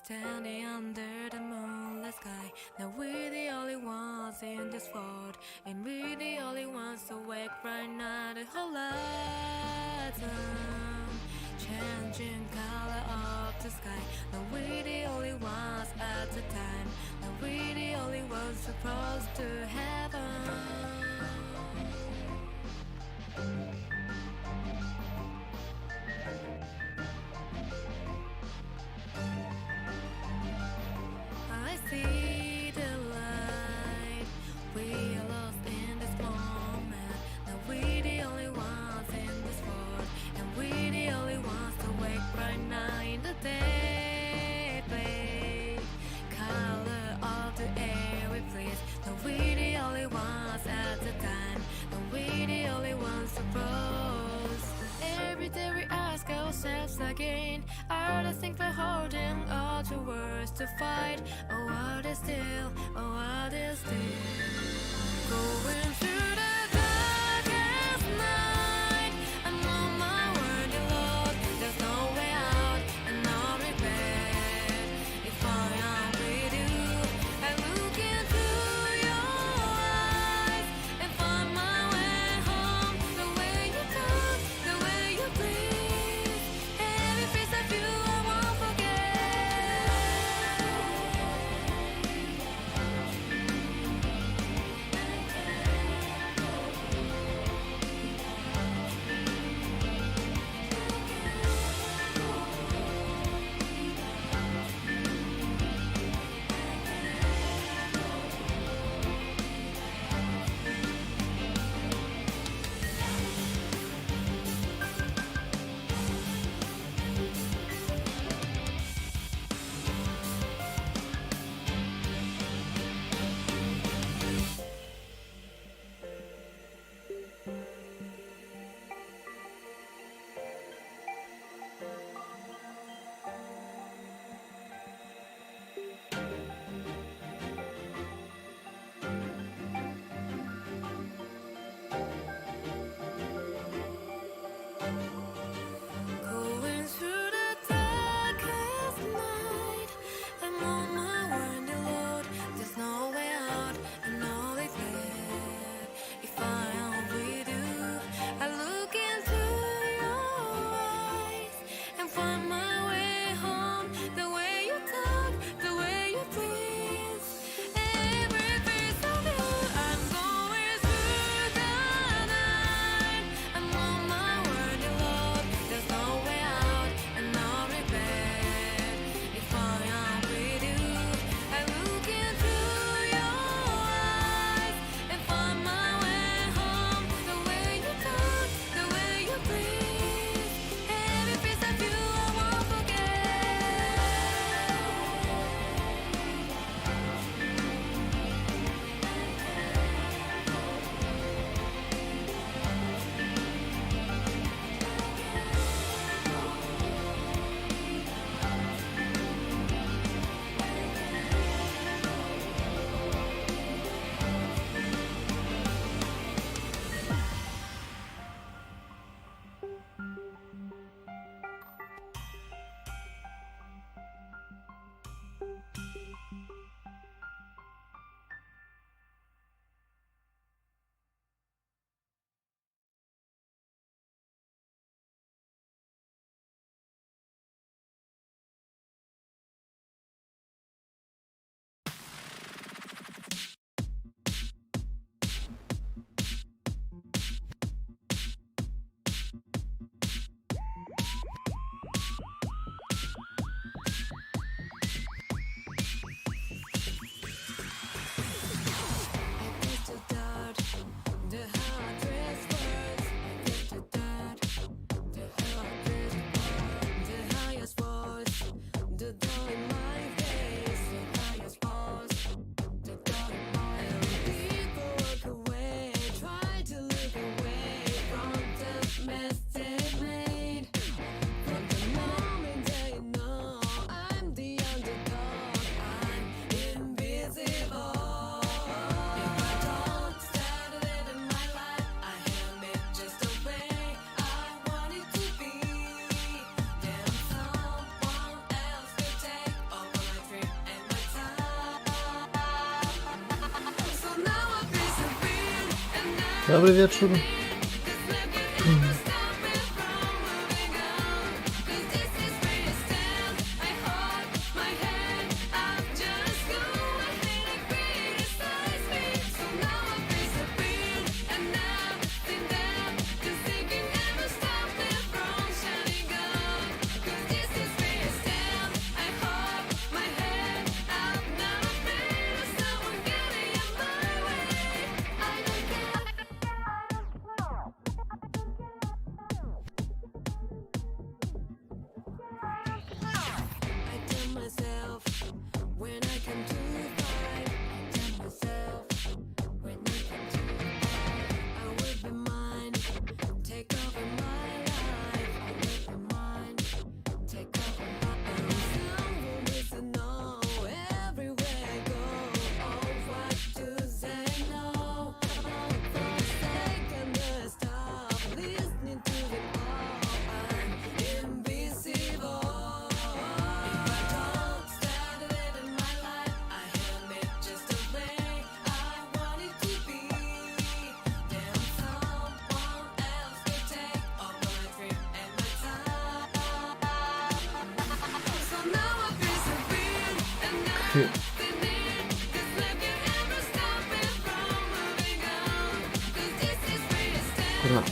Standing under the moonlit sky. Now we're the only ones in this world, and we're the only ones awake right now. The whole autumn, changing color of the sky. Now we're the only ones at the time. Now we're the only ones supposed to heaven. I see the light. We are lost in this moment. Now we're the only ones in this world, and we're the only ones awake right now in the day. Color of the air we breathe. Now we're the only ones at the time. Now we're the only ones supposed. Every day we ask ourselves again, are the things we're holding all the words to fight? Or are they still, or are they still going through the darkest night? I'm on my word, dear Lord, there's no way out and no regret. If I am with you, I look into your eyes and find my way home. The way you talk, the way you breathe, every piece of you I won't forget. Dobry wieczór. Kurwa.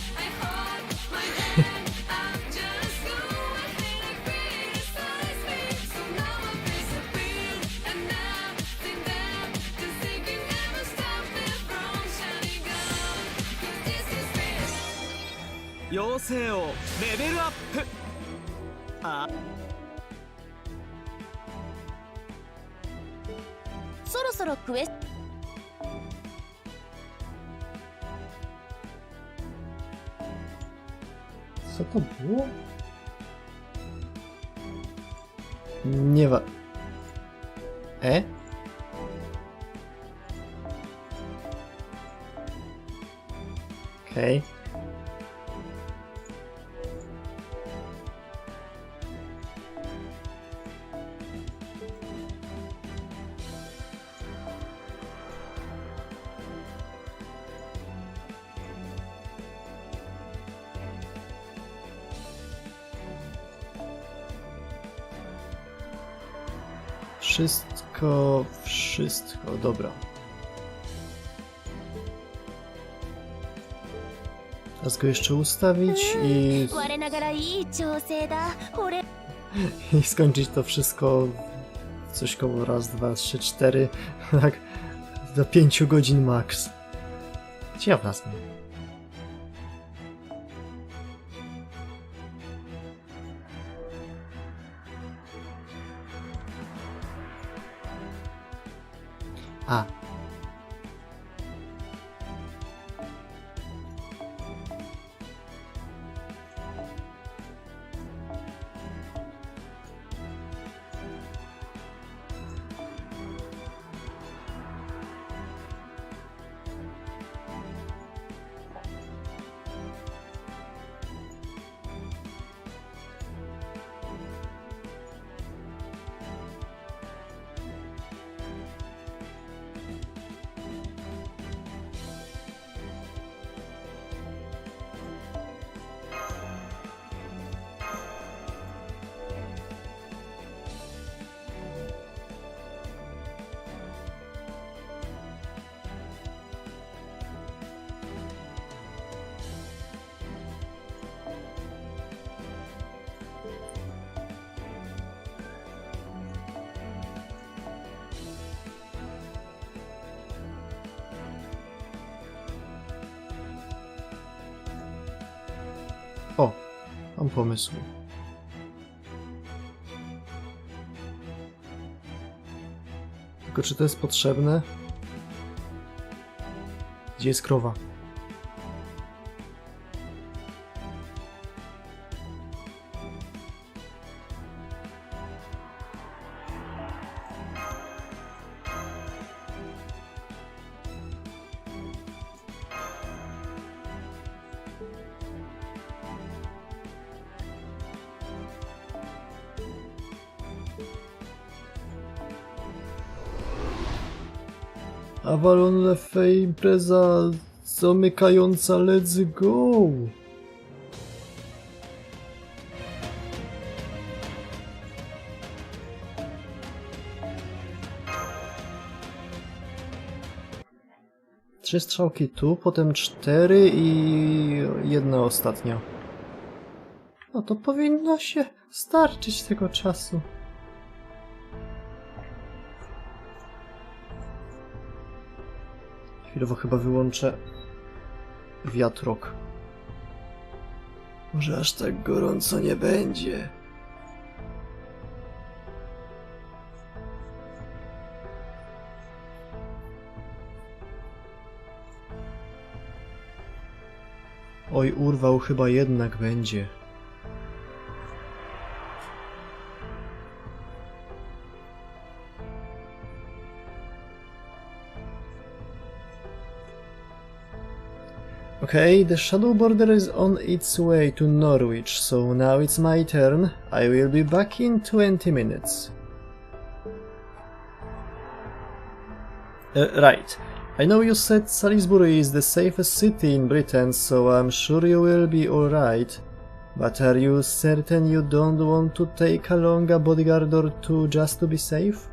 Co to było? Nie wa... Okej. Wszystko, dobra. Teraz go jeszcze ustawić i skończyć to wszystko coś koło raz, 2, 3, 4, tak do 5 godzin max. Gdzie ja wlazłem? A. O, mam pomysł. Tylko czy to jest potrzebne? Gdzie jest krowa? Avalon, Lefe, impreza, Zamykająca, let's go! Trzy strzałki tu, potem 4 i jedna ostatnia. No to powinno się starczyć tego czasu. Chwilowo chyba wyłączę wiatrok. Może aż tak gorąco nie będzie. Oj, urwał chyba jednak będzie. Okay, the shadow border is on its way to Norwich, so now it's my turn. I will be back in 20 minutes. Right. I know you said Salisbury is the safest city in Britain, so I'm sure you will be alright. But are you certain you don't want to take along a bodyguard or two just to be safe?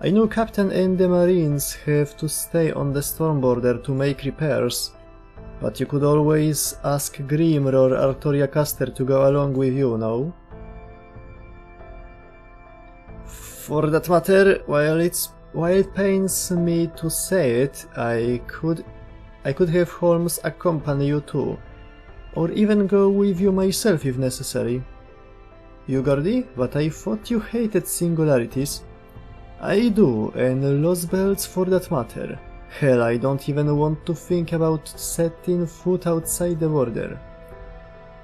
I know Captain and the Marines have to stay on the storm border to make repairs, but you could always ask Grimr or Artoria Caster to go along with you, no? For that matter, while it pains me to say it, I could have Holmes accompany you too, or even go with you myself if necessary. You, Gordy? But I thought you hated singularities. I do, and Lostbelts for that matter. Hell, I don't even want to think about setting foot outside the border.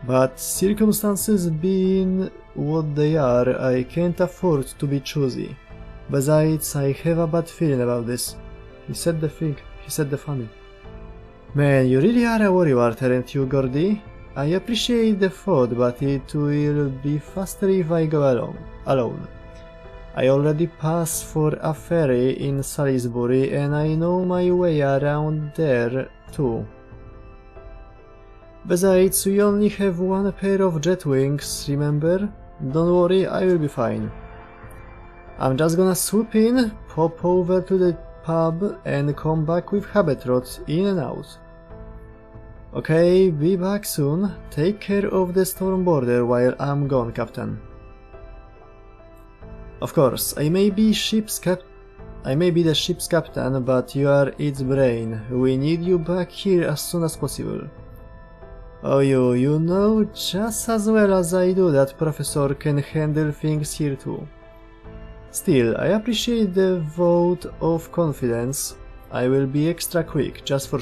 But circumstances being what they are, I can't afford to be choosy. Besides, I have a bad feeling about this. He said the funny. Man, you really are a warrior, aren't you, Gordy? I appreciate the thought, but it will be faster if I go alone. I already passed for a ferry in Salisbury, and I know my way around there too. Besides, we only have one pair of jet wings, remember? Don't worry, I will be fine. I'm just gonna swoop in, pop over to the pub, and come back with Habetrot in and out. Okay, be back soon. Take care of the storm border while I'm gone, Captain. Of course, I may be the ship's captain, but you are its brain. We need you back here as soon as possible. Oh, you know just as well as I do that Professor can handle things here too. Still, I appreciate the vote of confidence. I will be extra quick, just for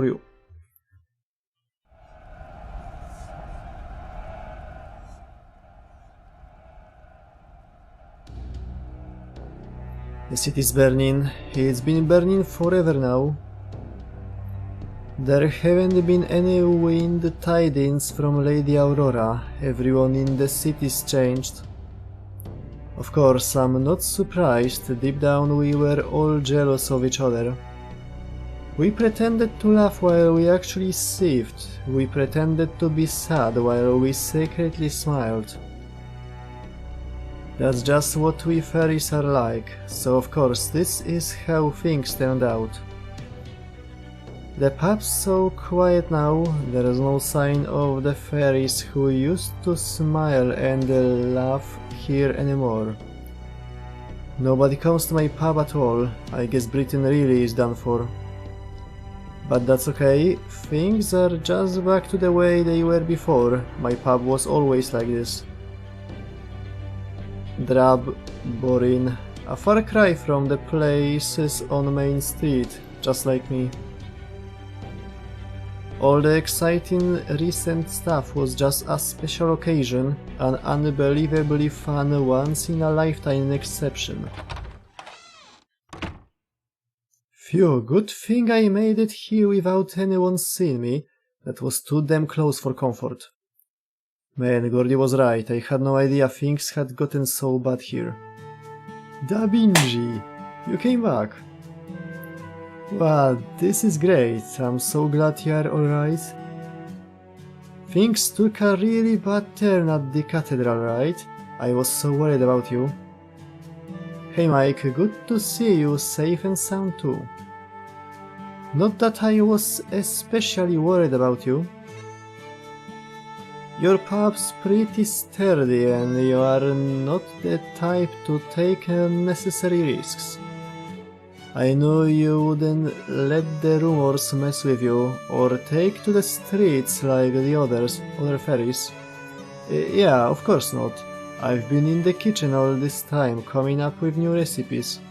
you. The city's burning. It's been burning forever now. There haven't been any wind tidings from Lady Aurora. Everyone in the city's changed. Of course, I'm not surprised. Deep down we were all jealous of each other. We pretended to laugh while we actually seethed. We pretended to be sad while we secretly smiled. That's just what we fairies are like, so of course this is how things turned out. The pub's so quiet now, there is no sign of the fairies who used to smile and laugh here anymore. Nobody comes to my pub at all. I guess Britain really is done for. But that's okay, things are just back to the way they were before. My pub was always like this. Drab, boring, a far cry from the places on Main Street, just like me. All the exciting recent stuff was just a special occasion, an unbelievably fun once-in-a-lifetime exception. Phew, good thing I made it here without anyone seeing me. That was too damn close for comfort. Man, Gordy was right, I had no idea things had gotten so bad here. Da Vinci! You came back! Wow, this is great. I'm so glad you are alright. Things took a really bad turn at the cathedral, right? I was so worried about you. Hey Mike, good to see you safe and sound too. Not that I was especially worried about you. Your pup's pretty sturdy and you are not the type to take unnecessary risks. I knew you wouldn't let the rumors mess with you or take to the streets like the other fairies. Yeah, of course not. I've been in the kitchen all this time coming up with new recipes.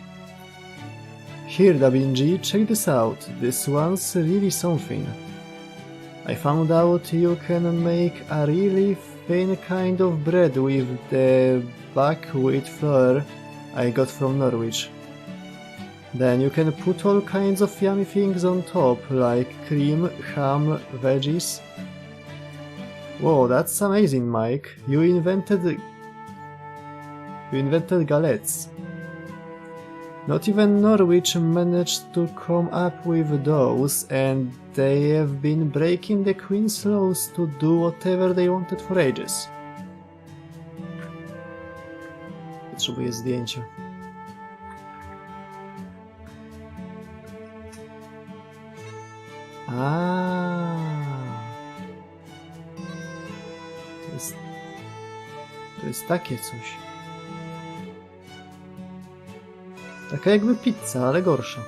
Here, Da Vinci, check this out. This one's really something. I found out you can make a really thin kind of bread with the buckwheat flour I got from Norwich. Then you can put all kinds of yummy things on top, like cream, ham, veggies. Whoa, that's amazing, Mike. You invented galettes. Not even Norwich managed to come up with those, and they have been breaking the Queen's laws to do whatever they wanted for ages. Potrzebuję zdjęcia. To jest takie coś. Taka jakby pizza, ale gorsza.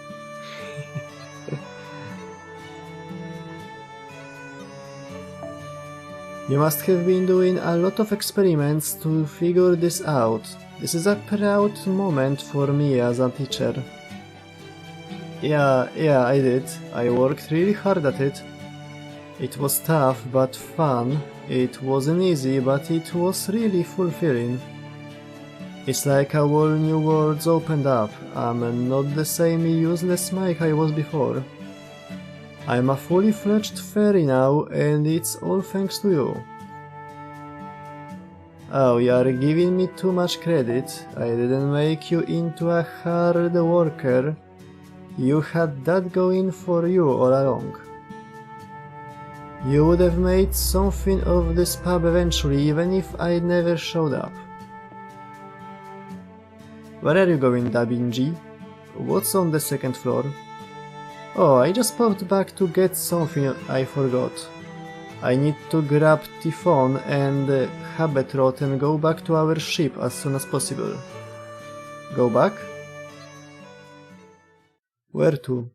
You must have been doing a lot of experiments to figure this out. This is a proud moment for me as a teacher. Yeah, I did. I worked really hard at it. It was tough but fun. It wasn't easy, but it was really fulfilling. It's like a whole new world opened up. I'm not the same useless Mike I was before. I'm a fully fledged fairy now, and it's all thanks to you. Oh, you are giving me too much credit. I didn't make you into a hard worker. You had that going for you all along. You would have made something of this pub eventually, even if I never showed up. Where are you going, Da Vinci? What's on the second floor? Oh, I just popped back to get something I forgot. I need to grab Typhon and Habetrot and go back to our ship as soon as possible. Go back? Where to?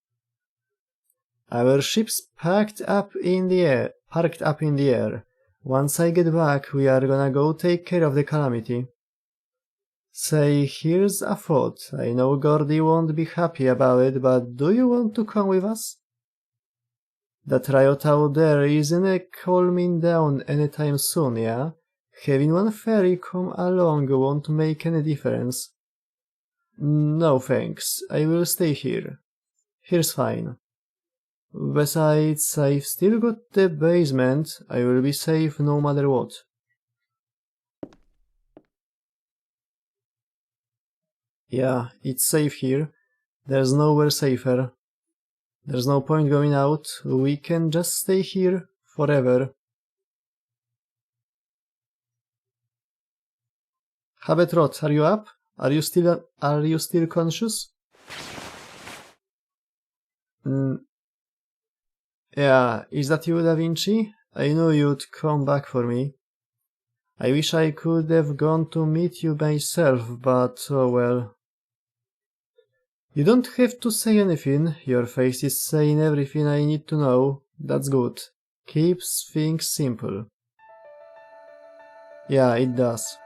Our ship's parked up in the air. Once I get back, we are gonna go take care of the calamity. Say, here's a thought. I know Gordy won't be happy about it, but do you want to come with us? That riot out there isn't calming down anytime soon, yeah? Having one fairy come along won't make any difference. No thanks, I will stay here. Here's fine. Besides, I've still got the basement. I will be safe no matter what. Yeah, it's safe here. There's nowhere safer. There's no point going out. We can just stay here forever. Habetrot, are you up? Are you still conscious? Yeah, is that you, Da Vinci? I knew you'd come back for me. I wish I could have gone to meet you myself, but oh well. You don't have to say anything. Your face is saying everything I need to know. That's good. Keeps things simple. Yeah, it does.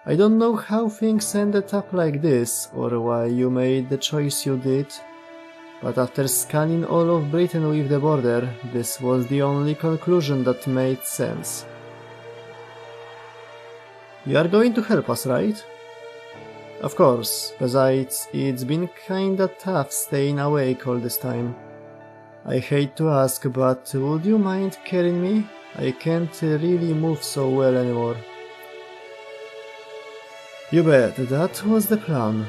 I don't know how things ended up like this, or why you made the choice you did, but after scanning all of Britain with the border, this was the only conclusion that made sense. You are going to help us, right? Of course. Besides, it's been kinda tough staying awake all this time. I hate to ask, but would you mind carrying me? I can't really move so well anymore. You bet, that was the plan.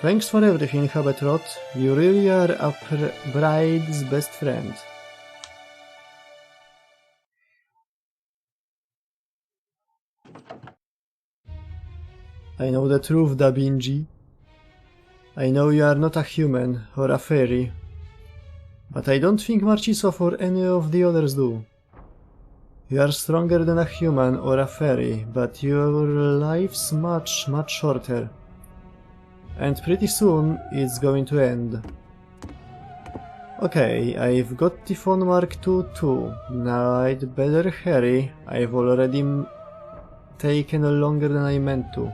Thanks for everything, Habetrot. You really are a bride's best friend. I know the truth, Da Vinci. I know you are not a human or a fairy, but I don't think Marcisław or any of the others do. You are stronger than a human or a fairy, but your life's much shorter. And pretty soon it's going to end. Okay, I've got the phone mark too. Now I'd better hurry. I've already taken longer than I meant to.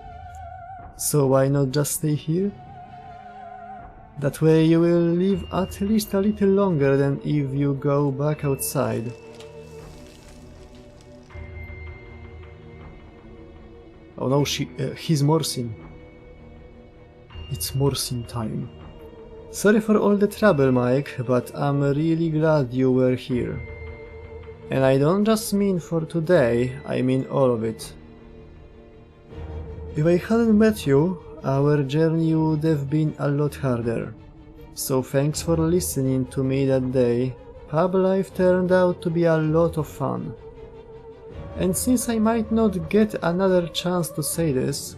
So why not just stay here? That way you will live at least a little longer than if you go back outside. Oh no, he's morsing. It's morsing time. Sorry for all the trouble, Mike, but I'm really glad you were here. And I don't just mean for today, I mean all of it. If I hadn't met you, our journey would have been a lot harder. So thanks for listening to me that day. Pub life turned out to be a lot of fun. And since I might not get another chance to say this,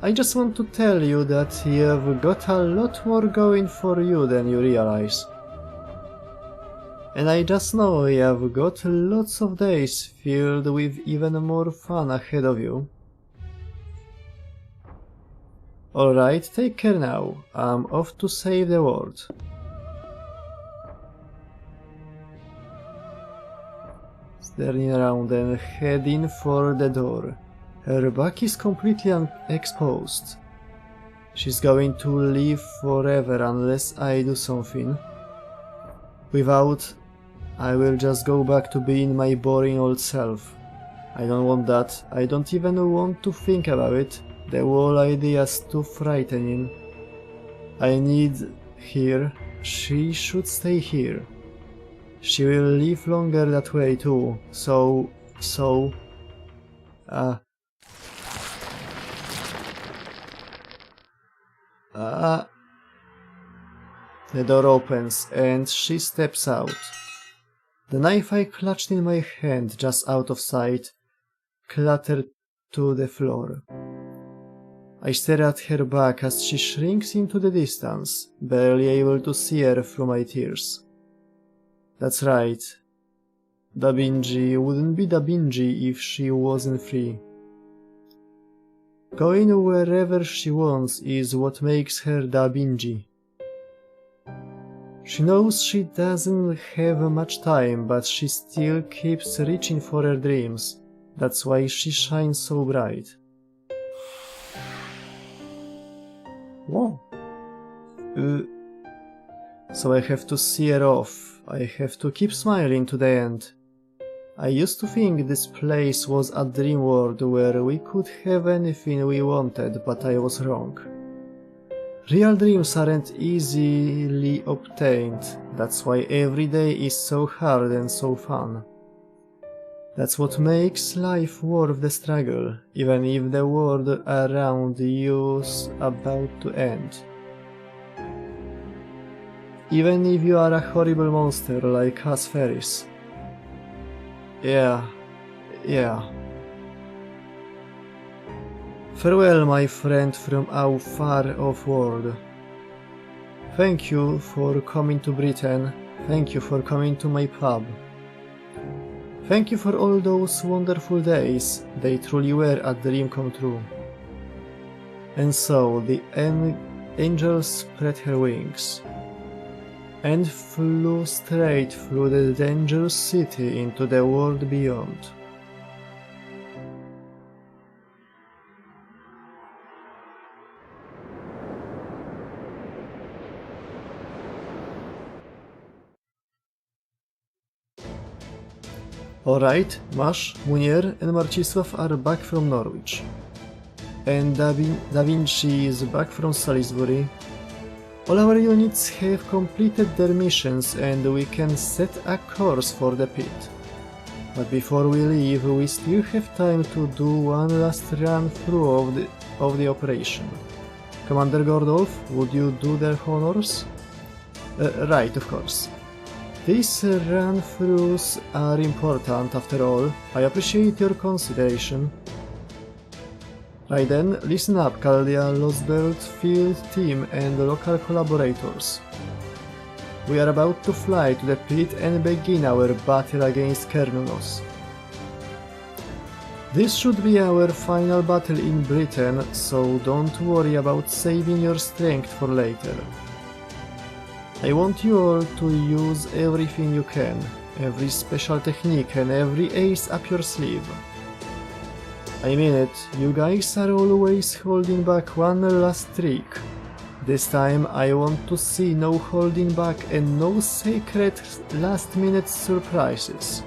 I just want to tell you that you've got a lot more going for you than you realize. And I just know you've got lots of days filled with even more fun ahead of you. Alright, take care now. I'm off to save the world. Turning around and heading for the door. Her back is completely exposed. She's going to live forever unless I do something. Without, I will just go back to being my boring old self. I don't want that. I don't even want to think about it. The whole idea is too frightening. I need her. She should stay here. She will live longer that way too, so... The door opens and she steps out. The knife I clutched in my hand, just out of sight, clattered to the floor. I stare at her back as she shrinks into the distance, barely able to see her through my tears. That's right. Da Vinci wouldn't be Da Vinci if she wasn't free. Going wherever she wants is what makes her Da Vinci. She knows she doesn't have much time, but she still keeps reaching for her dreams. That's why she shines so bright. Whoa. So I have to see her off. I have to keep smiling to the end. I used to think this place was a dream world where we could have anything we wanted, but I was wrong. Real dreams aren't easily obtained. That's why every day is so hard and so fun. That's what makes life worth the struggle, even if the world around you's about to end. Even if you are a horrible monster like us fairies. Yeah. Farewell, my friend from our far-off world. Thank you for coming to Britain. Thank you for coming to my pub. Thank you for all those wonderful days. They truly were a dream come true. And so the angel spread her wings and flew straight through the dangerous city into the world beyond. Alright, Masz, Munier and Marcisław are back from Norwich. And Da Vinci is back from Salisbury. All our units have completed their missions and we can set a course for the pit. But before we leave, we still have time to do one last run through of the operation. Commander Gordolf, would you do the honors? Right, of course. These run-throughs are important after all. I appreciate your consideration. Right then, listen up, Caldia, Lostbelt, field team and local collaborators. We are about to fly to the pit and begin our battle against Kernunos. This should be our final battle in Britain, so don't worry about saving your strength for later. I want you all to use everything you can, every special technique and every ace up your sleeve. I mean it, you guys are always holding back one last trick. This time I want to see no holding back and no sacred last-minute surprises.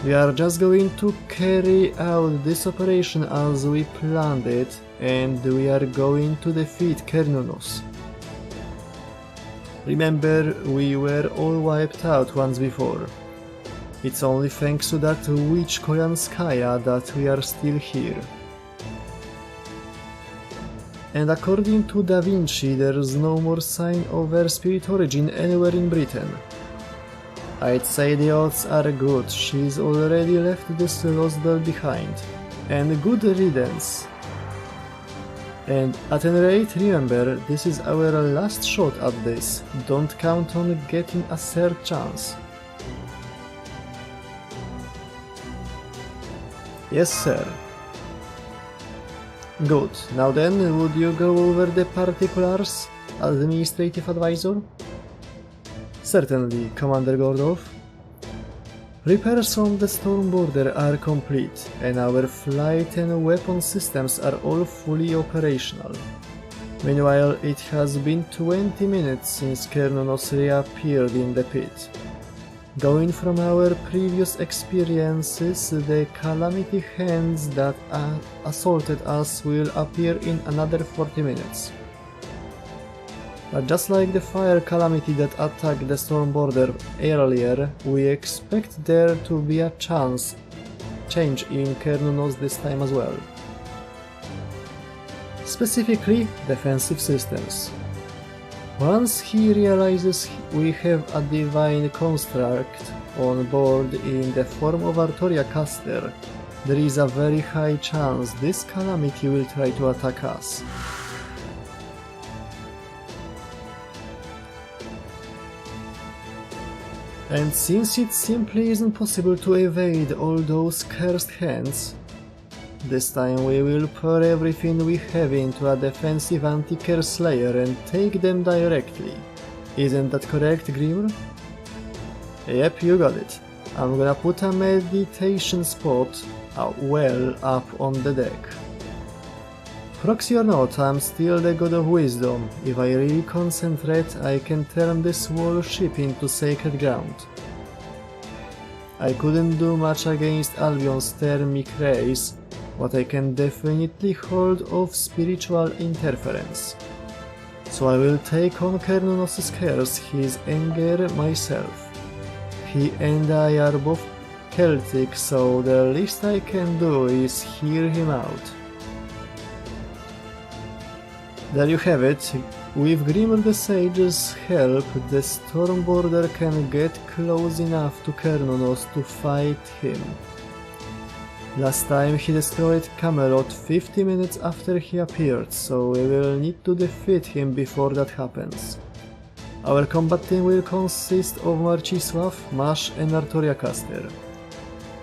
We are just going to carry out this operation as we planned it, and we are going to defeat Kernunos. Remember, we were all wiped out once before. It's only thanks to that witch Koyanskaya that we are still here. And according to Da Vinci, there's no more sign of her spirit origin anywhere in Britain. I'd say the odds are good, she's already left this Lostbelt behind. And good riddance. And at any rate, remember, this is our last shot at this. Don't count on getting a third chance. Yes, sir. Good. Now then, would you go over the particulars, Administrative Advisor? Certainly, Commander Gordolf. Repairs on the storm border are complete, and our flight and weapon systems are all fully operational. Meanwhile, it has been 20 minutes since Kernunos reappeared in the pit. Going from our previous experiences, the calamity hands that assaulted us will appear in another 40 minutes. But just like the fire calamity that attacked the storm border earlier, we expect there to be a change in Kernunos this time as well. Specifically, defensive systems. Once he realizes we have a divine construct on board in the form of Artoria Caster, there is a very high chance this calamity will try to attack us. And since it simply isn't possible to evade all those cursed hands, this time we will pour everything we have into a defensive anti-care slayer and take them directly. Isn't that correct, Grimr? Yep, you got it. I'm gonna put a meditation spot, well up on the deck. Proxy or not, I'm still the god of wisdom. If I really concentrate, I can turn this whole ship into sacred ground. I couldn't do much against Albion's thermic rays, but I can definitely hold off spiritual interference. So I will take on Kernunos' curse, his anger, myself. He and I are both Celtic, so the least I can do is hear him out. There you have it. With Grimr the Sage's help, the storm border can get close enough to Kernunos to fight him. Last time he destroyed Camelot 50 minutes after he appeared, so we will need to defeat him before that happens. Our combat team will consist of Marcisław, Mash and Artoria Caster.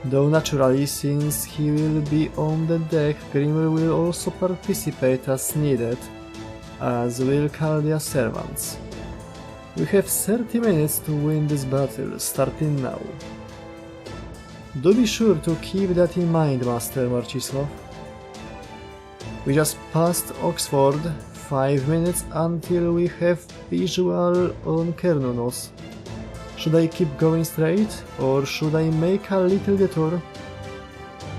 Though naturally, since he will be on the deck, Grimr will also participate as needed, as will Caldia servants. We have 30 minutes to win this battle, starting now. Do be sure to keep that in mind, Master Marcisław. We just passed Oxford, 5 minutes until we have visual on Kernunos. Should I keep going straight, or should I make a little detour?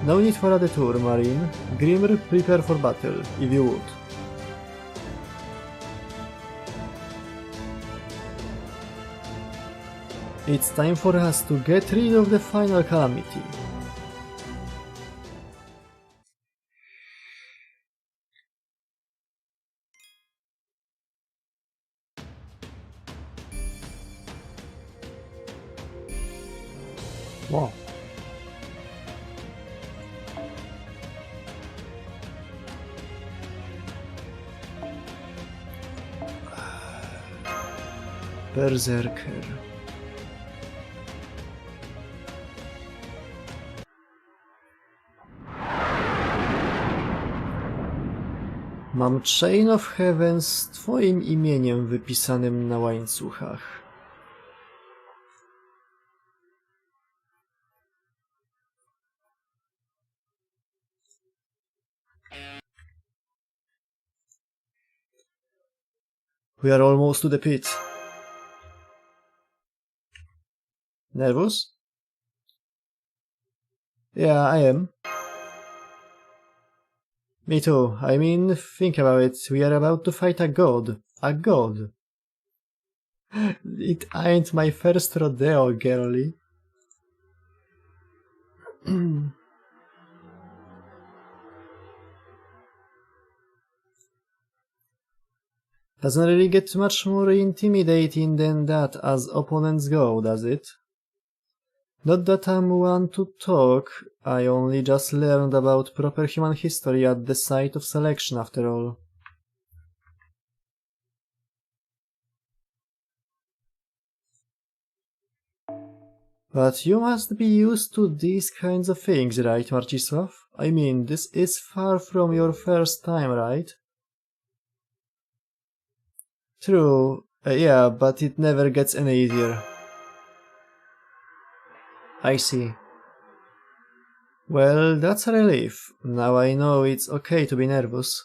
No need for a detour, Marine. Grimr, prepare for battle, if you would. It's time for us to get rid of the final calamity. Wow. Berserker. Mam Chain of Heaven z twoim imieniem wypisanym na łańcuchach. We are almost to the pit. Nervous? Yeah, I am. Me too. I mean, think about it. We are about to fight a god. A god. It ain't my first rodeo, girlie. Doesn't really get much more intimidating than that as opponents go, does it? Not that I'm one to talk, I only just learned about proper human history at the site of selection after all. But you must be used to these kinds of things, right, Marcisław? I mean, this is far from your first time, right? True, yeah, but it never gets any easier. I see. Well, that's a relief. Now I know it's okay to be nervous.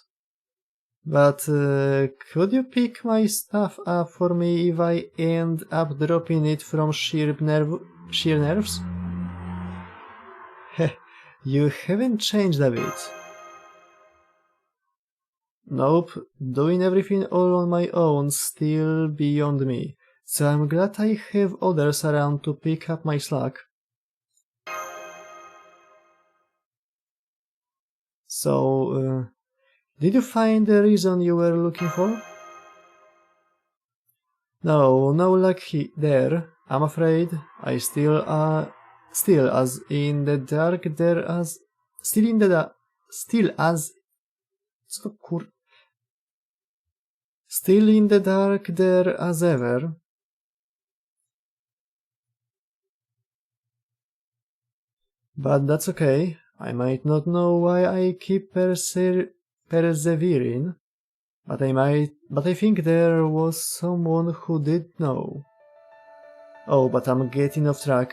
But could you pick my stuff up for me if I end up dropping it from sheer nerves? Heh, you haven't changed a bit. Nope, doing everything all on my own still beyond me, so I'm glad I have others around to pick up my slack. So, did you find the reason you were looking for? No, no luck there, I'm afraid. I still as in the dark there as... Still in the dark there as ever. But that's okay. I might not know why I keep persevering, but I think there was someone who did know. Oh, but I'm getting off track.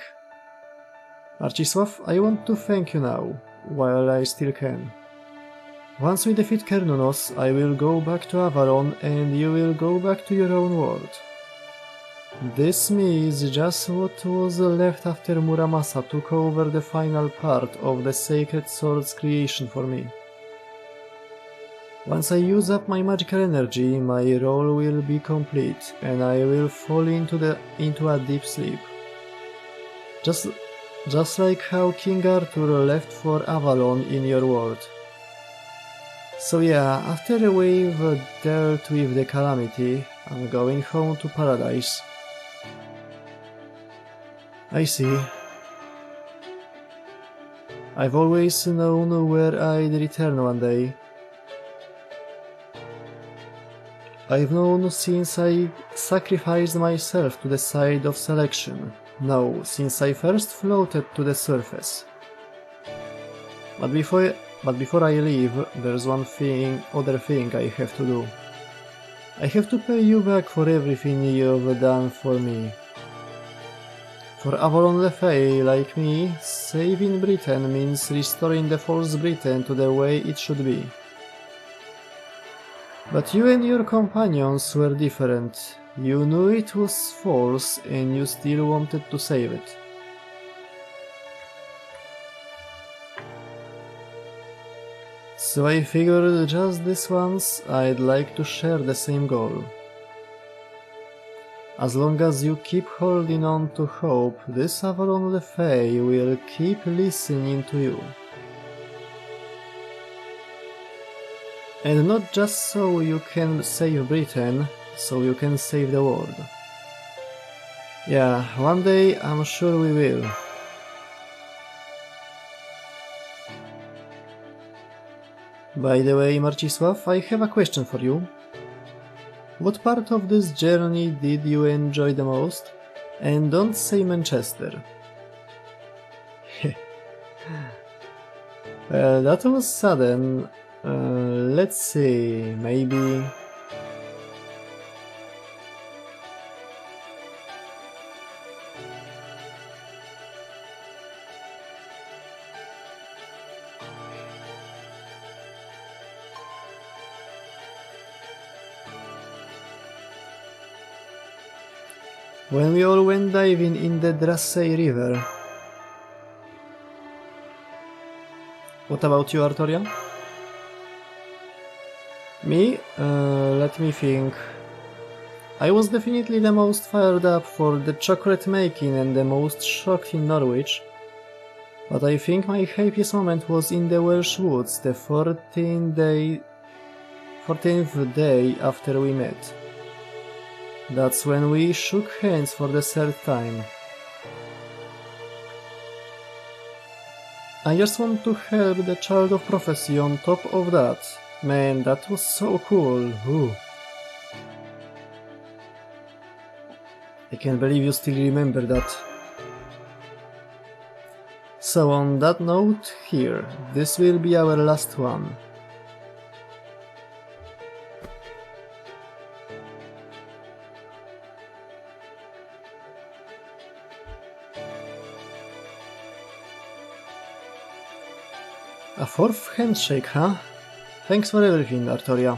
Marcisław, I want to thank you now, while I still can. Once we defeat Kernunos, I will go back to Avalon and you will go back to your own world. This me is just what was left after Muramasa took over the final part of the Sacred Sword's creation for me. Once I use up my magical energy, my role will be complete and I will fall into a deep sleep. Just like how King Arthur left for Avalon in your world. So yeah, after we've dealt with the calamity, I'm going home to paradise. I see. I've always known where I'd return one day. I've known since I sacrificed myself to the side of selection. No, since I first floated to the surface. But before I leave, there's one other thing I have to do. I have to pay you back for everything you've done for me. For Avalon Le Fay, like me, saving Britain means restoring the false Britain to the way it should be. But you and your companions were different. You knew it was false and you still wanted to save it. So I figured just this once I'd like to share the same goal. As long as you keep holding on to hope, this Avalon Le Fay will keep listening to you. And not just so you can save Britain, so you can save the world. Yeah, one day I'm sure we will. By the way, Marcisław, I have a question for you. What part of this journey did you enjoy the most? And don't say Manchester. Well, that was sudden. Let's see, maybe... When we all went diving in the Drassey River. What about you, Artoria? Me? Let me think. I was definitely the most fired up for the chocolate making and the most shocked in Norwich. But I think my happiest moment was in the Welsh woods, the 14th day after we met. That's when we shook hands for the third time. I just want to help the child of prophecy on top of that. Man, that was so cool. Ooh. I can't believe you still remember that. So on that note here, this will be our last one. A fourth handshake, huh? Thanks for everything, Artoria.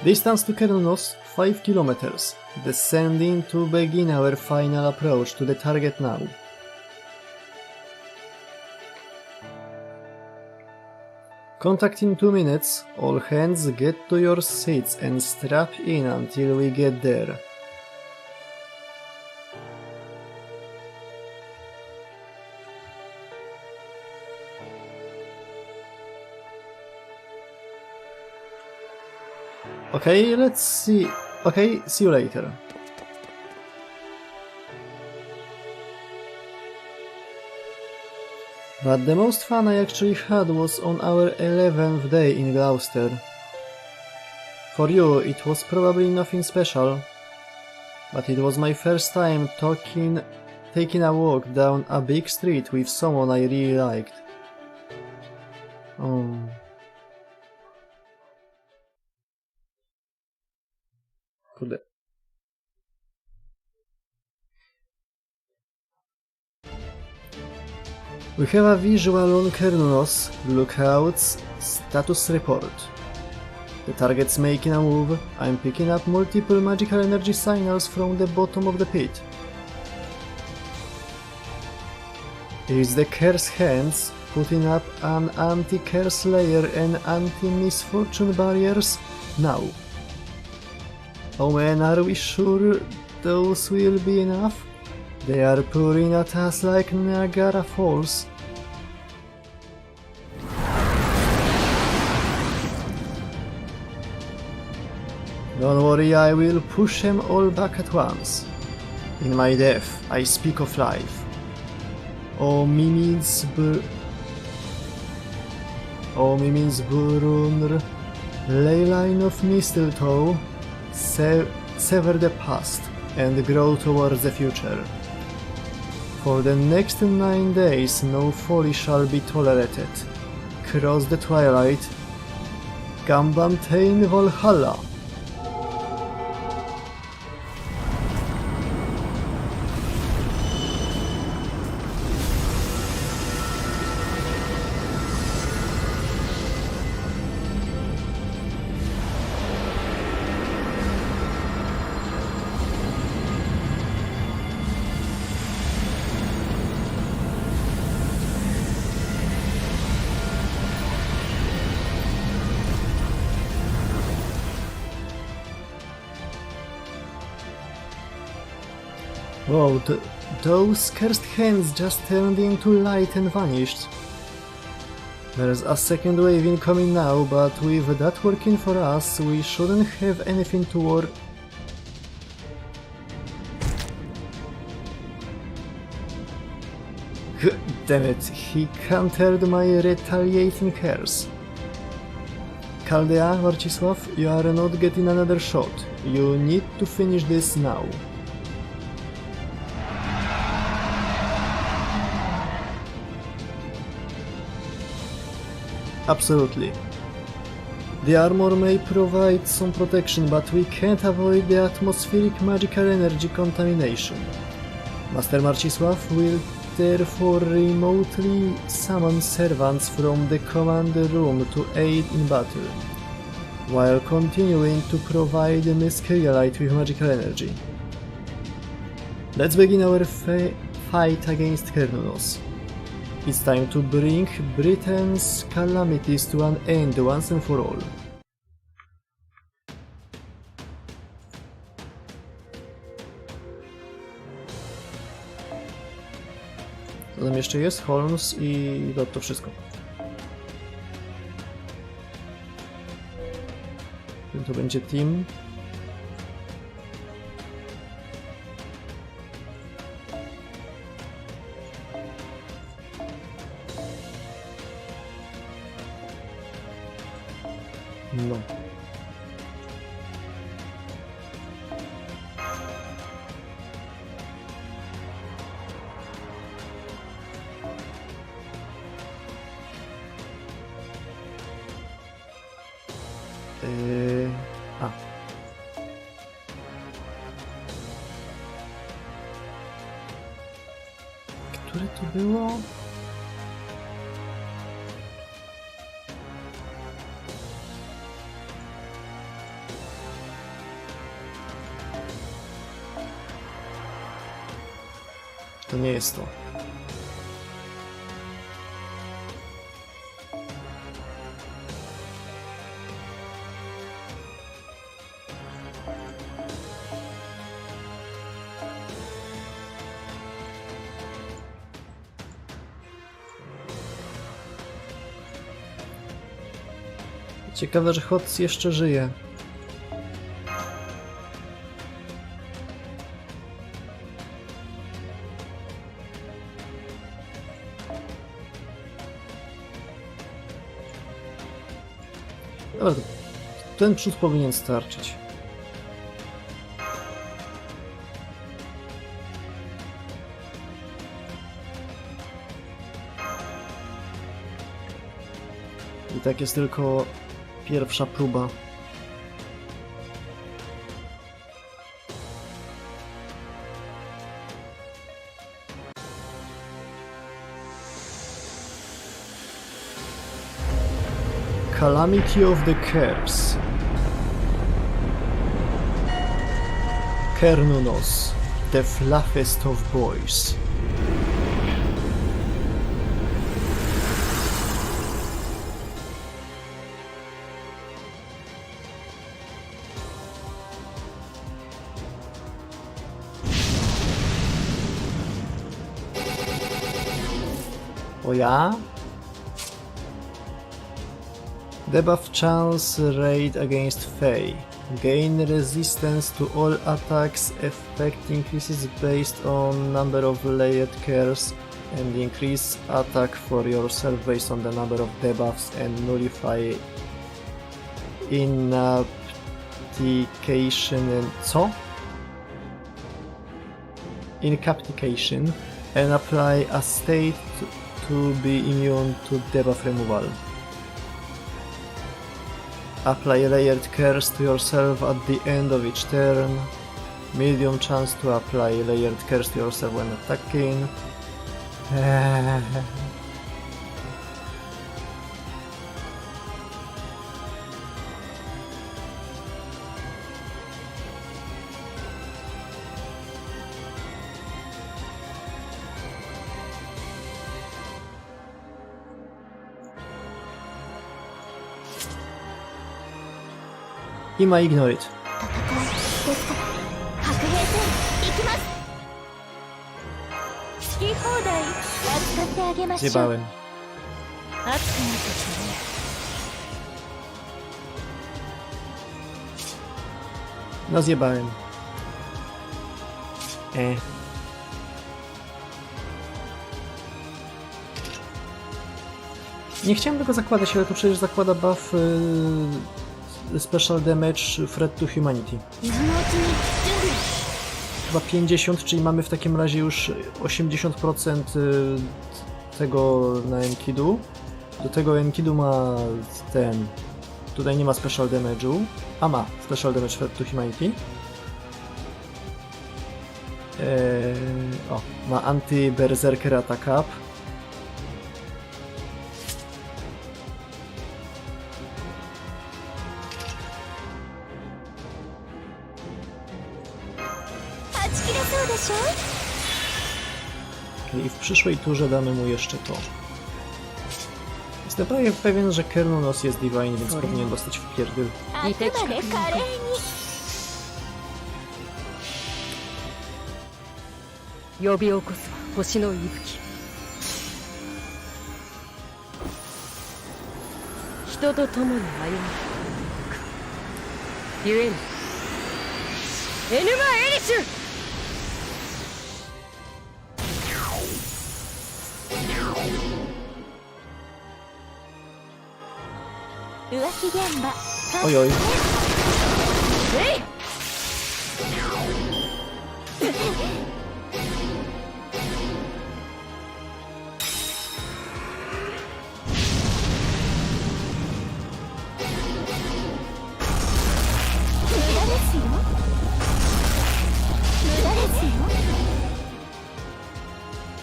Distance to Kernos, 5 kilometers. Descending to begin our final approach to the target now. Contact in 2 minutes. All hands get to your seats and strap in until we get there. Okay, let's see. Okay, see you later. But the most fun I actually had was on our 11th day in Gloucester. For you, it was probably nothing special, but it was my first time taking a walk down a big street with someone I really liked. Kurde. We have a visual on Kernos. Lookouts status report. The target's making a move. I'm picking up multiple magical energy signals from the bottom of the pit. It's the Curse Hands putting up an anti-curse layer and anti-misfortune barriers now. Oh man, are we sure those will be enough? They are pouring at us like Niagara Falls. Don't worry, I will push them all back at once. In my death, I speak of life. O Mimins Burunr, ley line of mistletoe, sever the past and grow towards the future. For the next 9 days no folly shall be tolerated. Cross the twilight. Gambantain Valhalla. Whoa, those cursed hands just turned into light and vanished. There's a second wave incoming now, but with that working for us, we shouldn't have anything to worry. Damn it, he countered my retaliating curse. Chaldea, Marcisław, you are not getting another shot. You need to finish this now. Absolutely. The armor may provide some protection, but we can't avoid the atmospheric magical energy contamination. Master Marcisław will therefore remotely summon servants from the command room to aid in battle, while continuing to provide the Miscrealite with magical energy. Let's begin our fight against Kernunos. It's time to bring Britain's calamities to an end once and for all. Co tam jeszcze jest? Holmes i to wszystko. To będzie team. No. A. Które to było? To nie jest to. Ciekawe, że Hots jeszcze żyje. Dobra, ten przód powinien starczyć. I tak jest tylko pierwsza próba. Calamity of the Curse. Kernunos, the fluffiest of boys. O ja? Debuff chance raid against Fey. Gain resistance to all attacks. Effect increases based on number of layered curse and increase attack for yourself based on the number of debuffs and nullify inapplication and co? Incapitation and apply a state to be immune to debuff removal. Apply layered curse to yourself at the end of each turn. Medium chance to apply layered curse to yourself when attacking. He might ignore it. Zjebałem. No zjebałem. Nie chciałem tego zakładać, ale to przecież zakłada buff Special Damage Threat to Humanity. Chyba 50, czyli mamy w takim razie już 80% tego na Enkidu. Do tego Enkidu ma ten... Tutaj nie ma Special Damage'u, a ma Special Damage Threat to Humanity. O, ma Anti-Berserker Attack Up. I w przyszłej turze damy mu jeszcze to. Jestem prawie pewien, że Kernunos jest Divine, więc powinien dostać w pierdol. 呼び起こす星の息吹。人と共に歩む。ゆえにエヌマ・エリシュ。浮気現場。おいおい。えい。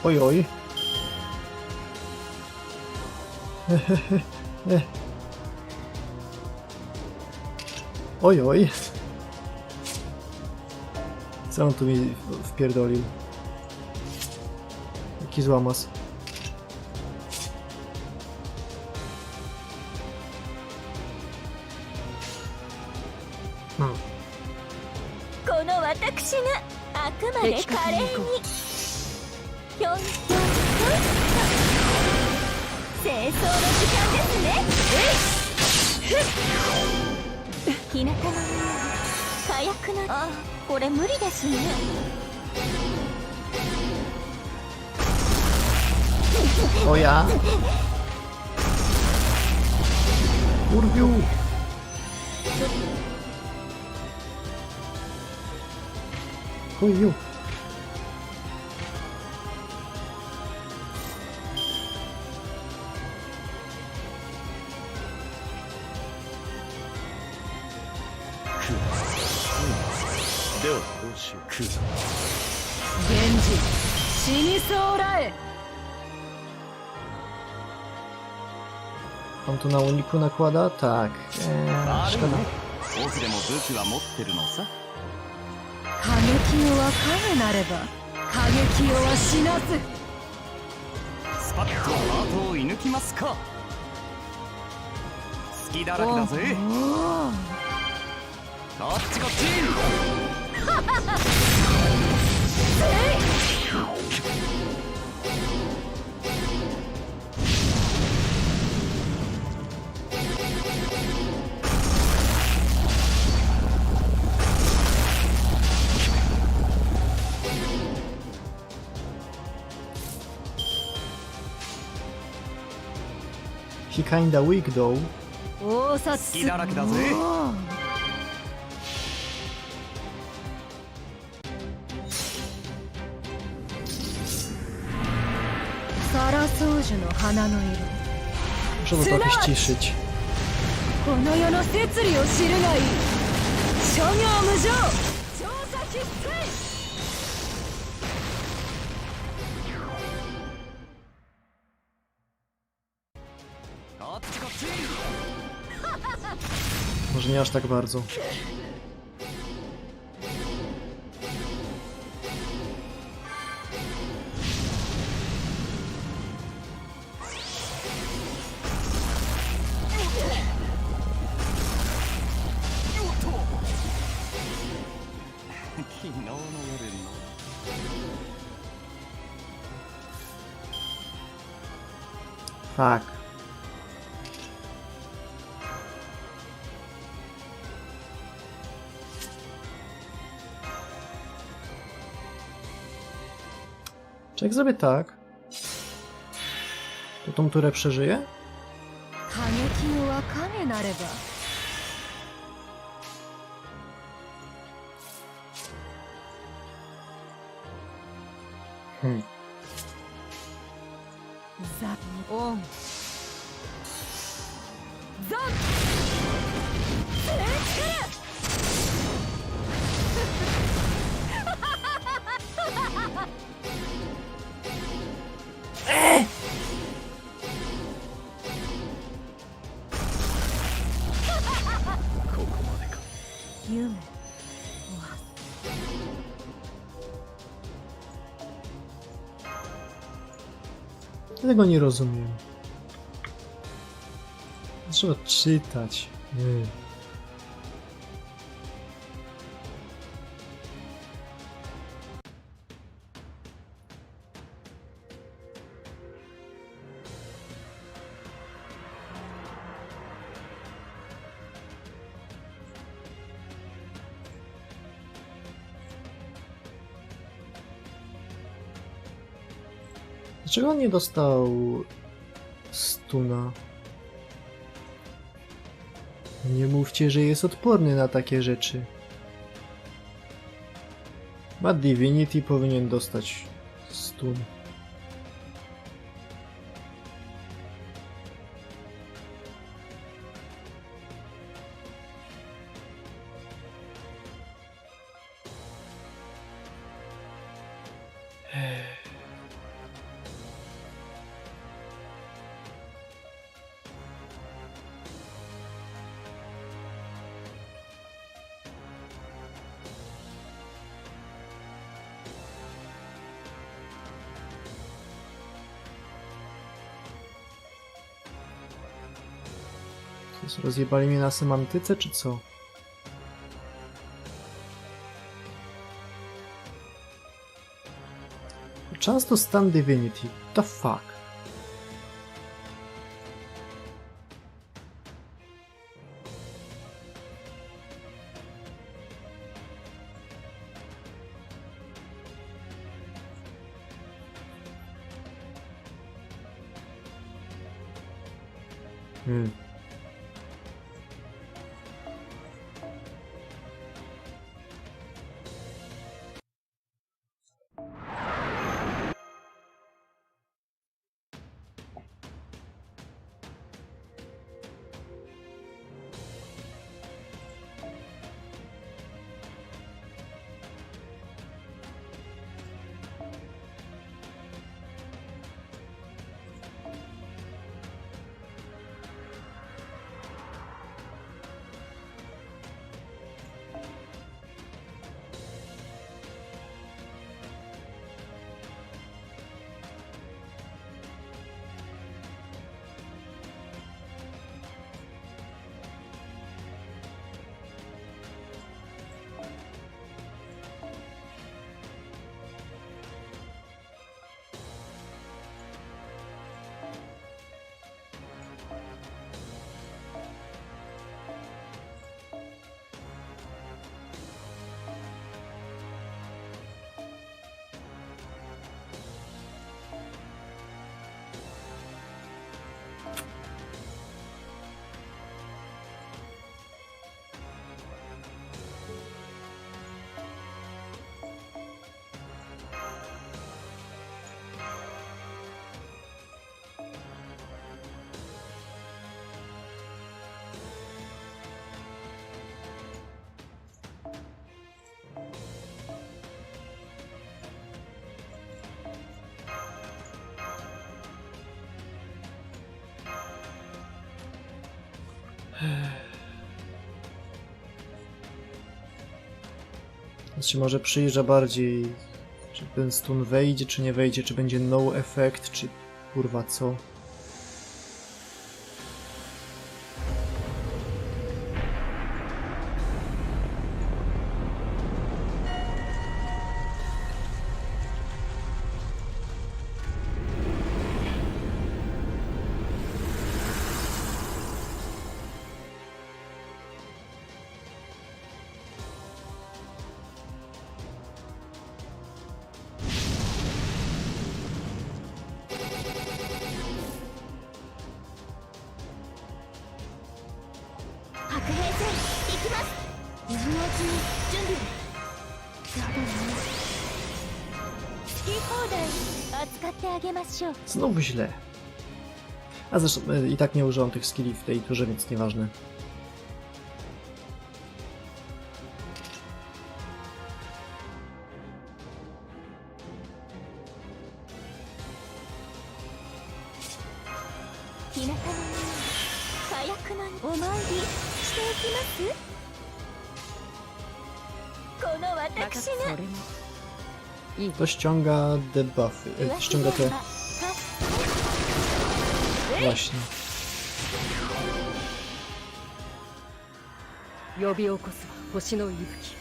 おいおい。Oj, oj. Co on tu mi wpierdolił? Jaki złamas. Hmm. この私があくまで華麗にぴょんぴょんぴょんと清掃の時間ですね。日向の匂い火薬のあ、これ無理ですね。O ja! Urwiu! Chuju! Genji, 死にそうらえ。 On tu na uniku nakłada? Tak. Szkoda. 僕でも武器は持ってるのさ。過激よは影なれば過激よは死なず。スパッとハートを射抜きますか。隙だらけだぜ。こっちこっち。He kinda weak though. 大札隙だらけだぜ。サラソウジュの花の色。 Muszę to trochę ściszyć. この世の摂理を知るがいい。諸行無常。調査必須。 Może nie aż tak bardzo. Tak. Czy jak zrobię tak, to tą turę przeżyję? 過激は影なれば ザ・オンザ・ここまでか。夢は Tego nie rozumiem. Trzeba czytać. Nie. Dlaczego on nie dostał stuna? Nie mówcie, że jest odporny na takie rzeczy. Bad Divinity powinien dostać stun. Rozjebali mnie na semantyce, czy co? Chance to stun Divinity. The fuck? Więc się może przyjrza bardziej, czy ten stun wejdzie, czy nie wejdzie, czy będzie no effect, czy kurwa co. 水のうちに準備だね。好き放題扱ってあげましょう。 Znowu źle. A zresztą i tak nie użyłam tych skilli w tej turze, więc nieważne. To ściąga debuffy. Ściąga te... Właśnie. 呼び起こす星の息吹。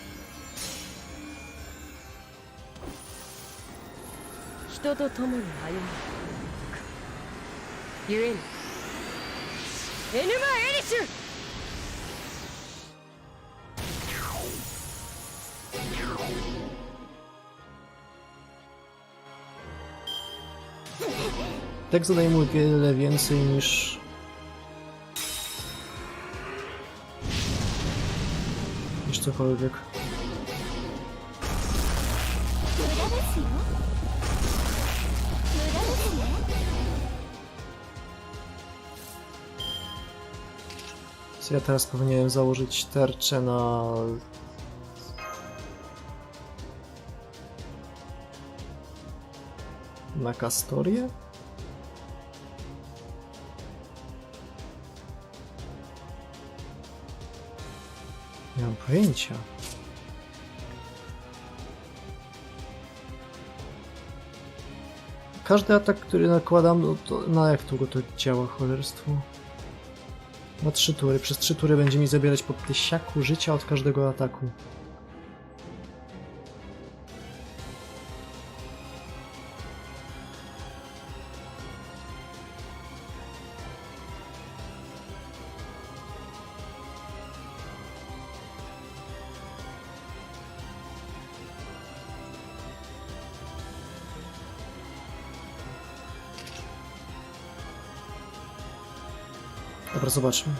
人と共に歩むゆえにエヌマ・エリシュ。 Tak zadaje mu wiele więcej niż... niż cokolwiek. Co ja teraz powinienem założyć tarczę na Kastorię? Nie mam pojęcia. Każdy atak, który nakładam, no to na jak długo to działa, cholerstwo? Na 3 tury. Przez 3 tury będzie mi zabierać po 1000 życia od każdego ataku. Dobra, zobaczmy.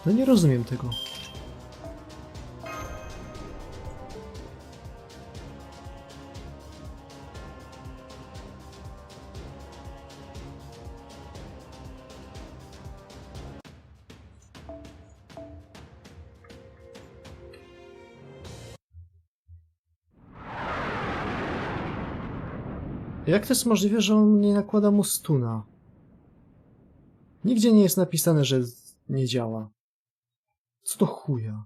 No nie rozumiem tego. Jak to jest możliwe, że on nie nakłada mu stuna? Nigdzie nie jest napisane, że nie działa. Co do chuja?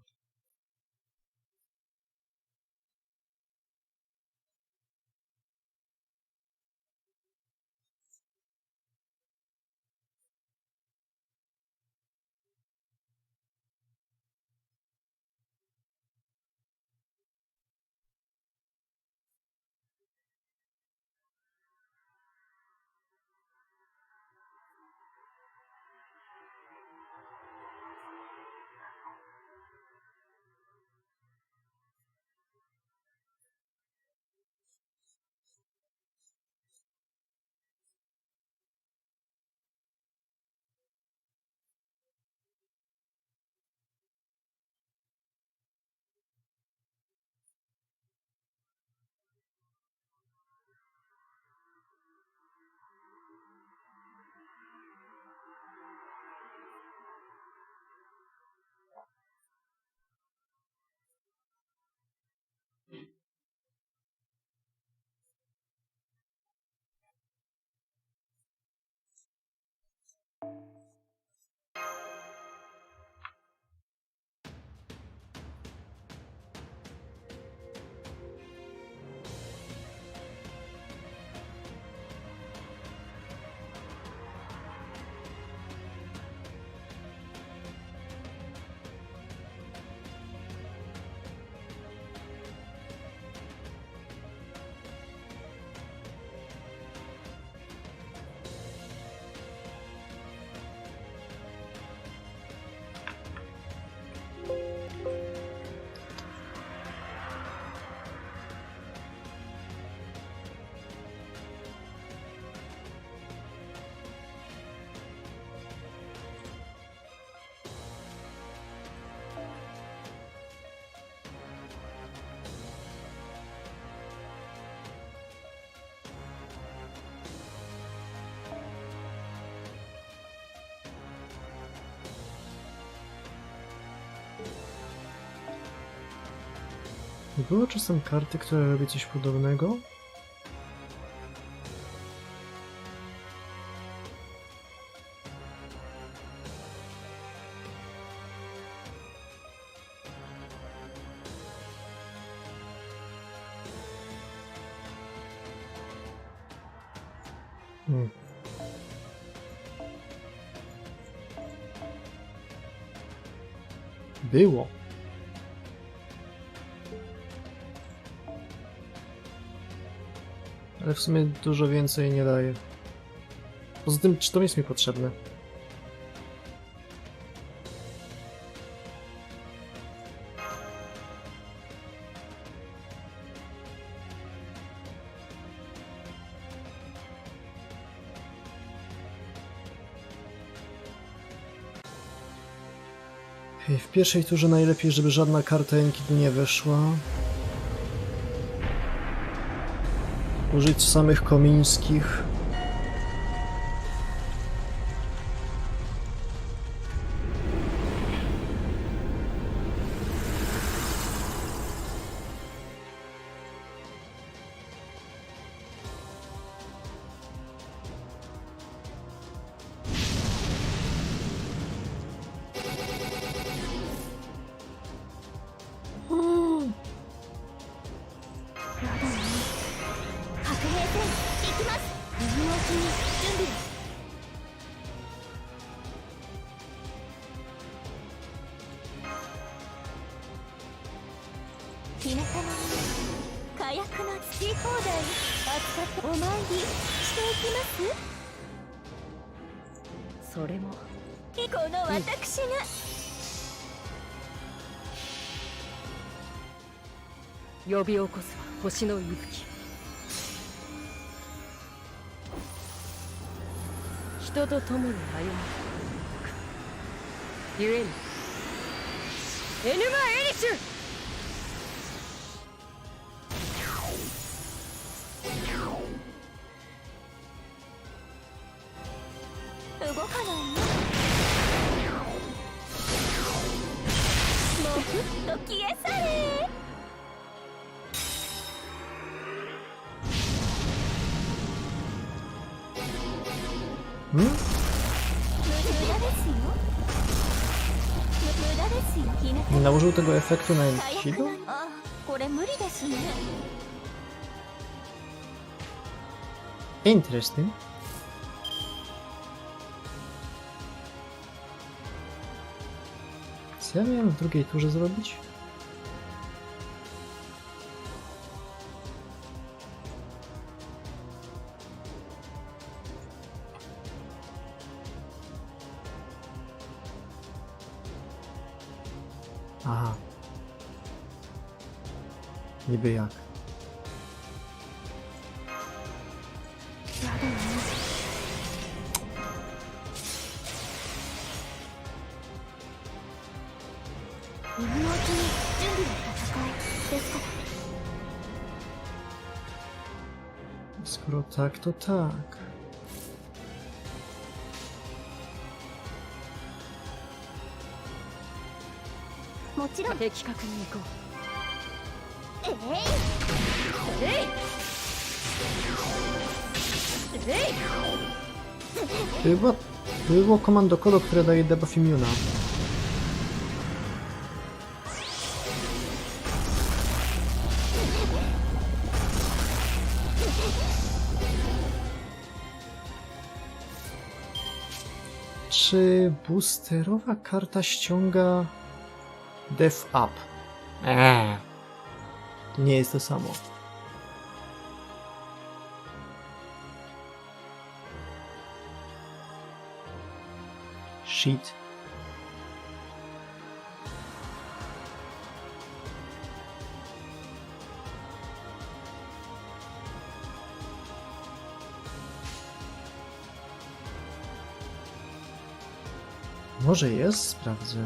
Było czasem karty, która robi coś podobnego? Było. Ale w sumie dużo więcej nie daje. Poza tym, czy to jest mi potrzebne? Hej, w pierwszej turze najlepiej, żeby żadna karta Enkidu nie weszła. Użyć samych komińskich. Nie nałożył tego efektu na Enkidu? Interesting. Co ja miałem w drugiej turze zrobić? Aha. Niby jak? Skoro tak, to tak. To było komando kodo, które daje debuff immuna. Czy boosterowa karta ściąga Death Up? To nie jest to samo. Shit. Może jest? Sprawdzę.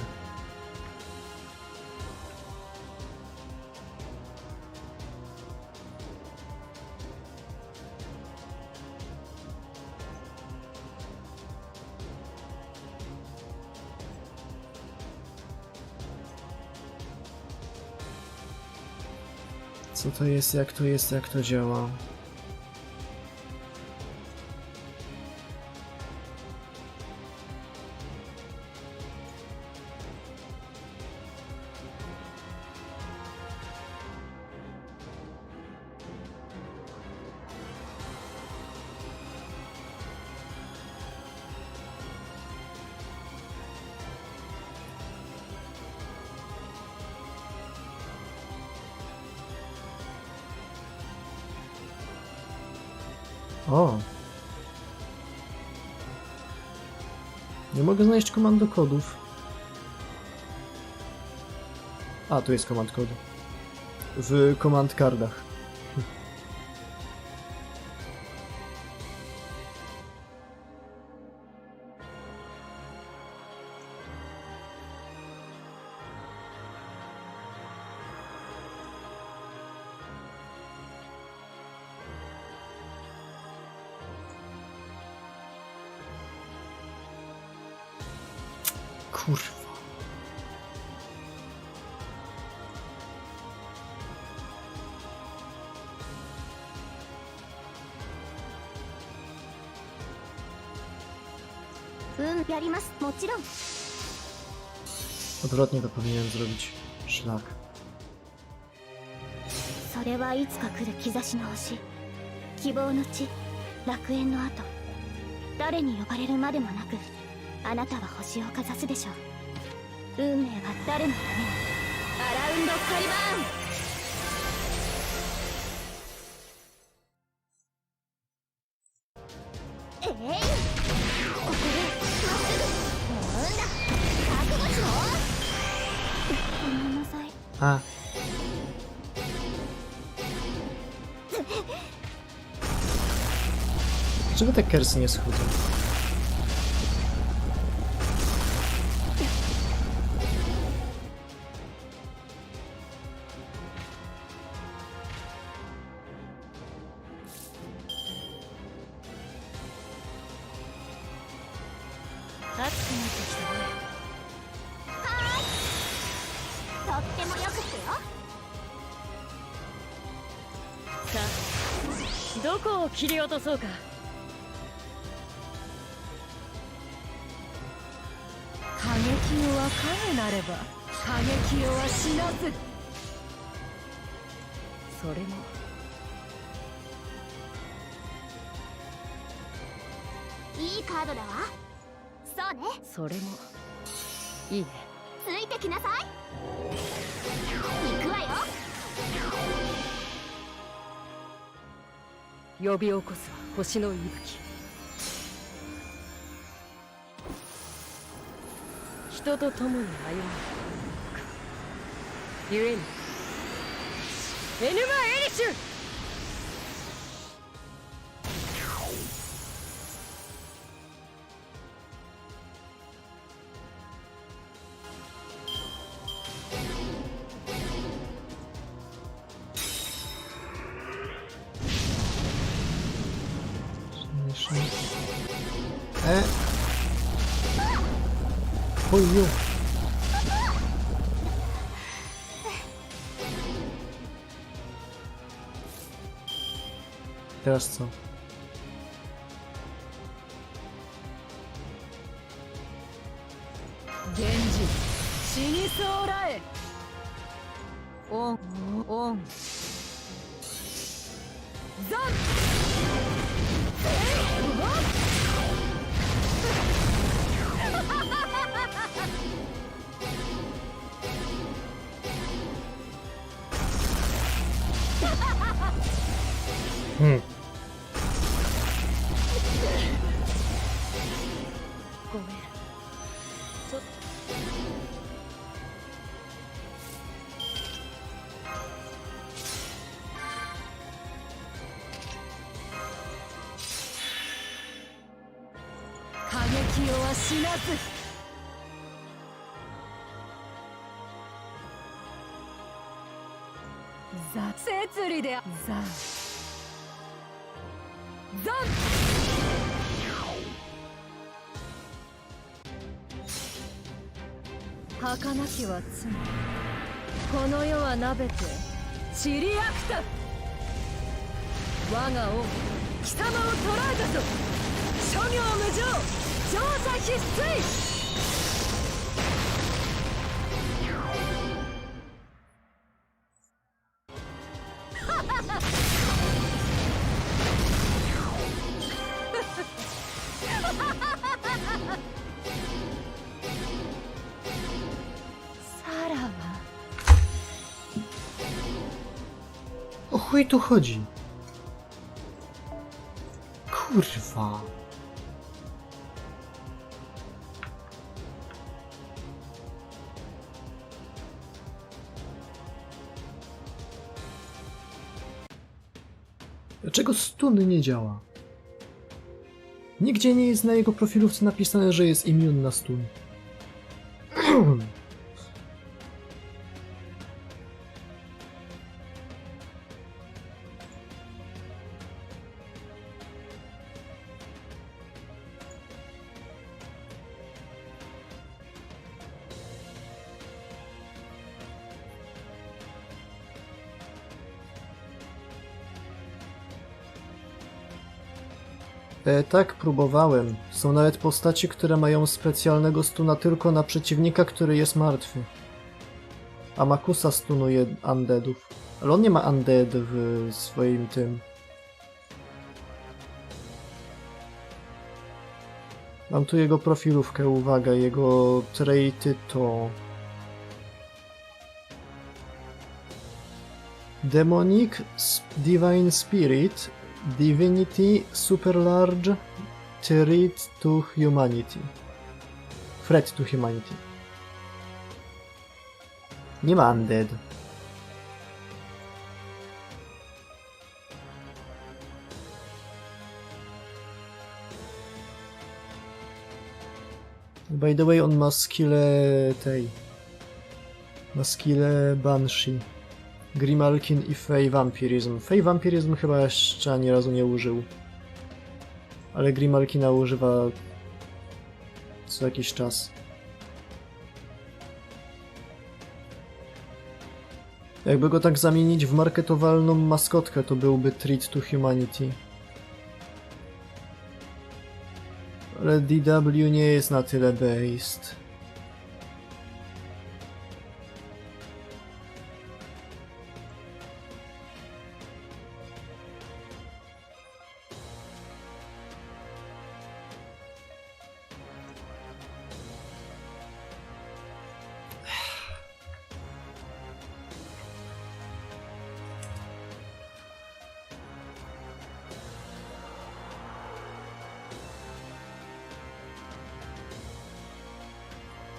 Co to jest, jak to działa? O! Nie mogę znaleźć komando kodów. A, tu jest komand kod. W command cardach. Kurwa.やります。もちろん。 Odwrotnie to powinienem zrobić. Szlak. それはいつか来る兆しの星、希望の地、楽園の後、誰に呼ばれるまでもなく、あなたは星をかざすでしょう。運命は誰のために。アラウンドカリバーン。ここでまっすぐ。なんだ、覚悟しろ。ごめんなさい。 A. Dlaczego te kersy nie schodzą? Sa どこを切り落とそうか。過激をは影なれば過激をは死なず。それもいいカードだわ。そうね。それもいいね。ついてきなさい。行くわよ。呼び起こす星の息吹。人と共に歩む。ゆえにエヌマ・エリシュ。Oj, jo. Teraz co? Genji, 死にそうらえ。オンオン。ザン。Hmm. ごめん。ちょっと。過激をは死なず。ザ・摂理でザ・ザン。儚きは罪。この世はなべてチリアクタ、我が王貴様を捕らえたぞ。諸行無常、調査必須。サラは O chuj tu chodzi? Kurwa. Dlaczego stun nie działa? Nigdzie nie jest na jego profilówce napisane, że jest immun na stun. Tak, próbowałem. Są nawet postaci, które mają specjalnego stuna tylko na przeciwnika, który jest martwy. A Makusa stunuje undeadów. Ale on nie ma undead w swoim tym. Mam tu jego profilówkę, uwaga, jego traity to... Demonic, Divine Spirit, Divinity, Super Large, Threat to Humanity. Threat to Humanity. Nie ma Undead. By the way, on ma skillę tej. Ma skillę Banshee. Grimalkin i Fey Vampirism. Fey Vampirism chyba jeszcze ani razu nie użył. Ale Grimalkina używa co jakiś czas. Jakby go tak zamienić w marketowalną maskotkę, to byłby Treat to Humanity. Ale DW nie jest na tyle based.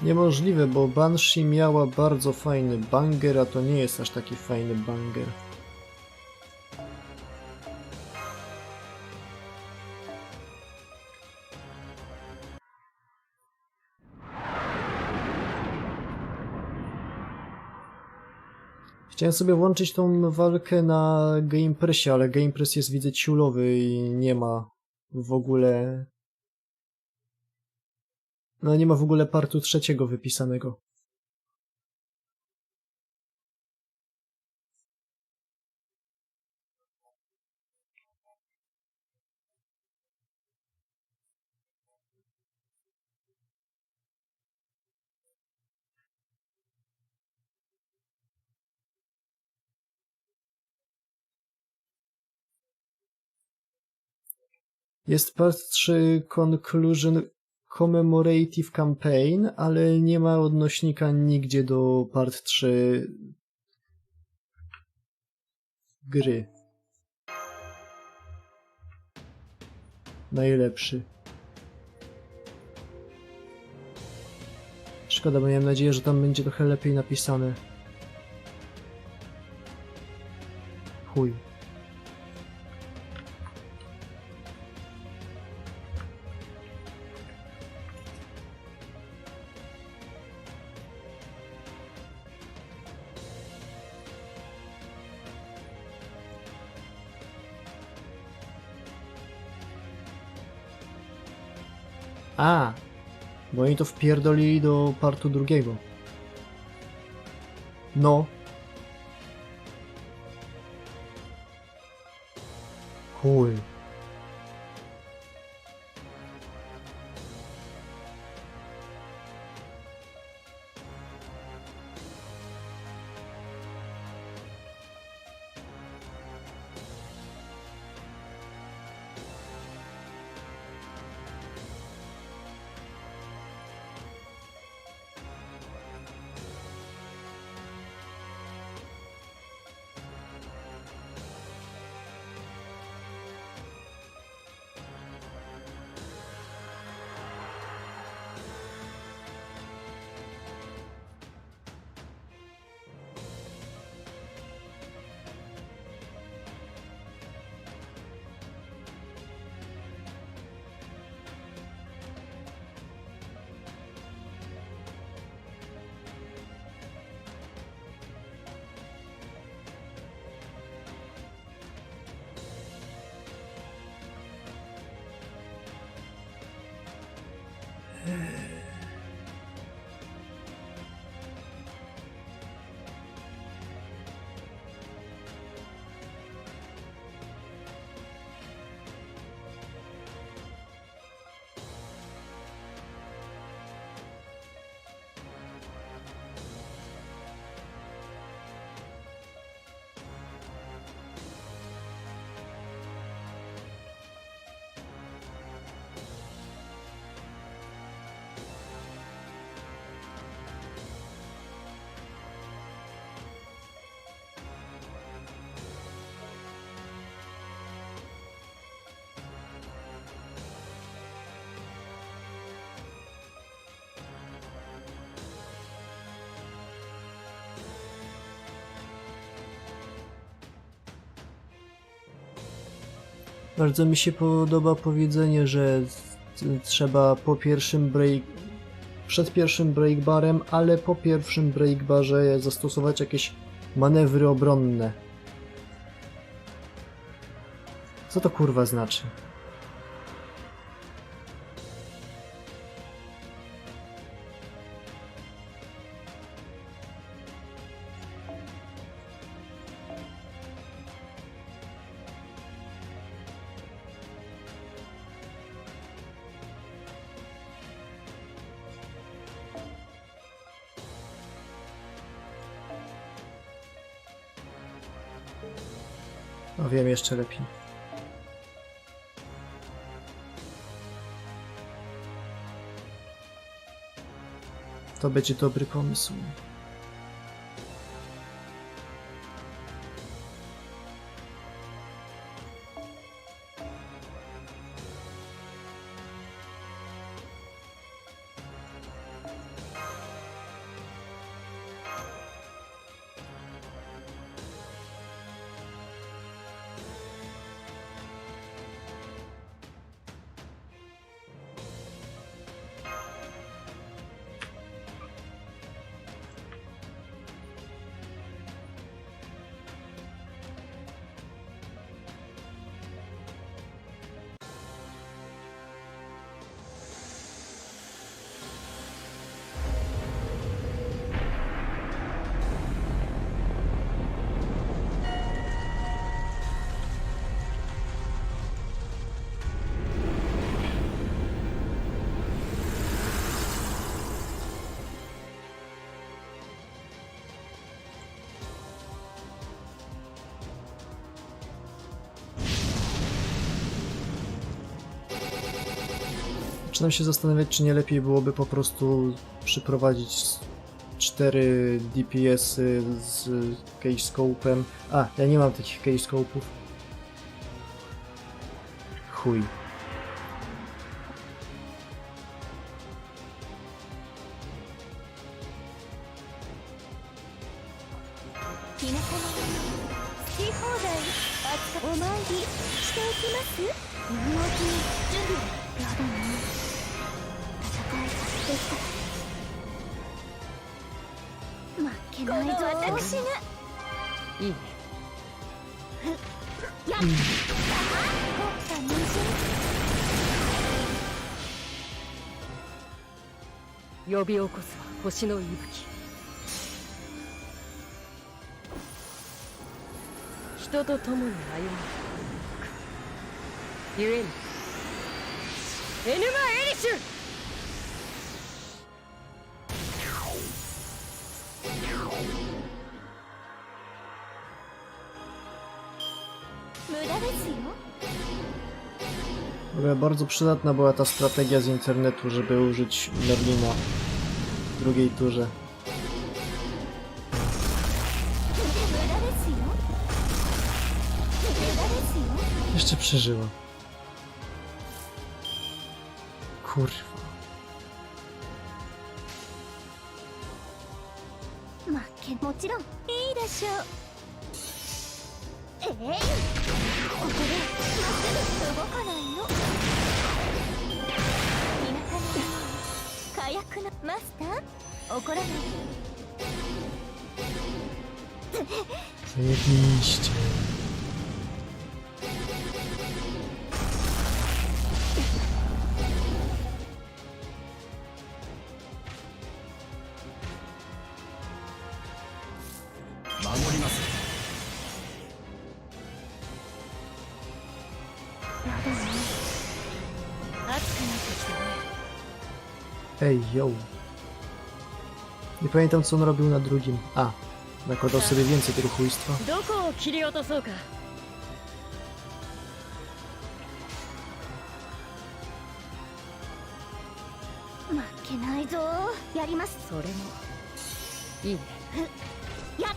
Niemożliwe, bo Banshee miała bardzo fajny banger, a to nie jest aż taki fajny banger. Chciałem sobie włączyć tą walkę na Game Pressie, ale Game Press jest, widzę, ciulowy i nie ma w ogóle... No nie ma w ogóle partu trzeciego wypisanego. Jest part 3 Conclusion Commemorative Campaign, ale nie ma odnośnika nigdzie do part 3 gry. Najlepszy. Szkoda, bo miałem nadzieję, że tam będzie trochę lepiej napisane. Chuj. A, bo oni to wpierdolili do partu drugiego. No. chuj. Bardzo mi się podoba powiedzenie, że trzeba przed pierwszym breakbarem, ale po pierwszym breakbarze zastosować jakieś manewry obronne. Co to kurwa znaczy? O, wiem jeszcze lepiej. To będzie dobry pomysł. Zaczynam się zastanawiać, czy nie lepiej byłoby po prostu przyprowadzić 4 DPS-y z cage scope'em. A, ja nie mam takich cage scope'ów. Chuj.呼び起こすは星の息吹。人と共に歩む。ゆえにエヌマエリシュ。無駄ですよ。W ogóle bardzo przydatna była ta strategia z internetu, żeby użyć Merlina w drugiej turze. 無駄ですよ。無駄ですよ。 Jeszcze przeżyła. Kurwa. 負けもちろんいいでしょう。ここでまっすぐ動かないの。田舎の火薬のマスター怒らない。 Zajebiście. Ej, yo. Nie pamiętam, co on robił na drugim. A, nakładał sobie więcej tego chujstwa. どこを切り落とそうか。負けないぞ。やります。それもいいね。やっ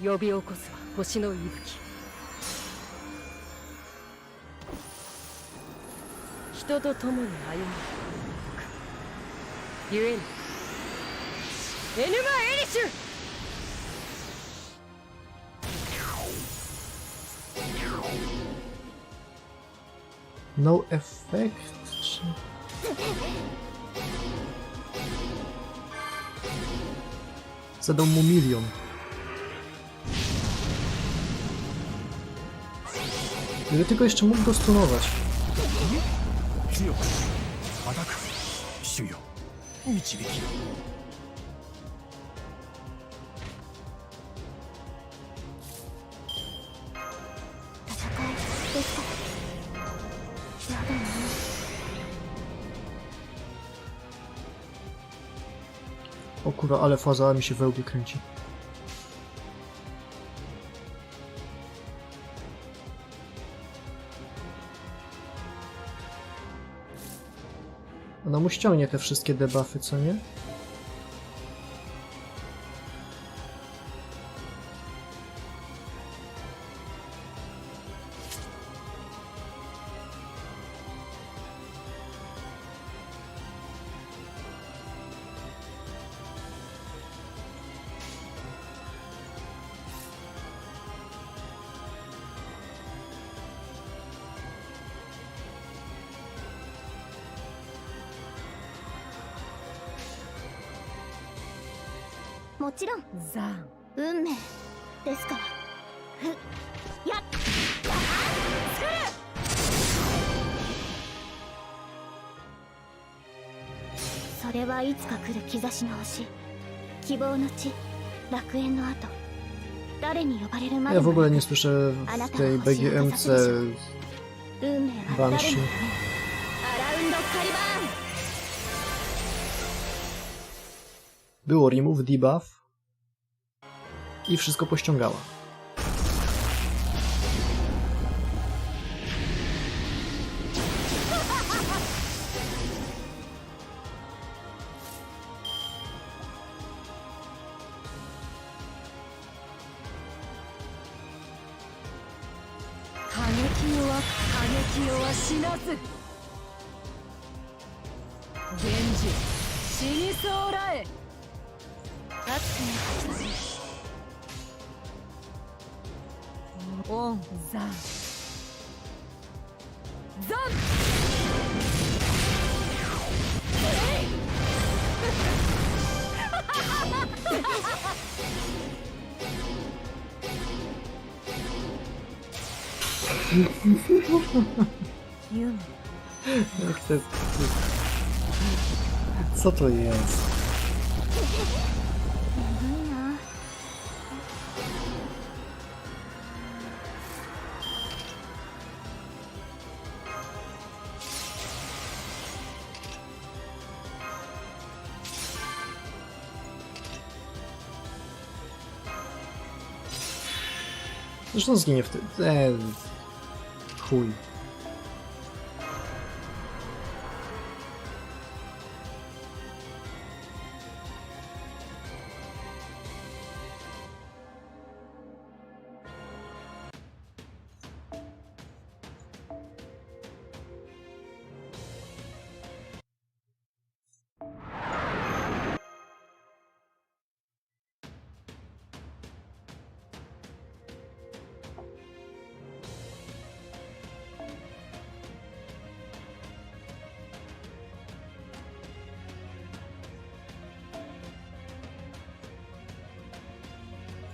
呼び起こすは星の息吹。人と共に歩むゆえにエヌマエリシュ。 No effect? Czy... Zadał mu 1 000 000. Gdyby tylko jeszcze mógł go stunować. 強くアタック主よ導き。 戦いですか。やだな。 O kurwa, ale faza mi się we łbie kręci. Ona mu ściągnie te wszystkie debuffy, co nie?もちろんザーン運命ですから。やっそれはいつか来る兆しの星、希望の地、楽園の後、誰に呼ばれるまで Ja w も ogóle nie słyszę w tej BGMC 運命は誰にも Banshee. アラウンドカリバーン。 Było remove, debuff i wszystko pościągała.オンザンザン。Jak to jest... Co to jest? 眠いな。Zresztą zginie w tym. Chuj.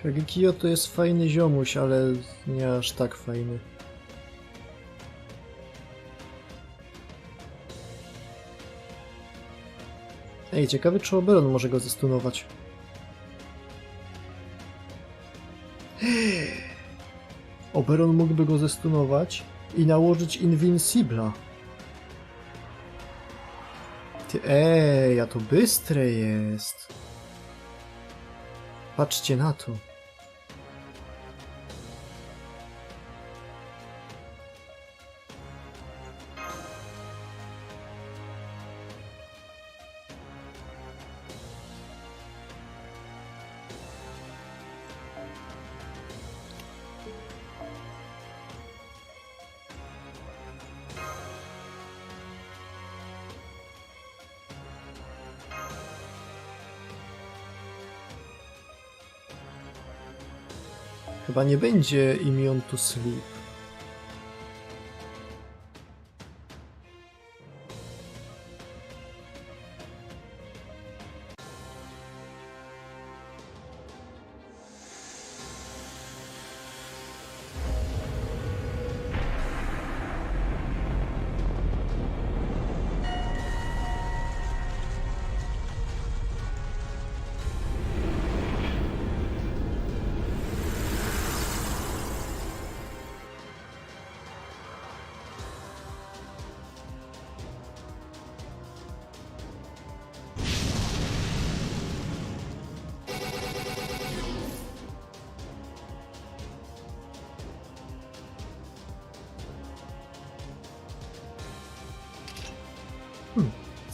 Kagekio to jest fajny ziomuś, ale nie aż tak fajny. Ej, ciekawy czy Avalon może go zestunować. Avalon mógłby go zestunować i nałożyć Invincibla. Ty, a to bystre jest. Patrzcie na to. Chyba nie będzie immune to sleep.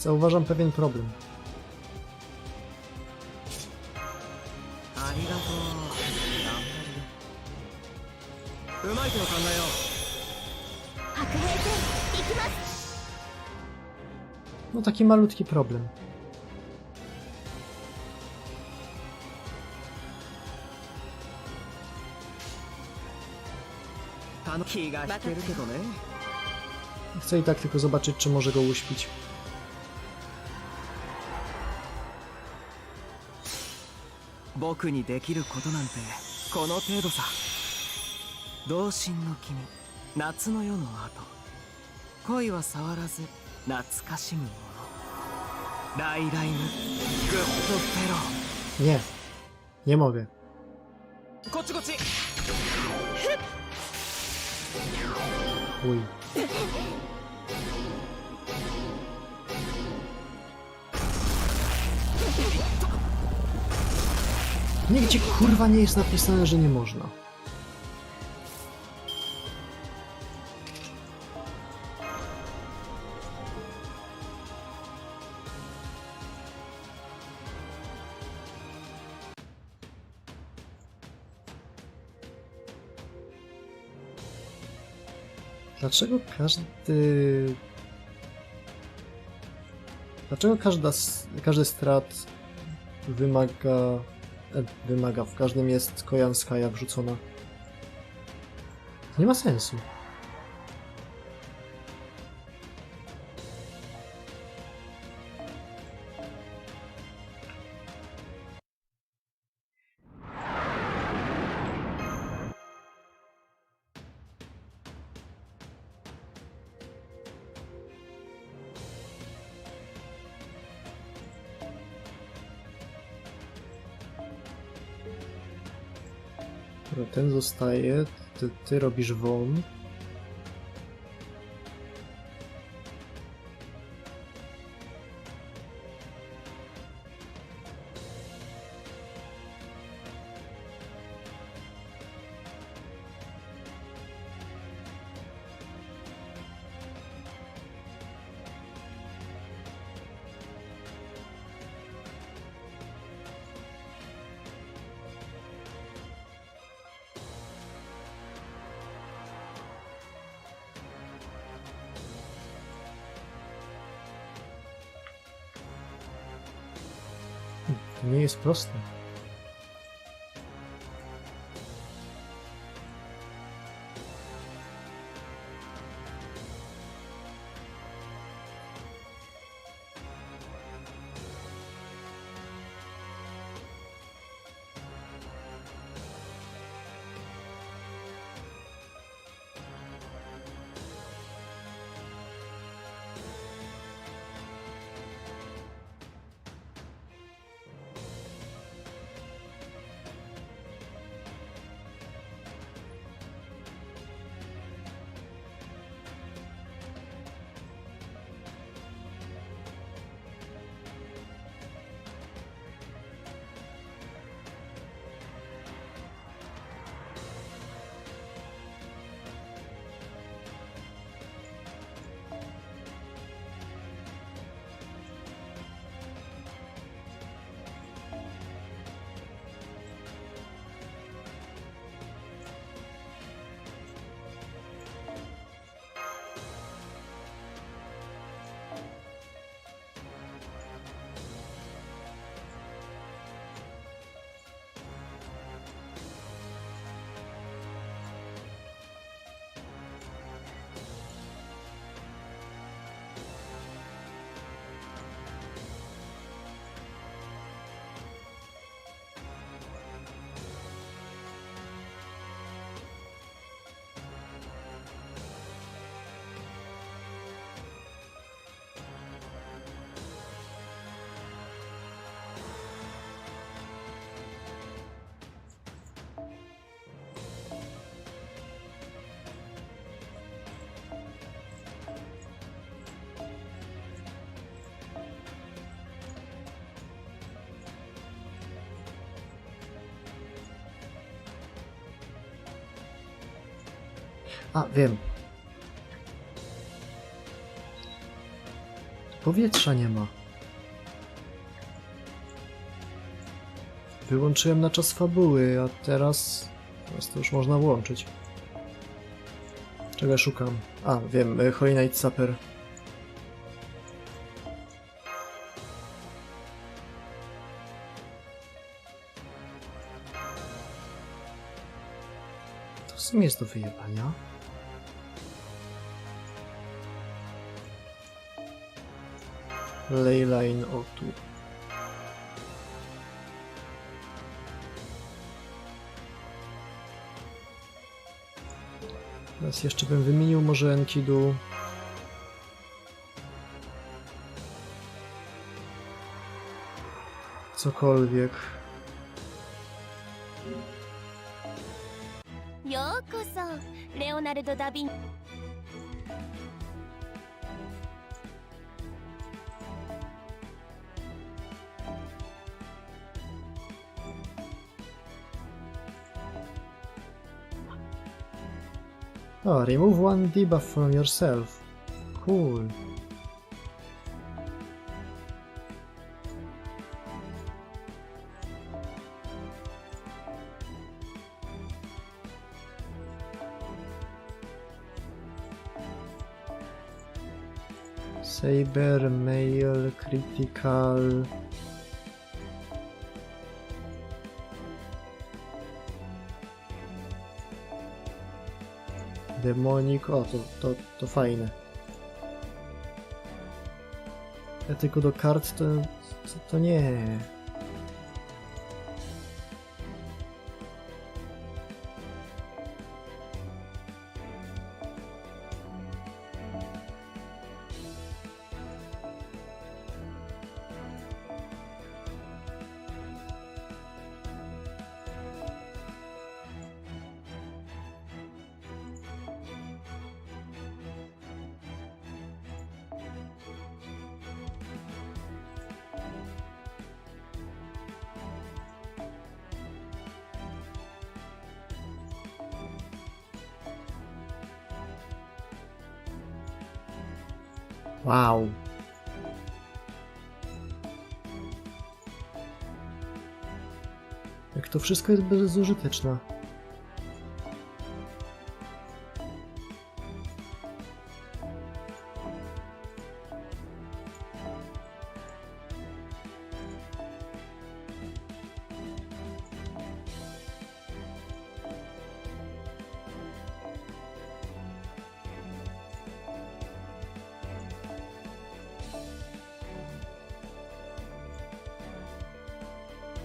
Zauważam pewien problem. ありがとう。うまい手を考えよう。 白兵戦行きます。 No taki malutki problem. 気が引けるけどね。 Chcę i tak tylko zobaczyć, czy może go uśpić. 僕にできることなんてこの程度さ。同心の君、夏の夜の後、恋は触らず懐かしむもの。ライライムグッドフェロ Nie. Nie mogę. ー。こっちこっち。 Uj. Nigdzie kurwa nie jest napisane, że nie można. Dlaczego każdy strat wymaga, w każdym jest kojanskaja wrzucona? To nie ma sensu. Dobra, ten zostaje, ty robisz won. To nie jest proste. A, wiem. Powietrza nie ma. Wyłączyłem na czas fabuły, a teraz to już można włączyć. Czego ja szukam? A, wiem, Holy Night Supper. To w sumie jest do wyjebania. Leyline O2. Teraz jeszcze bym wymienił może Enkidu. Cokolwiek. ようこそレオナルド・ダ・ヴィン Oh, remove one debuff from yourself. Cool. Saber, Mail, Critical. Demonic, o to fajne. Ja tylko do kart to nie. Wow. Jak to wszystko jest bezużyteczne.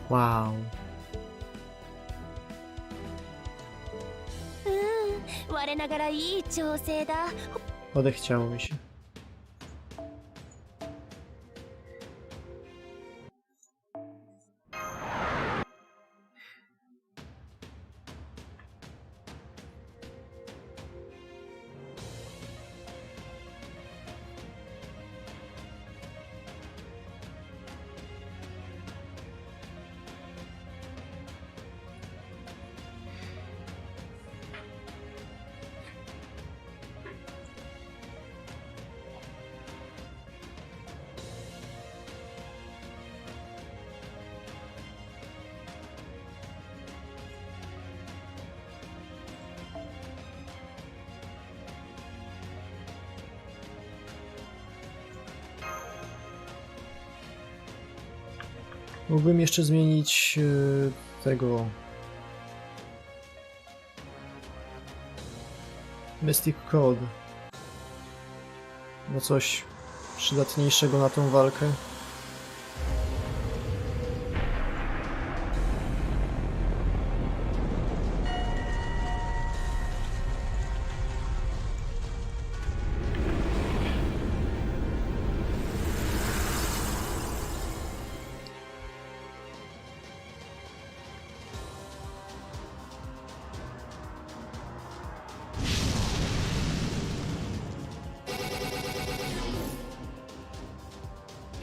Wow. 我ながらいい調整だ。 Odechciało mi się. Mógłbym jeszcze zmienić tego Mystic Code na coś przydatniejszego na tą walkę.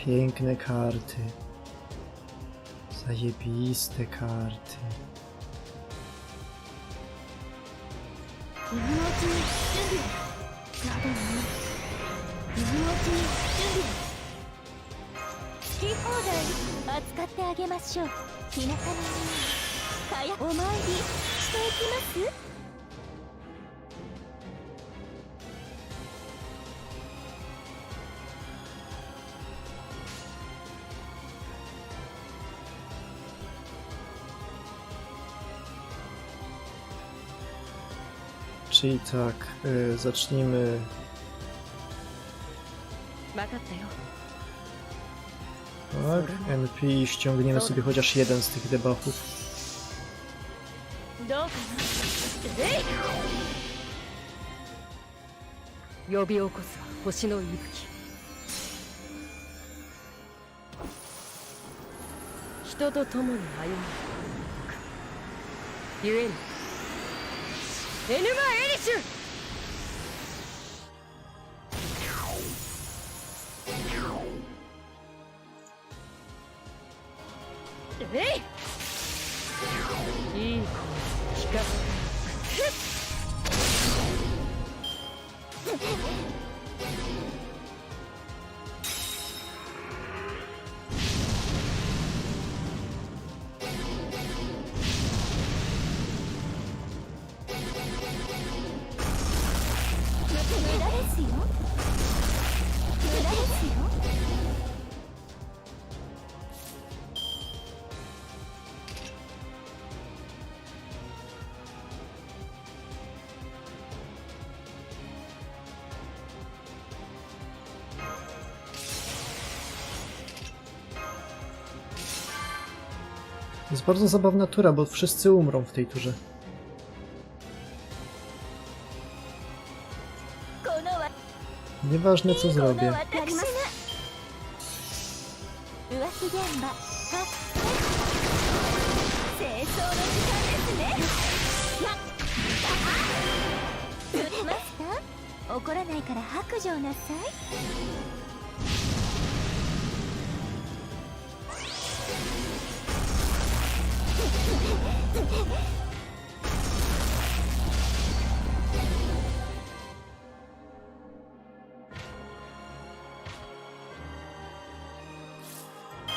Piękne karty. Zajebiste karty. 今のうちに準備だ。などに今のうちに準備だ。好き放題扱ってあげましょう。日向のかやお参りしていきます。 Czyli tak, zacznijmy. 分かったよ。 Tak, NP i ściągniemy sobie chociaż jeden z tych debuffów. どうかな。呼び起こすは星の息吹。人と共に歩む。ゆえにエヌマ・エリシュ。いい子聞かせ。 無駄ですよ。無駄ですよ。 To jest bardzo zabawna tura, bo wszyscy umrą w tej turze. このわ Nieważne co この zrobię. 私が浮気現場発生。清掃の時間ですね。マスター、怒らないから白状なさい。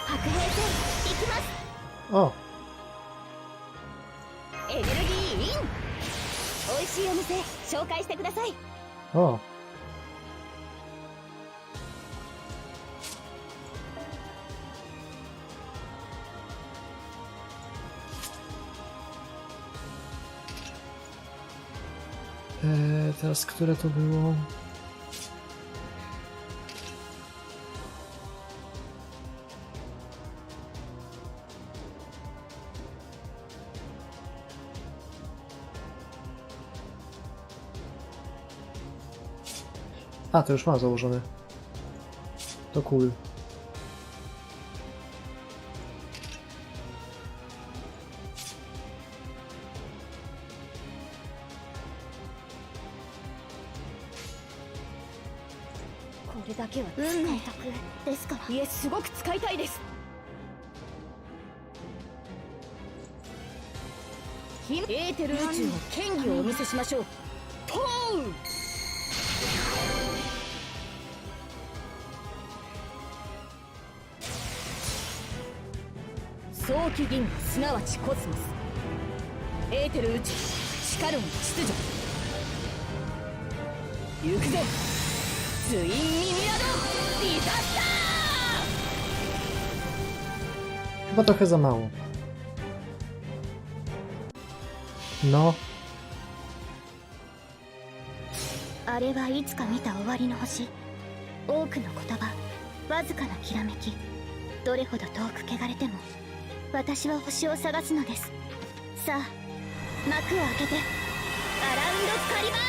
白兵戦行きます。 O! エネルギーイン。美味しいお店紹介してください。 O! Teraz które to było? A, to już mam założone. To cool.いえ、すごく使いたいです。エーテル宇宙の権威をお見せしましょう。ポー早期銀河すなわちコスモス、エーテル宇宙しかるの秩序、行くぜツインミミラドディザスター。 Chyba trochę za mało. No. あれはいつか見た終わりの星。多くの言葉、わずかなきらめき。どれほど遠く汚れても私は星を探すのです。さあ幕を開けてアラウンドカリバーン。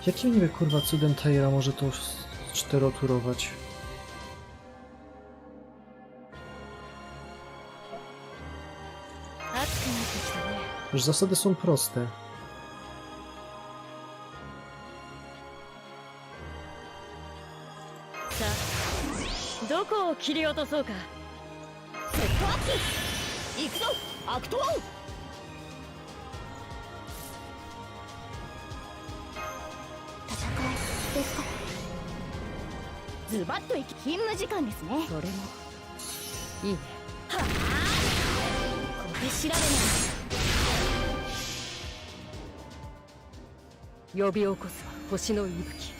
Jakim niby kurwa cudem Taira może to czteroturować? Już zasady są proste. どこを切り落とそうか。セットアップ行くぞアクトワン。戦いですか。ズバッと行き勤務時間ですね。それもいいね。はあこれ調べない。呼び起こすは星の息吹。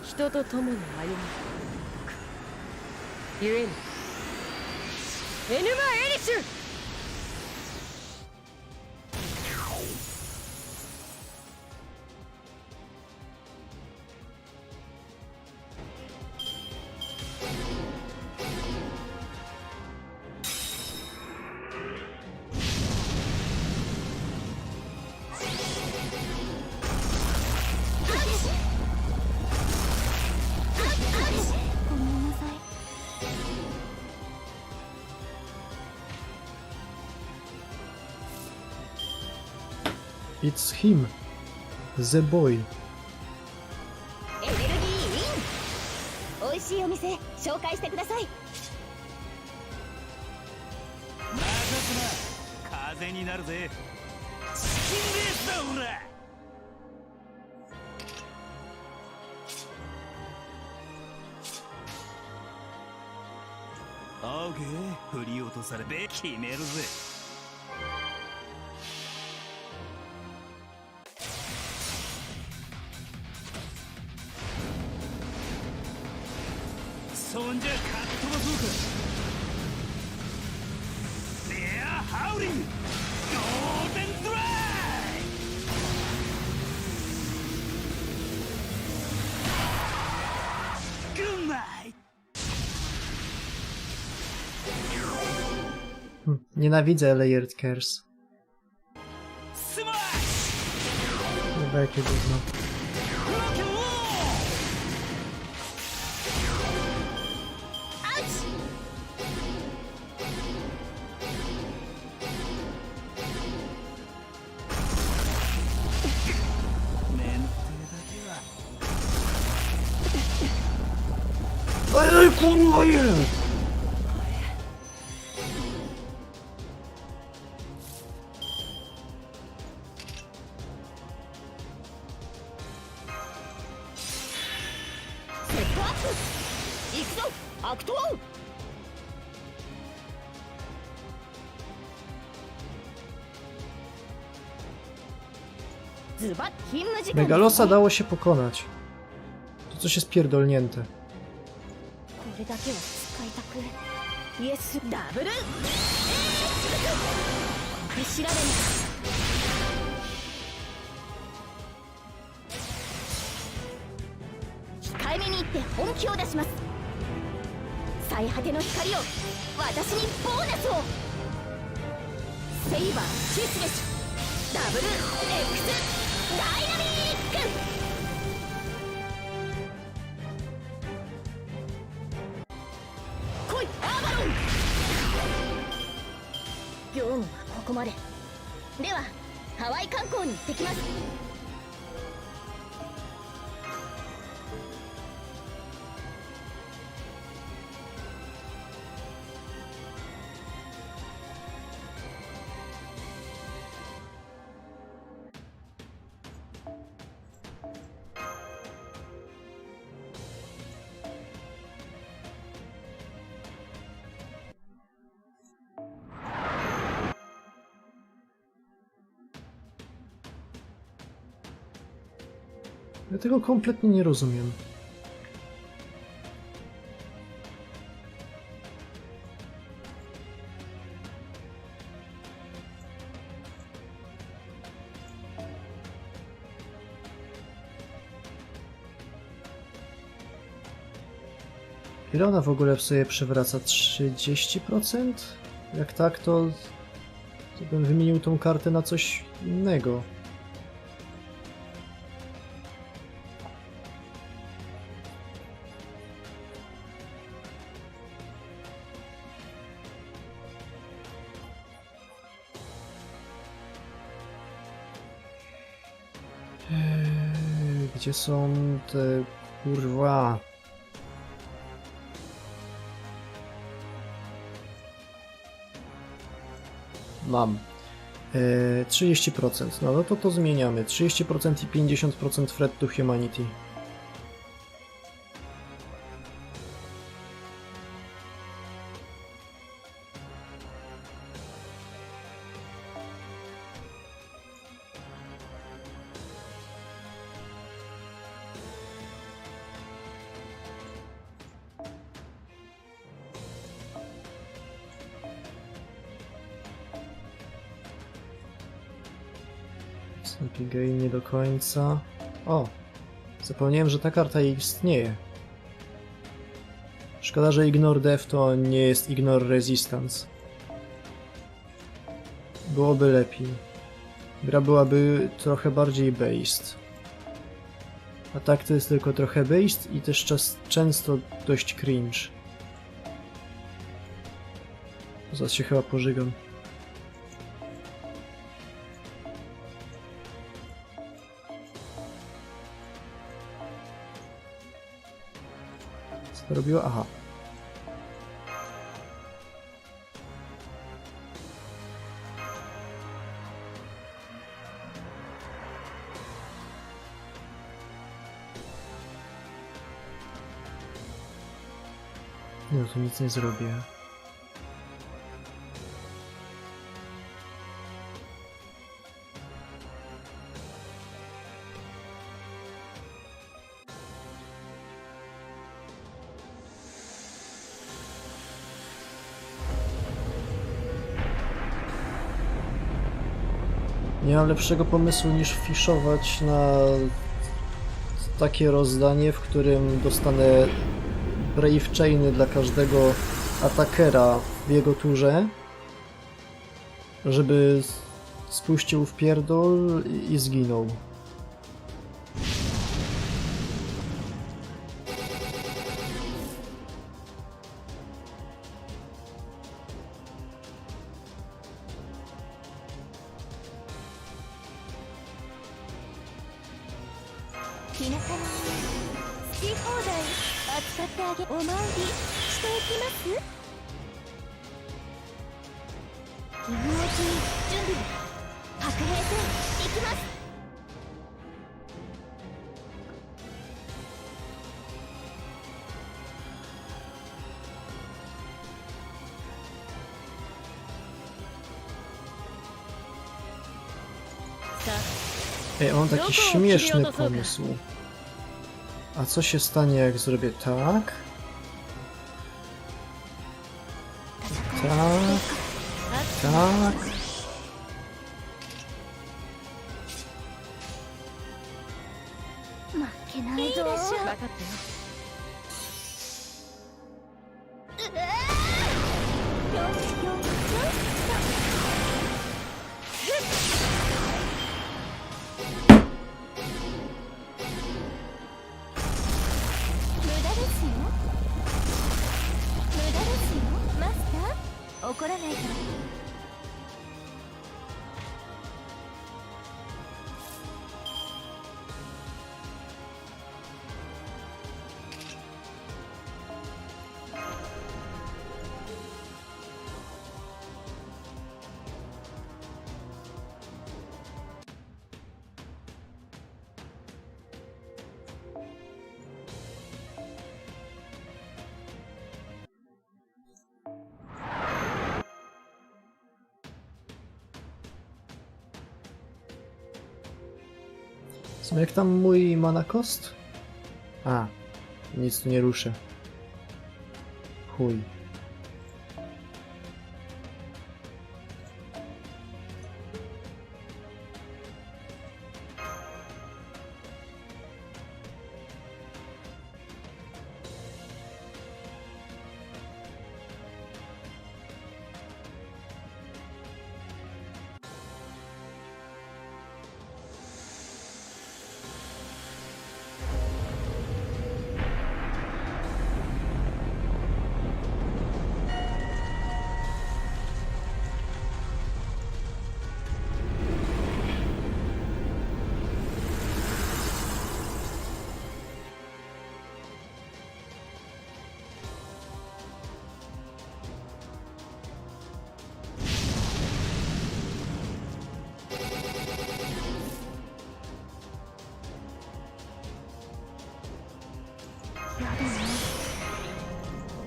人と共に歩むゆえにエヌマ・エリシュ。ごめんなさい。 It's him. The boy. エネルギーイン。美味しいお店紹介してください。任すな風になるぜ。チキンレースだほら。オーケー振り落とされて決めるぜ。そんじゃかっ飛ばそうか。レアハウリングゴールデンドライグッナイ。 Nienawidzę layered curse. スマッシュ Chyba jakie gówno. ロケンロール。Ej, kurwa je! 行くぞアクトワン。ズバッ勤務時間。 Megalosa dało się pokonać. To coś jest pierdolnięte. これだけは使いたく。イエスダブル。これ調べない。控えめに言って本気を出します。最果ての光を、私にボーナスを。セイバーシスメシダブル X ダイナミック。来いアーバロン。業務はここまで。ではハワイ観光に行ってきます。Ja tego kompletnie nie rozumiem. Ile ona w ogóle w sobie przywraca? 30%? Jak tak, to bym wymienił tą kartę na coś innego. Gdzie są te kurwa? Mam. 30%. No to zmieniamy. 30% i 50% threat to humanity. Gay nie do końca. O! Zapomniałem, że ta karta istnieje. Szkoda, że Ignore Death to nie jest Ignore Resistance. Byłoby lepiej. Gra byłaby trochę bardziej based. A tak to jest tylko trochę based i też często dość cringe. Zaraz się chyba pożygam. Co to robiło? Aha. No to nic nie zrobię. Nie mam lepszego pomysłu niż fiszować na takie rozdanie, w którym dostanę Brave Chainy dla każdego atakera w jego turze, żeby spuścił w pierdol i zginął. Ej, mam taki śmieszny pomysł. A co się stanie, jak zrobię tak? Tak. Tak. ないぞ。分かったよ。無駄ですよ。無駄ですよ。マスター、怒らないから。Co, jak tam mój mana cost? A, nic tu nie ruszę. Chuj.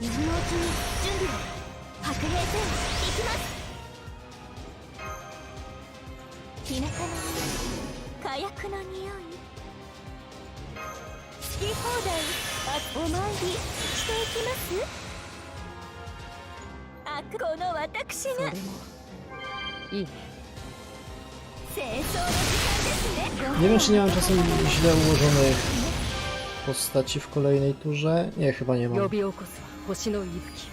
今のうちに準備を。白兵戦、行きます。田舎の匂い、火薬の匂い。好き放題、お参りしていきます。この私が。いいね。清掃の時間ですね。Nie wiem, czy nie mam czasem źle ułożonych postaci w kolejnej turze. Nie, chyba nie mam. 呼び起こす星の息吹。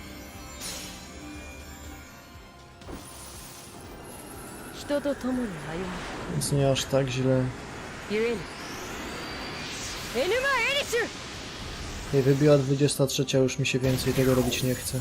人と共に歩む。 Więc nie aż tak źle. ゆえにエヌマエリシュ。 Jej wybiła 23, już mi się więcej tego robić nie chce.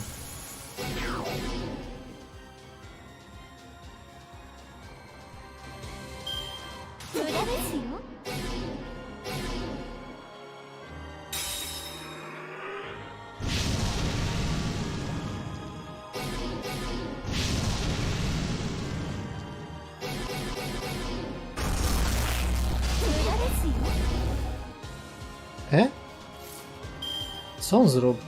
Co on zrobił?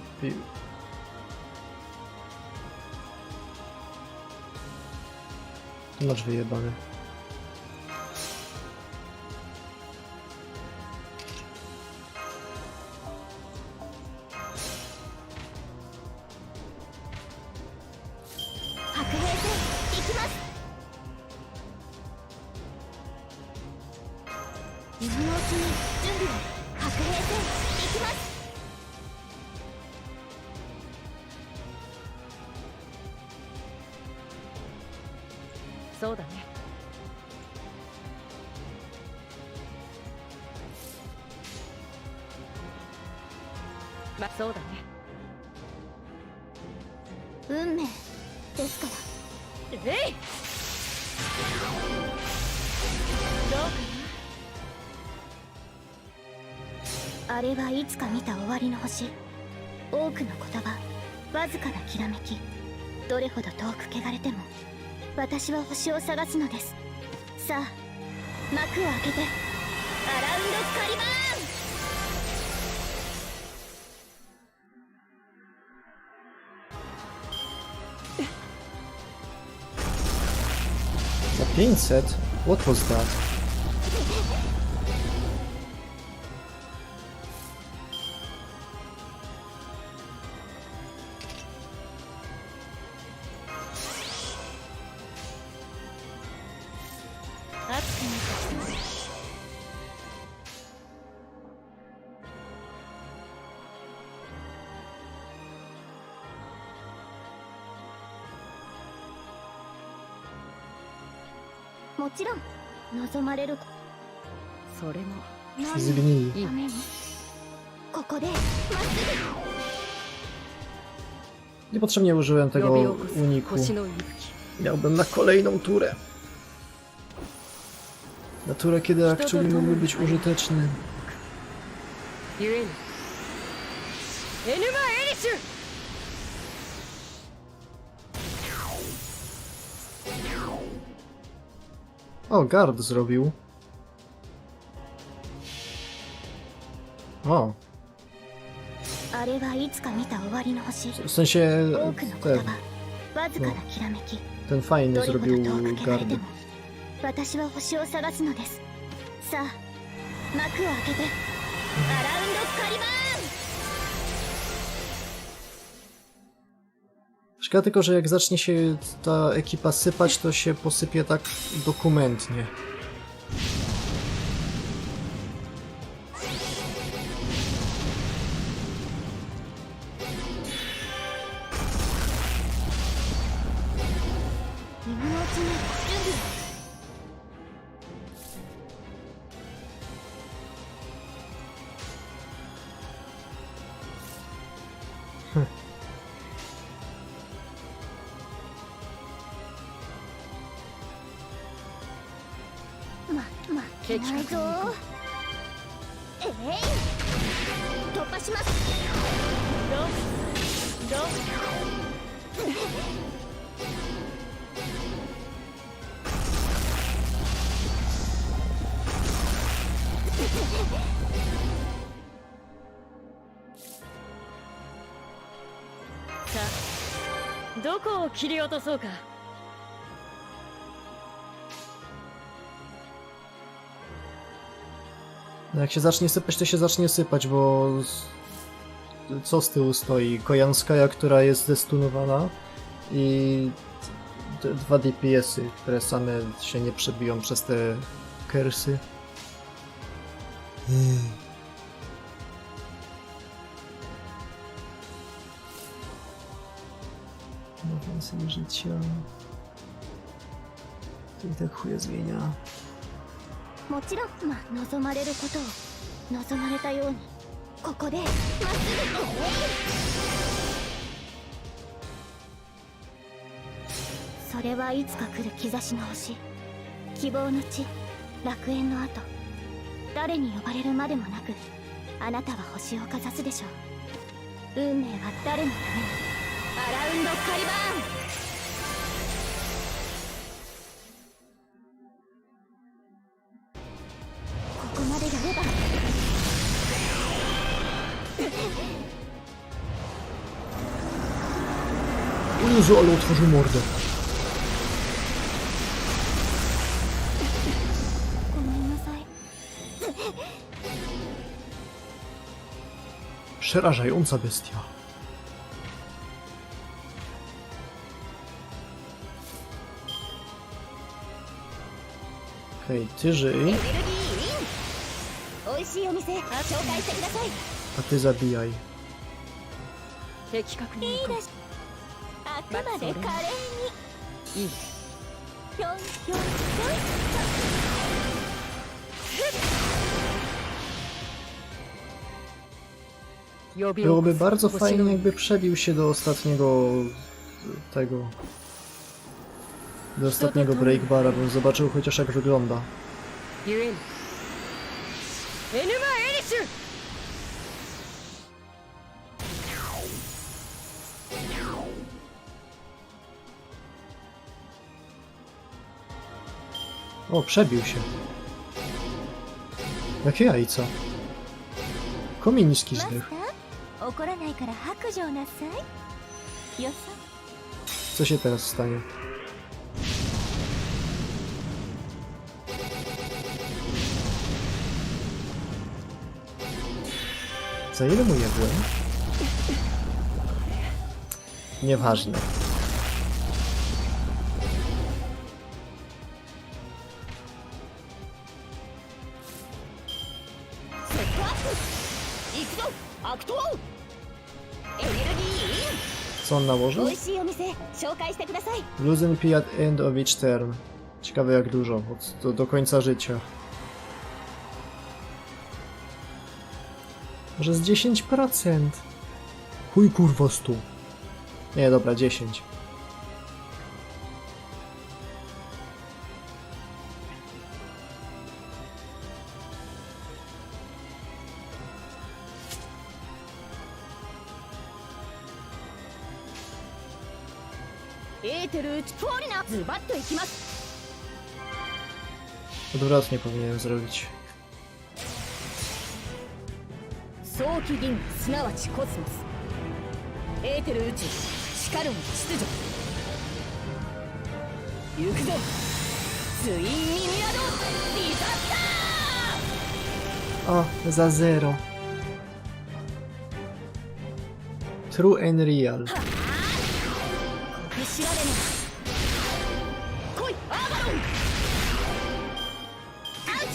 Tu masz wyjebane.そうだね。ま、そうだね。運命ですから。えい。どうかな。あれはいつか見た終わりの星。多くの言葉、わずかなきらめき。どれほど遠く汚れても私は星を探すのです。さあ、幕を開けてアラウンドカリバZa 500? What was that? もちろん望まれるそれも Zgnij. ためにここでまっす Niepotrzebnie użyłem tego 呼び起こす uniku. 星の息吹 Miałbym na kolejną turę. Na turę, kiedy actually mógłby być użyteczny. ゆえにエヌマエリシュ O, guard zrobił. O, あれはいつか見た終わりの星 w sensie 多くの言 ten, 葉わずかなきらめき ten fajny どれほど zrobił 遠く汚れ guard. ても私は星を探すのですさあ幕を開けてアラウンドカリバーン Szkoda tylko, że jak zacznie się ta ekipa sypać, to się posypie tak dokumentnie. Hm. 負けないぞ突破しますさあどこを切り落とそうか No jak się zacznie sypać, to się zacznie sypać, bo co z tyłu stoi? Kojanskaja, która jest zestunowana i dwa DPS-y, które same się nie przebiją przez te kersy. No więcej życia. To i tak chuje zmienia. もちろん望まれることを望まれたようにここでまっすぐそれはいつか来る兆しの星希望の地楽園の後誰に呼ばれるまでもなくあなたは星をかざすでしょう運命は誰のためにアラウンドカリバーン ここまでやれば O Jezu, ale otworzył mordę. ごめんなさい Przerażająca bestia. Hej, ty żyj, 美味しいお店紹介してください a ty zabijaj. 的確に行こうあくまで華麗にいいひょんひょんひょん Byłoby bardzo fajnie, jakby przebił się do ostatniego tego. Do ostatniego breakbara, bym zobaczył chociaż jak wygląda. ゆえにエヌマエリシュ O, przebił się. Jakie jajca? Komiński zdech. 怒らないから白状なさいよさ Co się teraz stanie? Za ile mu jadłem? Nieważne. Co on nałożył? 美味しいお店紹介してください Lose NP at end of each turn. Ciekawe jak dużo, do końca życia. Może z 10%? Chuj kurwa 100. Nie, dobra, 10. Odwrotnie powinienem zrobić. 早期銀河すなわちコスモスエーテル宇宙しかるも秩序行くぞツインミミラドリザスタ O, za 0. True and real. ーこけしられない来いアーバロンアウチ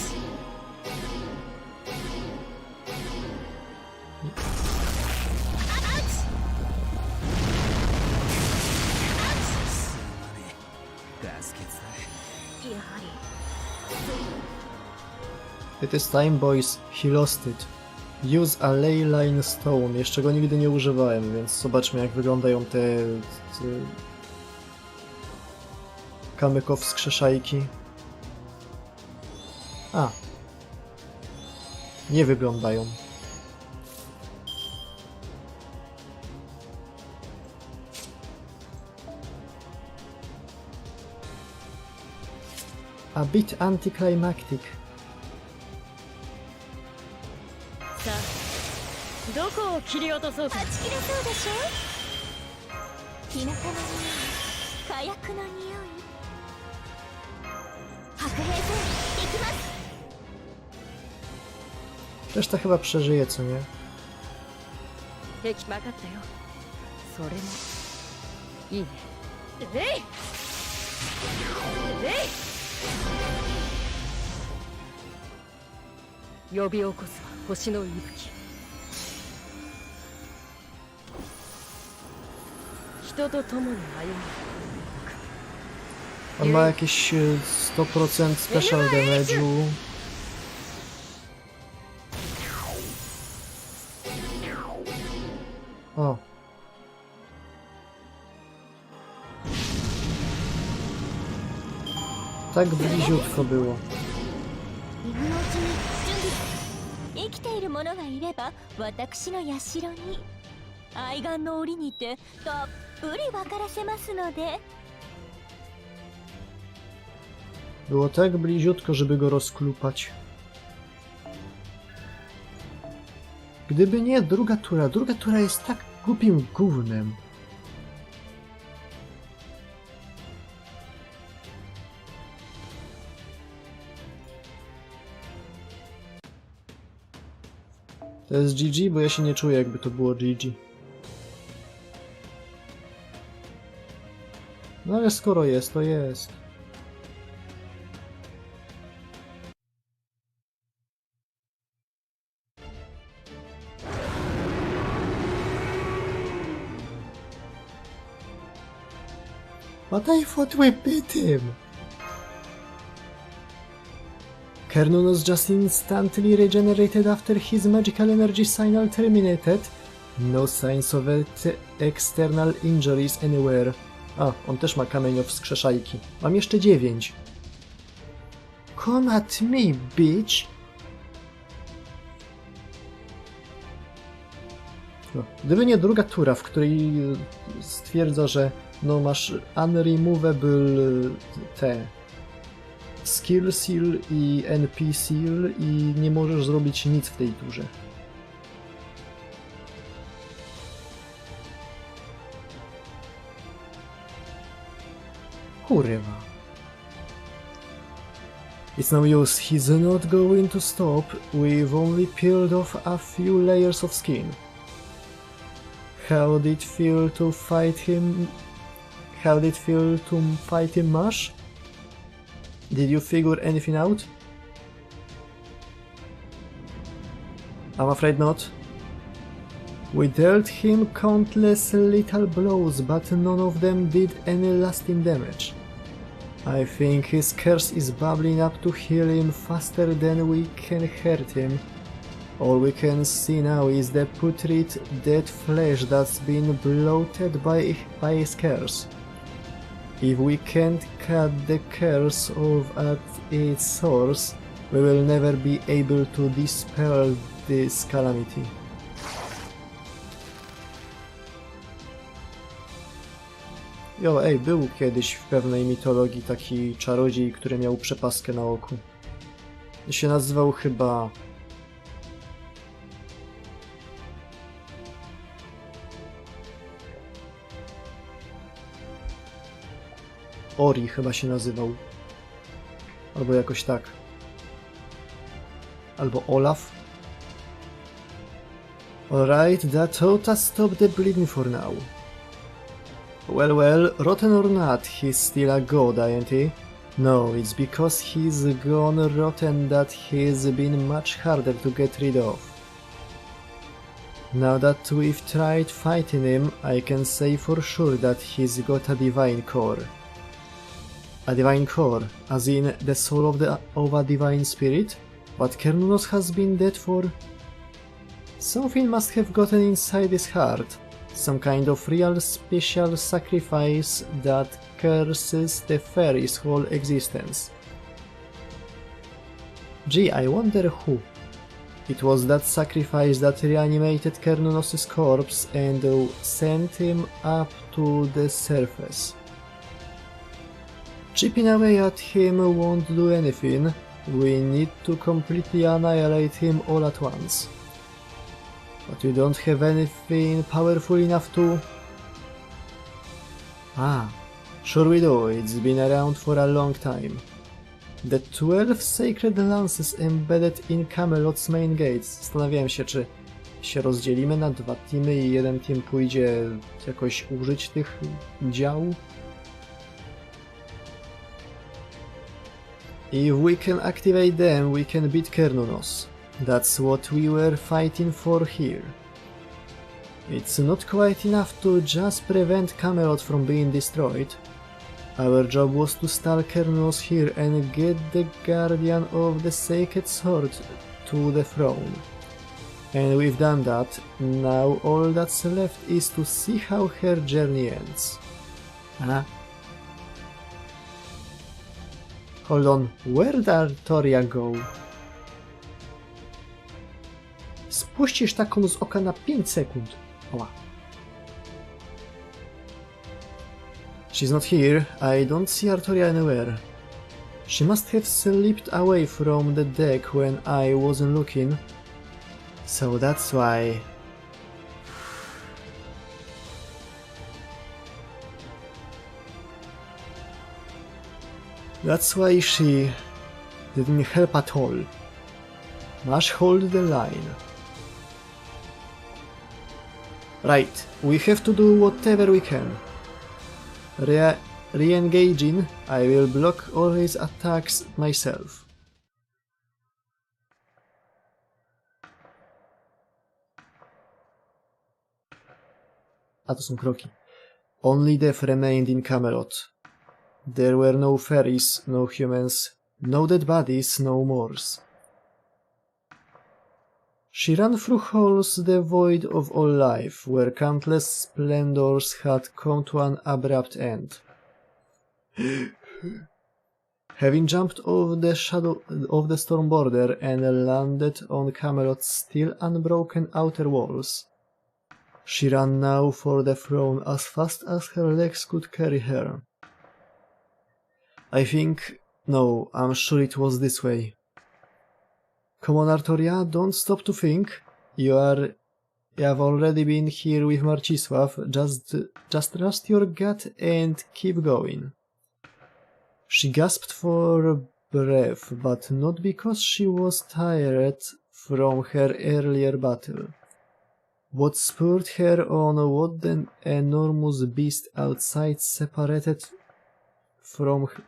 It is time, boys. He lost it. Use a ley line stone. Jeszcze go nigdy nie używałem, więc zobaczmy jak wyglądają te kamykow skrzeszajki. A. Nie wyglądają. A bit anticlimactic. さあどこを切り落とそうか断ち切れそうでしょ日向の匂い火薬の匂い白兵戦行きます Reszta chyba przeżyje, co nie? 敵分かったよそれもいいねえいえい呼び起こすは星の息吹人と共に歩む On ma jakieś 100% special damage'u. O. Tak bliziutko było. 今のうちに準備生きている者がいれば私の社に愛玩の檻にてたっぷり分からせますので Było tak bliziutko, żeby go rozklupać. Gdyby nie druga tura jest tak głupim gównem. To jest GG, bo ja się nie czuję, jakby to było GG. No ale skoro jest, to jest. But I thought we beat him! Kernunos just instantly regenerated after his magical energy signal terminated. No signs of external injuries anywhere. A, on też ma kamień wskrzeszajki. Mam jeszcze 9. Come at me, bitch! No, gdyby nie druga tura, w której stwierdza, że no masz unremovable te skill seal i NP seal i nie możesz zrobić nic w tej turze. Kurwa. It's no use, he's not going to stop, we've only peeled off a few layers of skin. How did it feel to fight him? How did it feel to fight him, Mash? Did you figure anything out? I'm afraid not. We dealt him countless lethal blows, but none of them did any lasting damage. I think his curse is bubbling up to heal him faster than we can hurt him. All we can see now is the putrid, dead flesh that's been bloated by his curse. If we can't cut the curse off at its source, we will never be able to dispel this calamity. Jo, ej, był kiedyś w pewnej mitologii taki czarodziej, który miał przepaskę na oku. I się nazywał chyba... Ori chyba się nazywał. Albo jakoś tak. Albo Olaf. Alright, that ought to stop the bleeding for now. Well, well, rotten or not, he's still a god, ain't he? No, it's because he's gone rotten that he's been much harder to get rid of. Now that we've tried fighting him, I can say for sure that he's got a divine core. A divine core, as in the soul of a divine spirit? But Cernunnos has been dead for... Something must have gotten inside his heart. Some kind of real special sacrifice that curses the fairy's whole existence. Gee, I wonder who. It was that sacrifice that reanimated Cernunnos' corpse and sent him up to the surface. Chipping away at him won't do anything. We need to completely annihilate him all at once. But we don't have anything powerful enough to... Ah, sure we do, it's been around for a long time. The 12 sacred lances embedded in Camelot's main gates. Zastanawiałem się, czy się rozdzielimy na dwa teamy i jeden team pójdzie jakoś użyć tych dział. If we can activate them, we can beat Cernunnos. That's what we were fighting for here. It's not quite enough to just prevent Camelot from being destroyed. Our job was to stall Cernunnos here and get the Guardian of the Sacred Sword to the throne. And we've done that. Now all that's left is to see how her journey ends. Huh? Hold on, where did Artoria go? Spuścisz taką z oka na 5 sekund. Oła. She's not here. I don't see Artoria anywhere. She must have slipped away from the deck when I wasn't looking. So that's why... That's why she didn't help at all. Must hold the line. Right, we have to do whatever we can. Re-engaging, I will block all his attacks myself. A to są kroki. Only death remained in Camelot. There were no fairies, no humans, no dead bodies, no mores. She ran through halls devoid of all life, where countless splendors had come to an abrupt end. Having jumped off the shadow of the storm border and landed on Camelot's still unbroken outer walls, she ran now for the throne as fast as her legs could carry her. I think... no, I'm sure it was this way. Come on, Artoria, don't stop to think. You have already been here with Marcisław. Just trust your gut and keep going. She gasped for breath, but not because she was tired from her earlier battle. What spurred her on was the enormous beast outside separated from her.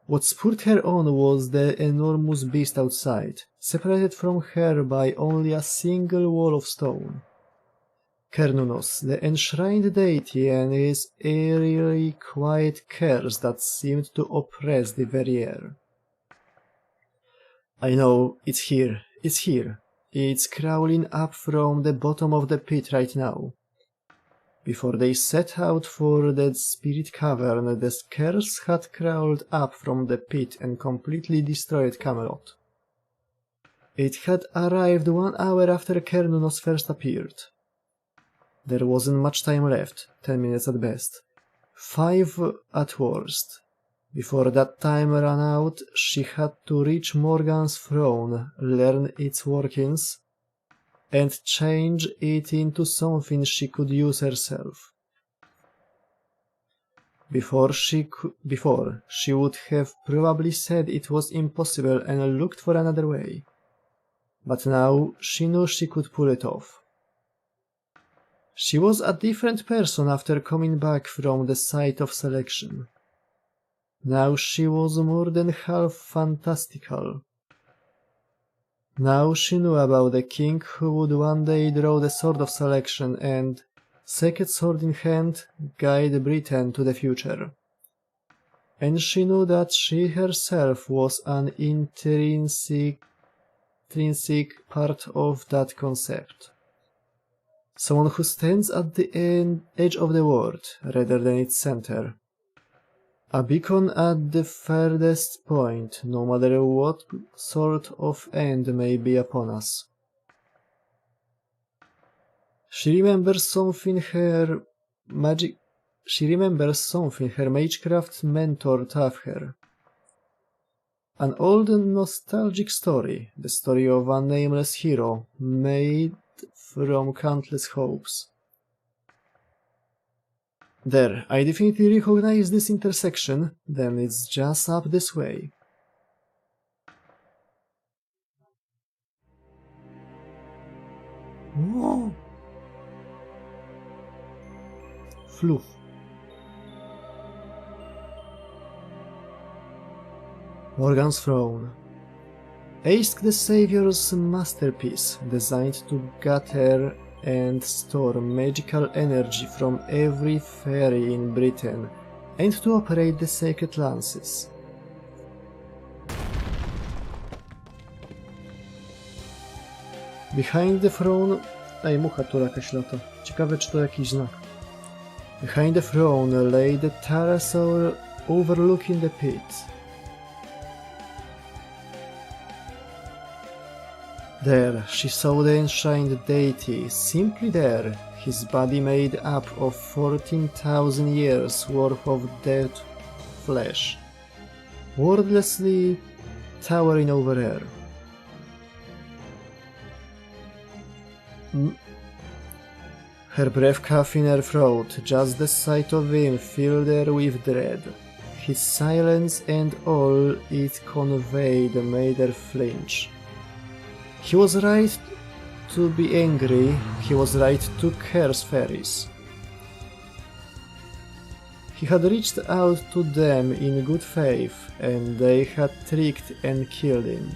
What spurred her on was the enormous beast outside, separated from her by only a single wall of stone. Cernunnos, the enshrined deity, and his eerily quiet curse that seemed to oppress the very air. I know, it's here. It's crawling up from the bottom of the pit right now. Before they set out for that spirit cavern, the curse had crawled up from the pit and completely destroyed Camelot. It had arrived 1 hour after Cernunnos first appeared. There wasn't much time left, 10 minutes at best. 5 at worst. Before that time ran out, she had to reach Morgan's throne, learn its workings, and change it into something she could use herself. Before she would have probably said it was impossible and looked for another way. But now she knew she could pull it off. She was a different person after coming back from the site of selection. Now she was more than half fantastical. Now she knew about the king who would one day draw the sword of selection and, sacred sword in hand, guide Britain to the future. And she knew that she herself was an intrinsic part of that concept. Someone who stands at the edge of the world, rather than its center. A beacon at the furthest point, no matter what sort of end may be upon us. She remembers something her magecraft mentor taught her. An old nostalgic story, the story of a nameless hero, made from countless hopes. There, I definitely recognize this intersection, then it's just up this way. Whoa! Fluff. Morgan's throne. Ask the Savior's masterpiece, designed to gather and store magical energy from every fairy in Britain, and to operate the sacred lances. Behind the throne... Ej, mucha tu jakaś lata. Ciekawe, czy to jakiś znak. Behind the throne lay the terrace overlooking the pit. There, she saw the enshrined deity, simply there, his body made up of 14,000 years worth of dead flesh, wordlessly towering over her. Her breath caught in her throat, just the sight of him filled her with dread. His silence and all it conveyed made her flinch. He was right to be angry, he was right to curse fairies. He had reached out to them in good faith, and they had tricked and killed him.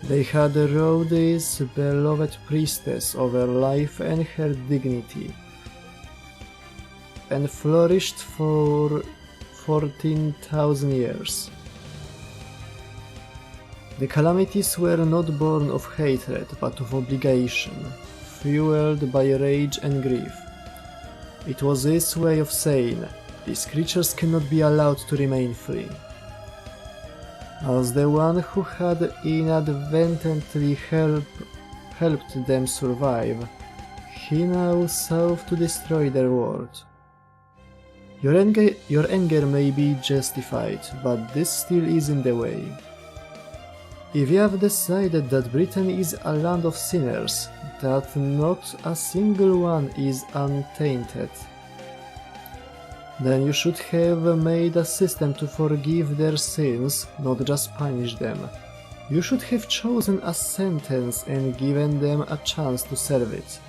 They had robbed his beloved priestess of her life and her dignity, and flourished for 14,000 years. The calamities were not born of hatred, but of obligation, fueled by rage and grief. It was his way of saying, these creatures cannot be allowed to remain free. As the one who had inadvertently helped them survive, he now sought to destroy their world. Your anger may be justified, but this still is in the way. If you have decided that Britain is a land of sinners, that not a single one is untainted, then you should have made a system to forgive their sins, not just punish them. You should have chosen a sentence and given them a chance to serve it.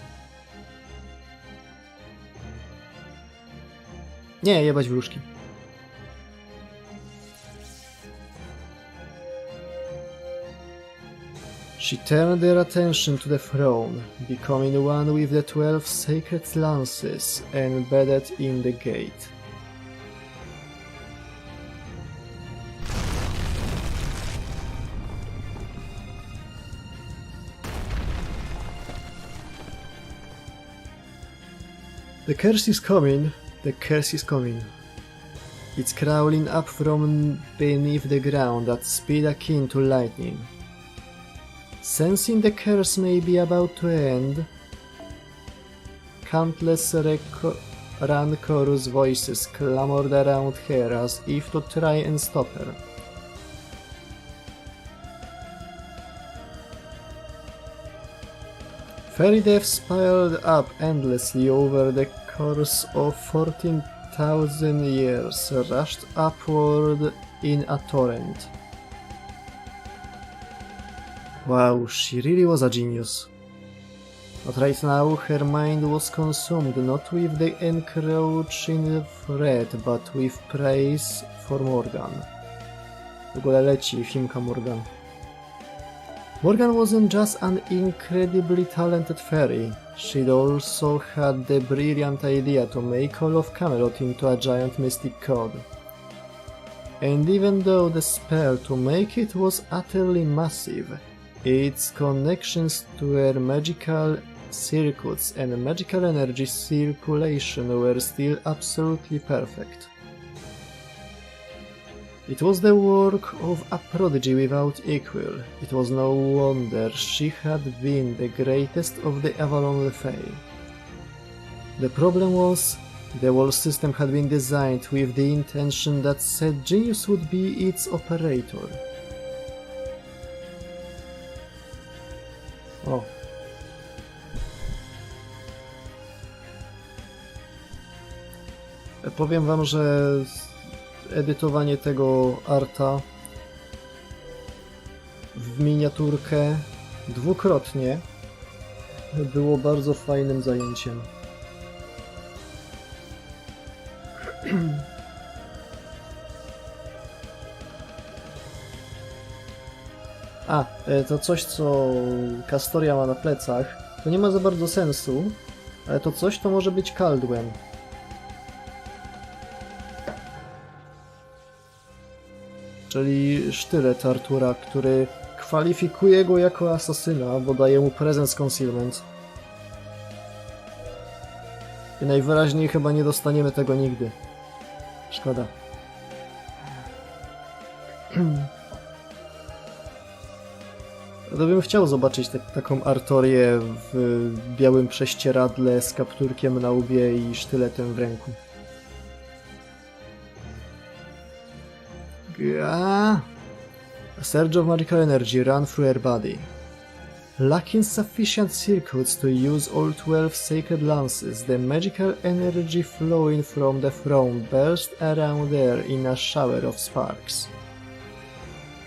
Nie, jebać wróżki. She turned their attention to the throne, becoming one with the 12 sacred lances embedded in the gate. The curse is coming, the curse is coming. It's crawling up from beneath the ground at speed akin to lightning. Sensing the curse may be about to end, countless rancorous voices clamored around her as if to try and stop her. Fairy deaths piled up endlessly over the course of 14,000 years, rushed upward in a torrent. Wow, she really was a genius. But right now her mind was consumed not with the encroaching threat, but with praise for Morgan. W ogóle leci filmka Morgan. Morgan wasn't just an incredibly talented fairy, she'd also had the brilliant idea to make all of Camelot into a giant mystic god. And even though the spell to make it was utterly massive, its connections to her magical circuits and magical energy circulation were still absolutely perfect. It was the work of a prodigy without equal. It was no wonder she had been the greatest of the Avalon Fae. The problem was, the whole system had been designed with the intention that said genius would be its operator. O. Powiem wam, że edytowanie tego arta w miniaturkę dwukrotnie było bardzo fajnym zajęciem. To coś, co Castoria ma na plecach, to nie ma za bardzo sensu, ale to coś to może być Caldwell. Czyli sztylet Artura, który kwalifikuje go jako asasyna, bo daje mu prezent z concealment. I najwyraźniej chyba nie dostaniemy tego nigdy. Szkoda. To bym chciał zobaczyć taką Artorię w białym prześcieradle z kapturkiem na łbie i sztyletem w ręku. A surge of magical energy ran through her body. Lacking sufficient circuits to use all 12 sacred lances, the magical energy flowing from the throne burst around her in a shower of sparks.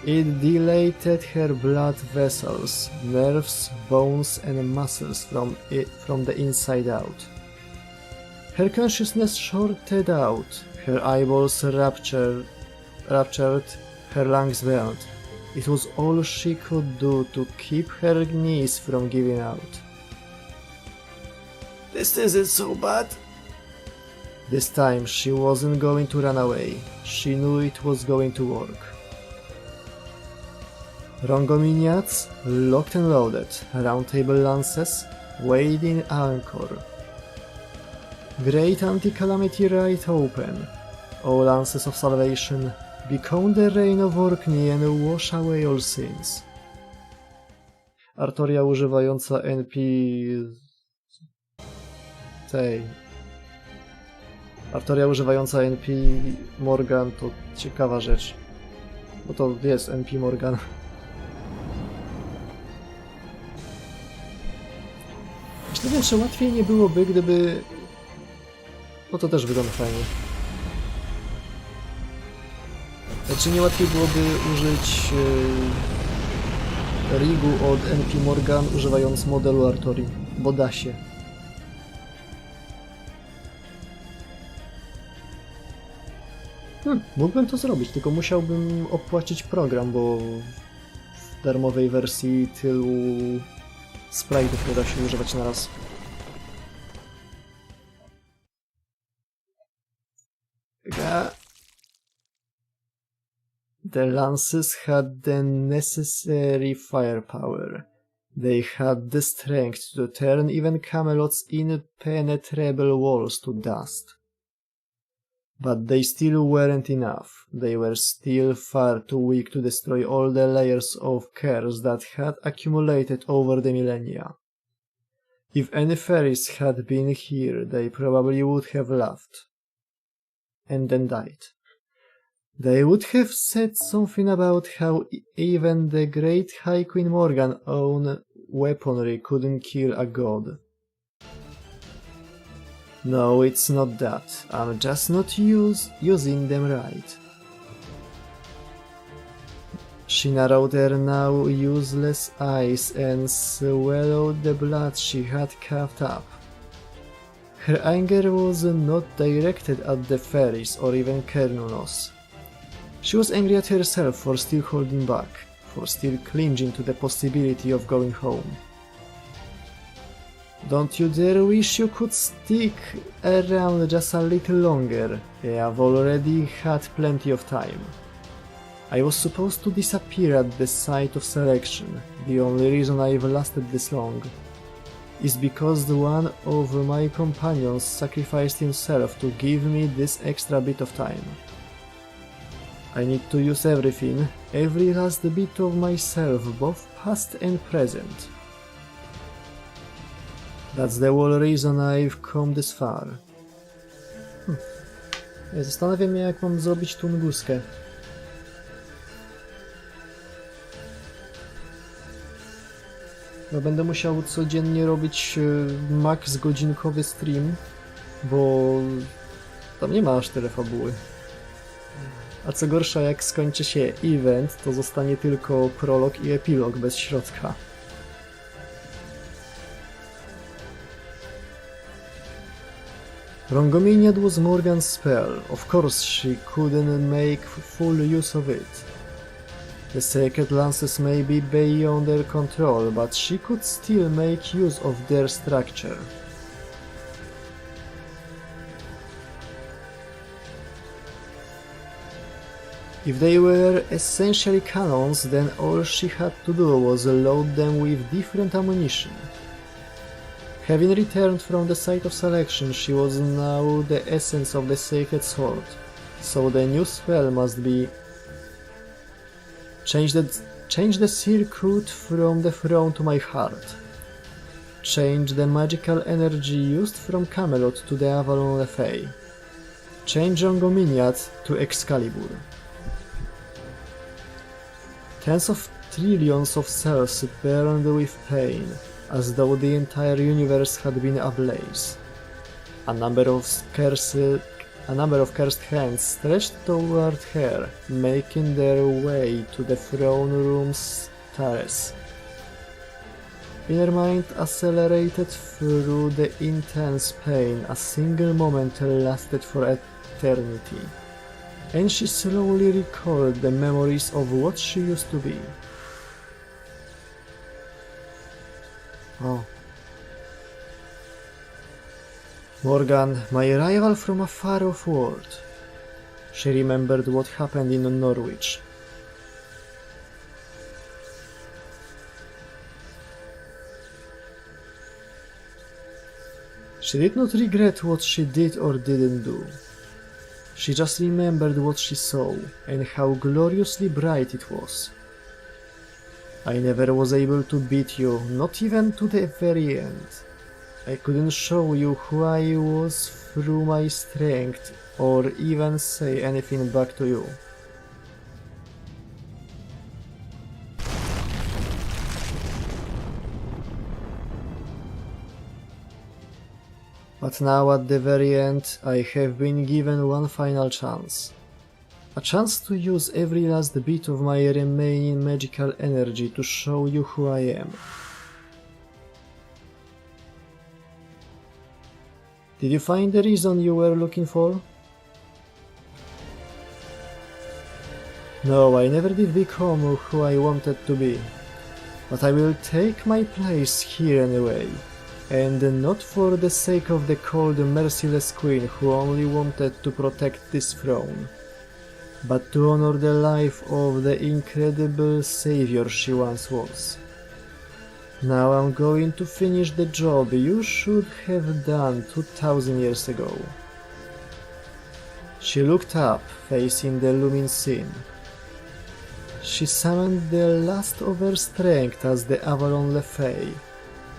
It dilated her blood vessels, nerves, bones and muscles from the inside out. Her consciousness shorted out, her eyeballs ruptured, her lungs burned. It was all she could do to keep her knees from giving out. This isn't so bad. This time she wasn't going to run away. She knew it was going to work. Rongominiads, locked and loaded, round table lances, weighed in anchor. Great anti-calamity right open. O lances of salvation, become the reign of Orkney and wash away all sins. Artoria używająca NP Artoria używająca NP Morgan to ciekawa rzecz. Bo to jest NP Morgan. Nie wiem, czy łatwiej nie byłoby, gdyby... No to też wygląda fajnie. Czy nie łatwiej byłoby użyć rigu od NP Morgan, używając modelu Artorii? Bo da się. Mógłbym to zrobić, tylko musiałbym opłacić program, bo w darmowej wersji tylu sprite'ów, które da się używać na raz. The lances had the necessary firepower. They had the strength to turn even Camelot's impenetrable walls to dust. But they still weren't enough. They were still far too weak to destroy all the layers of curse that had accumulated over the millennia. If any fairies had been here, they probably would have laughed. And then died. They would have said something about how even the great High Queen Morgan's own weaponry couldn't kill a god. No, it's not that. I'm just not using them right. She narrowed her now useless eyes and swallowed the blood she had coughed up. Her anger was not directed at the fairies or even Cernunos. She was angry at herself for still holding back, for still clinging to the possibility of going home. Don't you dare wish you could stick around just a little longer. I've already had plenty of time. I was supposed to disappear at the site of selection. The only reason I've lasted this long is because one of my companions sacrificed himself to give me this extra bit of time. I need to use everything, every last bit of myself, both past and present. That's the whole reason I've come this far. Zastanawiam się, jak mam zrobić Tunguskę. No, będę musiał codziennie robić max godzinkowy stream, bo tam nie ma aż tyle fabuły. A co gorsza, jak skończy się event, to zostanie tylko prolog i epilog bez środka. Rongominiad was Morgan's spell. Of course she couldn't make full use of it. The sacred lances may be beyond her control, but she could still make use of their structure. If they were essentially cannons, then all she had to do was load them with different ammunition. Having returned from the site of selection, she was now the essence of the sacred sword, so the new spell must be change the circuit from the throne to my heart. Change the magical energy used from Camelot to the Avalon Lefay. Change Rongominiad to Excalibur. Tens of trillions of cells burned with pain, as though the entire universe had been ablaze. A number of cursed hands stretched toward her, making their way to the throne room's terrace. In her mind accelerated through the intense pain, a single moment lasted for eternity, and she slowly recalled the memories of what she used to be. Oh. Morgan, my rival from a far-off world. She remembered what happened in Norwich. She did not regret what she did or didn't do. She just remembered what she saw, and how gloriously bright it was. I never was able to beat you, not even to the very end. I couldn't show you who I was through my strength, or even say anything back to you. But now at the very end, I have been given one final chance. A chance to use every last bit of my remaining magical energy to show you who I am. Did you find the reason you were looking for? No, I never did become who I wanted to be. But I will take my place here anyway. And not for the sake of the cold, merciless queen who only wanted to protect this throne, but to honor the life of the incredible savior she once was. Now I'm going to finish the job you should have done 2000 years ago. She looked up, facing the looming scene. She summoned the last of her strength as the Avalon Lefay,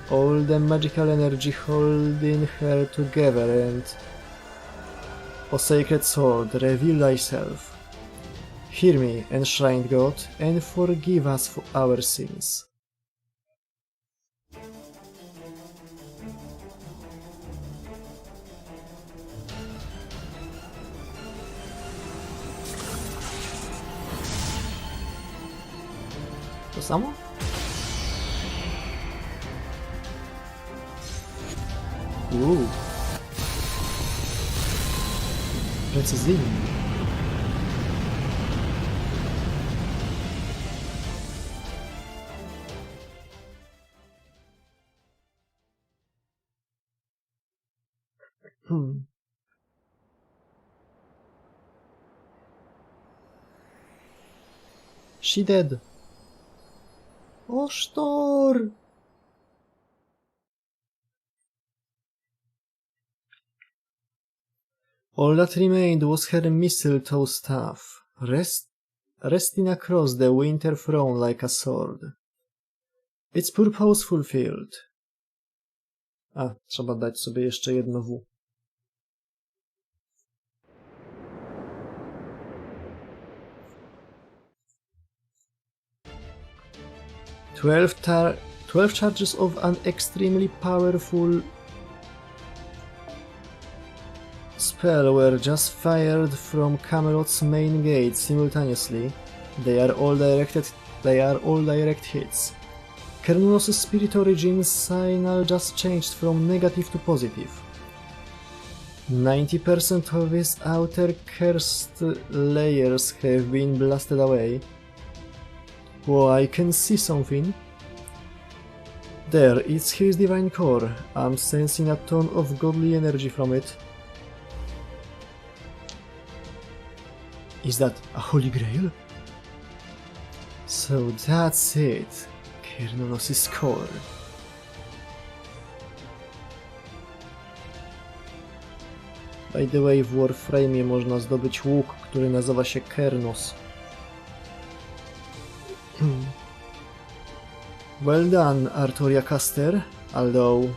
all the magical energy holding her together, and... O sacred sword, reveal thyself. Hear me, enshrined God, and forgive us for our sins. To samo? Precyzyjnie. She dead. O, sztor! All that remained was her mistletoe staff, resting across the winter throne like a sword. Its purpose fulfilled. A, trzeba dać sobie jeszcze jedno W. Twelve charges of an extremely powerful spell were just fired from Camelot's main gate simultaneously. They are all direct hits. Cernunnos' spirit origin signal just changed from negative to positive. 90% of his outer cursed layers have been blasted away. Whoa, I can see something. There, it's his divine core. I'm sensing a ton of godly energy from it. Is that a holy grail? So that's it. Cernunnos' core. By the way, w Warframe'ie można zdobyć łuk, który nazywa się Cernunnos. Well done, Artoria Caster, although...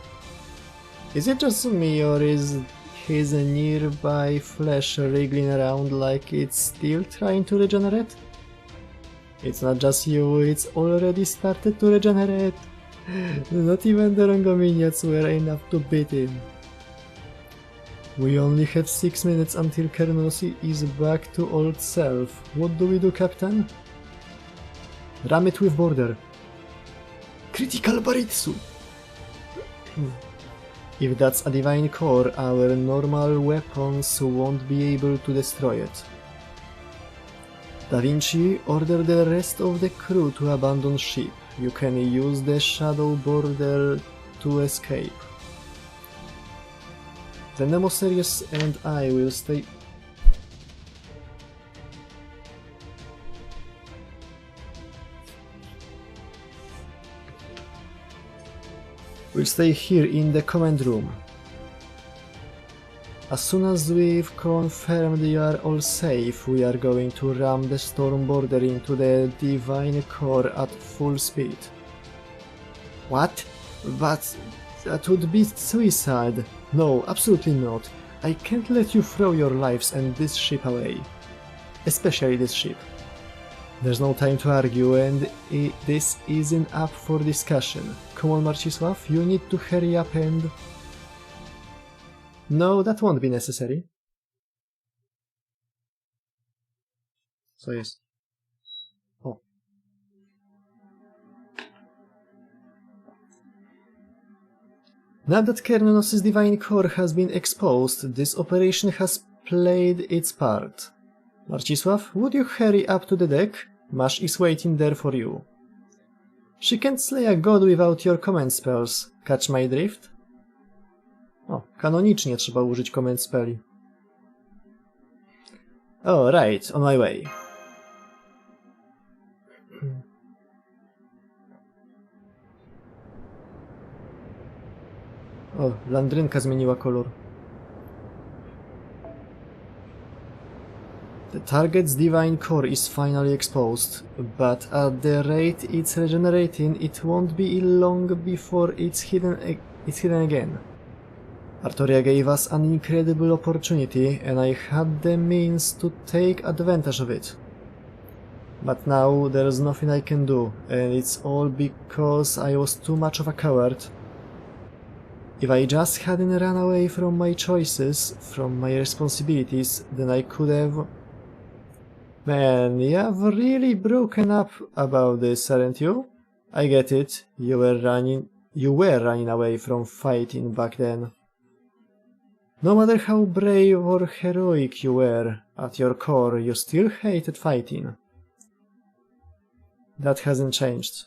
Is it just me, or is his nearby flesh wriggling around like it's still trying to regenerate? It's not just you, it's already started to regenerate. Not even the Rangominiacs were enough to beat him. We only have 6 minutes until Cernunnos is back to old self. What do we do, Captain? Ram it with border. Critical Baritsu! If that's a divine core, our normal weapons won't be able to destroy it. Da Vinci, order the rest of the crew to abandon ship. You can use the shadow border to escape. The Nemoseries and I will stay... We'll stay here in the command room. As soon as we've confirmed you are all safe, we are going to ram the storm border into the divine core at full speed. What? But that would be suicide. No, absolutely not. I can't let you throw your lives and this ship away. Especially this ship. There's no time to argue, and this isn't up for discussion. Come on, Marcisław, you need to hurry up and... No, that won't be necessary. Co jest? O. Now that Cernunnos' divine core has been exposed, this operation has played its part. Marcisław, would you hurry up to the deck? Mash is waiting there for you. She can't slay a god without your command spells. Catch my drift? O, kanonicznie trzeba użyć command spelli. Oh, right, on my way. O, landrynka zmieniła kolor. The target's divine core is finally exposed, but at the rate it's regenerating, it won't be long before it's hidden again. Artoria gave us an incredible opportunity, and I had the means to take advantage of it. But now there's nothing I can do, and it's all because I was too much of a coward. If I just hadn't run away from my choices, from my responsibilities, then I could have... Man, you've really broken up about this, aren't you? I get it. You were running away from fighting back then. No matter how brave or heroic you were, at your core you still hated fighting. That hasn't changed.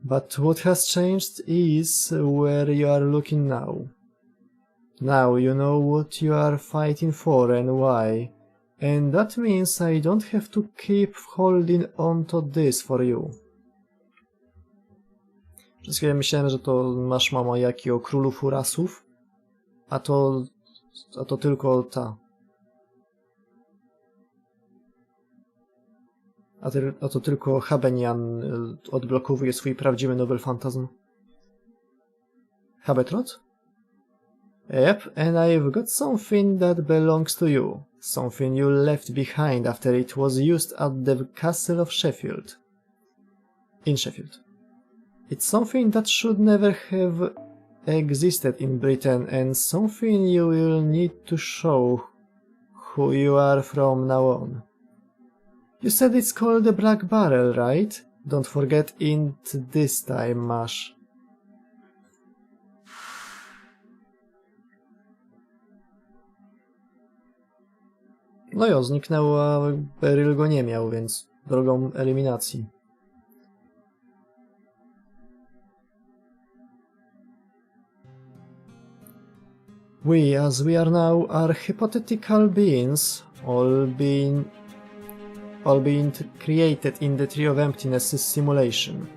But what has changed is where you are looking now. Now you know what you are fighting for and why, and that means I don't have to keep holding on to this for you. Przez chwilę myślałem, że to masz mama jaki o królu furasów, a to tylko ta. A to tylko Habenian odblokowuje swój prawdziwy Nobel Phantasm. Habetrot? Yep, and I've got something that belongs to you. Something you left behind after it was used at the castle of Sheffield. In Sheffield. It's something that should never have existed in Britain, and something you will need to show who you are from now on. You said it's called the Black Barrel, right? Don't forget it this time, Mash. No jo, zniknęło, a Beryl go nie miał, więc drogą eliminacji. We, as we are now, are hypothetical beings, all being created in the Tree of Emptiness simulation.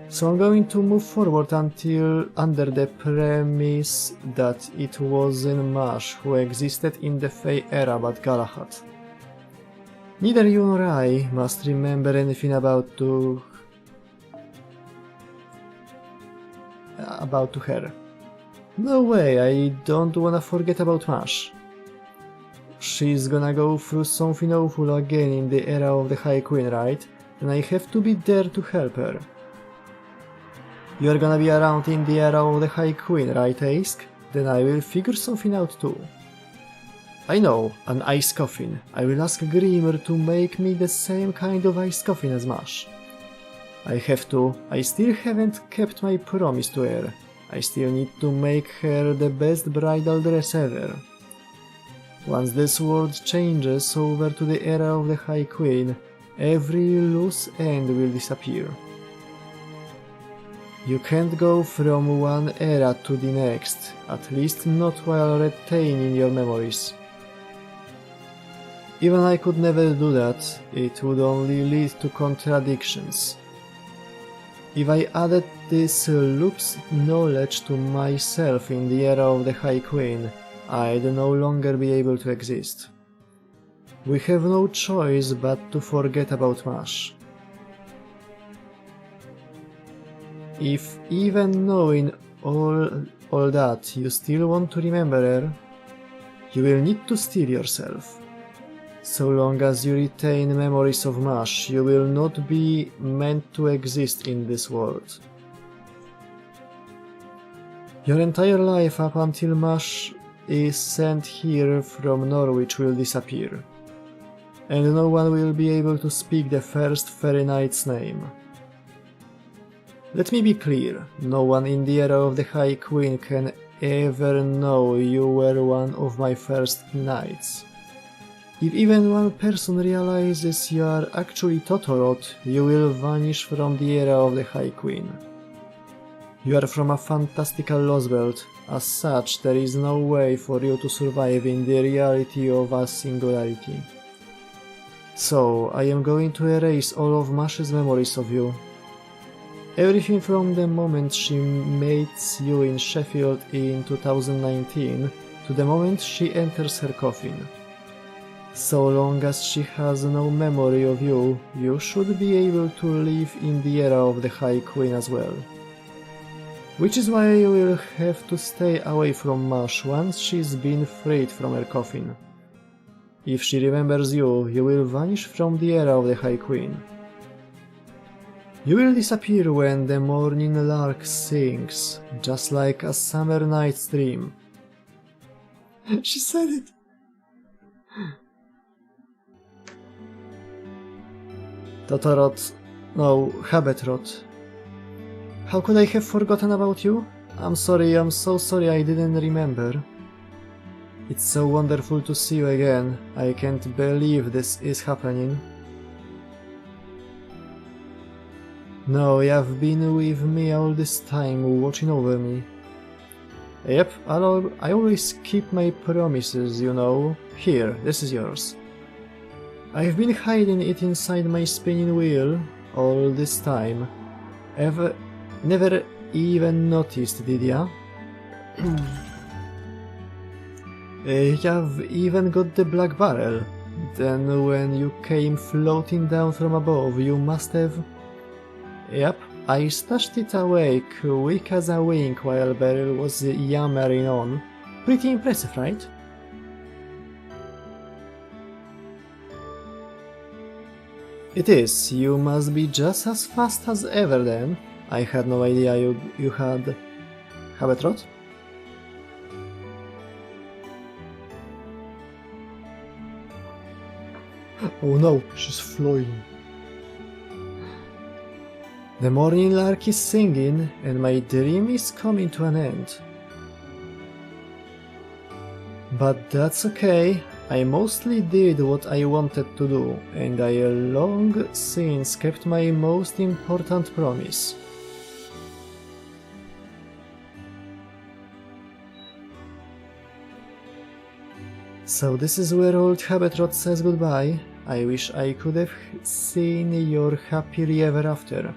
So I'm going to move forward under the premise that it wasn't Mash who existed in the Fey era but Galahad. Neither you nor I must remember anything about to her. No way, I don't wanna forget about Mash. She's gonna go through something awful again in the era of the High Queen, right? And I have to be there to help her. You're gonna be around in the era of the High Queen, right, Ask? Then I will figure something out too. I know, an ice coffin. I will ask Grimmer to make me the same kind of ice coffin as Mash. I have to. I still haven't kept my promise to her. I still need to make her the best bridal dress ever. Once this world changes over to the era of the High Queen, every loose end will disappear. You can't go from one era to the next, at least not while retaining your memories. Even I could never do that, it would only lead to contradictions. If I added this loop's knowledge to myself in the era of the High Queen, I'd no longer be able to exist. We have no choice but to forget about Mash. If even knowing all that you still want to remember her, you will need to steel yourself. So long as you retain memories of Mash, you will not be meant to exist in this world. Your entire life up until Mash is sent here from Norwich will disappear, and no one will be able to speak the first Fairy Knight's name. Let me be clear, no one in the era of the High Queen can ever know you were one of my first knights. If even one person realizes you are actually Totorot, you will vanish from the era of the High Queen. You are from a fantastical Lostbelt. As such, there is no way for you to survive in the reality of a singularity. So, I am going to erase all of Mash's memories of you. Everything from the moment she meets you in Sheffield in 2019 to the moment she enters her coffin. So long as she has no memory of you, you should be able to live in the era of the High Queen as well. Which is why you will have to stay away from Mash once she's been freed from her coffin. If she remembers you, you will vanish from the era of the High Queen. You will disappear when the morning lark sings, just like a summer night's dream. She said it! Totorot... no, Habetrot. How could I have forgotten about you? I'm so sorry I didn't remember. It's so wonderful to see you again. I can't believe this is happening. No, you've been with me all this time, watching over me. Yep, I always keep my promises, you know. Here, this is yours. I've been hiding it inside my spinning wheel all this time. Never even noticed, did ya? You've even got the black barrel. Then when you came floating down from above, you must have... Yep, I stashed it away quick as a wink while Beryl was yammering on. Pretty impressive, right? It is. You must be just as fast as ever then. I had no idea you had... Habetrot? Oh no, she's flying. The morning lark is singing, and my dream is coming to an end. But that's okay. I mostly did what I wanted to do, and I long since kept my most important promise. So this is where old Habetrot says goodbye. I wish I could have seen your happily ever after.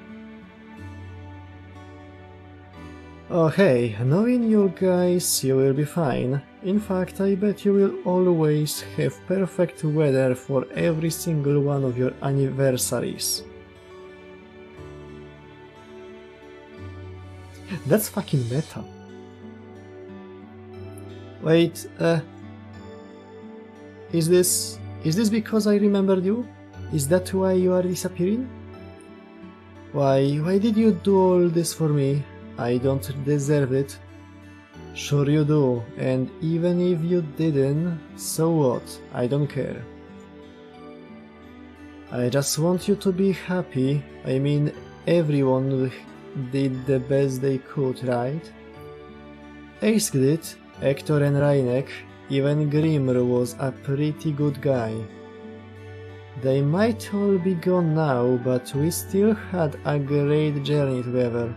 Oh hey, knowing you guys, you will be fine. In fact, I bet you will always have perfect weather for every single one of your anniversaries. That's fucking meta. Wait, Is this because I remembered you? Is that why you are disappearing? Why did you do all this for me? I don't deserve it. Sure you do, and even if you didn't, so what? I don't care. I just want you to be happy. I mean, everyone did the best they could, right? Ace did, Hector and Rainek, even Grimr was a pretty good guy. They might all be gone now, but we still had a great journey together.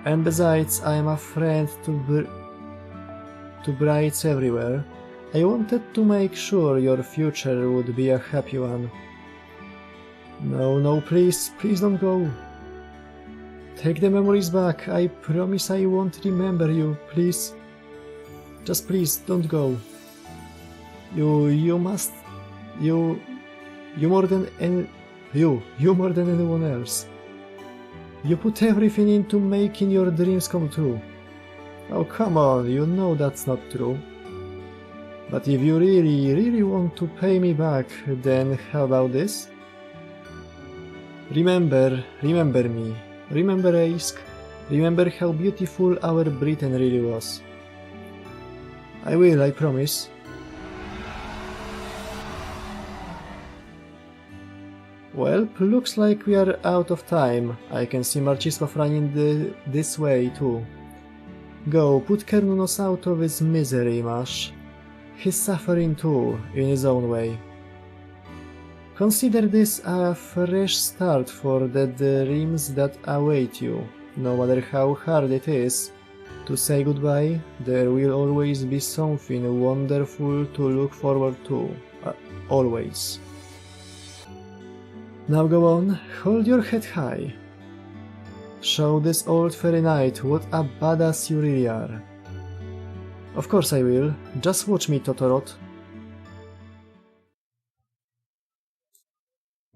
And besides, I'm a friend to brides everywhere. I wanted to make sure your future would be a happy one. No, please don't go. Take the memories back. I promise I won't remember you, please. Just please, don't go. You more than anyone else. You put everything into making your dreams come true. Oh come on, you know that's not true. But if you really want to pay me back, then how about this? Remember me. Remember Aisk. Remember how beautiful our Britain really was. I will, I promise. Well, looks like we are out of time. I can see Marcisław running this way too. Go, put Kernunos out of his misery, Mash. He's suffering too, in his own way. Consider this a fresh start for the dreams that await you. No matter how hard it is to say goodbye, there will always be something wonderful to look forward to. Always. Now go on, hold your head high. Show this old fairy knight what a badass you really are. Of course I will, just watch me, Totorot.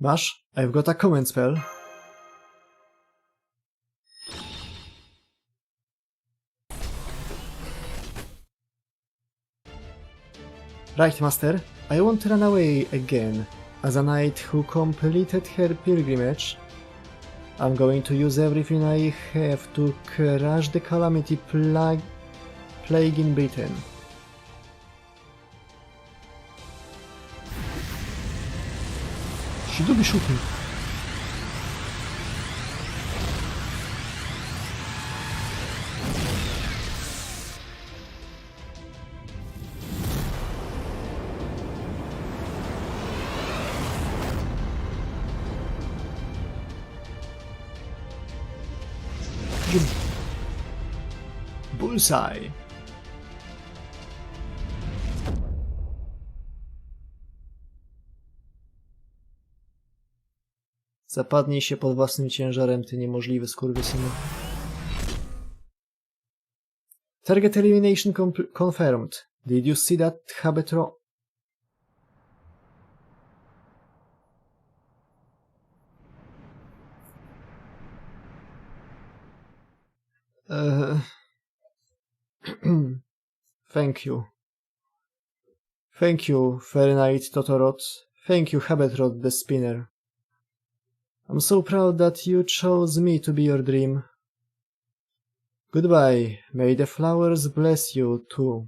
Mash, I've got a comment spell. Right, Master, I won't run away again. As a knight who completed her pilgrimage, I'm going to use everything I have to crush the calamity plague in Britain. She do be shooting. Bullseye. Zapadnij się pod własnym ciężarem, ty niemożliwy skurwysynu. Target elimination confirmed. Did you see that, Habetro? Thank you. Thank you, Fairy Knight Totorot. Thank you, Habetrot the Spinner. I'm so proud that you chose me to be your dream. Goodbye. May the flowers bless you too.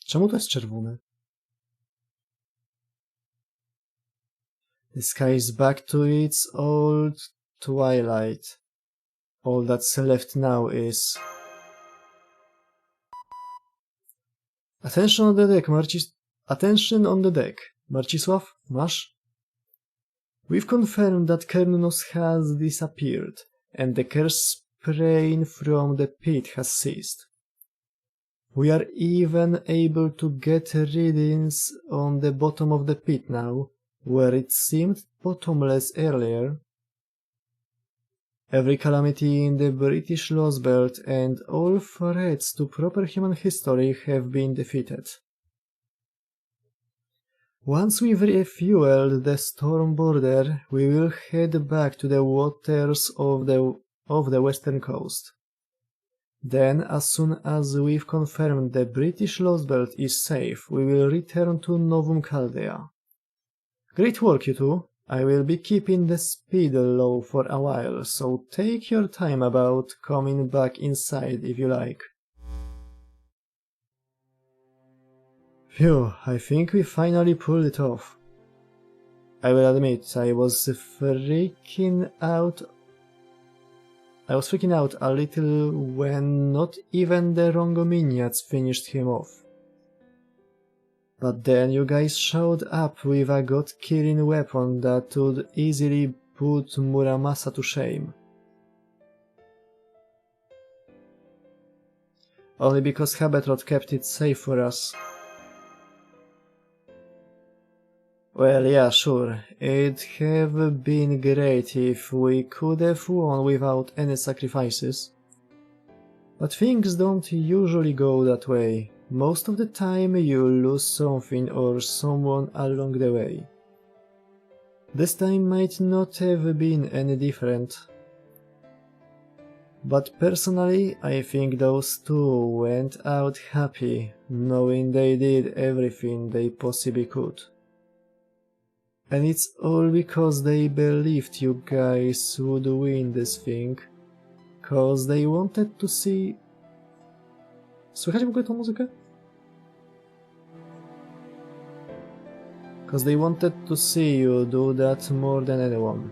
Czemu to jest czerwone? The sky is back to its old twilight. All that's left now is... Attention on the deck, Attention on the deck. Marcisław, Masz? We've confirmed that Kernunos has disappeared, and the curse spraying from the pit has ceased. We are even able to get readings on the bottom of the pit now, where it seemed bottomless earlier. Every calamity in the British Lostbelt and all threats to proper human history have been defeated. Once we've refueled the storm border, we will head back to the waters of the western coast. Then, as soon as we've confirmed the British Lostbelt is safe, we will return to Novum Chaldea. Great work, you two. I will be keeping the speed low for a while, so take your time about coming back inside if you like. Phew, I think we finally pulled it off. I will admit, I was freaking out a little when not even the Rongominiads finished him off. But then you guys showed up with a god-killing weapon that would easily put Muramasa to shame. Only because Habetrot kept it safe for us. Well, yeah, sure, it'd have been great if we could have won without any sacrifices. But things don't usually go that way. Most of the time you lose something or someone along the way. This time might not have been any different. But personally, I think those two went out happy, knowing they did everything they possibly could. And it's all because they believed you guys would win this thing, cause they wanted to see... Słychać w ogóle tą muzykę? because they wanted to see you do that more than anyone.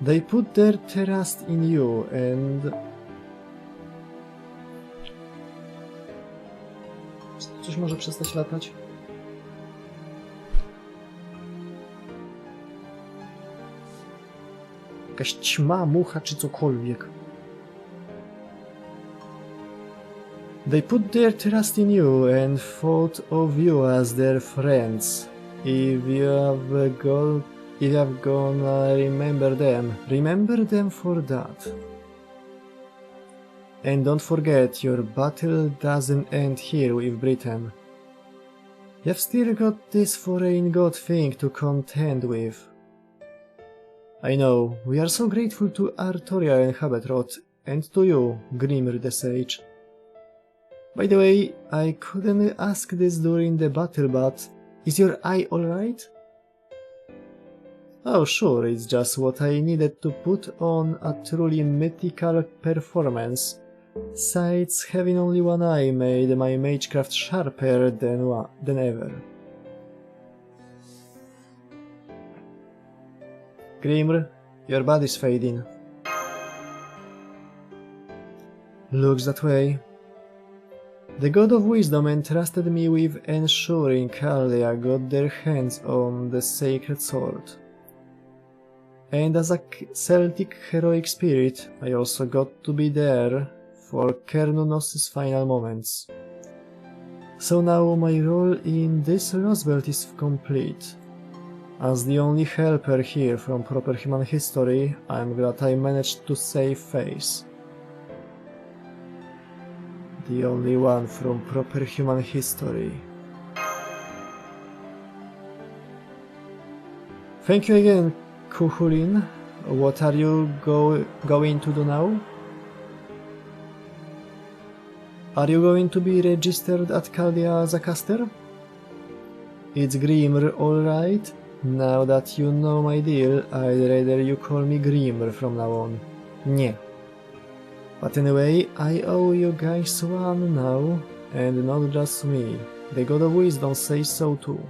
They put their trust in you and... Coś może przestać latać? Jakaś ćma, mucha czy cokolwiek. They put their trust in you and thought of you as their friends. If you've gonna remember them for that. And don't forget, your battle doesn't end here with Britain. You've still got this foreign god thing to contend with. I know, we are so grateful to Artoria and Habetrot, and to you, Grimr the Sage. By the way, I couldn't ask this during the battle, but is your eye alright? Oh sure, it's just what I needed to put on a truly mythical performance. Besides, having only one eye made my magecraft sharper than ever. Grimr, your body's fading. Looks that way. The God of Wisdom entrusted me with ensuring Chaldea got their hands on the sacred sword. And as a Celtic heroic spirit, I also got to be there for Cernunos' final moments. So now my role in this Lostbelt is complete. As the only helper here from proper human history, I'm glad I managed to save face. The only one from proper human history. Thank you again, Kuchulin. What are you going to do now? Are you going to be registered at Chaldea as a caster? It's Grimr, alright? Now that you know my deal, I'd rather you call me Grimr from now on. Nie. But anyway, I owe you guys one now, and not just me. The God of Wisdom says so too.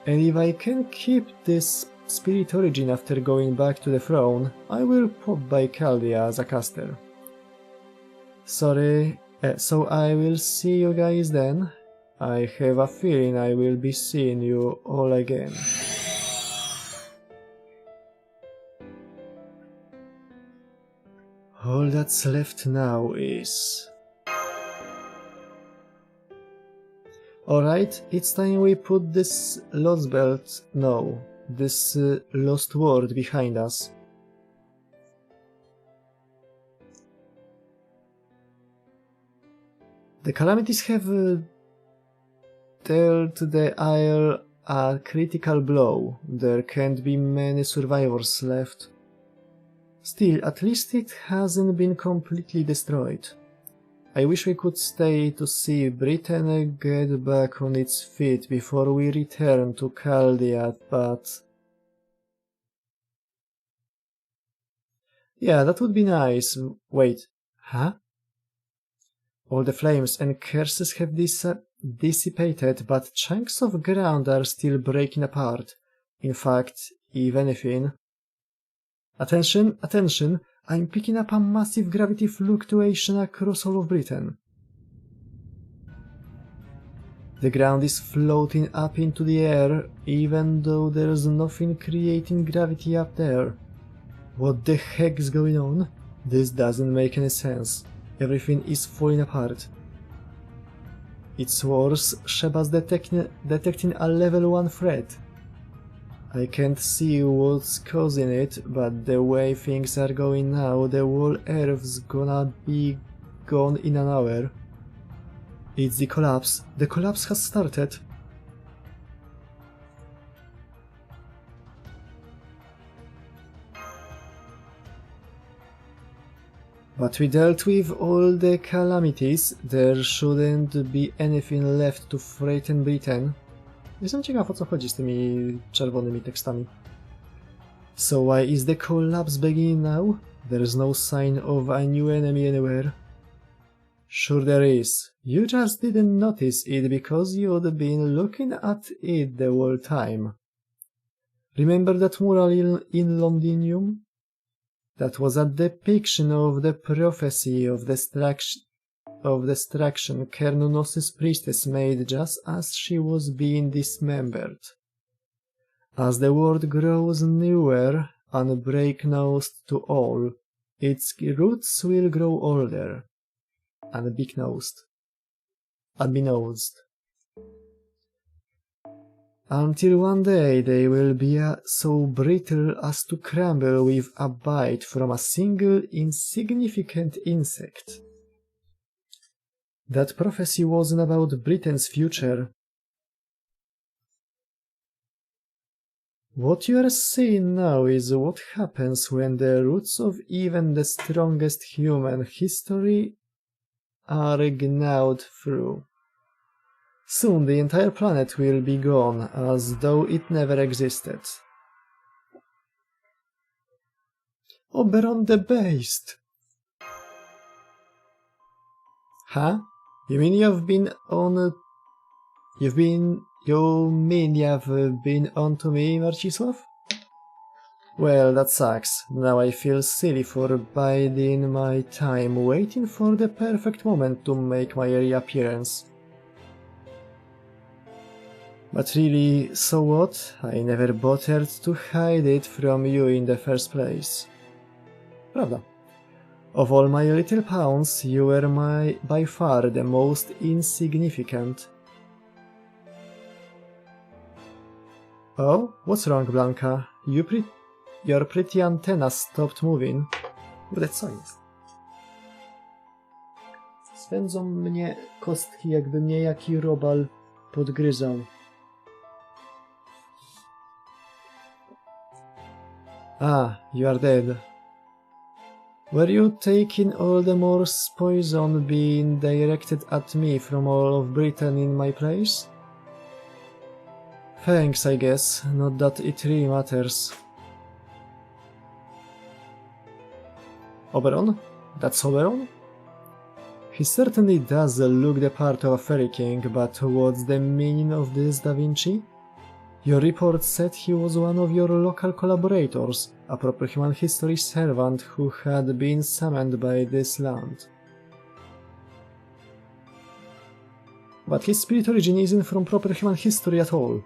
And if I can keep this spirit origin after going back to the throne, I will pop by Chaldea as a caster. Sorry, so I will see you guys then. I have a feeling I will be seeing you all again. All that's left now is... Alright, it's time we put this Lostbelt, no, this lost world behind us. The calamities have dealt the Isle a critical blow. There can't be many survivors left. Still, at least it hasn't been completely destroyed. I wish we could stay to see Britain get back on its feet before we return to Chaldea, but... Yeah, that would be nice. Wait, huh? All the flames and curses have dissipated, but chunks of ground are still breaking apart. In fact, if anything... Attention, attention! I'm picking up a massive gravity fluctuation across all of Britain. The ground is floating up into the air, even though there's nothing creating gravity up there. What the heck is going on? This doesn't make any sense. Everything is falling apart. It's worse, Sheba's detecting a level 1 threat. I can't see what's causing it, but the way things are going now, the whole Earth's gonna be gone in an hour. It's the collapse. The collapse has started. But we dealt with all the calamities. There shouldn't be anything left to threaten Britain. Jestem ciekaw, o co chodzi z tymi czerwonymi tekstami. So why is the collapse beginning now? There's no sign of a new enemy anywhere. Sure there is. You just didn't notice it because you'd been looking at it the whole time. Remember that mural in Londinium? That was a depiction of the prophecy of destruction Cernunnos's priestess made just as she was being dismembered. As the world grows newer and break-nosed to all, its roots will grow older and big-nosed, unbeknownst, until one day they will be so brittle as to crumble with a bite from a single insignificant insect. That prophecy wasn't about Britain's future. What you are seeing now is what happens when the roots of even the strongest human history are gnawed through. Soon the entire planet will be gone, as though it never existed. Oberon the Beast! Huh? You mean you've been on to me, Marcisław? Well, that sucks. Now I feel silly for biding my time, waiting for the perfect moment to make my reappearance. But really, so what? I never bothered to hide it from you in the first place. Prawda. Of all my little pawns, you were by far the most insignificant. Oh, what's wrong, Blanka? Your pretty antenna stopped moving. Kurde, co jest? Swędzą mnie kostki, jakby mnie jaki robal podgryzał. Ah, you are dead. Were you taking all the Morse poison being directed at me from all of Britain in my place? Thanks, I guess. Not that it really matters. Oberon? That's Oberon? He certainly does look the part of a fairy king, but what's the meaning of this, Da Vinci? Your report said he was one of your local collaborators, a proper human history servant who had been summoned by this land. But his spirit origin isn't from proper human history at all.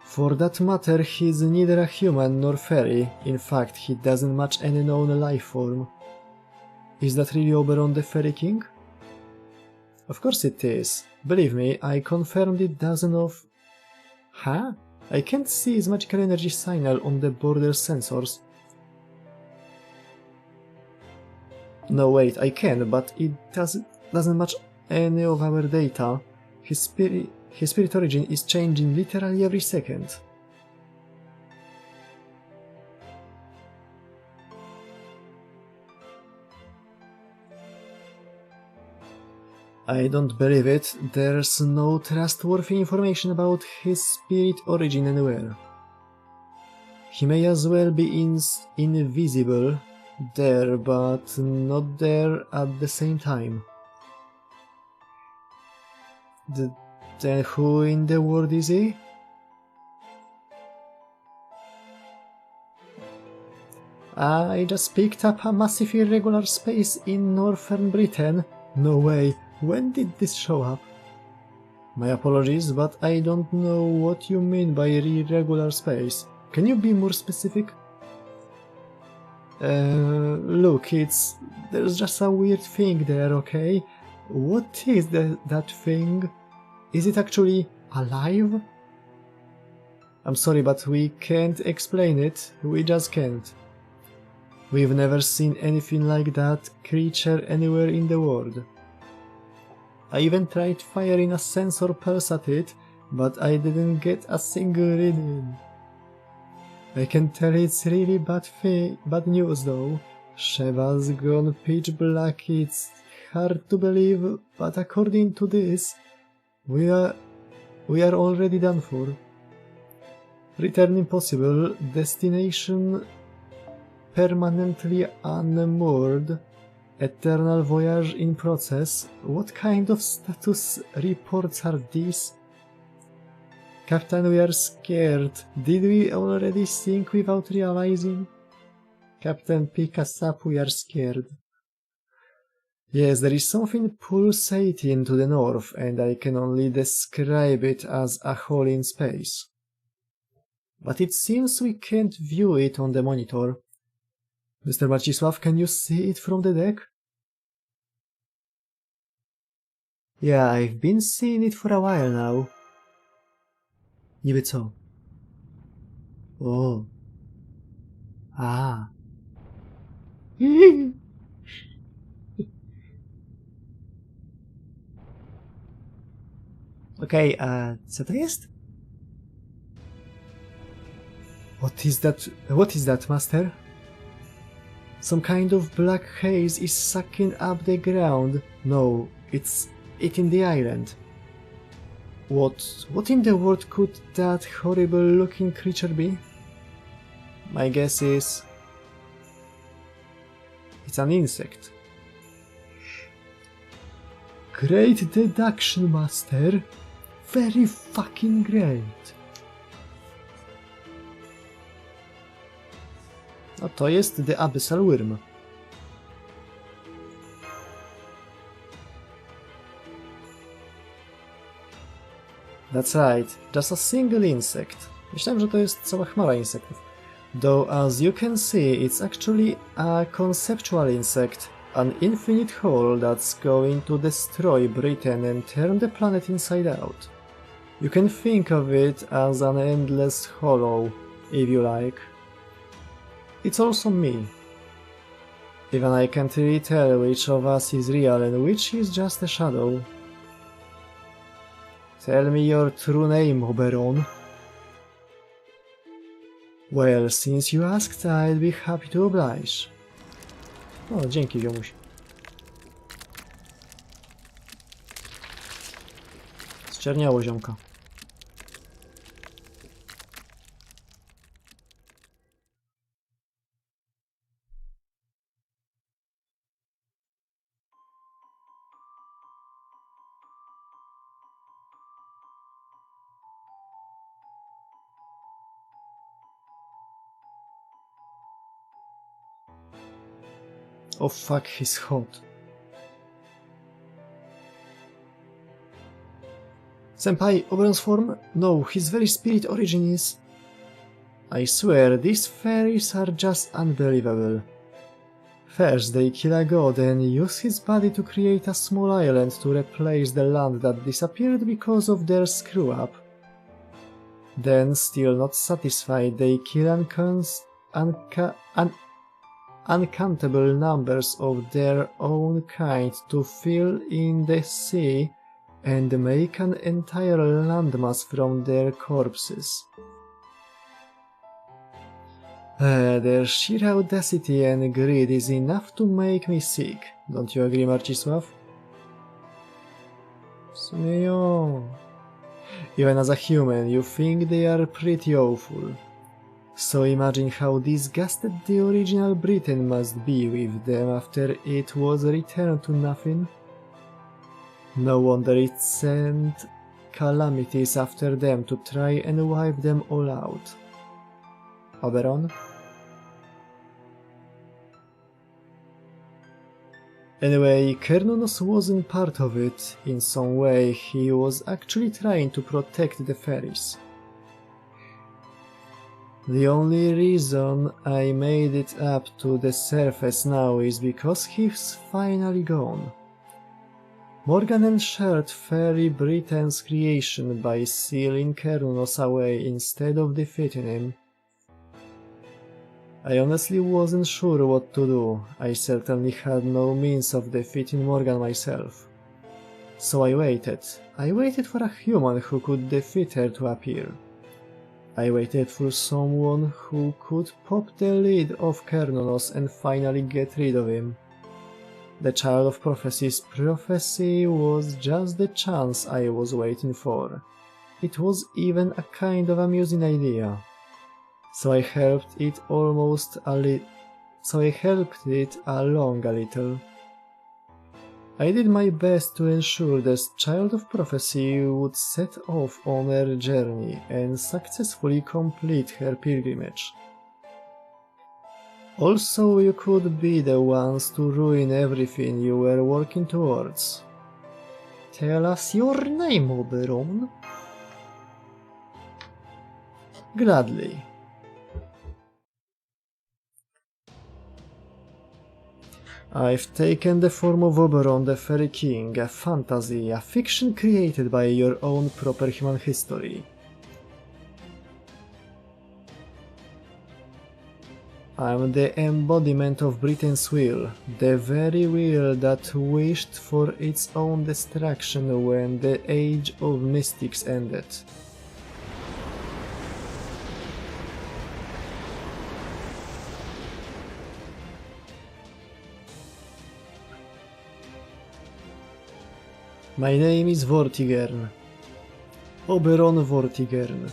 For that matter, he's neither a human nor fairy. In fact, he doesn't match any known life form. Is that really Oberon the Fairy King? Of course it is. Believe me, I confirmed it dozens of... Huh? I can't see his magical energy signal on the border sensors. No wait, I can, but it doesn't match any of our data. His spirit origin is changing literally every second. I don't believe it. There's no trustworthy information about his spirit origin anywhere. He may as well be invisible there, but not there at the same time. Then who in the world is he? I just picked up a massive irregular space in northern Britain. No way. When did this show up? My apologies, but I don't know what you mean by irregular space. Can you be more specific? Look, there's just a weird thing there, okay? What is that thing? Is it actually alive? I'm sorry, but we can't explain it. We just can't. We've never seen anything like that creature anywhere in the world. I even tried firing a sensor pulse at it, but I didn't get a single reading. I can tell it's really bad news though. Sheva's gone pitch black. It's hard to believe, but according to this, we are already done for. Return impossible, destination permanently unmoored, Eternal voyage in process. What kind of status reports are these? Captain, we are scared. Did we already sink without realizing? Captain, pick us up, we are scared. Yes, there is something pulsating to the north, and I can only describe it as a hole in space. But it seems we can't view it on the monitor. Mr. Marcisław, can you see it from the deck? Yeah, I've been seeing it for a while now. Niby co? O. A. Okej, a co to jest? What is that, master? Some kind of black haze is sucking up the ground. No, it's eating the island. What in the world could that horrible-looking creature be? My guess is... it's an insect. Great deduction, master. Very fucking great. No to jest The Abyssal Worm. That's right, just a single insect. Myślałem, że to jest cała chmara insektów. Though as you can see, it's actually a conceptual insect, an infinite hole that's going to destroy Britain and turn the planet inside out. You can think of it as an endless hollow, if you like. It's also me. Even I can't really tell which of us is real and which is just a shadow. Tell me your true name, Oberon. Well, since you asked, I'd be happy to oblige. O, dzięki, ziomuś. Zczerniało ziomka. Oh fuck, he's hot. Senpai, Oberon's form? No, his very spirit origin is... I swear, these fairies are just unbelievable. First, they kill a god and use his body to create a small island to replace the land that disappeared because of their screw-up. Then, still not satisfied, they kill uncountable numbers of their own kind to fill in the sea and make an entire landmass from their corpses. Their sheer audacity and greed is enough to make me sick. Don't you agree, Marcisław? W sumie jo. Even as a human, you think they are pretty awful. So imagine how disgusted the original Britain must be with them after it was returned to nothing. No wonder it sent calamities after them to try and wipe them all out. Oberon? Anyway, Cernunnos wasn't part of it. In some way, he was actually trying to protect the fairies. The only reason I made it up to the surface now is because he's finally gone. Morgan shared Fairy Britain's creation by sealing Cernunnos away instead of defeating him. I honestly wasn't sure what to do. I certainly had no means of defeating Morgan myself. So I waited. I waited for a human who could defeat her to appear. I waited for someone who could pop the lid off Cernunnos and finally get rid of him. The Child of Prophecy's prophecy was just the chance I was waiting for. It was even a kind of amusing idea. So I helped it along a little. I did my best to ensure the Child of Prophecy would set off on her journey and successfully complete her pilgrimage. Also, you could be the ones to ruin everything you were working towards. Tell us your name, Oberon. Gladly. I've taken the form of Oberon the Fairy King, a fantasy, a fiction created by your own proper human history. I'm the embodiment of Britain's will, the very will that wished for its own destruction when the Age of Mystics ended. My name is Vortigern. Oberon Vortigern.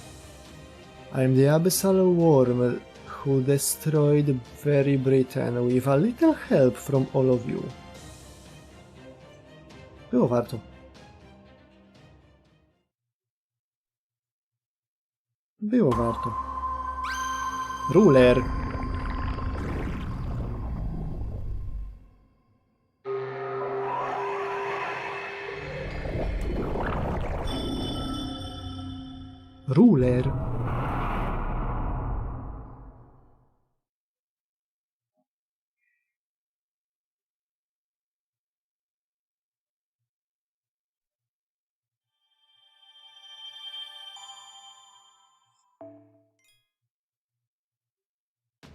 I'm the abyssal worm who destroyed very Britain with a little help from all of you. Było warto. Było warto. Ruler. Ruler.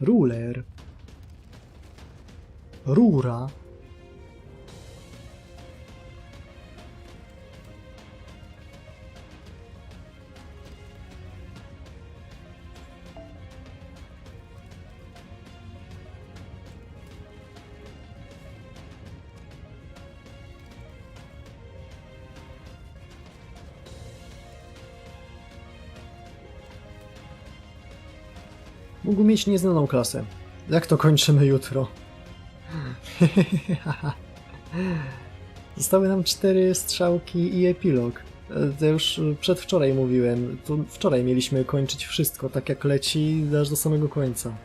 Ruler. Rura. Mógł mieć nieznaną klasę. Jak to kończymy jutro? Zostały nam 4 strzałki i epilog. To już przedwczoraj mówiłem. To wczoraj mieliśmy kończyć wszystko, tak jak leci, aż do samego końca.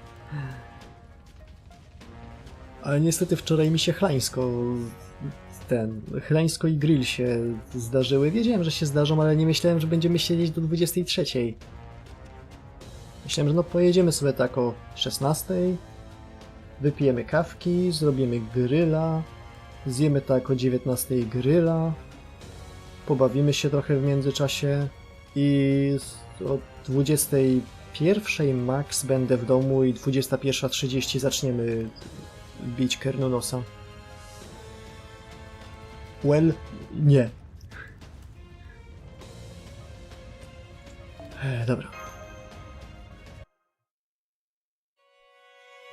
Ale niestety wczoraj mi się chlańsko i grill się zdarzyły. Wiedziałem, że się zdarzą, ale nie myślałem, że będziemy siedzieć do 23. Myślałem, że no pojedziemy sobie tak o 16, wypijemy kawki, zrobimy gryla, zjemy tak o 19 gryla, pobawimy się trochę w międzyczasie i o 21 max będę w domu i 21:30 zaczniemy bić Kernunosa. Well, nie. Dobra.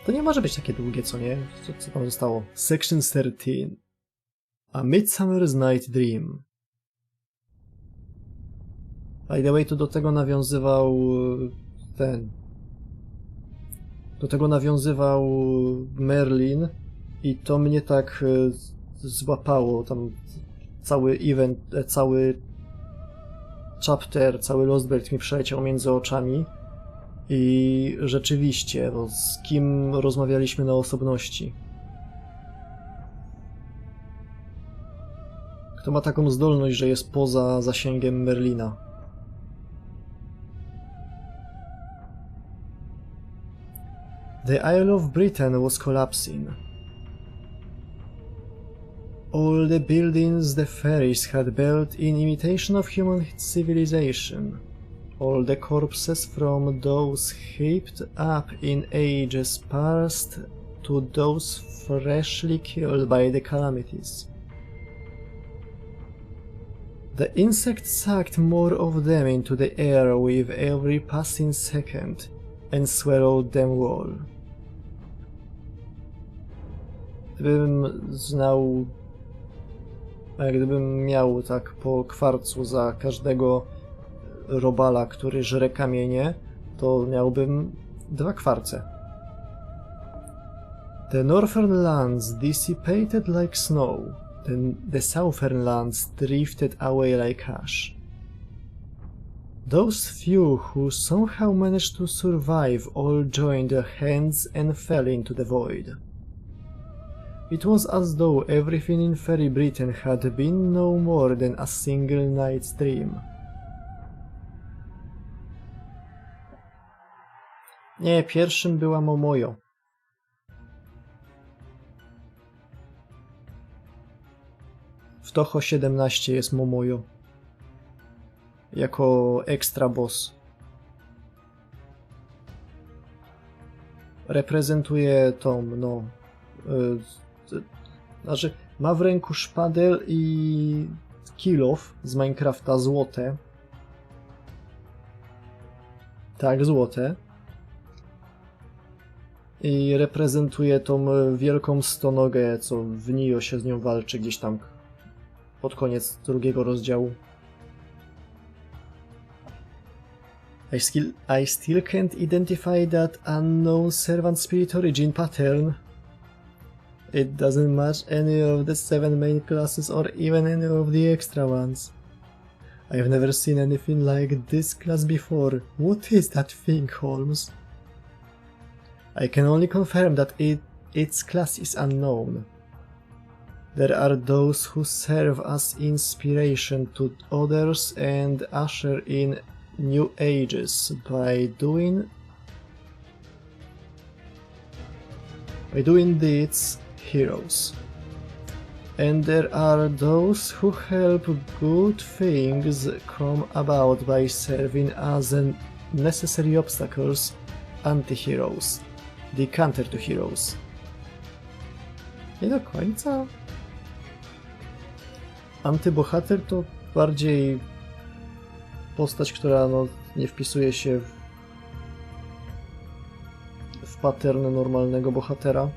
To nie może być takie długie, co nie? Co tam zostało? Section 13. A Midsummer's Night Dream. By the way, to do tego nawiązywał Do tego nawiązywał Merlin i to mnie tak złapało. Tam cały event, cały chapter, cały Lostbelt mi przeleciał między oczami. I rzeczywiście, no, z kim rozmawialiśmy na osobności? Kto ma taką zdolność, że jest poza zasięgiem Merlina? The Isle of Britain was collapsing. All the buildings the fairies had built in imitation of human civilization. All the corpses from those heaped up in ages past to those freshly killed by the calamities. The insects sucked more of them into the air with every passing second and swallowed them all. Gdybym miał tak po kwarcu za każdego robala, który żre kamienie, to miałbym 2 kwarce. The northern lands dissipated like snow. then the southern lands drifted away like ash. Those few who somehow managed to survive all joined their hands and fell into the void. It was as though everything in Fairy Britain had been no more than a single night's dream. Nie, pierwszym była Momojo. W Toho 17 jest Momojo. Jako extra boss. Reprezentuje tą, no... znaczy, ma w ręku szpadel i kill off z Minecrafta złote. Tak, złote. I reprezentuje tą wielką stonogę, co w Nio się z nią walczy gdzieś tam pod koniec drugiego rozdziału. I still can't identify that unknown servant spirit origin pattern. It doesn't match any of the 7 main classes or even any of the extra ones. I've never seen anything like this class before. What is that thing, Holmes? I can only confirm that its class is unknown. There are those who serve as inspiration to others and usher in new ages by doing deeds, heroes. And there are those who help good things come about by serving as necessary obstacles, anti-heroes, the counter to heroes. Nie do końca. Antybohater to bardziej postać, która no, nie wpisuje się w pattern normalnego bohatera.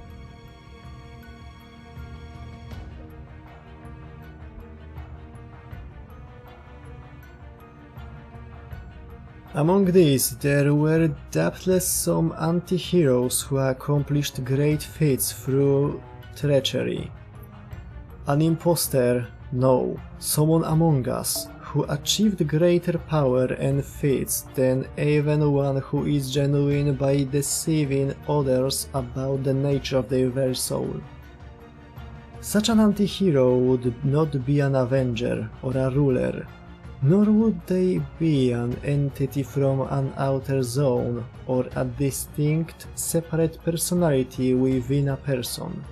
Among these, there were doubtless some anti-heroes who accomplished great feats through treachery. An imposter, no, someone among us, who achieved greater power and feats than even one who is genuine by deceiving others about the nature of their very soul. Such an anti-hero would not be an avenger or a ruler, nor would they be an entity from an outer zone or a distinct, separate personality within a person.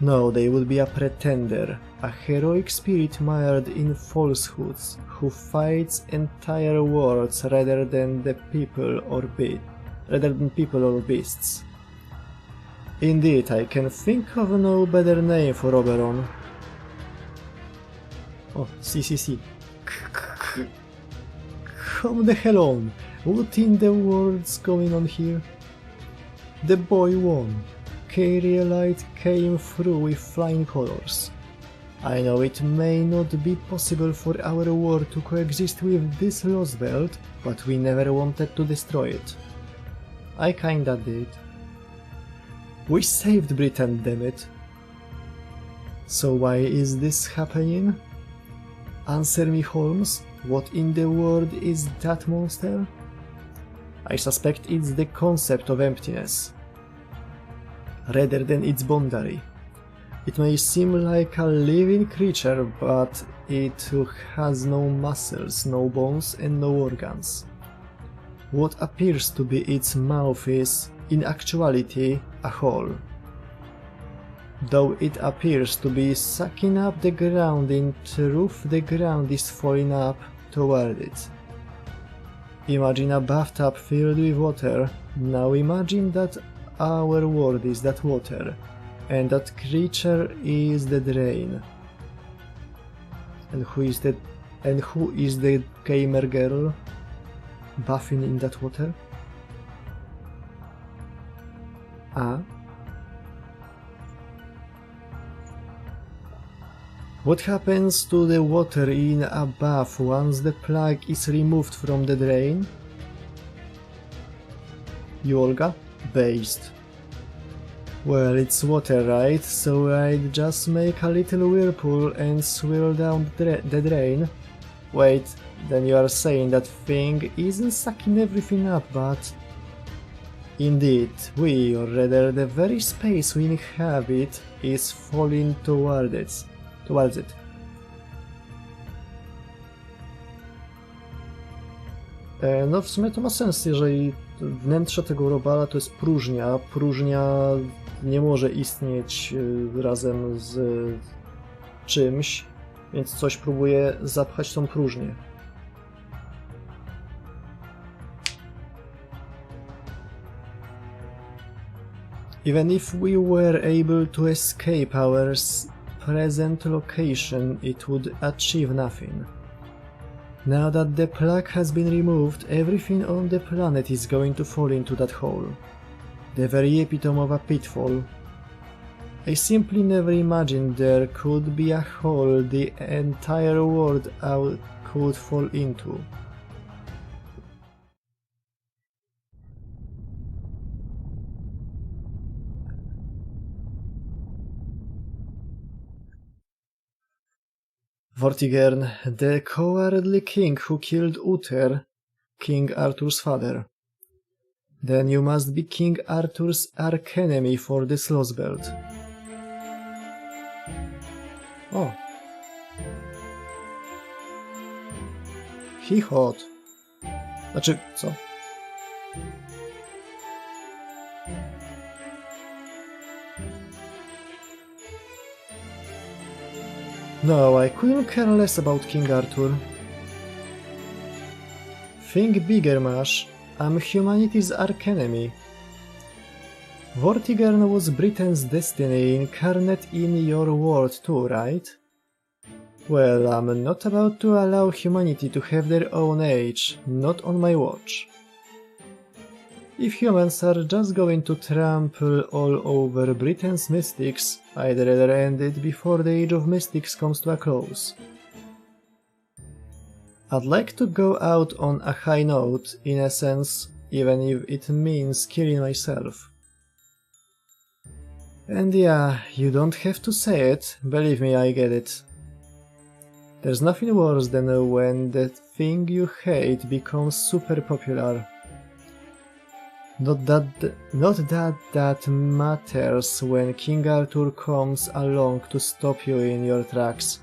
No, they would be a pretender, a heroic spirit mired in falsehoods, who fights entire worlds rather than people or beasts. Indeed, I can think of no better name for Oberon. Oh, CCC. Come the hell on! What in the world's going on here? The boy won. Kyrielite came through with flying colors. I know it may not be possible for our war to coexist with this Lostbelt, but we never wanted to destroy it. I kinda did. We saved Britain, damn it. So why is this happening? Answer me, Holmes, what in the world is that monster? I suspect it's the concept of emptiness, rather than its boundary. It may seem like a living creature, but it has no muscles, no bones and no organs. What appears to be its mouth is, in actuality, a hole. Though it appears to be sucking up the ground, in truth the ground is falling up toward it. Imagine a bathtub filled with water. Now imagine that our world is that water, and that creature is the drain. And who is the gamer girl bathing in that water? Ah? What happens to the water in a bath once the plug is removed from the drain? You, Olga? Based. Well, it's water, right? So I'd just make a little whirlpool and swirl down the drain. Wait, then you are saying that thing isn't sucking everything up, but... Indeed, we, or rather the very space we inhabit, is falling towards it. No w sumie to ma sens, jeżeli wnętrze tego robala to jest próżnia. Próżnia nie może istnieć razem z czymś, więc coś próbuje zapchać tą próżnię. Even if we were able to escape our present location, it would achieve nothing. Now that the plaque has been removed, everything on the planet is going to fall into that hole. The very epitome of a pitfall. I simply never imagined there could be a hole the entire world could fall into. Vortigern, the cowardly king who killed Uther, King Arthur's father. Then you must be King Arthur's archenemy for this Lostbelt. O. Chichot. Znaczy, co? No, I couldn't care less about King Arthur. Think bigger, Mash. I'm humanity's archenemy. Vortigern was Britain's destiny incarnate in your world too, right? Well, I'm not about to allow humanity to have their own age, not on my watch. If humans are just going to trample all over Britain's mystics, I'd rather end it before the age of mystics comes to a close. I'd like to go out on a high note, in a sense, even if it means killing myself. And yeah, you don't have to say it, believe me, I get it. There's nothing worse than when the thing you hate becomes super popular. Not that matters when King Arthur comes along to stop you in your tracks.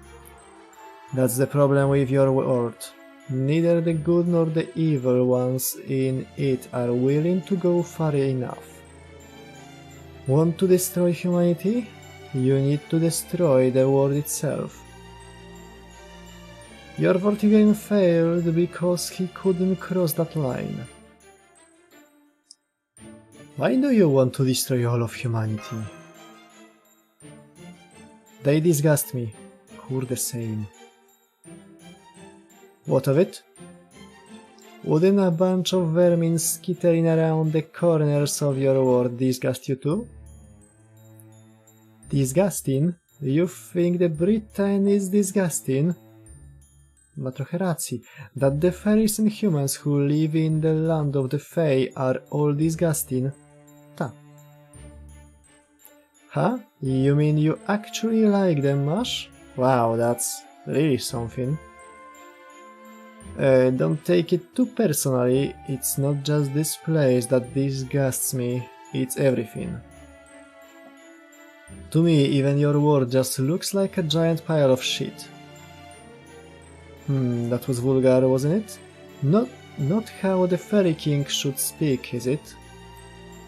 That's the problem with your world. Neither the good nor the evil ones in it are willing to go far enough. Want to destroy humanity? You need to destroy the world itself. Your Vortigern failed because he couldn't cross that line. Why do you want to destroy all of humanity? They disgust me. Kurde same. What of it? Wouldn't a bunch of vermin skittering around the corners of your world disgust you too? Disgusting? You think the Britain is disgusting? Ma trochę racji. That the fairies and humans who live in the land of the Fae are all disgusting? Ta. Huh? You mean you actually like them, Mash? Wow, that's really something. Don't take it too personally, it's not just this place that disgusts me, it's everything. To me, even your world just looks like a giant pile of shit. That was vulgar, wasn't it? Not how the Fairy King should speak, is it?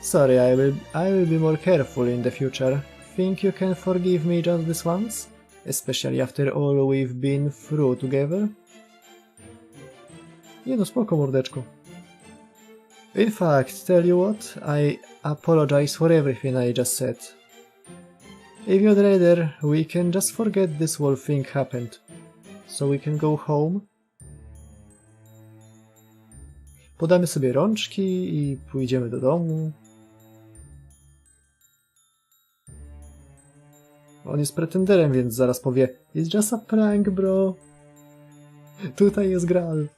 Sorry, I will be more careful in the future. Think you can forgive me just this once? Especially after all we've been through together? Nie no, spoko, mordeczko. In fact, tell you what, I apologize for everything I just said. If you'd rather, we can just forget this whole thing happened. So we can go home. Podamy sobie rączki i pójdziemy do domu. On jest pretenderem, więc zaraz powie It's just a prank, bro. Tutaj jest Graal.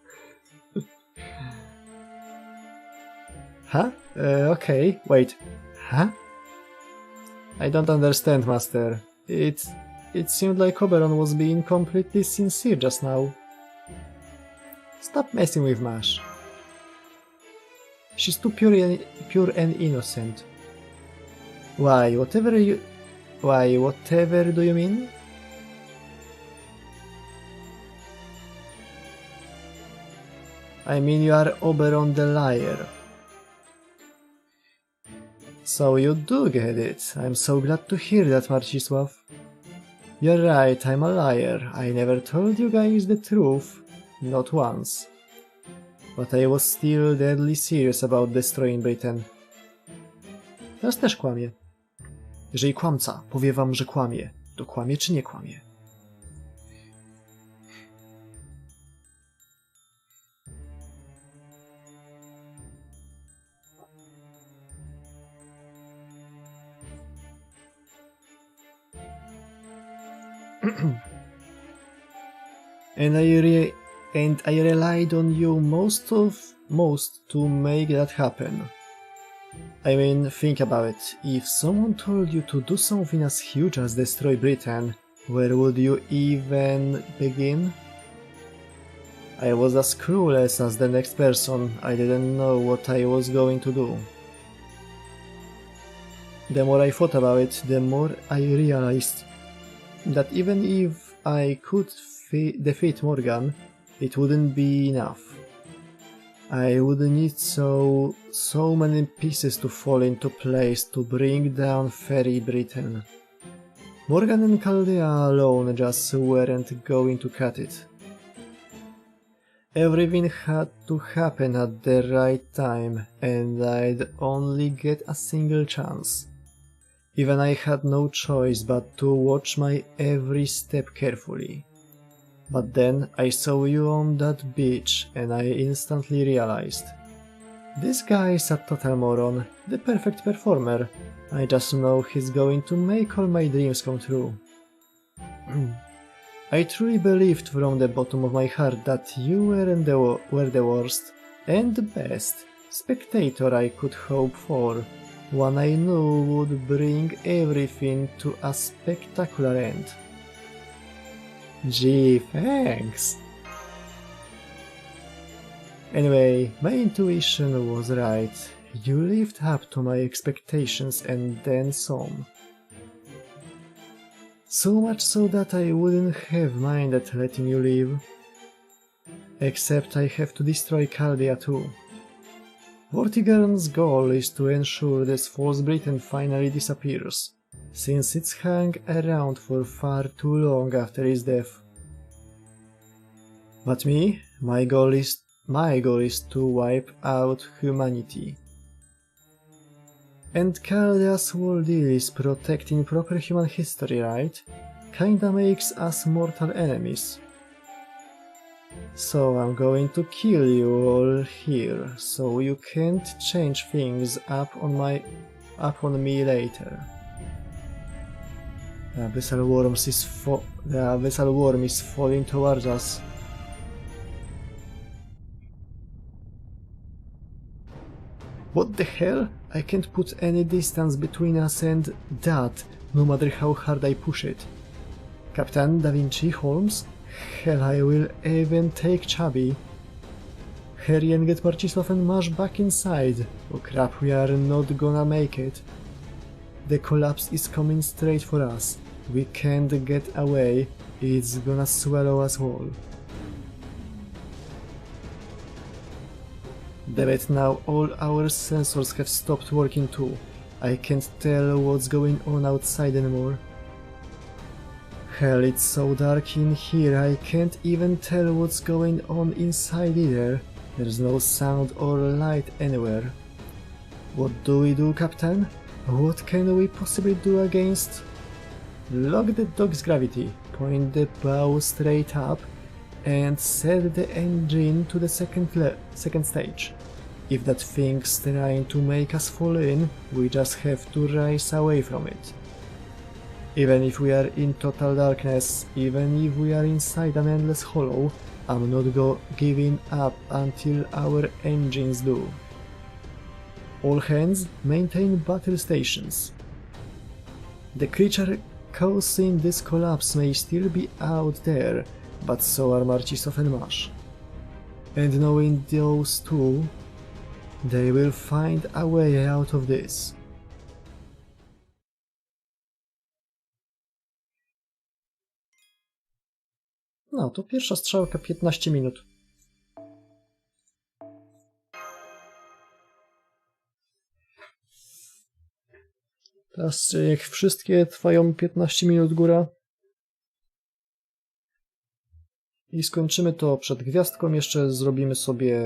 Huh? Okay, wait. Huh? I don't understand, Master. It seemed like Oberon was being completely sincere just now. Stop messing with Mash. She's too pure and innocent. Why, whatever do you mean? I mean you are Oberon the liar. So you do get it. I'm so glad to hear that, Marcisław. You're right, I'm a liar. I never told you guys the truth. Not once. But I was still deadly serious about destroying Britain. Teraz też kłamie. Jeżeli kłamca powie wam, że kłamie, to kłamie czy nie kłamie? And I relied on you most to make that happen. I mean, think about it. If someone told you to do something as huge as destroy Britain, where would you even begin? I was as clueless as the next person. I didn't know what I was going to do. The more I thought about it, the more I realized that even if I could defeat Morgan, it wouldn't be enough. I would need so many pieces to fall into place to bring down Fairy Britain. Morgan and Chaldea alone just weren't going to cut it. Everything had to happen at the right time, and I'd only get a single chance. Even I had no choice but to watch my every step carefully. But then I saw you on that beach and I instantly realized. This guy is a total moron, the perfect performer. I just know he's going to make all my dreams come true. I truly believed from the bottom of my heart that you were the worst and the best spectator I could hope for. One I knew would bring everything to a spectacular end. Gee, thanks! Anyway, my intuition was right. You lived up to my expectations and then some. So much so that I wouldn't have minded letting you leave. Except I have to destroy Chaldea too. Vortigern's goal is to ensure this false Britain finally disappears, since it's hung around for far too long after his death. But me, my goal is to wipe out humanity. And Chaldea's whole deal is protecting proper human history, right? Kinda makes us mortal enemies. So I'm going to kill you all here, so you can't change things up on me later. The abyssal worm is falling towards us. What the hell? I can't put any distance between us and that, no matter how hard I push it. Captain Da Vinci, Holmes? Hell, I will even take Chubby. Hurry and get Marcisław and Mash back inside. Oh crap, we are not gonna make it. The collapse is coming straight for us. We can't get away, it's gonna swallow us whole. Damn it, now all our sensors have stopped working too. I can't tell what's going on outside anymore. Hell, it's so dark in here, I can't even tell what's going on inside either. There's no sound or light anywhere. What do we do, Captain? What can we possibly do against? Lock the dog's gravity, point the bow straight up, and set the engine to the second stage. If that thing's trying to make us fall in, we just have to race away from it. Even if we are in total darkness, even if we are inside an endless hollow, I'm not giving up until our engines do. All hands, maintain battle stations. The creature causing this collapse may still be out there, but so are Marcisław and Masz. And knowing those two, they will find a way out of this. No, to pierwsza strzałka 15 minut. Teraz jak wszystkie trwają 15 minut góra. I skończymy to przed gwiazdką, jeszcze zrobimy sobie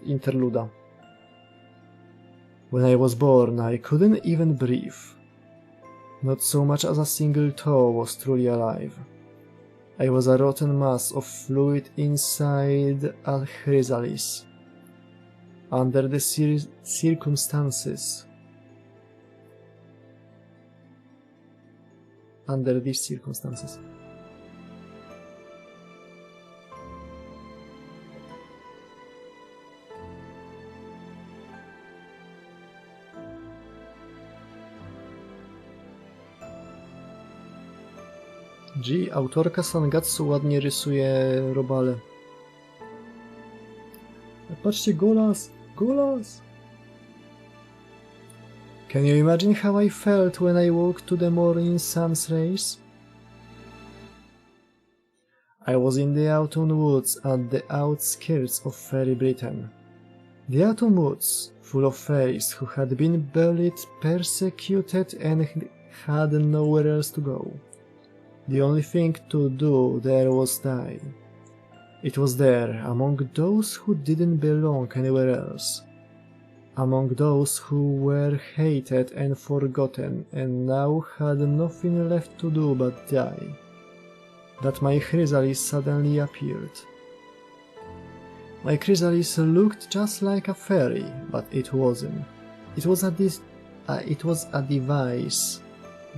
interluda. When I was born, I couldn't even breathe. Not so much as a single toe was truly alive. I was a rotten mass of fluid inside a chrysalis. Under the circumstances. Under these circumstances. Autorka Sangatsu ładnie rysuje robale. Patrzcie, golas! Golas! Can you imagine how I felt when I woke to the morning sun's rays? I was in the autumn woods at the outskirts of fairy Britain. The autumn woods, full of fairies who had been bullied, persecuted and had nowhere else to go. The only thing to do there was die. It was there, among those who didn't belong anywhere else. Among those who were hated and forgotten and now had nothing left to do but die. That my chrysalis suddenly appeared. My chrysalis looked just like a fairy, but it wasn't. It was a device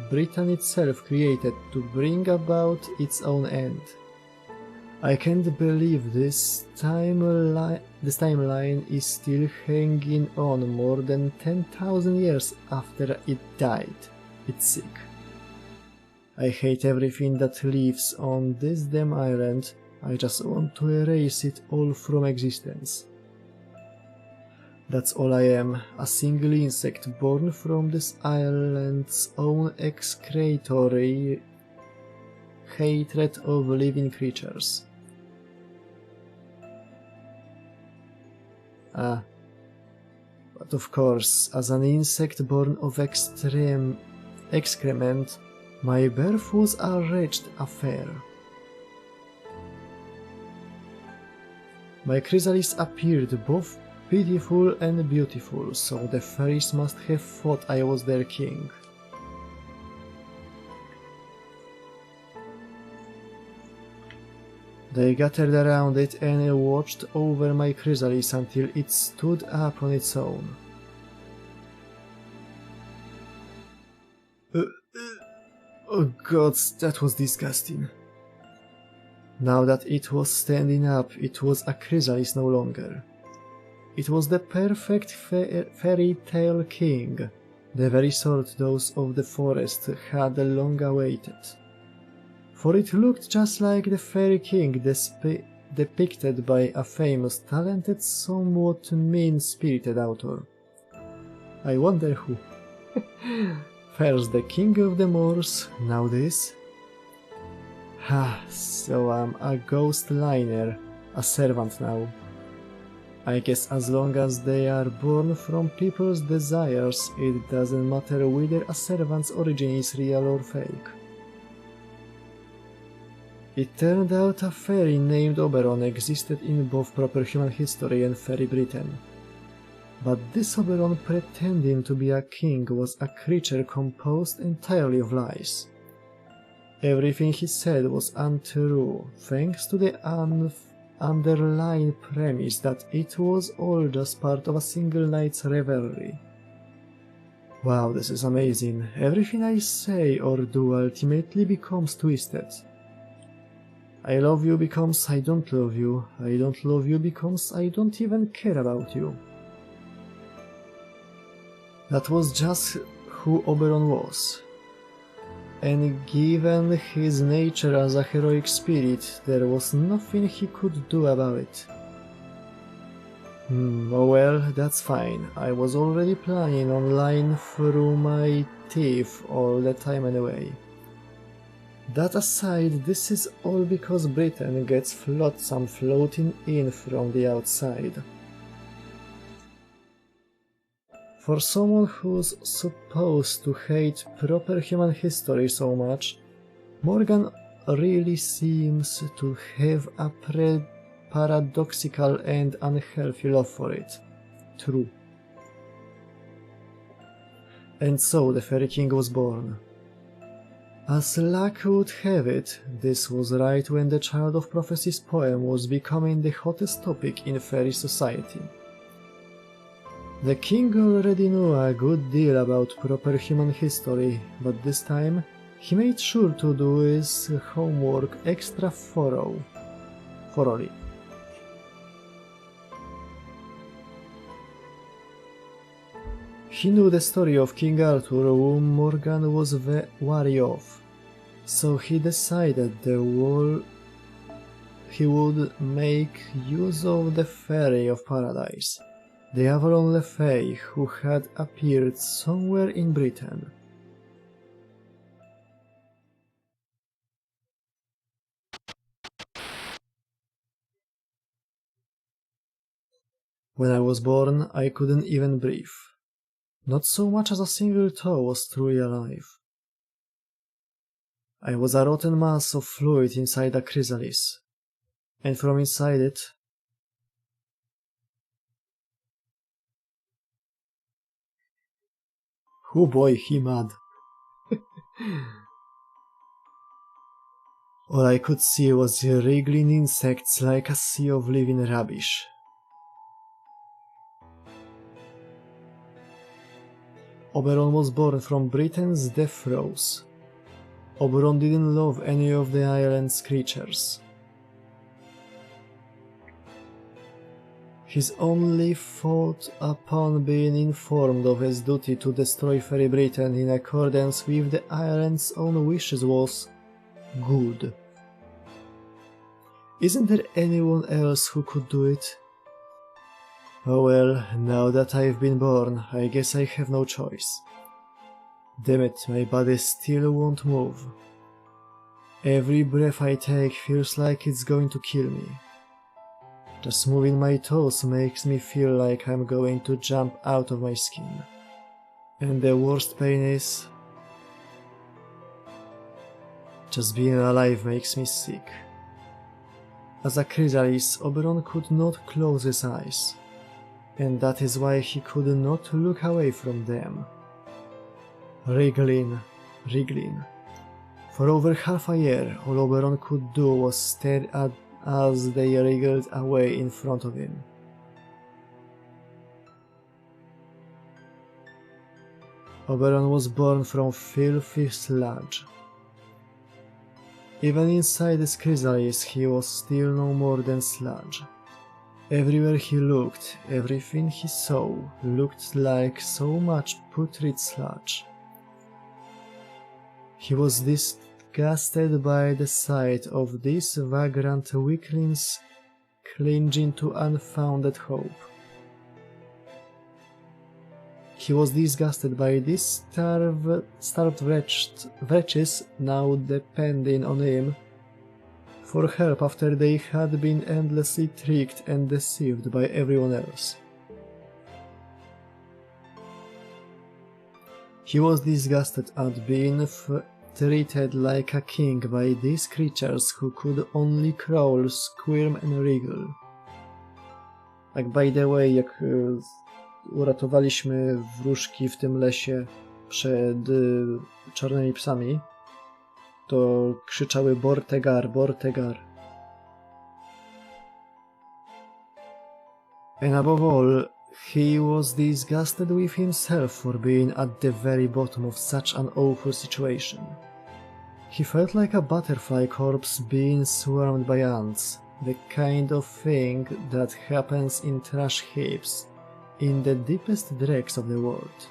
Britain itself created to bring about its own end. I can't believe this timeline is still hanging on more than 10,000 years after it died. It's sick. I hate everything that lives on this damn island. I just want to erase it all from existence. That's all I am, a single insect born from this island's own excretory hatred of living creatures. But of course, as an insect born of excrement, my birth was a wretched affair. My chrysalis appeared both pitiful and beautiful, so the fairies must have thought I was their king. They gathered around it and watched over my chrysalis until it stood up on its own. Oh gods, that was disgusting. Now that it was standing up, it was a chrysalis no longer. It was the perfect fairy tale king, the very sort those of the forest had long awaited. For it looked just like the fairy king depicted by a famous, talented, somewhat mean-spirited author. I wonder who. First the king of the moors, now this. So I'm a ghost liner, a servant now. I guess as long as they are born from people's desires, it doesn't matter whether a servant's origin is real or fake. It turned out a fairy named Oberon existed in both proper human history and fairy Britain. But this Oberon pretending to be a king was a creature composed entirely of lies. Everything he said was untrue, thanks to the underlying premise that it was all just part of a single night's revelry. Wow, this is amazing. Everything I say or do ultimately becomes twisted. I love you becomes I don't love you. I don't love you becomes I don't even care about you. That was just who Oberon was. and given his nature as a heroic spirit, there was nothing he could do about it. Oh well, that's fine. I was already planning on lying through my teeth all the time anyway. That aside, this is all because Britain gets flotsam floating in from the outside. For someone who's supposed to hate proper human history so much, Morgan really seems to have a paradoxical and unhealthy love for it. True. And so the Fairy King was born. As luck would have it, this was right when the Child of Prophecy's poem was becoming the hottest topic in fairy society. The king already knew a good deal about proper human history, but this time he made sure to do his homework extra thoroughly. He knew the story of King Arthur, whom Morgan was wary of, so he decided he would make use of the Fairy of Paradise, the Avalon Le Fay, who had appeared somewhere in Britain. When I was born, I couldn't even breathe. Not so much as a single toe was truly alive. I was a rotten mass of fluid inside a chrysalis, and from inside it, oh boy, he mad. All I could see was wriggling insects like a sea of living rubbish. Oberon was born from Britain's death throes. Oberon didn't love any of the island's creatures. His only thought upon being informed of his duty to destroy Fairy Britain in accordance with the island's own wishes was good. Isn't there anyone else who could do it? Oh well, now that I've been born, I guess I have no choice. Damn it, my body still won't move. Every breath I take feels like it's going to kill me. Just moving my toes makes me feel like I'm going to jump out of my skin. And the worst pain is... just being alive makes me sick. As a chrysalis, Oberon could not close his eyes, and that is why he could not look away from them. Wriggling. For over half a year, all Oberon could do was stare at as they wriggled away in front of him. Oberon was born from filthy sludge. Even inside his chrysalis, he was still no more than sludge. Everywhere he looked, everything he saw looked like so much putrid sludge. He was disgusted by the sight of these vagrant weaklings clinging to unfounded hope. He was disgusted by these starved wretches now depending on him for help after they had been endlessly tricked and deceived by everyone else. He was disgusted at being treated like a king by these creatures who could only crawl, squirm and wriggle. Tak by the way, jak uratowaliśmy wróżki w tym lesie przed czarnymi psami, to krzyczały Bortegar, Bortegar. And above all, he was disgusted with himself for being at the very bottom of such an awful situation. He felt like a butterfly corpse being swarmed by ants, the kind of thing that happens in trash heaps in the deepest dregs of the world.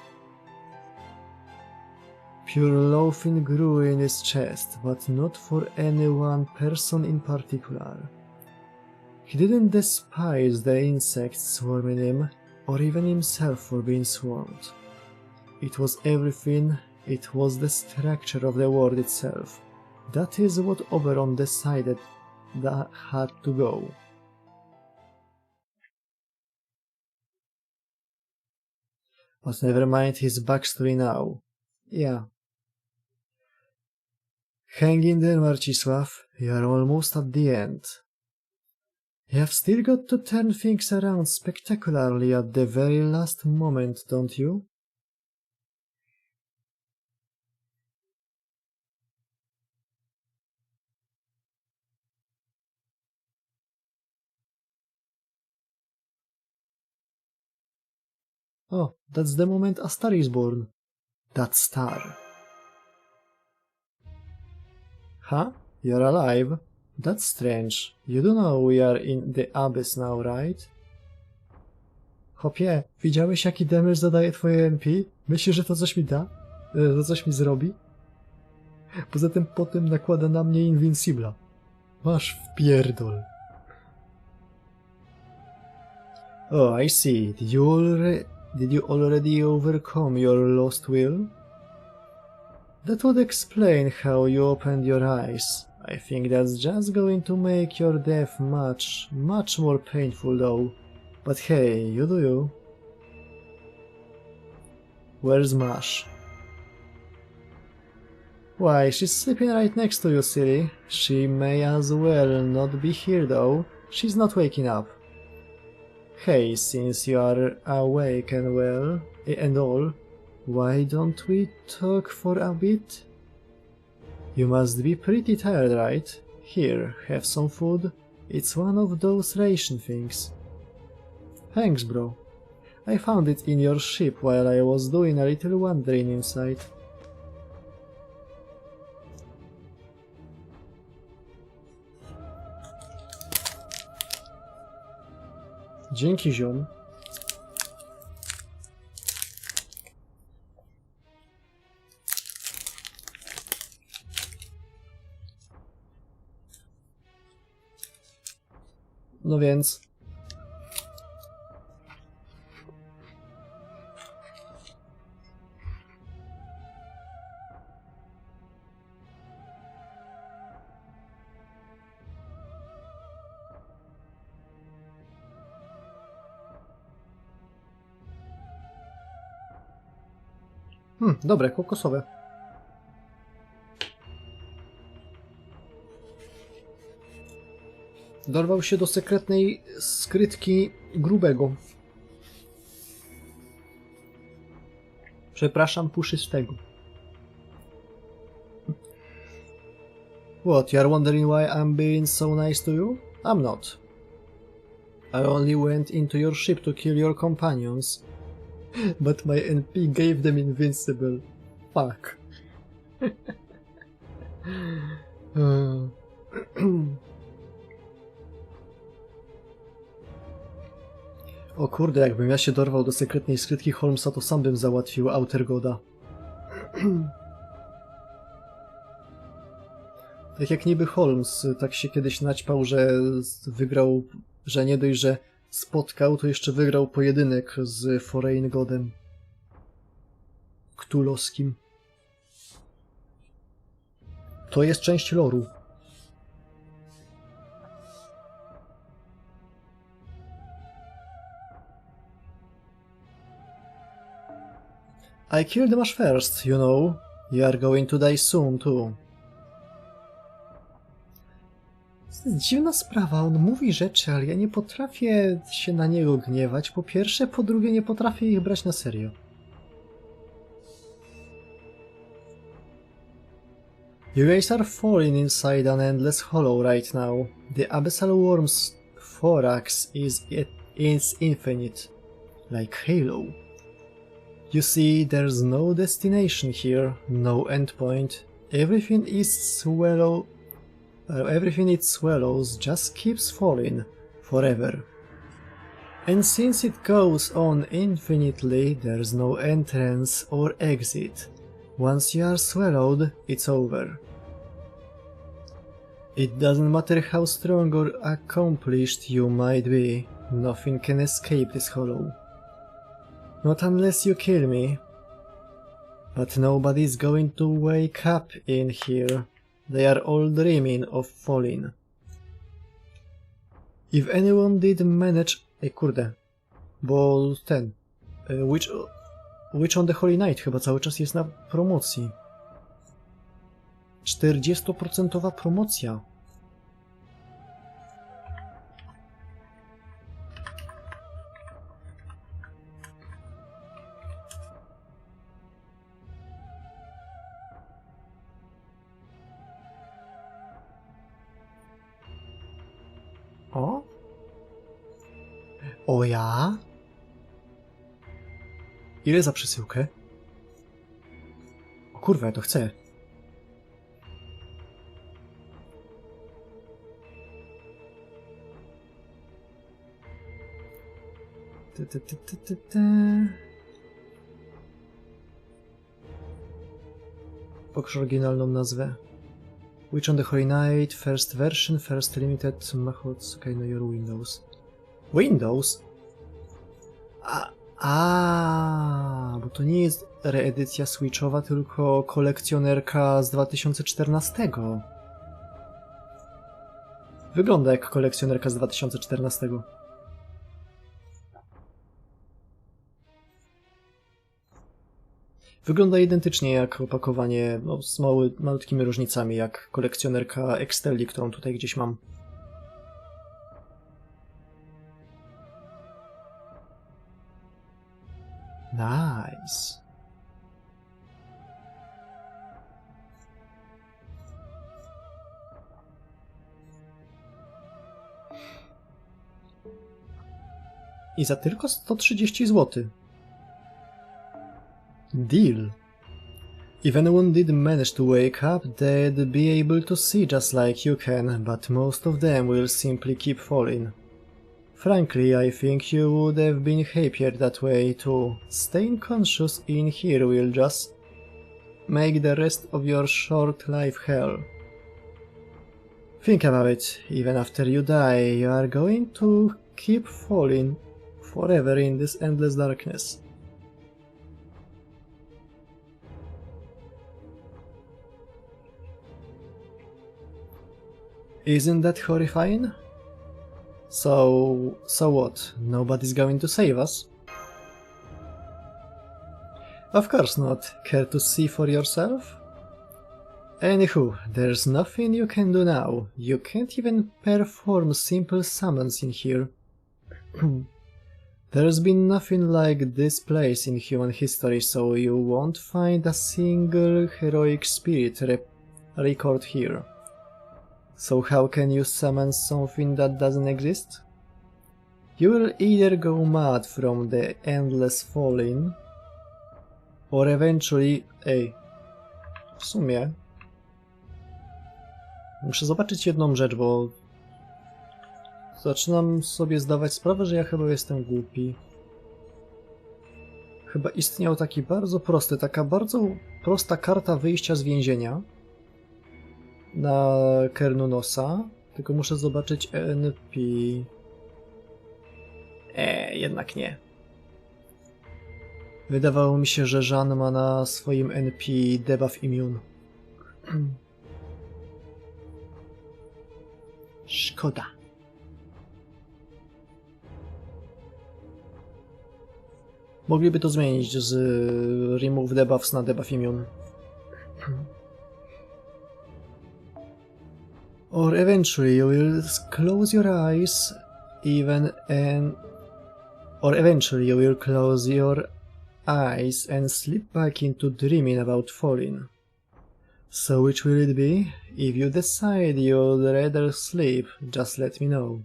Pure loathing grew in his chest, but not for any one person in particular. He didn't despise the insects swarming him, or even himself for being swarmed. It was everything, it was the structure of the world itself. That is what Oberon decided that had to go. But never mind his backstory now. Yeah. Hang in there, Marcisław. You are almost at the end. You have still got to turn things around spectacularly at the very last moment, don't you? Oh, that's the moment a star is born. That star. Huh? You're alive? That's strange. You do know we are in the abyss now, right? Hopie, widziałeś jaki damage zadaje twoje MP? Myślisz, że to coś mi da? Że coś mi zrobi? Poza tym potem nakłada na mnie Invincibla. Masz wpierdol. Oh, I see. Did you already overcome your lost will? That would explain how you opened your eyes. I think that's just going to make your death much more painful though. But hey, you do you. Where's Mash? Why, she's sleeping right next to you, silly. She may as well not be here though. She's not waking up. Hey, since you are awake and well, and all, why don't we talk for a bit? You must be pretty tired, right? Here, have some food. It's one of those ration things. Thanks, bro. I found it in your ship while I was doing a little wandering inside. Dzięki, ziom. No więc... dobre, kokosowe. Dorwał się do sekretnej skrytki grubego. Przepraszam, puszystego. What, you are wondering why I'm being so nice to you? I'm not. I only went into your ship to kill your companions. But my NP gave them invincible. Fuck. O kurde, jakbym ja się dorwał do sekretnej skrytki Holmesa, to sam bym załatwił Outer Goda. Tak jak niby Holmes, tak się kiedyś naćpał, że wygrał, że nie dość, że spotkał, to jeszcze wygrał pojedynek z Foreign Godem Ktulowskim. To jest część loru. I killed Mash first, you know. You are going to die soon, too. To jest dziwna sprawa, on mówi rzeczy, ale ja nie potrafię się na niego gniewać, po pierwsze, po drugie nie potrafię ich brać na serio. You guys are falling inside an endless hollow right now. The abyssal worm's thorax is infinite, like Halo. You see, there's no destination here, no endpoint. Everything it swallows just keeps falling, forever. And since it goes on infinitely, there's no entrance or exit. Once you are swallowed, it's over. It doesn't matter how strong or accomplished you might be, nothing can escape this hollow. Not unless you kill me. But nobody's going to wake up in here. They are all dreaming of falling. If anyone did manage... Ej, kurde. Bo ten... Witch on the Holy Night chyba cały czas jest na promocji. 40% promocja. O? O ja? Ile za przesyłkę? O kurwa, ja to chcę. Pokaż oryginalną nazwę. Witch on the Holy Night, first version, first limited, methods, okay, no your Windows. Windows? Bo to nie jest reedycja Switchowa, tylko kolekcjonerka z 2014. Wygląda jak kolekcjonerka z 2014. Wygląda identycznie jak opakowanie, no, z malutkimi różnicami, jak kolekcjonerka Exteli, którą tutaj gdzieś mam. Nice. I za tylko 130 zł. Deal. If anyone did manage to wake up, they'd be able to see just like you can, but most of them will simply keep falling. Frankly, I think you would have been happier that way too. Staying conscious in here will just make the rest of your short life hell. Think about it. Even after you die, you are going to keep falling forever in this endless darkness. Isn't that horrifying? So what? Nobody's going to save us? Of course not. Care to see for yourself? Anywho, there's nothing you can do now. You can't even perform simple summons in here. There's been nothing like this place in human history, so you won't find a single heroic spirit record here. So how can you summon something that doesn't exist? You will either go mad from the endless falling, or eventually... Ej, w sumie... Muszę zobaczyć jedną rzecz, bo... Zaczynam sobie zdawać sprawę, że ja chyba jestem głupi. Chyba istniał taka bardzo prosta karta wyjścia z więzienia na Kernunosa, tylko muszę zobaczyć NP. Jednak nie. Wydawało mi się, że Jean ma na swoim NP debuff immune. Szkoda. Mogliby to zmienić z remove debuffs na debuff immune. Or eventually you will close your eyes and slip back into dreaming about falling. So which will it be? If you decide you'd rather sleep, just let me know.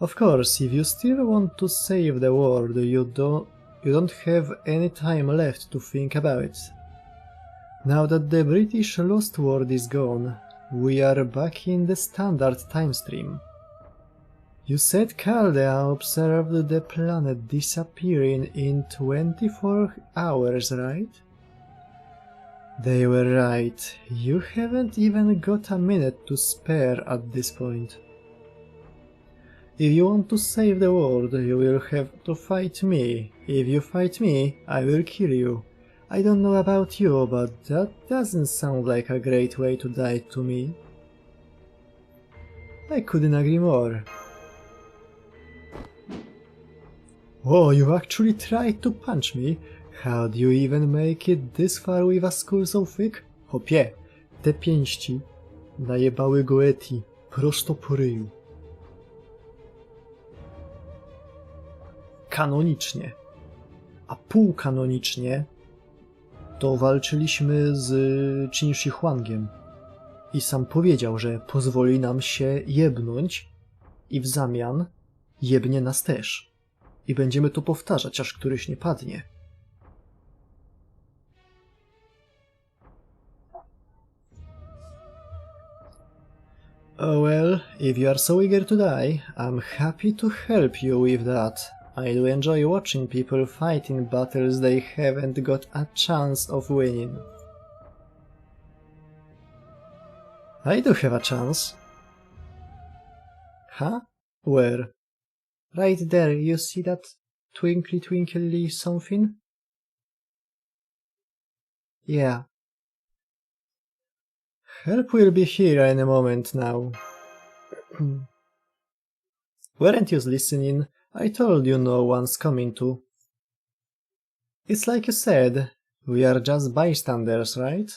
Of course, if you still want to save the world, you don't have any time left to think about it. Now that the British Lost World is gone, we are back in the standard time stream. You said Caldea observed the planet disappearing in 24 hours, right? They were right. You haven't even got a minute to spare at this point. If you want to save the world, you will have to fight me. If you fight me, I will kill you. I don't know about you, but that doesn't sound like a great way to die to me. I couldn't agree more. Oh, you actually tried to punch me? How do you even make it this far with a skull so thick? Hopie, te pięści najebały Goeti prosto po ryju. Kanonicznie, a półkanonicznie to walczyliśmy z Qin Shi Huangiem i sam powiedział, że pozwoli nam się jebnąć i w zamian jebnie nas też. I będziemy to powtarzać, aż któryś nie padnie. Oh well, if you are so eager to die, I'm happy to help you with that. I do enjoy watching people fight in battles they haven't got a chance of winning. I do have a chance. Huh? Where? Right there, you see that twinkly twinkly something? Yeah. Help will be here in a moment now. Weren't you listening? I told you no one's coming to. It's like you said, we are just bystanders, right?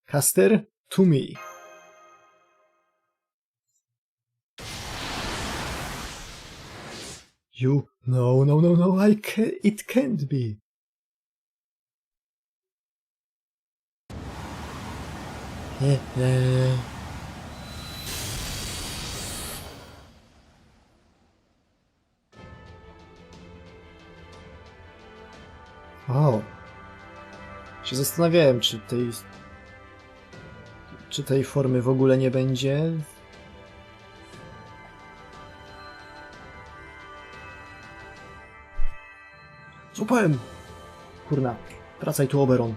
Caster, to me. You... No, I can't... It can't be. O. Się zastanawiałem, czy tej formy w ogóle nie będzie. Złapałem! Kurna, wracaj tu, Oberon.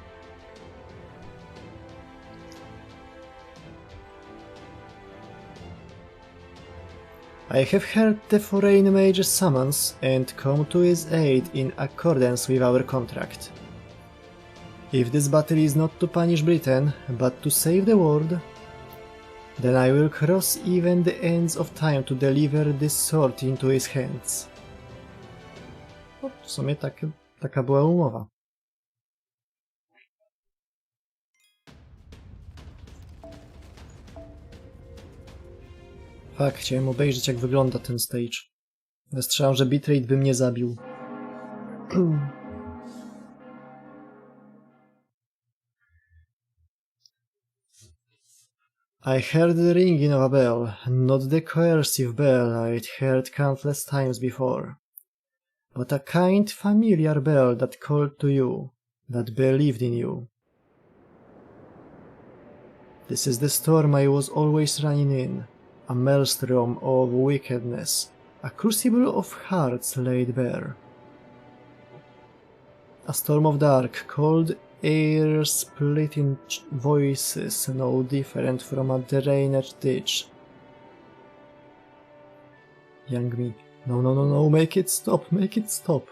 I have heard the foreign mage's summons and come to his aid in accordance with our contract. If this battle is not to punish Britain, but to save the world, then I will cross even the ends of time to deliver this sword into his hands. No, w sumie taka była umowa. Tak, chciałem obejrzeć, jak wygląda ten stage. Strzelam, że bitrate by mnie zabił. I heard the ringing of a bell, not the coercive bell I'd heard countless times before, but a kind, familiar bell that called to you, that believed in you. This is the storm I was always running in, a maelstrom of wickedness, a crucible of hearts laid bare. A storm of dark, cold, air-splitting voices, no different from a drainage ditch. Young me, no, make it stop, make it stop.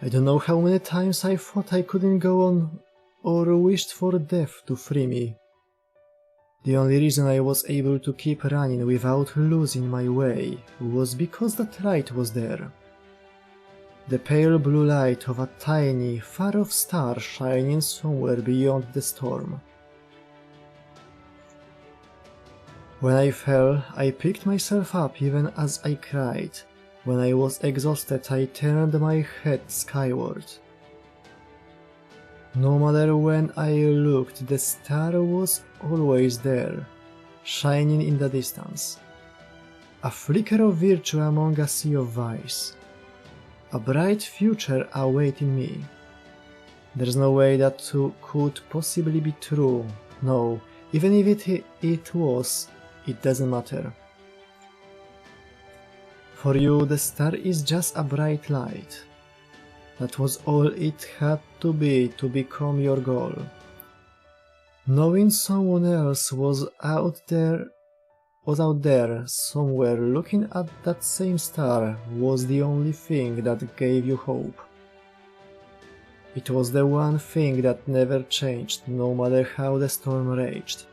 I don't know how many times I thought I couldn't go on, or wished for death to free me. The only reason I was able to keep running without losing my way was because that light was there. The pale blue light of a tiny, far-off star shining somewhere beyond the storm. When I fell, I picked myself up even as I cried. When I was exhausted, I turned my head skyward. No matter when I looked, the star was always there, shining in the distance. A flicker of virtue among a sea of vice. A bright future awaiting me. There's no way that could possibly be true. No, even if it was, it doesn't matter. For you, the star is just a bright light. That was all it had to be to become your goal. Knowing someone else was out there somewhere looking at that same star was the only thing that gave you hope. It was the one thing that never changed, no matter how the storm raged.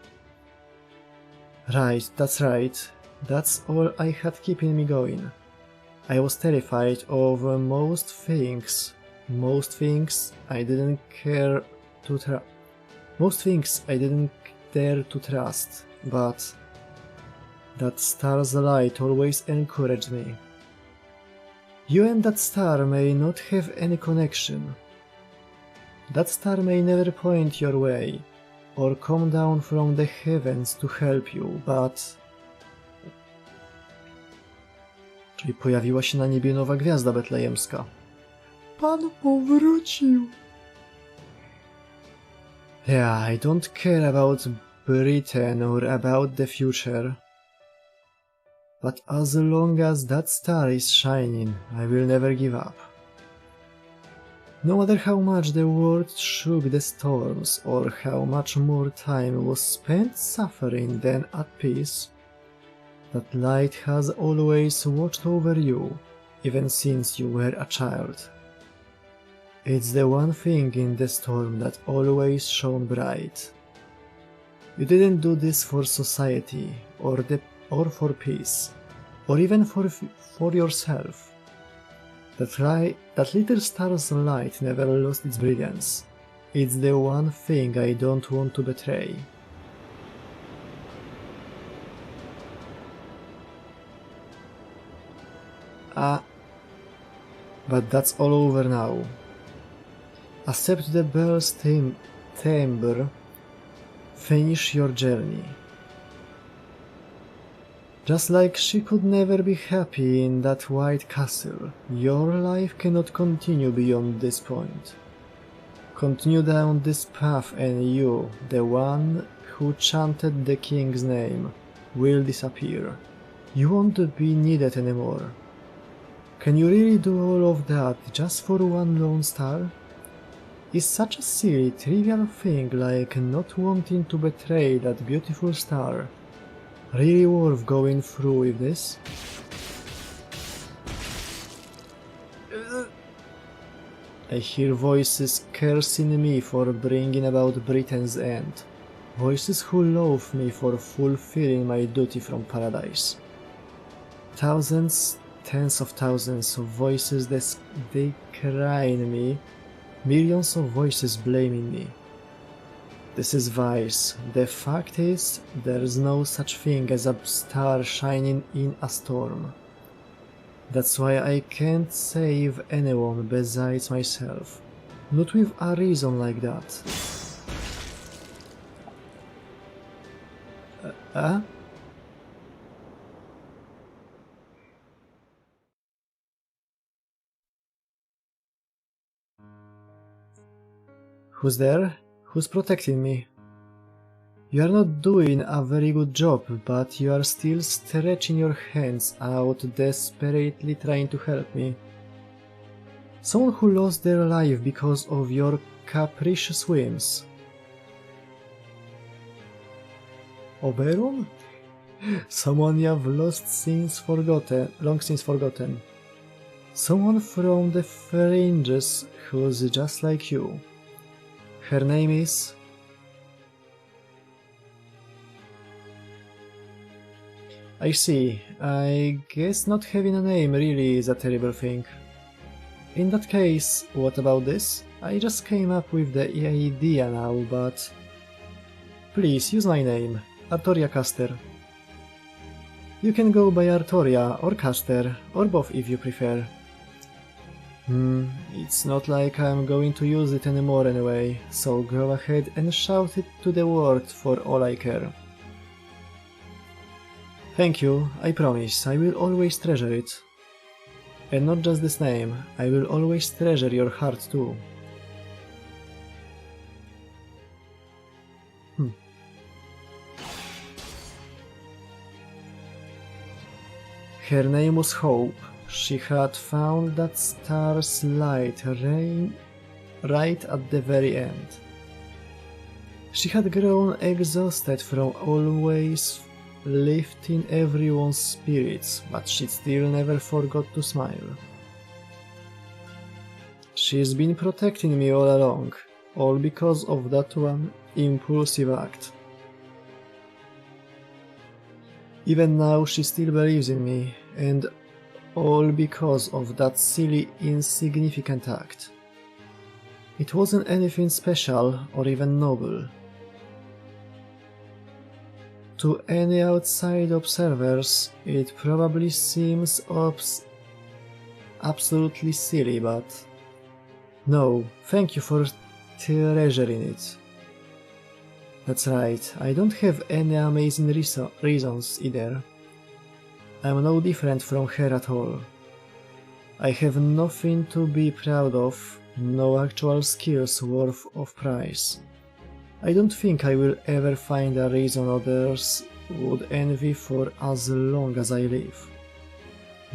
Right, that's right. That's all I had keeping me going. I was terrified of most things I didn't dare to trust, but that star's light always encouraged me. You and that star may not have any connection. That star may never point your way, or come down from the heavens to help you, but... Czyli pojawiła się na niebie nowa gwiazda betlejemska. Pan powrócił! Yeah, I don't care about Britain or about the future. But as long as that star is shining, I will never give up. No matter how much the world shook the storms, or how much more time was spent suffering than at peace, that light has always watched over you, even since you were a child. It's the one thing in the storm that always shone bright. You didn't do this for society, or for peace, or even for yourself. That little star's light never lost its brilliance. It's the one thing I don't want to betray. But that's all over now. Accept the bell's timbre. Finish your journey. Just like she could never be happy in that white castle, your life cannot continue beyond this point. Continue down this path and you, the one who chanted the king's name, will disappear. You won't be needed anymore. Can you really do all of that just for one lone star? Is such a silly, trivial thing like not wanting to betray that beautiful star really worth going through with this? I hear voices cursing me for bringing about Britain's end. Voices who loathe me for fulfilling my duty from paradise. Thousands, tens of thousands of voices decrying me. Millions of voices blaming me. This is vice. The fact is, there's no such thing as a star shining in a storm. That's why I can't save anyone besides myself. Not with a reason like that. Who's there? Who's protecting me? You are not doing a very good job, but you are still stretching your hands out, desperately trying to help me. Someone who lost their life because of your capricious whims. Oberon? Someone you have long since forgotten. Someone from the fringes who's just like you. Her name is... I see. I guess not having a name really is a terrible thing. In that case, what about this? I just came up with the idea now, but... Please, use my name. Artoria Caster. You can go by Artoria or Caster, or both if you prefer. It's not like I'm going to use it anymore anyway, so go ahead and shout it to the world for all I care. Thank you, I promise, I will always treasure it. And not just this name, I will always treasure your heart too. Her name was Hope. She had found that star's light right at the very end. She had grown exhausted from always lifting everyone's spirits, but she still never forgot to smile. She's been protecting me all along, all because of that one impulsive act. Even now she still believes in me, and all because of that silly, insignificant act. It wasn't anything special or even noble. To any outside observers, it probably seems absolutely silly, but no, thank you for treasuring it. That's right, I don't have any amazing reasons either. I'm no different from her at all. I have nothing to be proud of, no actual skills worth of prize. I don't think I will ever find a reason others would envy for as long as I live.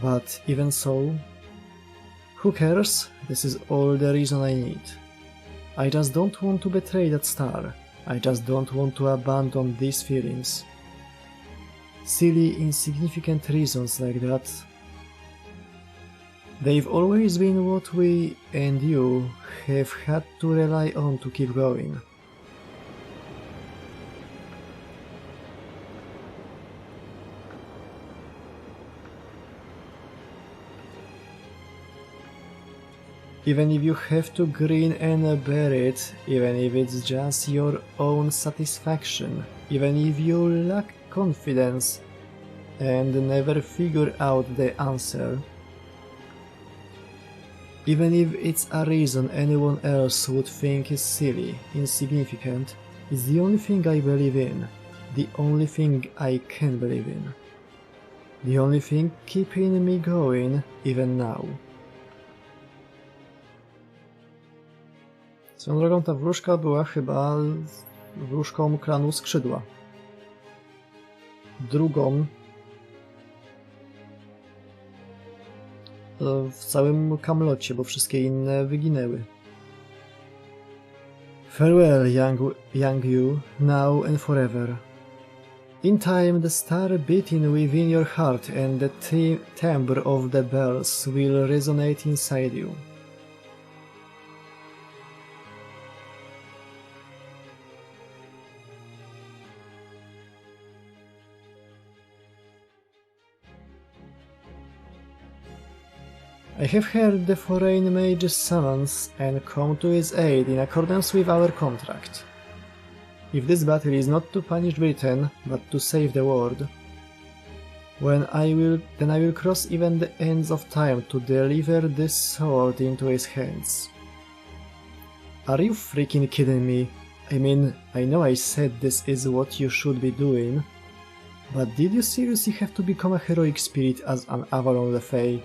But even so, who cares? This is all the reason I need. I just don't want to betray that star. I just don't want to abandon these feelings. Silly, insignificant reasons like that. They've always been what we and you have had to rely on to keep going. Even if you have to grin and bear it, even if it's just your own satisfaction, even if you lack confidence and never figure out the answer, even if it's a reason anyone else would think is silly, insignificant, it's the only thing I believe in, the only thing I can believe in, the only thing keeping me going even now. Swoją drogą ta wróżka była chyba wróżką klanu Skrzydła. Drugą w całym Kamlocie, bo wszystkie inne wyginęły. Farewell, young you, now and forever. In time the star beating within your heart and the timbre of the bells will resonate inside you. I have heard the foreign mage's summons and come to his aid in accordance with our contract. If this battle is not to punish Britain, but to save the world, then I will cross even the ends of time to deliver this sword into his hands. Are you freaking kidding me? I mean, I know I said this is what you should be doing, but did you seriously have to become a heroic spirit as an Avalon the Fae?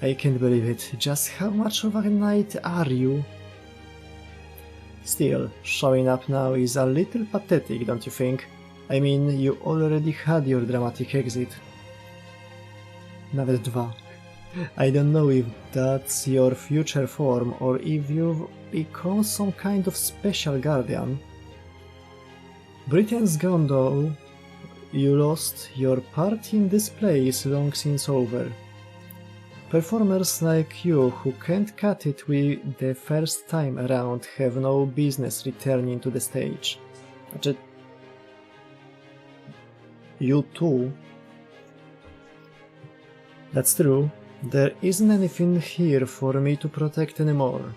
I can't believe it. Just how much of a knight are you? Still, showing up now is a little pathetic, don't you think? I mean, you already had your dramatic exit. Nawet dwa. I don't know if that's your future form or if you've become some kind of special guardian. Britain's gone though. You lost. Your part in this play is long since over. Performers like you who can't cut it with the first time around have no business returning to the stage. Znaczy... You too. That's true. There isn't anything here for me to protect anymore.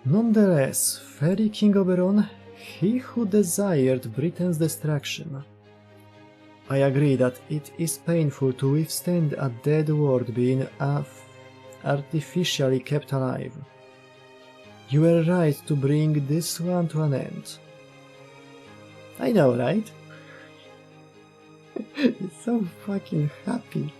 Nonetheless, Fairy King Oberon, he who desired Britain's destruction. I agree that it is painful to withstand a dead world being artificially kept alive. You were right to bring this one to an end. I know, right? It's so fucking happy.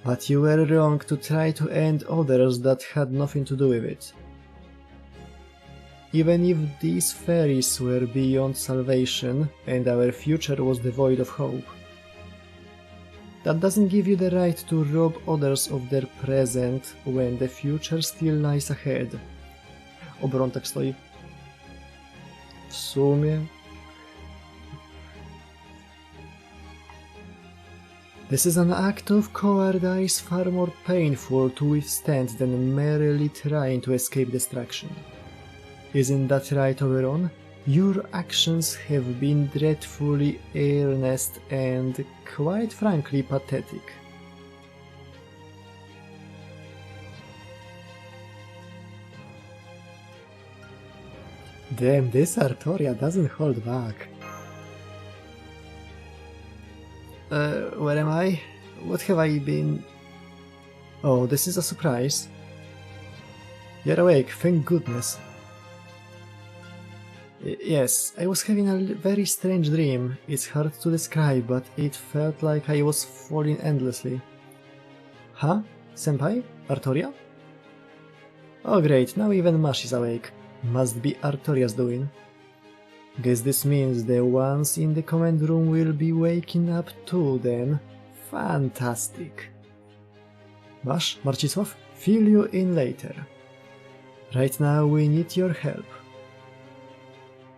But you were wrong to try to end others that had nothing to do with it. Even if these fairies were beyond salvation and our future was devoid of hope, That doesn't give you the right to rob others of their present when the future still lies ahead. Oberon tak stoi. W sumie... This is an act of cowardice far more painful to withstand than merely trying to escape destruction. Isn't that right, Oberon? Your actions have been dreadfully earnest and, quite frankly, pathetic. Damn, this Artoria doesn't hold back. Where am I? What have I been... Oh, this is a surprise. You're awake, thank goodness. Yes, I was having a very strange dream. It's hard to describe, but it felt like I was falling endlessly. Huh? Senpai? Artoria? Oh great, now even Mash is awake. Must be Artoria's doing. Guess this means the ones in the command room will be waking up too then. Fantastic. Mash, Marcisław, fill you in later. Right now we need your help.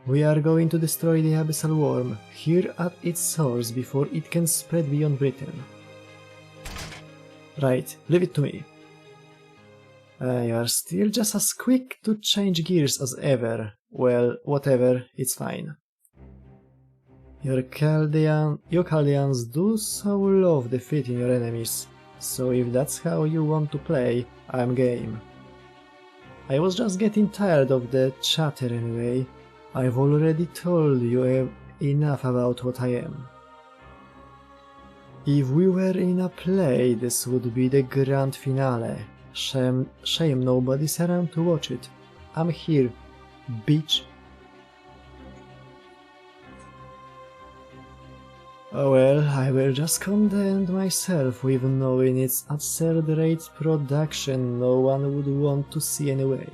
We are going to destroy the abyssal worm here at its source before it can spread beyond Britain. Right, leave it to me. You are still just as quick to change gears as ever. Well, whatever, it's fine. You Chaldeans do so love defeating your enemies, so if that's how you want to play, I'm game. I was just getting tired of the chatter anyway. I've already told you enough about what I am. If we were in a play, this would be the grand finale. Shame nobody's around to watch it. I'm here, bitch. Oh well, I will just content myself with knowing it's at third-rate production no one would want to see anyway.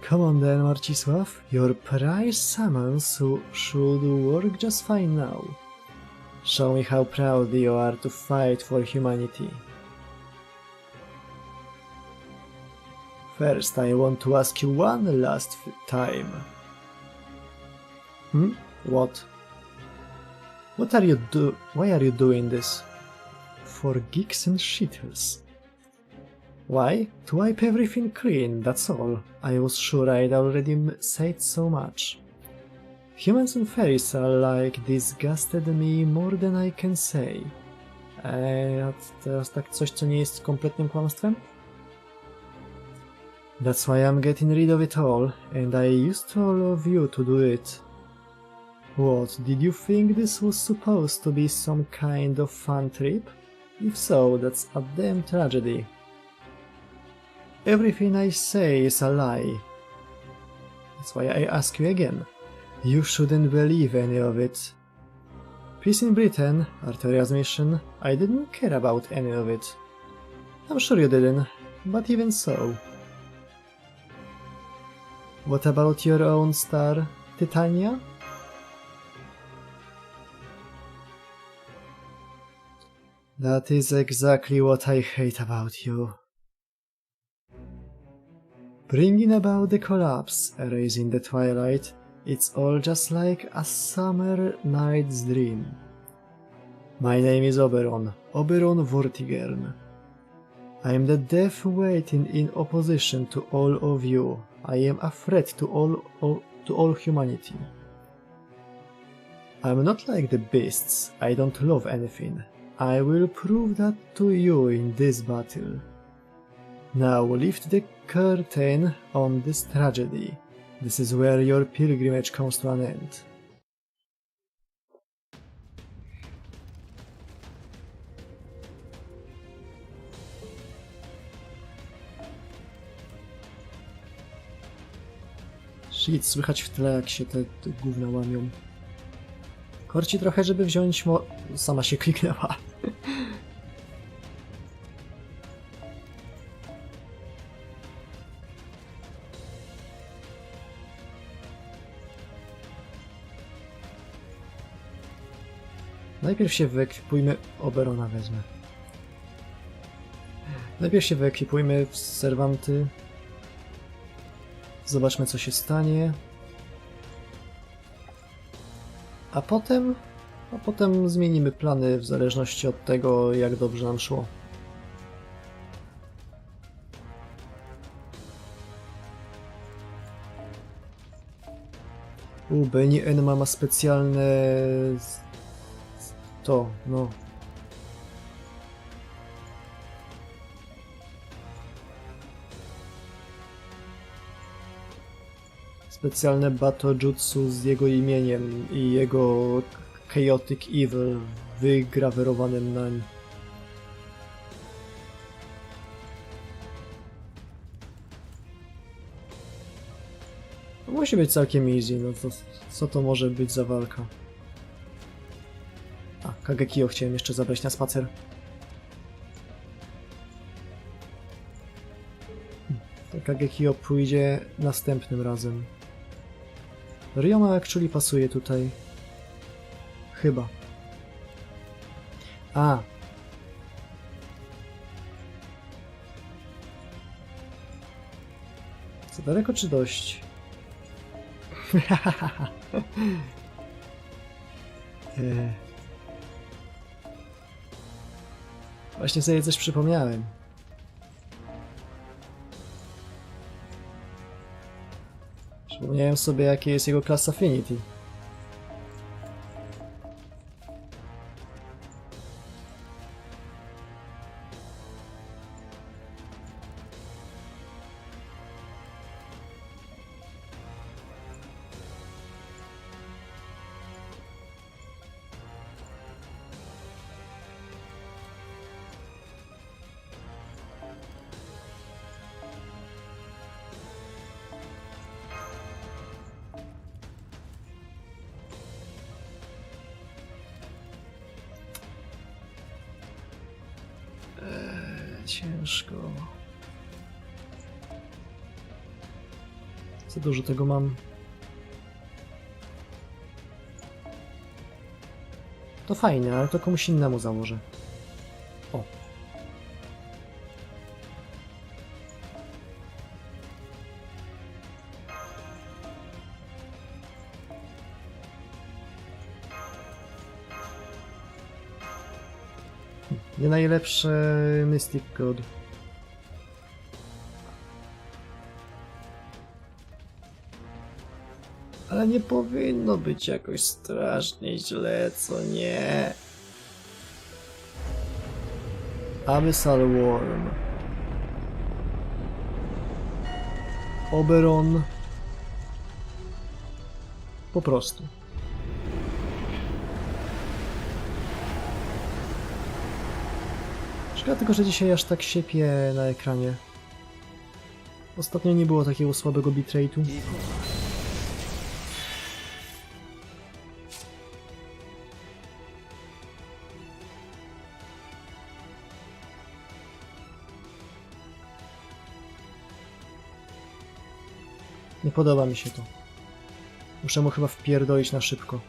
Come on then, Marcisław, your prize summons should work just fine now. Show me how proud you are to fight for humanity. First, I want to ask you one last time. What? Why are you doing this? For geeks and shitters. Why? To wipe everything clean, that's all. I was sure I'd already said so much. Humans and fairies alike disgusted me more than I can say. A teraz tak coś, co nie jest kompletnym kłamstwem? That's why I'm getting rid of it all, and I used all of you to do it. What, did you think this was supposed to be some kind of fun trip? If so, that's a damn tragedy. Everything I say is a lie. That's why I ask you again. You shouldn't believe any of it. Peace in Britain, Artoria's mission, I didn't care about any of it. I'm sure you didn't, but even so. What about your own star, Titania? That is exactly what I hate about you. Bringing about the collapse, erasing the twilight, it's all just like a summer night's dream. My name is Oberon Vortigern. I am the death waiting in opposition to all of you. I am a threat to all humanity. I'm not like the beasts, I don't love anything. I will prove that to you in this battle. Now lift the curtain on this tragedy. This is where your pilgrimage comes to an end. Shit, słychać w tle, jak się te gówna łamią. Korci trochę, żeby wziąć sama się kliknęła. Najpierw się wyekwipujmy... Oberona wezmę. Najpierw się wyekwipujmy w serwanty. Zobaczmy, co się stanie. A potem zmienimy plany w zależności od tego, jak dobrze nam szło. Benny Enma ma specjalne... to, no. Specjalne Batojutsu z jego imieniem i jego Chaotic Evil wygrawerowanym nań. Musi być całkiem easy, no to co to może być za walka? A, Kagekio chciałem jeszcze zabrać na spacer. To Kagekio pójdzie następnym razem. Ryoma actually pasuje tutaj. Chyba. A. Za daleko czy dość? Właśnie sobie coś przypomniałem. Przypomniałem sobie, jakie jest jego class affinity. Ciężko. Za dużo tego mam. To fajne, ale to komuś innemu założę. O. Nie najlepsze Mystic God. Ale nie powinno być jakoś strasznie źle, co nie? Abyssal Worm. Oberon. Po prostu. Szkoda tylko, że dzisiaj aż tak siepie na ekranie. Ostatnio nie było takiego słabego bitrate'u. Nie podoba mi się to. Muszę mu chyba wpierdolić na szybko.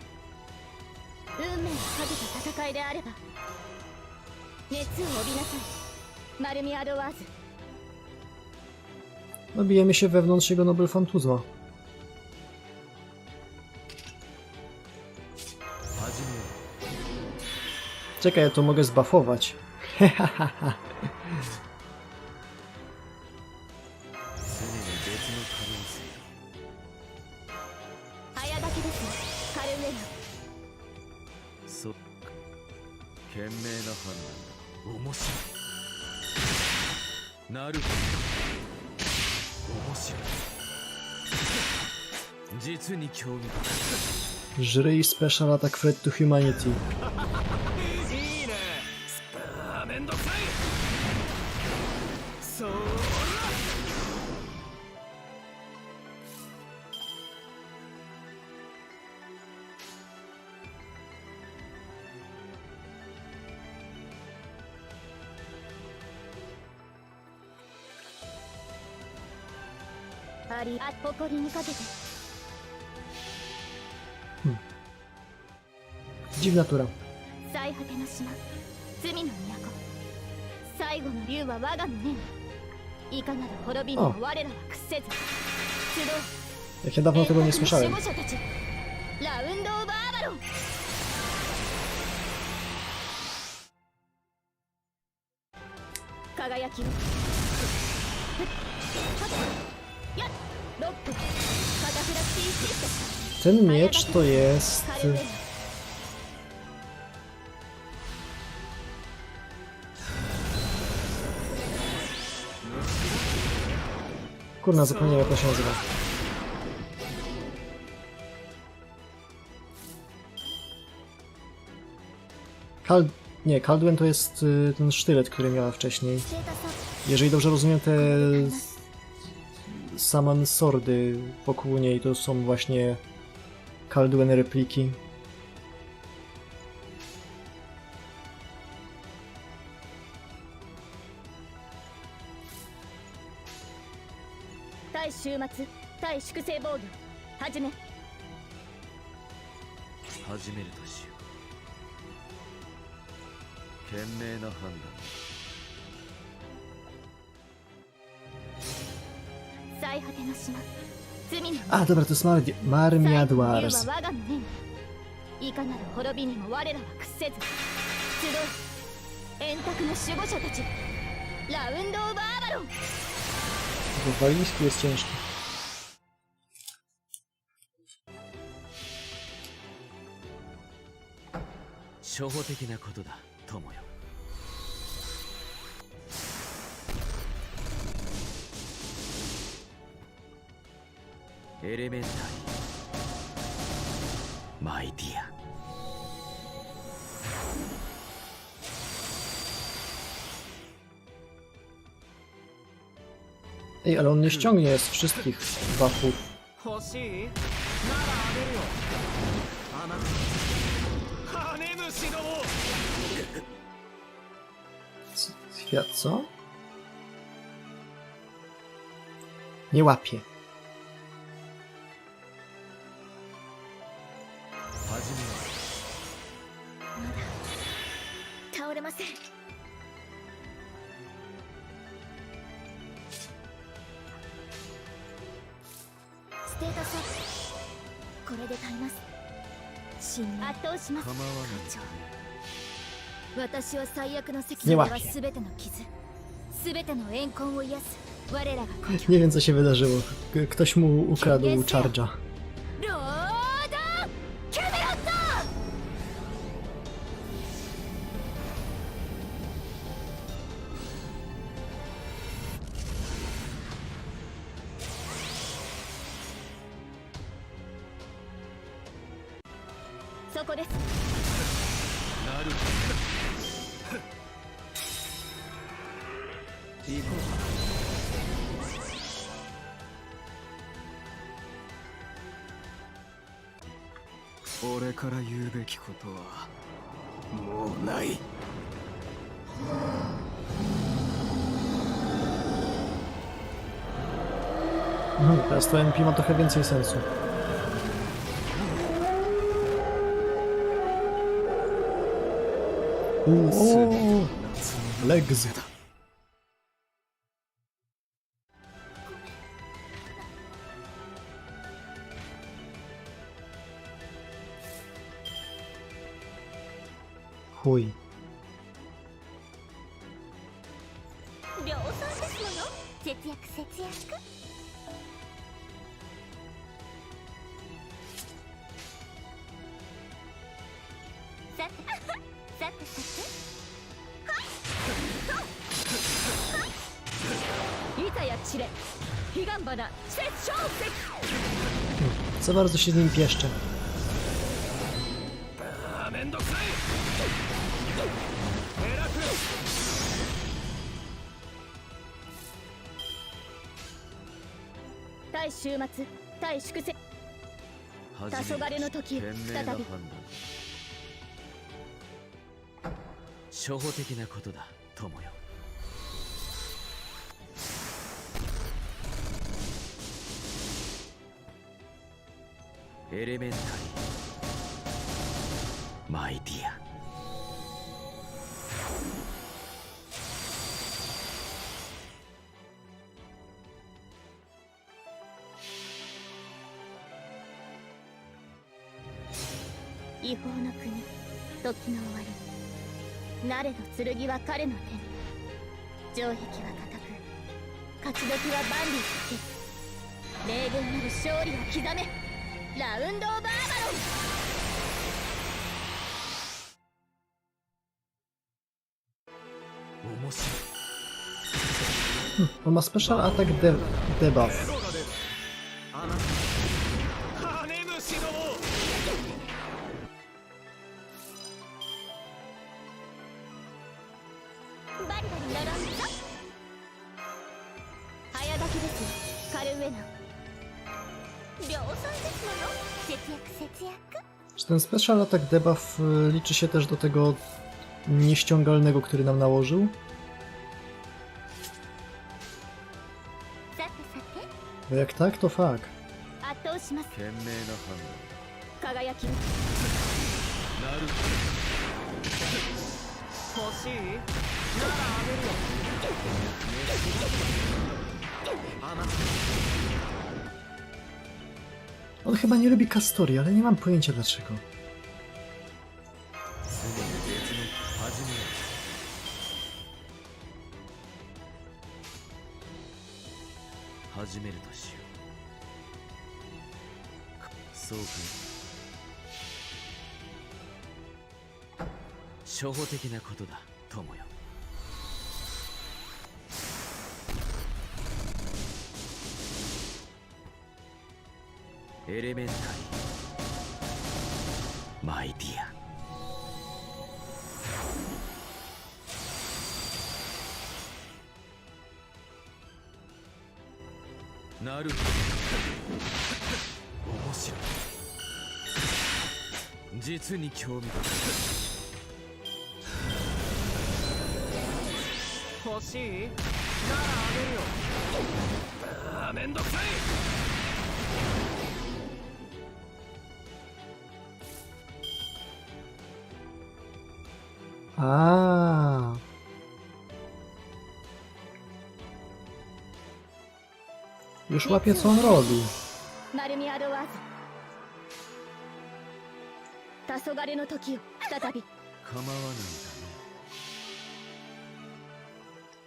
No bijemy się wewnątrz jego Nobel Fantuzma. Czekaj, ja to mogę zbuffować. Żryj Special Attack Threat to Humanity. Dziwna tura. 最果ての島、罪の都。最後の竜は我が胸に。いかなる滅びにも我らは屈せず。集 Jak ja dawno tego nie 守 słyszałem. 護者たち、ラウンド・オブ・アバロン。輝きを。やっ、ロック、カタフラクティシスト。 Ten miecz to jest... Kurna, zapomniałem jak to się nazywa. Nie, Kalduen to jest ten sztylet, który miała wcześniej. Jeżeli dobrze rozumiem, te Saman Swordy wokół niej to są właśnie Kalduen repliki. 対終末、対粛清防御、始め。始めるとしよう。賢明な判断。最果ての島、罪の A, dobra, to jest Marmia Dwars. 我が胸に。いかなる滅びにも我らは屈せず。集う。円卓の守護者たち、ラウンド・オブ・アバロン。 Walizki jest ciężki. 初歩的なことだ、友よ。エレメンタリー、マイディア。 Ej, ale on nie ściągnie z wszystkich buffów. 欲しいならあげるよ。あなた金主ども。 Co? Nie łapie. 始めよう。倒れません。ステータスアップ。これで耐えます。信圧倒します。構わない。私は最悪の責任はすべての傷、すべての怨恨を癒す我らが故郷。 Nie wiem co się wydarzyło. Ktoś mu ukradł charge'a. ロードキャメロット。そこです。なるほど。行こう。俺から言うべきことはもうない。Teraz to MP ma trochę więcej sensu. O, legs. Chuj. 量産ですもの。節約節約。さてさてさて。いざやちれ。彼岸花殺生石。 Za bardzo się z nim pieszczę. めんどくさい。ヘラクレス。対終末、対粛清。黄昏の時へ再び。初歩的なことだ、友よ。エレメンタリー、マイディア。違法の国、時の終わり。なれど剣は彼の手。城壁は固く、勝ち時は万里かけ。名言なる勝利を刻め。ラウンド・オブ・アバロン。面白い。On ma special attack debuff. あなた金虫ども。バリバリ並んだぞ。早書きですよ、カルウェナ。量産ですもの。節約節約。 Czy ten special attack debuff liczy się też do tego nieściągalnego, który nam nałożył? さてさて、 Bo jak tak, to fuck. 圧倒します。賢明な判輝きを。断なる欲しいならあげるよ。あなた On chyba nie lubi Kastorii, ale nie mam pojęcia dlaczego. 常に別の始めよう。始めるとしよう。そうか。初歩的なことだ、友よ。エレメンタリーマイディア。なるほど。面白い。実に興味深い。欲しいならあげるよ。ああ、めんどくさい。A. Już łapię, co on robi. マルミアドワーズ。黄昏の時を再び。構わないんだね。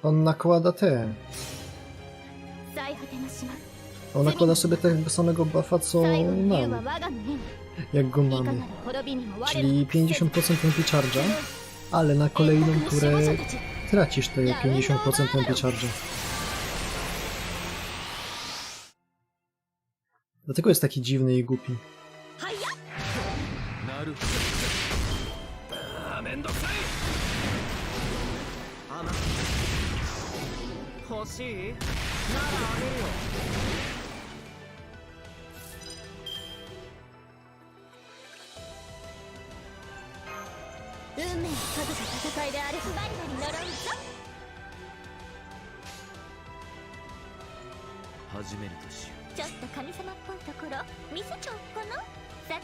On nakłada te. 最果ての島。 On nakłada sobie tego samego buffa, co 最後の竜は nam. 我が胸に。 Jak go いかな mamy. る滅びにも我ら Czyli 50% MP charge'a, ale na kolejną turę tracisz te 50% MP charge'a. Dlatego jest taki dziwny i głupi. はいや。なるほど。ああ、めんどくさい。あなた欲しいならあげるよ。運命をかけた戦いであればバリバリ呪うぞ。始めるとしよちょっと神様っぽいところ見せちゃおうかな。さてさ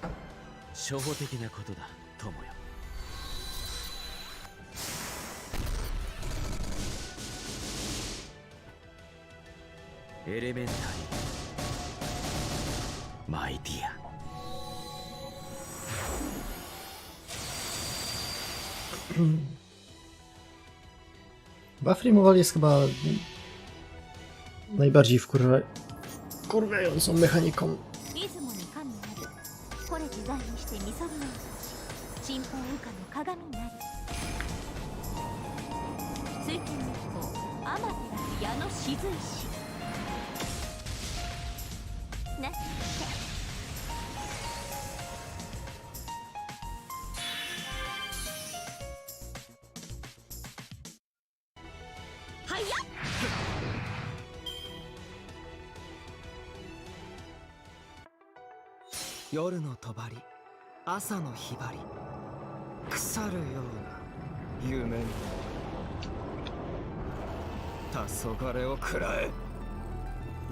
て。う。初歩的なことだ、友よ。エレメンタリーマイディア。 Buff removal jest chyba najbardziej wkurwiającą mechaniką. 出雲に神なる。これデザインしてみそぎの神宝羽化の鏡なり。水天の子アマテラス矢の雫石。なってはいや。夜の帳、朝のひばり、腐るような夢に黄昏を食らえ。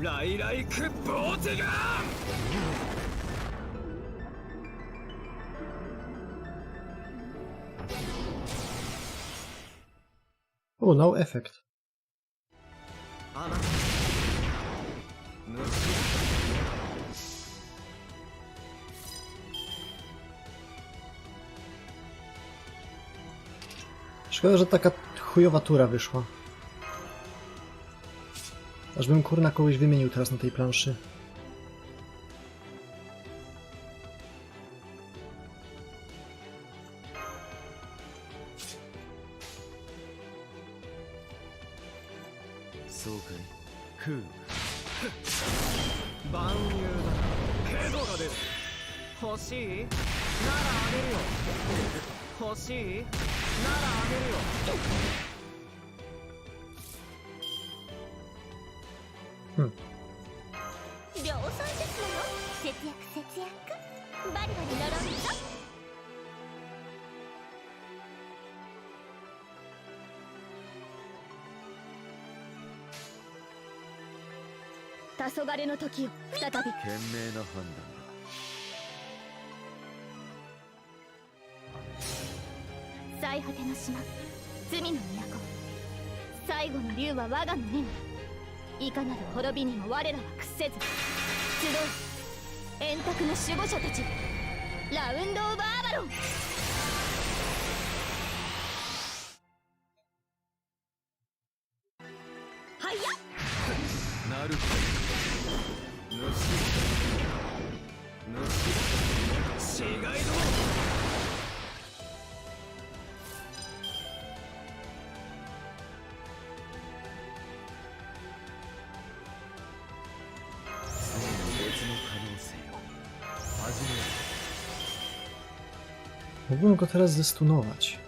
ライライクボーテガン。 O, no effect. あなた虫 Szkoda, że taka chujowa tura wyszła. Ażbym kurna kogoś wymienił teraz na tej planszy. Hmm. 量産ですのよ。節約節約。バリバリ呪うぞ。黄昏の時を再び。賢明な判断だ。最果ての島、罪の都。最後の竜は我が胸に。いかなる滅びにも我らは屈せず。集う円卓の守護者たち。ラウンド・オブ・アバロン。はいや。なるほど。のし違いども。Mógłbym go teraz zestunować.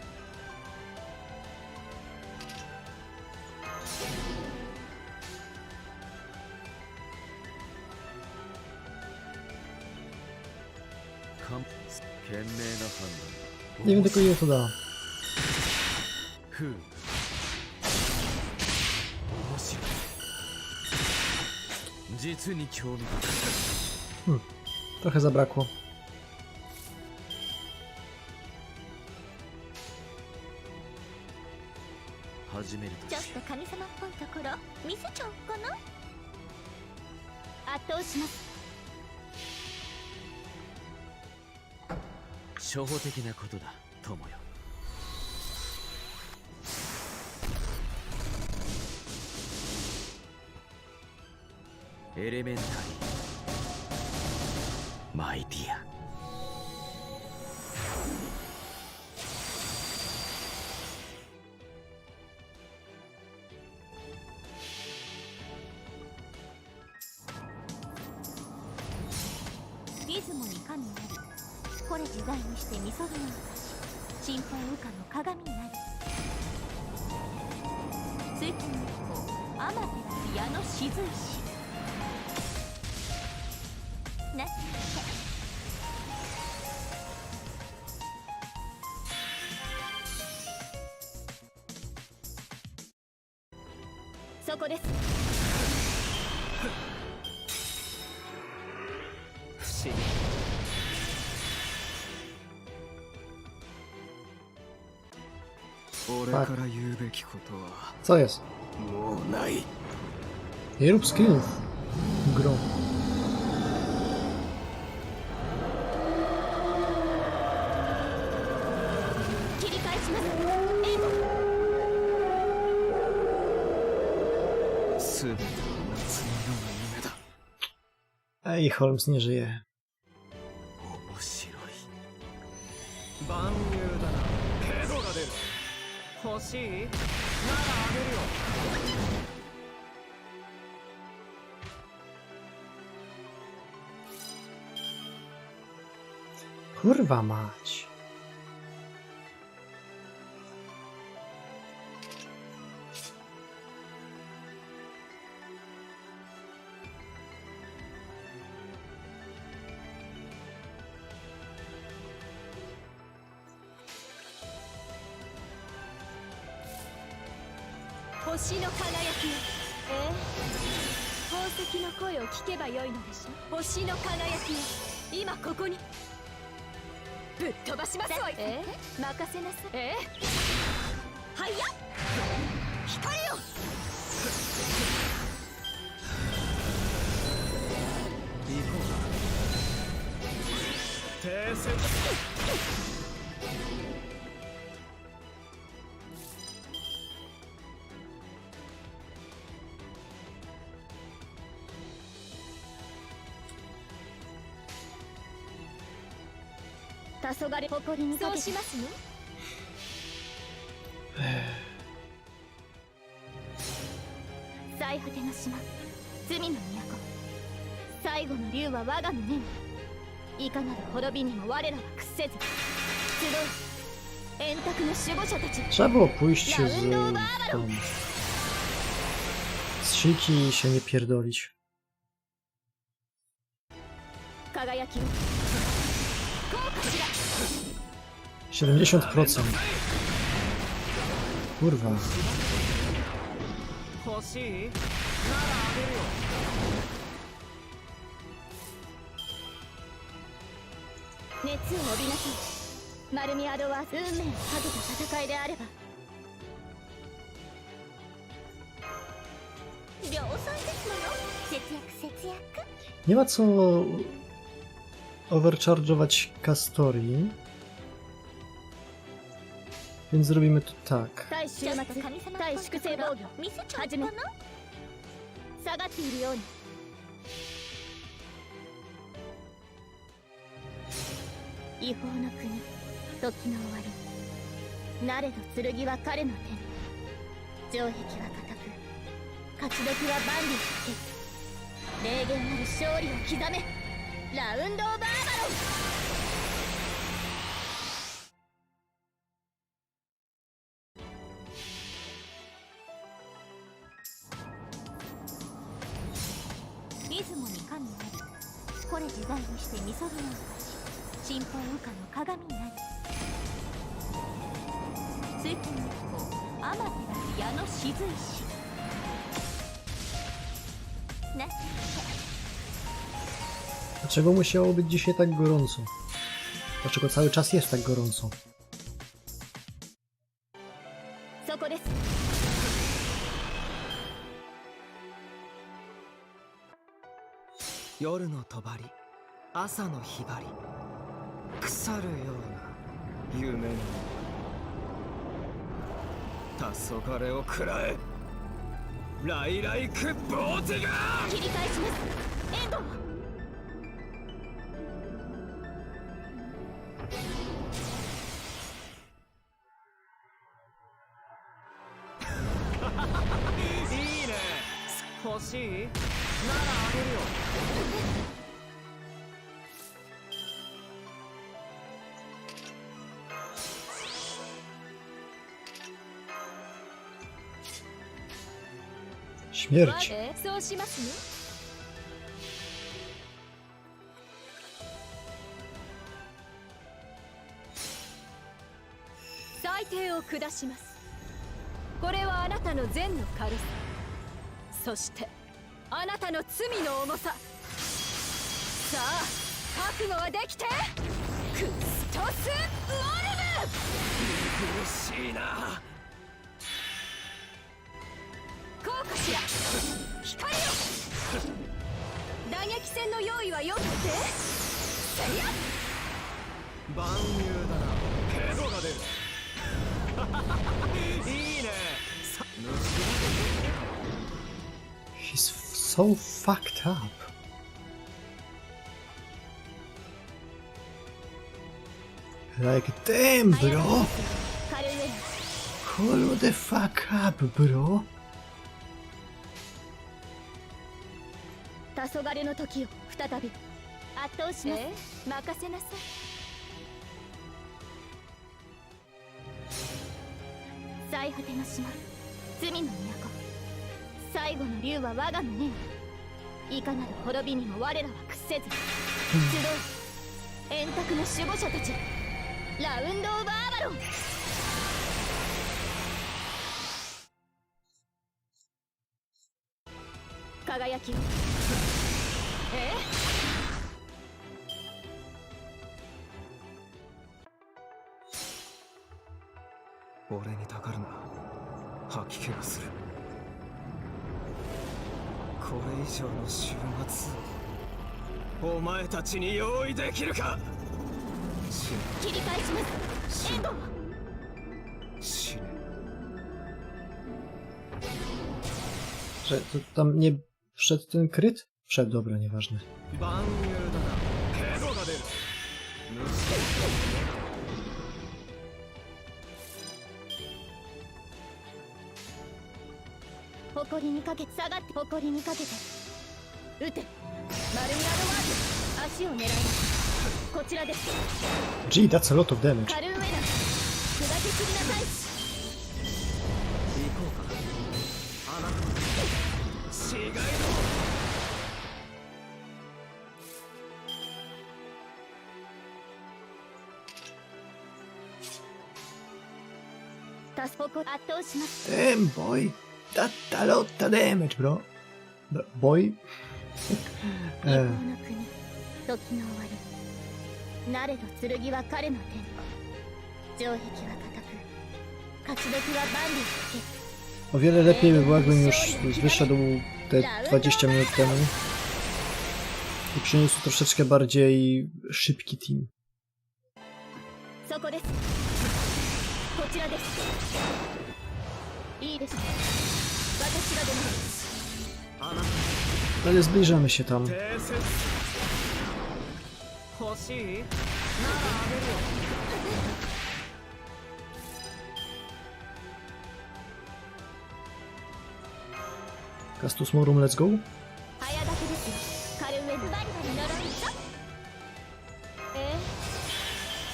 Nie wiem tylko ile to da. Trochę zabrakło.ちょっと神様っぽいところ見せちゃおうかな。圧倒します。初歩的なことだ、友よ。エレメンタリー、マイディア。出雲に神なり、これ自在にしてみそぎの私、心配羽化の鏡なり。水金の子、アマテラス矢の雫石。なってそこです。不思議。俺から言うべきことは Co jest? もうない。 Nie rób skillów. Gro. 切り返します。エイモ。全ては夏のような夢だ。Ej, Holmes nie żyje. 面白い。万有だな。ヘドが出る。欲しい？ならあげるよ。Kurwa mać.「星の輝きよ」宝石の声を聞けばよいのでしょ。星の輝きよ、今ここにぶっ飛ばしますわ。任せなさい。はいや、光よ。行こうか。停戦。黄昏誇りにかけてそうしますの。最果ての島、罪の都、最後の竜は我が胸に。いかなる滅びにも我らは屈せず集う円卓の守護者たち。 Trzeba było pójść z szyjki i się nie pierdolić. 輝きをこうかしら。 70%. Kurwa. 欲しいならあげるよ。熱を帯びなさい。マルミアドは運命をかけた戦いであれば。量産ですのよ。節約節約。 Nie ma co overcharge'ować Kastorii, więc zrobimy to tak. 対終末対粛清防御始め。下がっているように。違法の国、時の終わり。なれど剣は彼の手に。城壁は固く、勝ち時は万里をつけ。霊言なる勝利を刻め。ラウンド・オブ・アバロン。出雲に神なり、これ時代にしてみそぎの神宝羽化の鏡なり。追記日光、天照矢の雫石。な Dlaczego musiało być dzisiaj tak gorąco? Dlaczego cały czas jest tak gorąco? そこです。夜の帳、朝のひばり、腐るような夢に黄昏を食らえ。来来クボーティガー。切り返しますエンド。いいね。欲しいならあげるよ。Śmierć. そうしますね。裁定を下します。これはあなたの善の軽さ、そしてあなたの罪の重さ。さあ覚悟はできて。クストス・モル苦しいな。ブ。こうかしら。光よ。打撃戦の用意はよくて。せや。万有だな。ケロが出る。いいね。He's so fucked up. Like, damn, bro. 軽いよ。 Hold the fuck up, bro. 黄昏の時を再び圧倒します。任せなさい。最果ての島、罪の都、最後の竜は我が胸に。いかなる滅びにも我らは屈せず集う円卓の守護者たち。ラウンド・オブ・アバロン。輝きを。俺にたかるな。吐き気がする。これ以上の終末をお前たちに用意できるか。切り返しますエンド。死ね。 Że to tam nie wszedł ten kryt? Wszedł, dobra, nieważne. 万有だな。ケロが出る。誇りにかけ下がって誇りにかけて撃てマルミアドワーズ足を狙いますこちらです Gee, that's a lot of damage. カルーエナ砕けすぎなさい行こうか。あなたは違いだ。タスポコ圧倒します Damn, boy. That's a lot of damage, bro. Boy. 栄光の国時の終わりなれど剣は彼の手に城壁は固く勝ち時は万里をつけ O wiele lepiej by było, jakbym już wyszedł te 20 minut temu i przyniósł troszeczkę bardziej szybki team. そこですこちらですいいですね私が出ますあなた Ale zbliżamy się tam. 訂正欲しいならあげるよ。Castus Morum, let's go. 早掛けですよカルメルバリバリ呪いと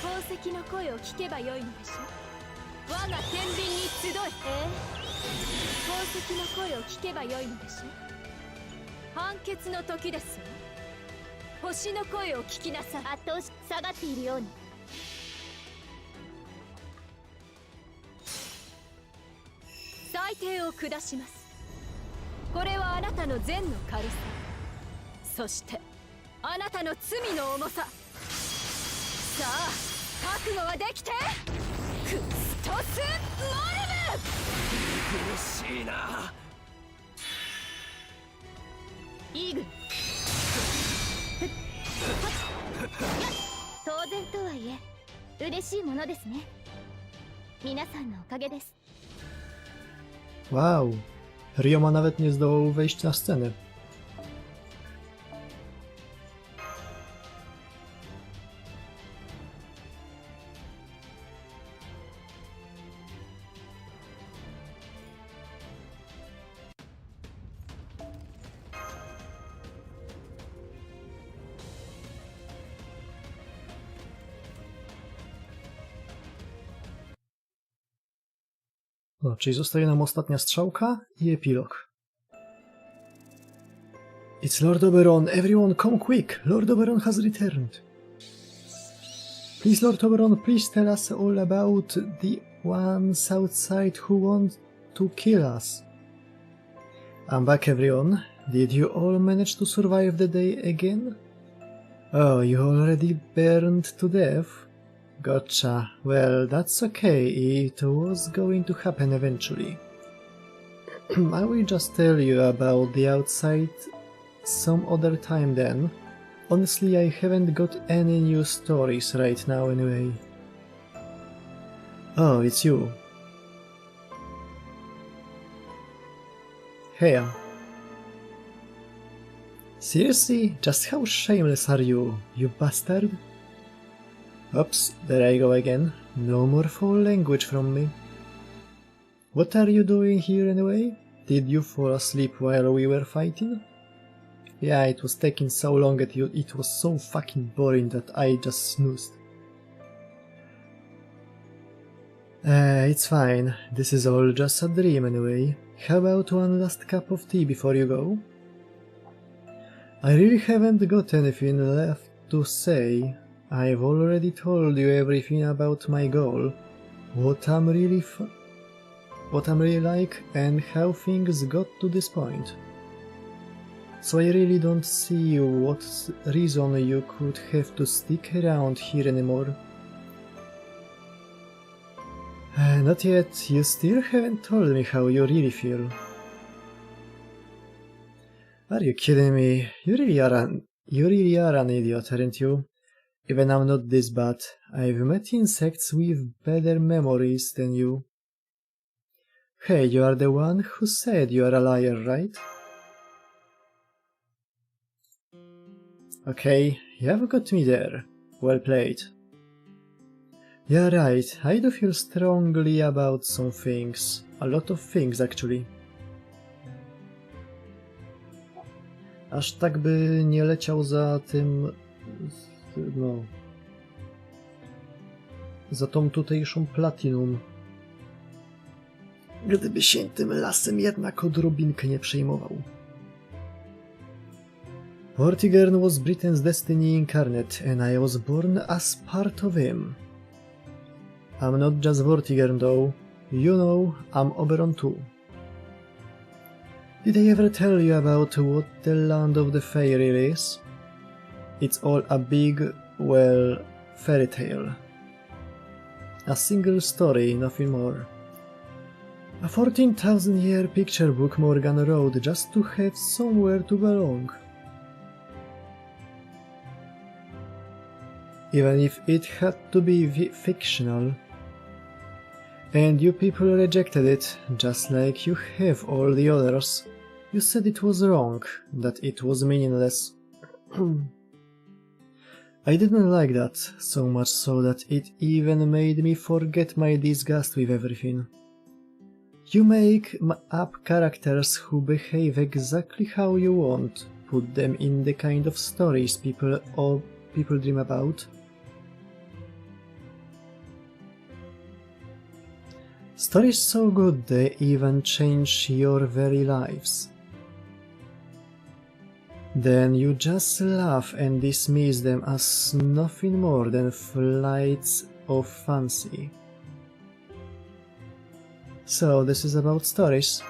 宝石の声を聞けばよいのでしょ我が天秤に集え宝石の声を聞けばよいのでしょ判決の時ですよ星の声を聞きなさい圧倒し下がっているように裁定を下しますこれはあなたの善の軽さそしてあなたの罪の重ささあ覚悟はできてクストスモルム苦しいな。イーグル当然とはいえ嬉しいものですね皆さんのおかげです Wow. Ryoma nawet nie zdołał wejść na scenę. No, czyli zostaje nam ostatnia strzałka i epilog. It's Lord Oberon, everyone come quick! Lord Oberon has returned. Please, Lord Oberon, please tell us all about the ones outside who want to kill us. I'm back, everyone. Did you all manage to survive the day again? Oh, you already burned to death? Gotcha. Well, that's okay. It was going to happen eventually. I will just tell you about the outside some other time then. Honestly, I haven't got any new stories right now anyway. Oh, it's you. Hey. Seriously? Just how shameless are you, you bastard? Oops, there I go again. No more foul language from me. What are you doing here anyway? Did you fall asleep while we were fighting? Yeah, it was taking so long that it was so fucking boring that I just snoozed. It's fine. This is all just a dream anyway. How about one last cup of tea before you go? I really haven't got anything left to say. I've already told you everything about my goal, what I'm really like, and how things got to this point. So I really don't see what reason you could have to stick around here anymore. Not yet. You still haven't told me how you really feel. Are you kidding me? You really are an idiot, aren't you? Even I'm not this bad. I've met insects with better memories than you. Hey, you are the one who said you are a liar, right? Okay, you have got me there. Well played. Yeah, right. I do feel strongly about some things. A lot of things, actually. Aż tak by nie leciał za tym... no... za tą tutejszą platinum. Gdyby się tym lasem jednak odrobinkę nie przejmował. Vortigern was Britain's destiny incarnate, and I was born as part of him. I'm not just Vortigern though. You know, I'm Oberon too. Did I ever tell you about what the land of the Fae really is? It's all a big, well, fairy tale. A single story, nothing more. A 14,000-year picture book Morgan wrote just to have somewhere to belong. Even if it had to be fictional. And you people rejected it, just like you have all the others. You said it was wrong, that it was meaningless. I didn't like that, so much so that it even made me forget my disgust with everything. You make up characters who behave exactly how you want, put them in the kind of stories people dream about. Stories so good they even change your very lives. Then you just laugh and dismiss them as nothing more than flights of fancy. So this is about stories.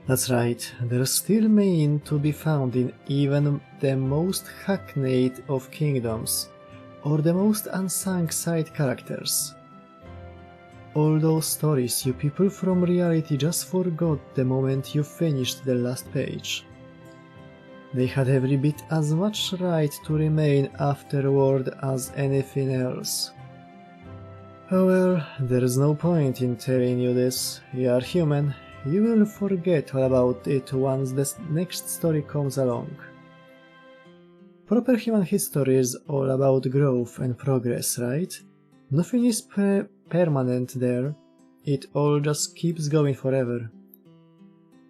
That's right, they're still meant to be found in even the most hackneyed of kingdoms, or the most unsung side characters. All those stories you people from reality just forgot the moment you finished the last page. They had every bit as much right to remain afterward as anything else. Oh well, there's no point in telling you this. You are human. You will forget all about it once the next story comes along. Proper human history is all about growth and progress, right? Nothing is permanent there. It all just keeps going forever.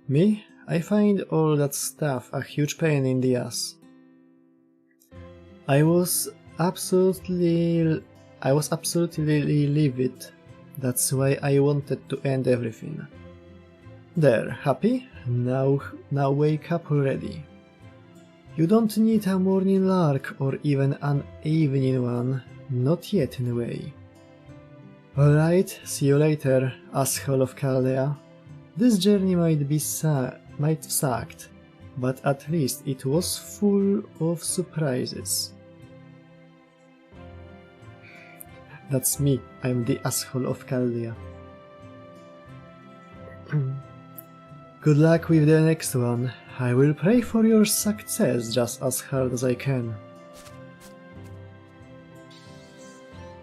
Me? I find all that stuff a huge pain in the ass. I was absolutely livid. That's why I wanted to end everything. There, happy? Now wake up already. You don't need a morning lark or even an evening one. Not yet, anyway. Alright, see you later, asshole of Chaldea. This journey might sucked, but at least it was full of surprises. That's me, I'm the asshole of Chaldea. Good luck with the next one. I will pray for your success just as hard as I can.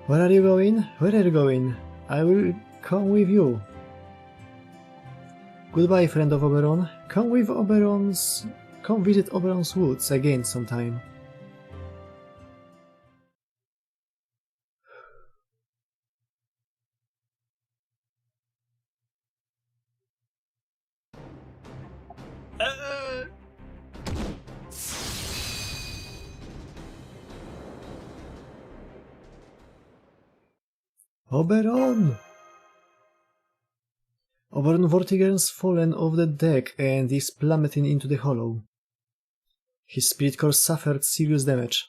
Where are you going? Where are you going? I will come with you. Goodbye, friend of Oberon. Come visit Oberon's woods again sometime. Oberon! Oberon Vortigern's fallen off the deck and is plummeting into the hollow. His spirit core suffered serious damage.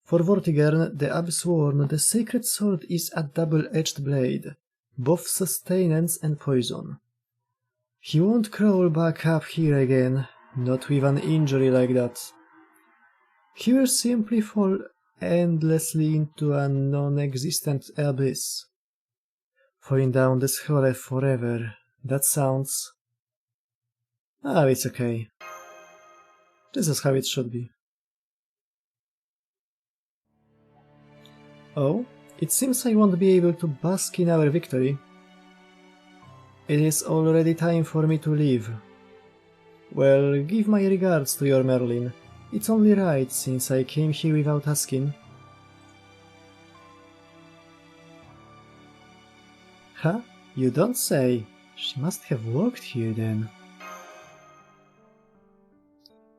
For Vortigern, the Abyss Worn, the sacred sword is a double-edged blade, both sustenance and poison. He won't crawl back up here again, not with an injury like that. He will simply fall endlessly into a non-existent abyss. Falling down this hole forever, that sounds... Oh, it's okay. This is how it should be. Oh, it seems I won't be able to bask in our victory. It is already time for me to leave. Well, give my regards to your Merlin. It's only right, since I came here without asking. Huh? You don't say. She must have walked here then.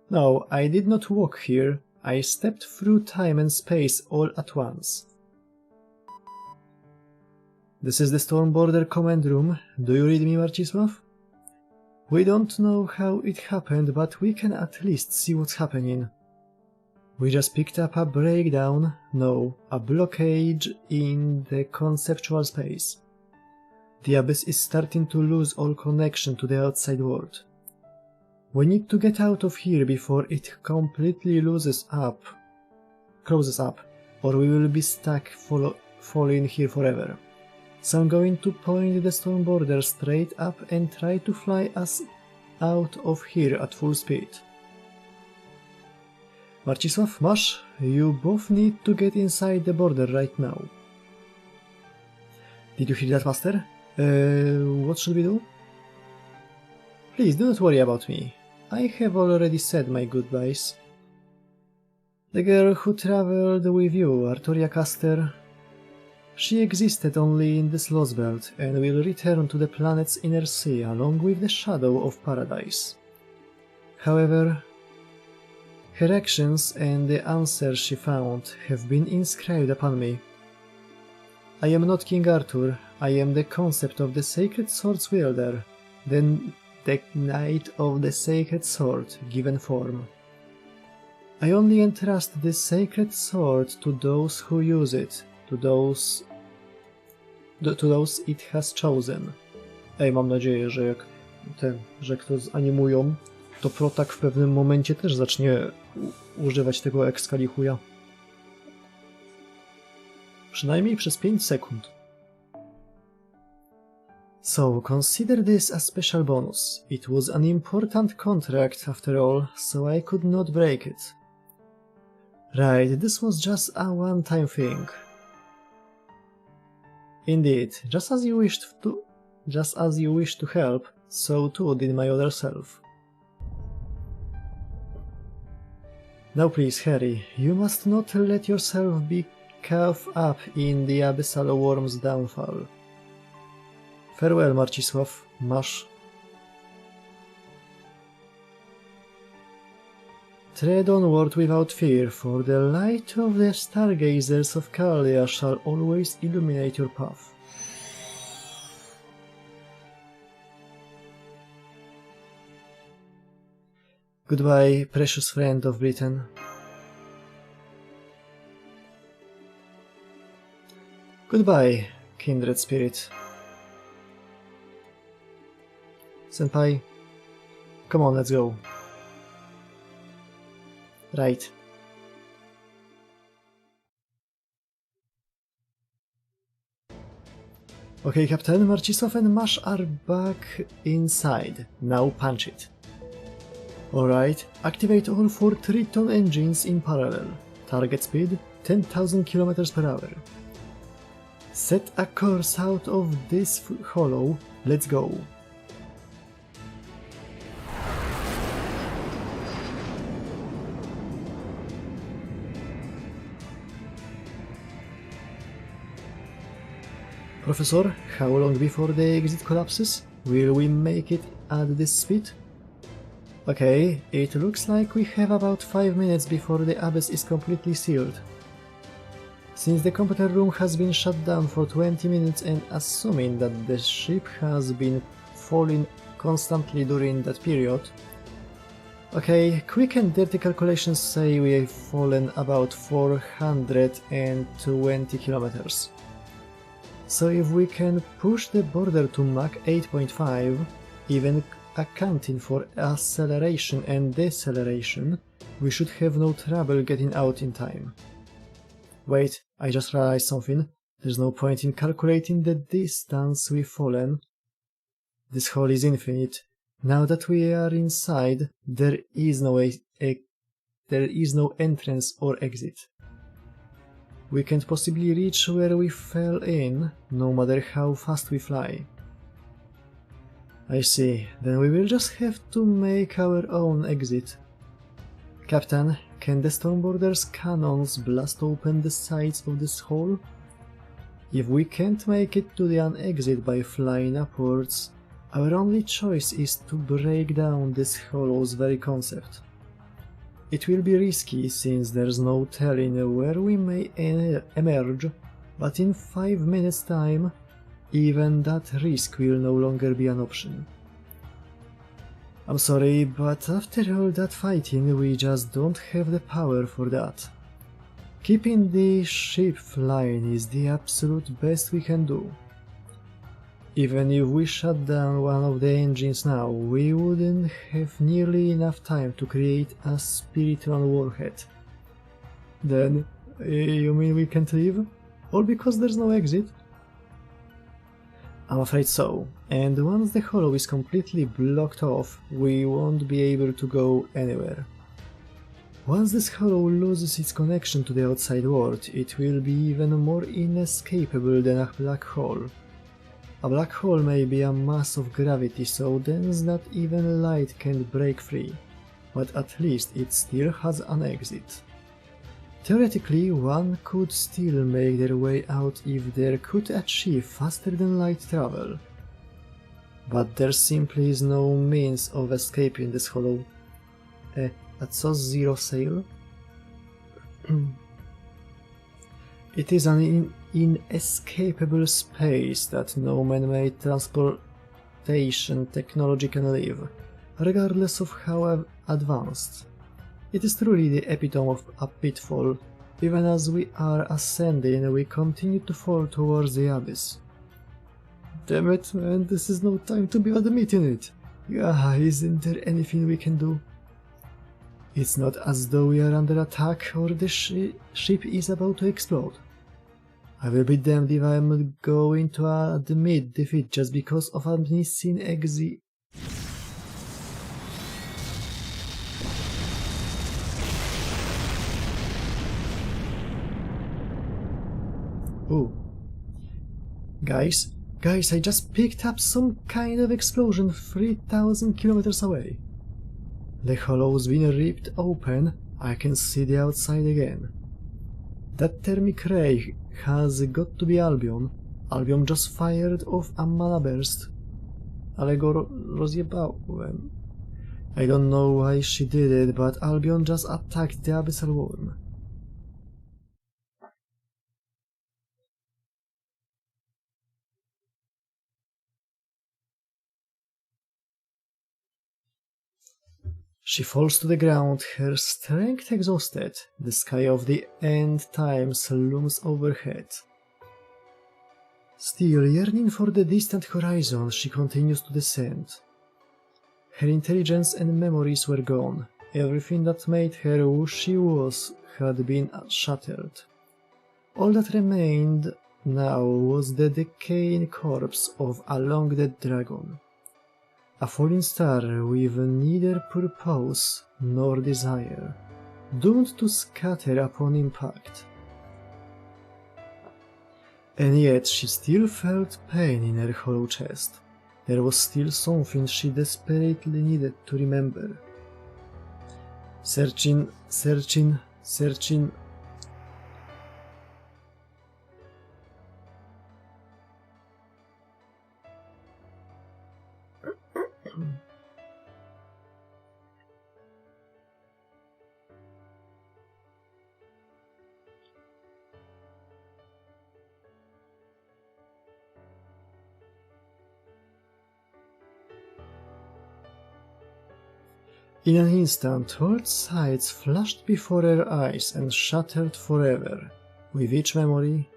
No, I did not walk here. I stepped through time and space all at once. This is the Stormborder command room. Do you read me, Marcisław? We don't know how it happened, but we can at least see what's happening. We just picked up a breakdown, no, a blockage in the conceptual space. The Abyss is starting to lose all connection to the outside world. We need to get out of here before it completely closes up, or we will be stuck falling here forever. So I'm going to point the Stormborder straight up and try to fly us out of here at full speed. Marcisław, Masz, you both need to get inside the border right now. Did you hear that, Master? What should we do? Please do not worry about me. I have already said my goodbyes. The girl who traveled with you, Artoria Caster, she existed only in this Lostbelt and will return to the planet's inner sea along with the shadow of paradise. However, her actions and the answers she found have been inscribed upon me. I am not King Arthur, I am the concept of the Sacred Sword's wielder, then the Knight of the Sacred Sword, given form. I only entrust this Sacred Sword to those who use it, to those it has chosen. Mam nadzieję, że jak to zanimują, to Protak w pewnym momencie też zacznie używać tego ekskalichuja. Przynajmniej przez 5 sekund. So, consider this a special bonus. It was an important contract after all, so I could not break it. Right, this was just a one-time thing. Indeed, just as you wished to help, so too did my other self. Now please, Harry, you must not let yourself be caught up in the abyssal worm's downfall. Farewell, Marcisław, Masz. Tread onward without fear, for the light of the stargazers of Kalia shall always illuminate your path. Goodbye, precious friend of Britain. Goodbye, kindred spirit. Senpai, come on, let's go. Right. Okay, Captain, Marcisław and Masz are back inside. Now punch it. Alright, activate all 4 Triton engines in parallel. Target speed 10,000 km per hour. Set a course out of this hollow. Let's go. Professor, how long before the exit collapses? Will we make it at this speed? Okay, it looks like we have about 5 minutes before the abyss is completely sealed. Since the computer room has been shut down for 20 minutes and assuming that the ship has been falling constantly during that period, okay, quick and dirty calculations say we have fallen about 420 kilometers. So if we can push the border to Mach 8.5, even accounting for acceleration and deceleration, we should have no trouble getting out in time. Wait, I just realized something. There's no point in calculating the distance we've fallen. This hole is infinite. Now that we are inside, there is no entrance or exit. We can't possibly reach where we fell in, no matter how fast we fly. I see, then we will just have to make our own exit. Captain, can the Stormborder's cannons blast open the sides of this hole? If we can't make it to the exit by flying upwards, our only choice is to break down this hollow's very concept. It will be risky since there's no telling where we may emerge, but in 5 minutes' time, even that risk will no longer be an option. I'm sorry, but after all that fighting, we just don't have the power for that. Keeping the ship flying is the absolute best we can do. Even if we shut down one of the engines now, we wouldn't have nearly enough time to create a Spiritron warhead. Then, you mean we can't leave? All because there's no exit? I'm afraid so, and once the hollow is completely blocked off, we won't be able to go anywhere. Once this hollow loses its connection to the outside world, it will be even more inescapable than a black hole. A black hole may be a mass of gravity so dense that even light can't break free, but at least it still has an exit. Theoretically, one could still make their way out if they could achieve faster than light travel. But there simply is no means of escaping this hollow. A co zero sail? It is an inescapable space that no man-made transportation technology can leave, regardless of how advanced. It is truly the epitome of a pitfall. Even as we are ascending, we continue to fall towards the abyss. Damn it, man, this is no time to be admitting it. Yeah, isn't there anything we can do? It's not as though we are under attack or the ship is about to explode. I will be damned if I'm going to admit defeat just because of a missing exit. Ooh. Guys, I just picked up some kind of explosion 3,000 kilometers away. The hollow's been ripped open, I can see the outside again. That thermic ray has got to be Albion. Albion just fired off a mana burst. Ale go rozjebałem. I don't know why she did it, but Albion just attacked the Abyssal Worm. She falls to the ground, her strength exhausted. The sky of the end times looms overhead. Still yearning for the distant horizon, she continues to descend. Her intelligence and memories were gone. Everything that made her who she was had been shattered. All that remained now was the decaying corpse of a long-dead dragon. A falling star with neither purpose nor desire, doomed to scatter upon impact. And yet she still felt pain in her hollow chest. There was still something she desperately needed to remember. Searching. In an instant, all sights flashed before her eyes and shattered forever. With each memory,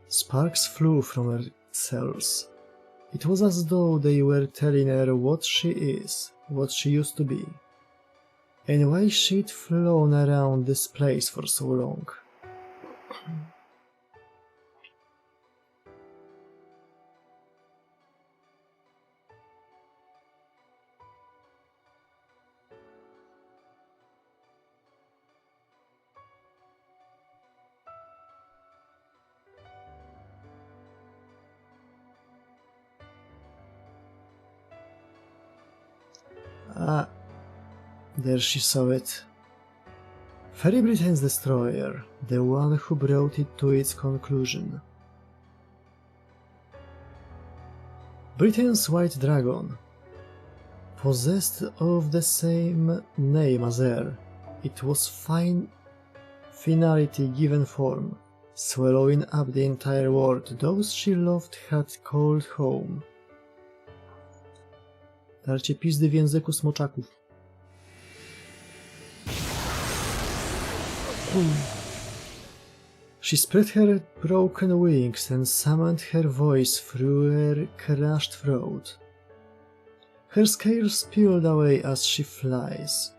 sparks flew from her cells. It was as though they were telling her what she is, what she used to be, and why she'd flown around this place for so long. There she saw it. Fairy Britain's destroyer, the one who brought it to its conclusion. Britain's white dragon, possessed of the same name as her, it was finality given form, swallowing up the entire world those she loved had called home. Darcie pizdy w języku smoczaków. She spread her broken wings and summoned her voice through her crushed throat. Her scales peeled away as she flies.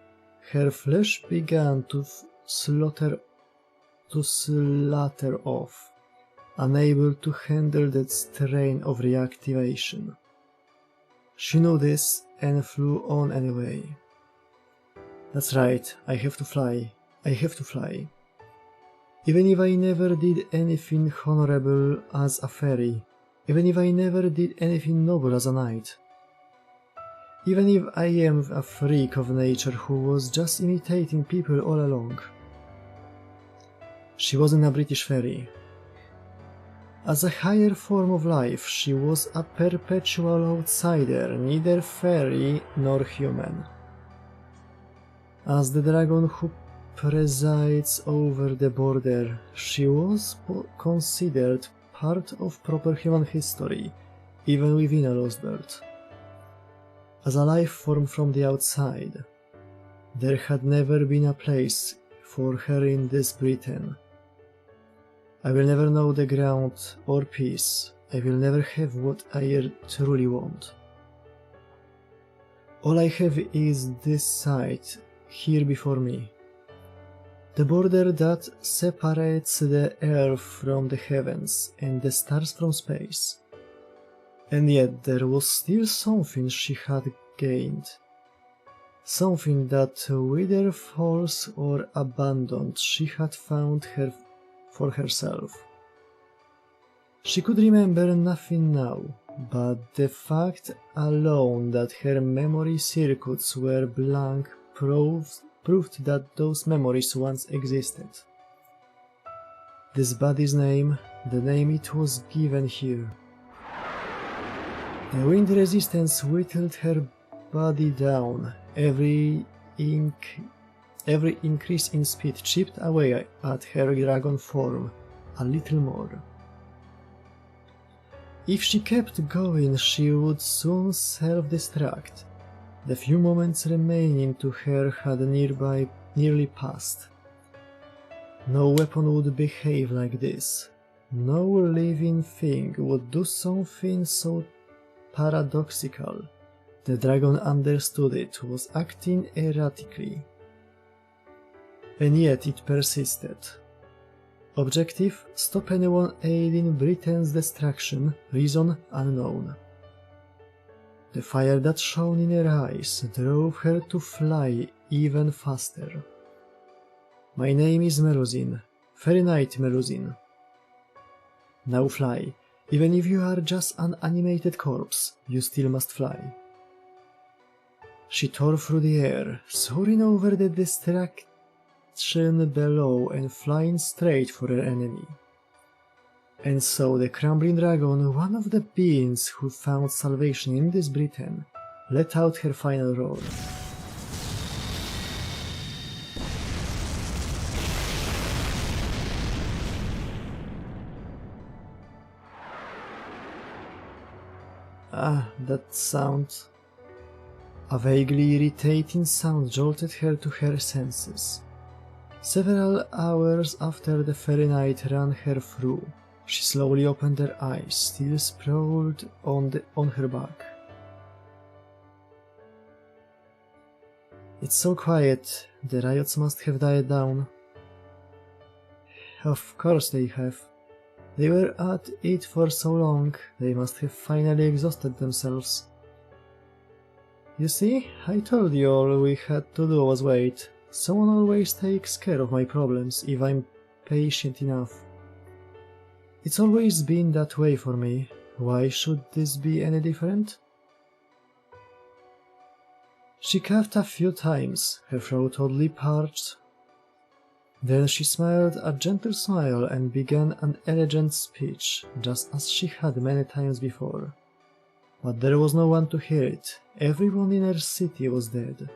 Her flesh began to slaughter off, unable to handle that strain of reactivation. She knew this and flew on anyway. That's right, I have to fly. I have to fly. Even if I never did anything honorable as a fairy, even if I never did anything noble as a knight, even if I am a freak of nature who was just imitating people all along. She wasn't a British fairy. As a higher form of life, she was a perpetual outsider, neither fairy nor human. As the dragon who presides over the border, she was considered part of proper human history, even within a Lostbelt. As a life form from the outside, there had never been a place for her in this Britain. I will never know the ground or peace. I will never have what I truly want. All I have is this sight here before me. The border that separates the earth from the heavens and the stars from space. And yet there was still something she had gained. Something that, whether false or abandoned, she had found for herself. She could remember nothing now, but the fact alone that her memory circuits were blank proved that those memories once existed. This body's name, the name it was given here. The wind resistance whittled her body down. Every increase in speed chipped away at her dragon form a little more. If she kept going, she would soon self-destruct. The few moments remaining to her had nearly passed. No weapon would behave like this. No living thing would do something so paradoxical. The dragon understood it, was acting erratically. And yet it persisted. Objective: stop anyone aiding Britain's destruction, reason unknown. The fire that shone in her eyes drove her to fly even faster. My name is Melusine, Fairy Knight Melusine. Now fly. Even if you are just an animated corpse, you still must fly. She tore through the air, soaring over the destruction below and flying straight for her enemy. And so the crumbling dragon, one of the beings who found salvation in this Britain, let out her final roar. Ah, that sound. A vaguely irritating sound jolted her to her senses. Several hours after the fairy night ran her through, she slowly opened her eyes, still sprawled on her back. It's so quiet. The riots must have died down. Of course they have. They were at it for so long, they must have finally exhausted themselves. You see, I told you all we had to do was wait. Someone always takes care of my problems if I'm patient enough. It's always been that way for me. Why should this be any different? She coughed a few times, her throat oddly parched. Then she smiled a gentle smile and began an elegant speech, just as she had many times before. But there was no one to hear it. Everyone in her city was dead.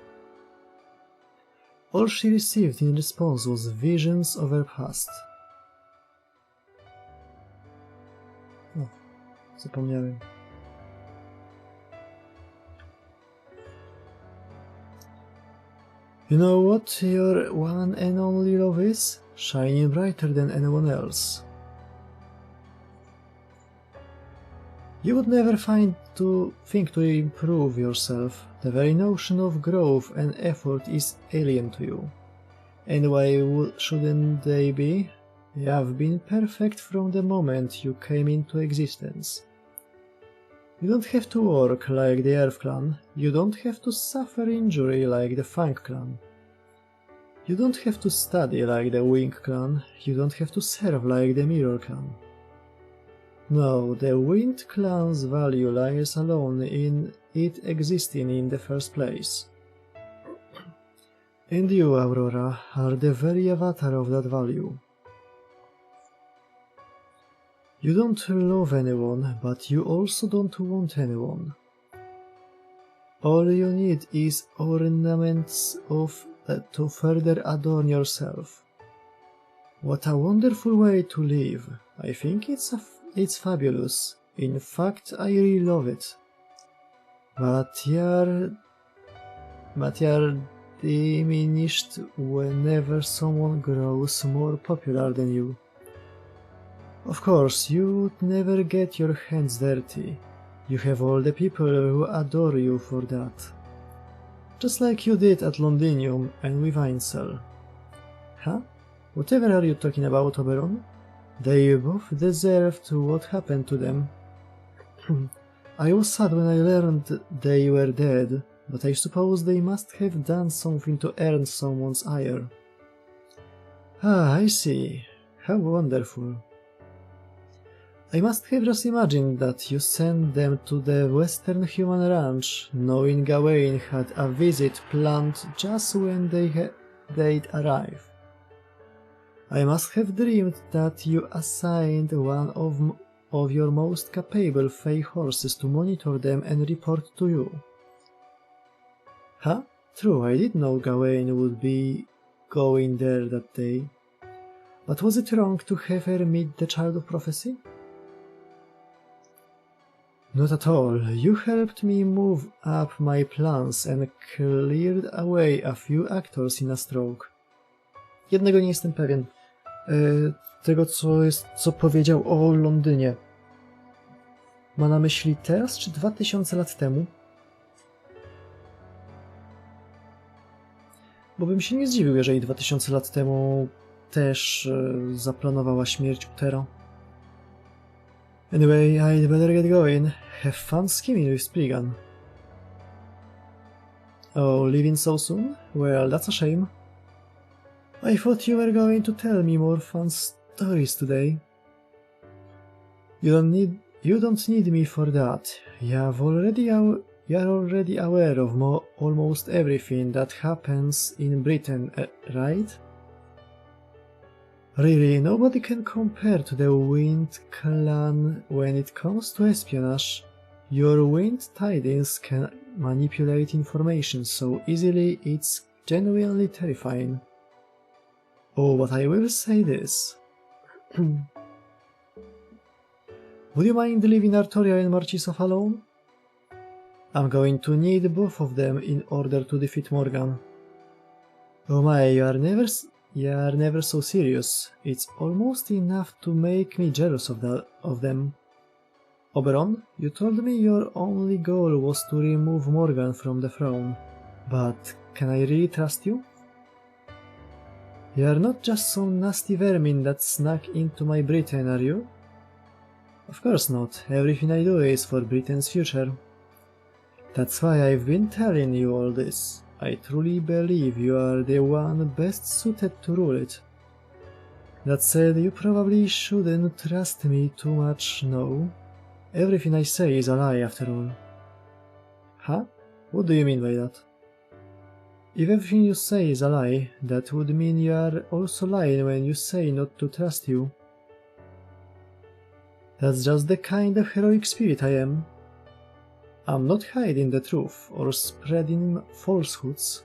All she received in response was visions of her past. O, zapomniałem. You know what your one and only love is? Shining brighter than anyone else. You would never think to improve yourself. The very notion of growth and effort is alien to you. And why shouldn't they be? You have been perfect from the moment you came into existence. You don't have to work like the Earth Clan. You don't have to suffer injury like the Fang Clan. You don't have to study like the Wing Clan. You don't have to serve like the Mirror Clan. No, the Wind Clan's value lies alone in it existing in the first place. And you, Aurora, are the very avatar of that value. You don't love anyone, but you also don't want anyone. All you need is ornaments to further adorn yourself. What a wonderful way to live. I think it's fabulous. In fact, I really love it. But you're diminished whenever someone grows more popular than you. Of course, you'd never get your hands dirty. You have all the people who adore you for that. Just like you did at Londinium and with Ainsel. Huh? Whatever are you talking about, Oberon? They both deserved what happened to them. I was sad when I learned they were dead, but I suppose they must have done something to earn someone's ire. Ah, I see. How wonderful. I must have just imagined that you sent them to the Western Human Ranch, knowing Gawain had a visit planned just when they'd arrive. I must have dreamed that you assigned one of your most capable Fey horses to monitor them and report to you. Huh? True, I did know Gawain would be going there that day. But was it wrong to have her meet the Child of Prophecy? Not at all. You helped me move up my plans and cleared away a few actors in a stroke. Jednego nie jestem pewien. Tego, co powiedział o Londynie. Ma na myśli teraz, czy 2000 lat temu? Bo bym się nie zdziwił, jeżeli 2000 lat temu też zaplanowała śmierć Utera. Anyway, I'd better get going. Have fun scheming with Spriggan. Oh, leaving so soon? Well, that's a shame. I thought you were going to tell me more fun stories today. You don't need me for that. You're already aware of almost everything that happens in Britain, right? Really, nobody can compare to the Wind Clan when it comes to espionage. Your Wind Tidings can manipulate information so easily it's genuinely terrifying. Oh, but I will say this. Would you mind leaving Artoria and Marcisław alone? I'm going to need both of them in order to defeat Morgan. Oh my, you are never so serious. It's almost enough to make me jealous of them. Oberon, you told me your only goal was to remove Morgan from the throne. But can I really trust you? You're not just some nasty vermin that snuck into my Britain, are you? Of course not. Everything I do is for Britain's future. That's why I've been telling you all this. I truly believe you are the one best suited to rule it. That said, you probably shouldn't trust me too much, no? Everything I say is a lie, after all. Huh? What do you mean by that? If everything you say is a lie, that would mean you are also lying when you say not to trust you. That's just the kind of heroic spirit I am. I'm not hiding the truth or spreading falsehoods.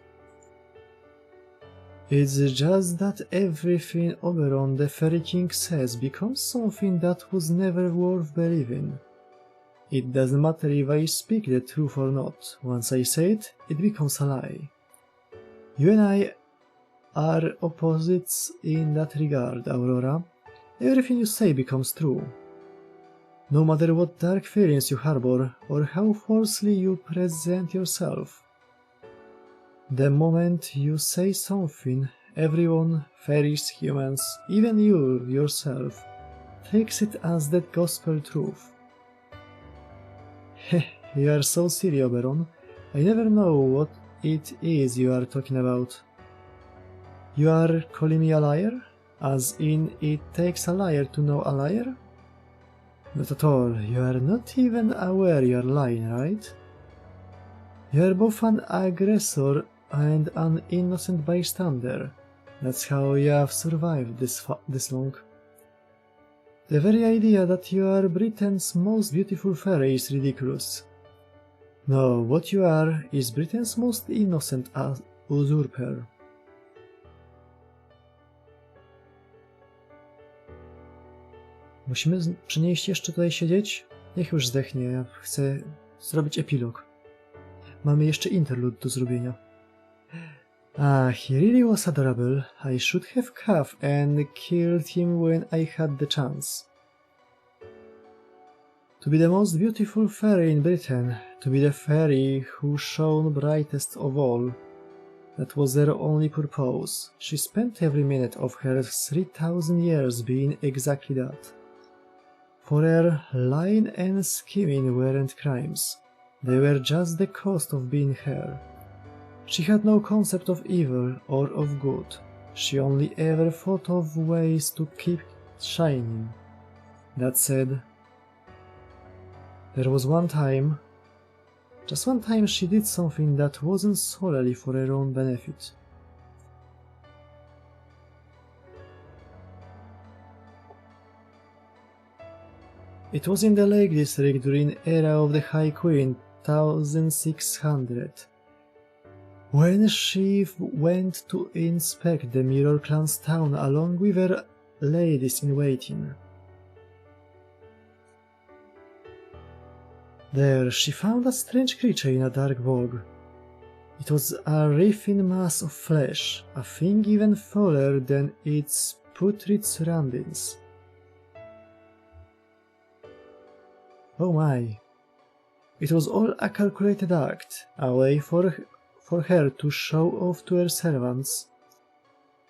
It's just that everything Oberon the Fairy King says becomes something that was never worth believing. It doesn't matter if I speak the truth or not. Once I say it, it becomes a lie. You and I are opposites in that regard, Aurora. Everything you say becomes true. No matter what dark feelings you harbor or how falsely you present yourself. The moment you say something, everyone, fairies, humans, even you yourself, takes it as that gospel truth. Heh, you are so silly, Oberon. I never know what it is you are talking about. You are calling me a liar? As in, it takes a liar to know a liar? Not at all. You are not even aware you are lying, right? You are both an aggressor and an innocent bystander. That's how you have survived this long. The very idea that you are Britain's most beautiful fairy is ridiculous. No, what you are is Britain's most innocent usurper. Musimy przy niej jeszcze tutaj siedzieć? Niech już zdechnie, ja chcę zrobić epilog. Mamy jeszcze interlude do zrobienia. Ah, he really was adorable. I should have caught and killed him when I had the chance. To be the most beautiful fairy in Britain, to be the fairy who shone brightest of all. That was her only purpose. She spent every minute of her 3,000 years being exactly that. For her, lying and scheming weren't crimes. They were just the cost of being her. She had no concept of evil or of good. She only ever thought of ways to keep shining. That said, there was just one time she did something that wasn't solely for her own benefit. It was in the Lake District during era of the High Queen, 1600, when she went to inspect the Mirror Clan's town along with her ladies-in-waiting. There she found a strange creature in a dark bog. It was a writhing mass of flesh, a thing even taller than its putrid surroundings. Oh my. It was all a calculated act, a way for her to show off to her servants.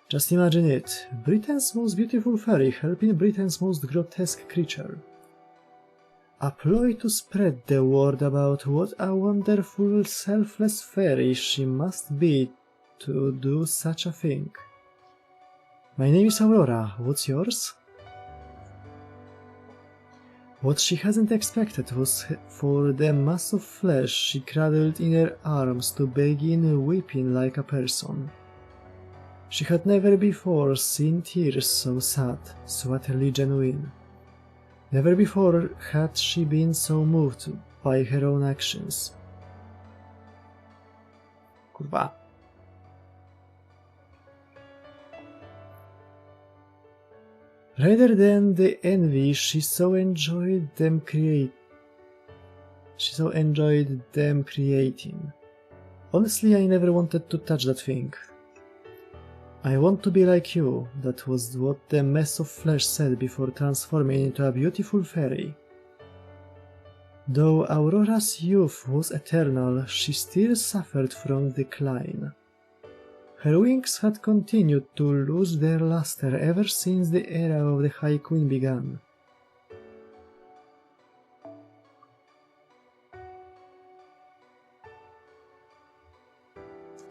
Just imagine it, Britain's most beautiful fairy helping Britain's most grotesque creature. A ploy to spread the word about what a wonderful, selfless fairy she must be to do such a thing. My name is Aurora, what's yours? What she hadn't expected was for the mass of flesh she cradled in her arms to begin weeping like a person. She had never before seen tears so sad, so utterly genuine. Never before had she been so moved by her own actions. Kurwa. Rather than the envy she so enjoyed them creating. Honestly, I never wanted to touch that thing. I want to be like you, that was what the mess of flesh said before transforming into a beautiful fairy. Though Aurora's youth was eternal, she still suffered from decline. Her wings had continued to lose their luster ever since the era of the High Queen began.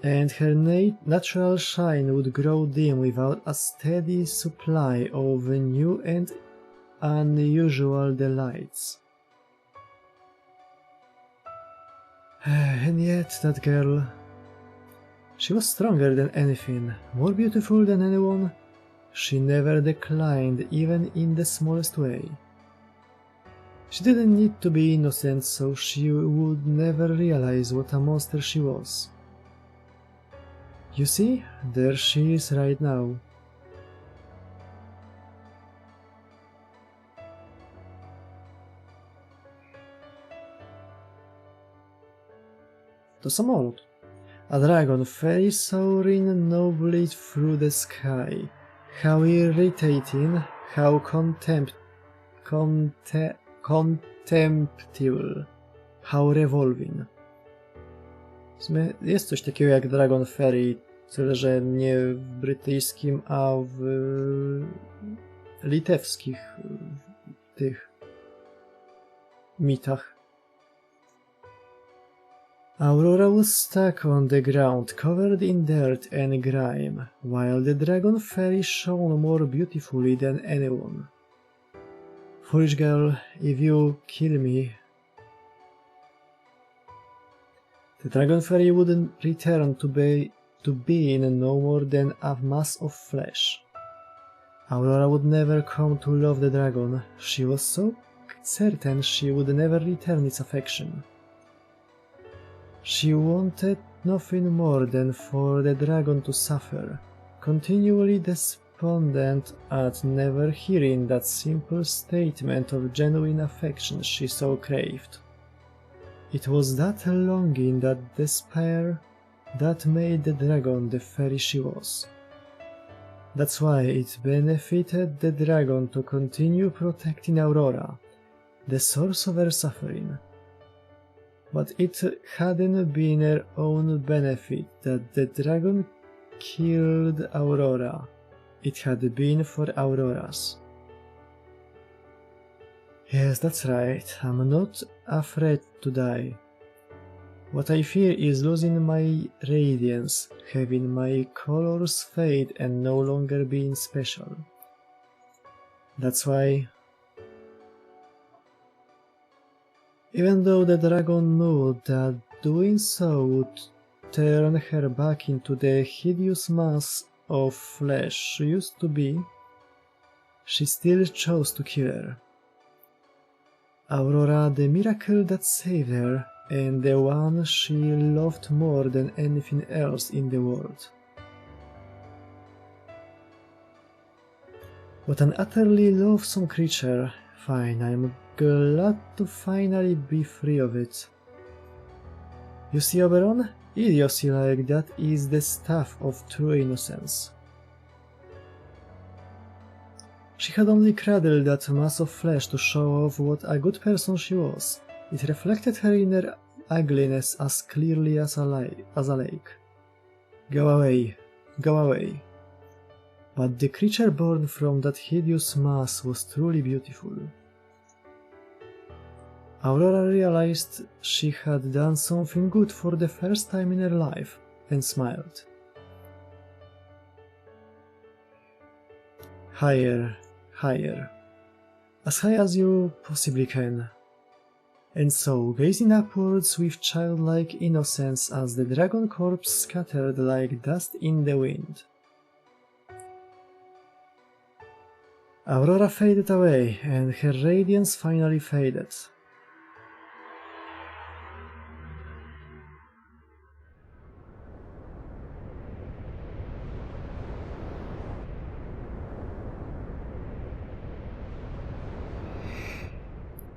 And her natural shine would grow dim without a steady supply of new and unusual delights. And yet that girl... She was stronger than anything, more beautiful than anyone. She never declined, even in the smallest way. She didn't need to be innocent, so she would never realize what a monster she was. You see, there she is right now. To samolot. A dragon fairy soaring nobly through the sky. How irritating, how contemptible, how revolving. W sumie jest coś takiego jak Dragon Fairy, tyle że nie w brytyjskim, a w litewskich tych mitach. Aurora was stuck on the ground, covered in dirt and grime, while the Dragon Fairy shone more beautifully than anyone. Foolish girl, if you kill me, the Dragon Fairy wouldn't return to being no more than a mass of flesh. Aurora would never come to love the dragon. She was so certain she would never return its affection. She wanted nothing more than for the dragon to suffer, continually despondent at never hearing that simple statement of genuine affection she so craved. It was that longing, that despair, that made the dragon the fairy she was. That's why it benefited the dragon to continue protecting Aurora, the source of her suffering. But it hadn't been her own benefit that the dragon killed Aurora. It had been for Aurora's. Yes, that's right. I'm not afraid to die. What I fear is losing my radiance, having my colors fade and no longer being special. That's why, even though the dragon knew that doing so would turn her back into the hideous mass of flesh she used to be, she still chose to kill her. Aurora, the miracle that saved her, and the one she loved more than anything else in the world. What an utterly loathsome creature. Fine, I'm glad to finally be free of it. You see, Oberon? Idiocy like that is the stuff of true innocence. She had only cradled that mass of flesh to show off what a good person she was. It reflected her inner ugliness as clearly as a lake. Go away, go away. But the creature born from that hideous mass was truly beautiful. Aurora realized she had done something good for the first time in her life, and smiled. Higher, higher. As high as you possibly can. And so, gazing upwards with childlike innocence as the dragon corpse scattered like dust in the wind. Aurora faded away, and her radiance finally faded.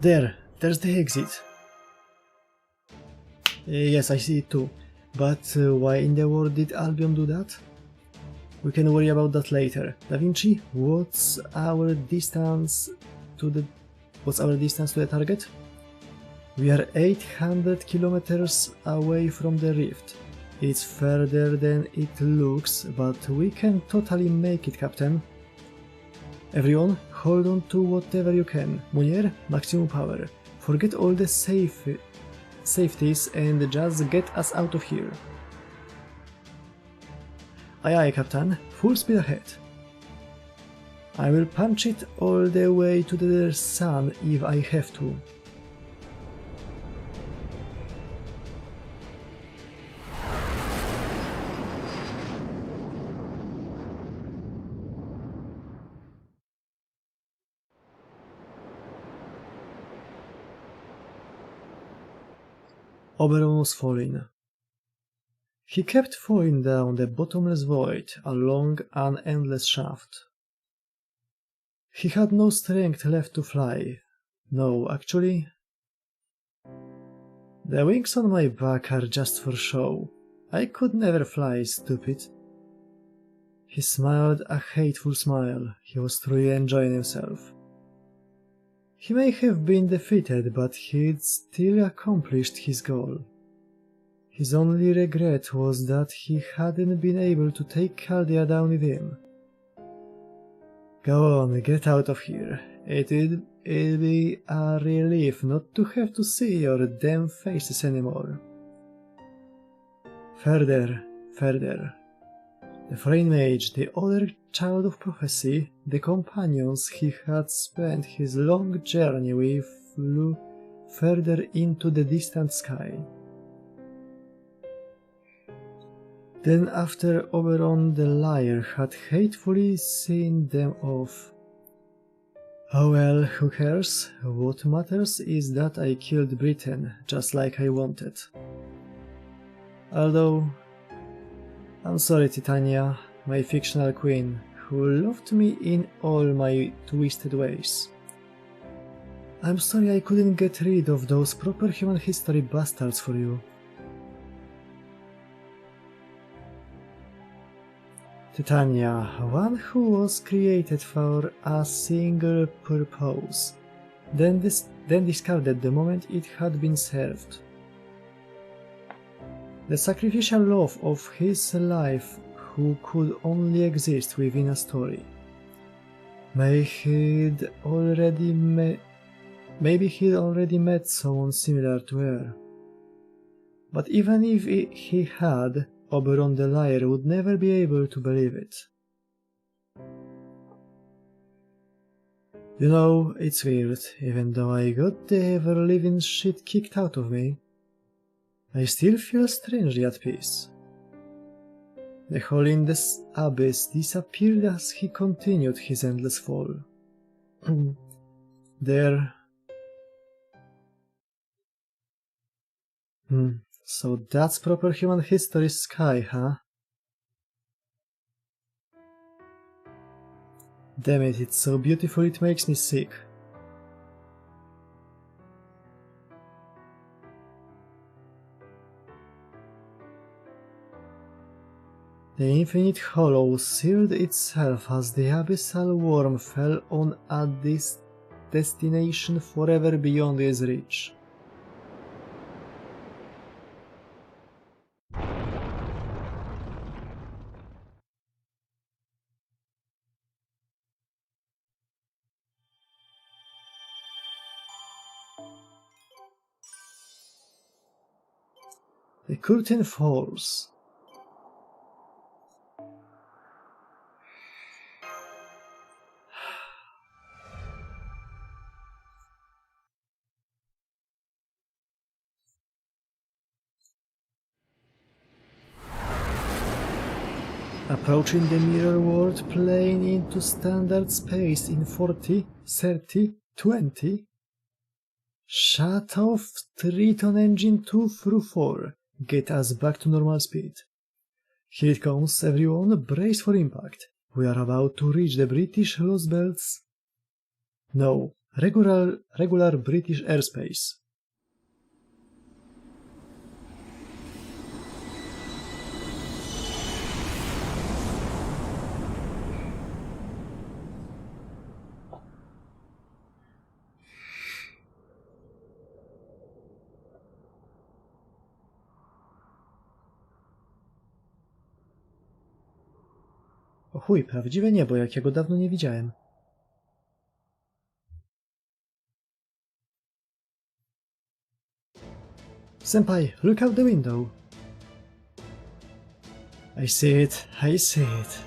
There's the exit. Yes, I see it too. But why in the world did Albion do that? We can worry about that later. Da Vinci, what's our distance to the target? We are 800 kilometers away from the rift. It's further than it looks, but we can totally make it, Captain. Everyone, hold on to whatever you can. Munier, maximum power. Forget all the safeties and just get us out of here. Aye aye, Captain. Full speed ahead. I will punch it all the way to the sun if I have to. Oberon was falling. He kept falling down the bottomless void along an endless shaft. He had no strength left to fly. No, actually, the wings on my back are just for show. I could never fly, stupid. He smiled a hateful smile. He was truly enjoying himself. He may have been defeated, but he'd still accomplished his goal. His only regret was that he hadn't been able to take Caldia down with him. Go on, get out of here. It'd be a relief not to have to see your damn faces anymore. Further, further. The foreign mage, the other child of prophecy, the companions he had spent his long journey with flew further into the distant sky. Then after Oberon the liar had hatefully seen them off. Oh well, who cares? What matters is that I killed Britain, just like I wanted. Although, I'm sorry Titania, my fictional queen, who loved me in all my twisted ways. I'm sorry I couldn't get rid of those proper human history bastards for you. Titania, one who was created for a single purpose, then discarded the moment it had been served. The sacrificial love of his life who could only exist within a story. Maybe he'd already met someone similar to her. But even if he had, Oberon the liar would never be able to believe it. You know, it's weird, even though I got the ever-living shit kicked out of me, I still feel strangely at peace. The hole in this abyss disappeared as he continued his endless fall. There... So that's proper human history sky, huh? Damn it, it's so beautiful it makes me sick. The infinite hollow sealed itself as the abyssal worm fell on a destination forever beyond his reach. The curtain falls. Approaching the mirror world plane into standard space in 40, 30, 20. Shut off Triton engine 2 through 4. Get us back to normal speed. Here it comes, everyone, brace for impact. We are about to reach the British Lostbelts. No, regular British airspace. O chuj, prawdziwe niebo, jakiego dawno nie widziałem. Senpai, look out the window. I see it, I see it.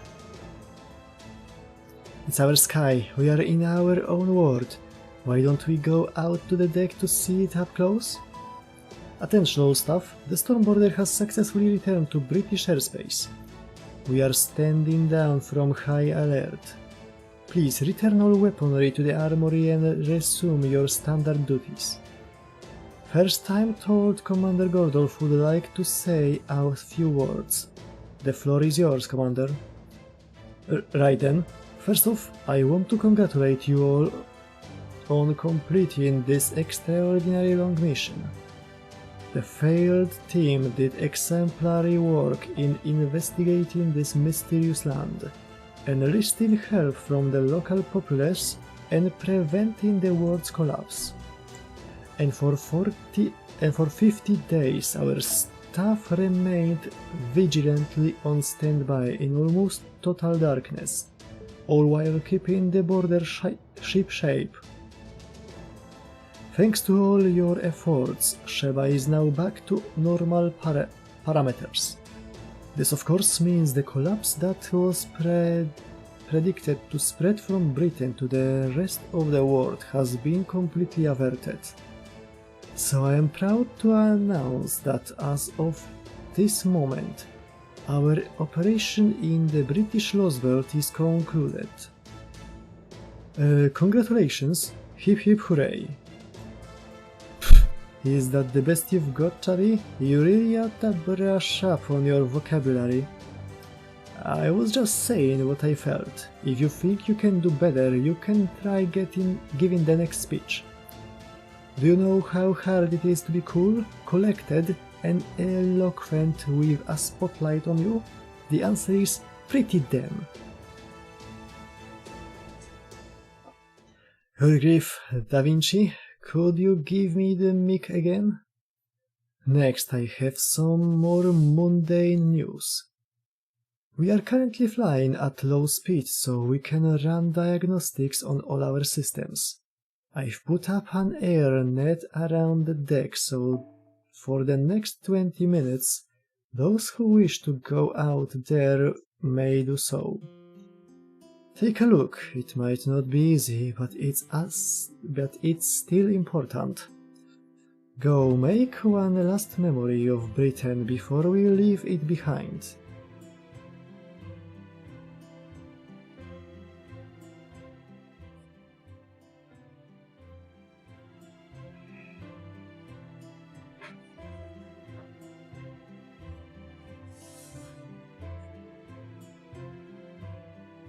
It's our sky, we are in our own world. Why don't we go out to the deck to see it up close? Attention all staff, the storm border has successfully returned to British airspace. We are standing down from high alert. Please return all weaponry to the armory and resume your standard duties. First I'm told Commander Gordolf would like to say a few words. The floor is yours, Commander. Right then. First off, I want to congratulate you all on completing this extraordinary long mission. The failed team did exemplary work in investigating this mysterious land, enlisting help from the local populace and preventing the world's collapse. And for 50 days our staff remained vigilantly on standby in almost total darkness, all while keeping the border ship shape. Thanks to all your efforts, Sheba is now back to normal parameters. This of course means the collapse that was predicted to spread from Britain to the rest of the world has been completely averted. So I am proud to announce that as of this moment, our operation in the British Lostbelt is concluded. Congratulations, hip hip hooray. Is that the best you've got, Charlie? You really ought to brush up on your vocabulary. I was just saying what I felt. If you think you can do better, you can try giving the next speech. Do you know how hard it is to be cool, collected, and eloquent with a spotlight on you? The answer is pretty damn. Your grief, Da Vinci, could you give me the mic again? Next, I have some more mundane news. We are currently flying at low speed, so we can run diagnostics on all our systems. I've put up an air net around the deck, so for the next 20 minutes, those who wish to go out there may do so. Take a look. It might not be easy, but it's still important. Go make one last memory of Britain before we leave it behind.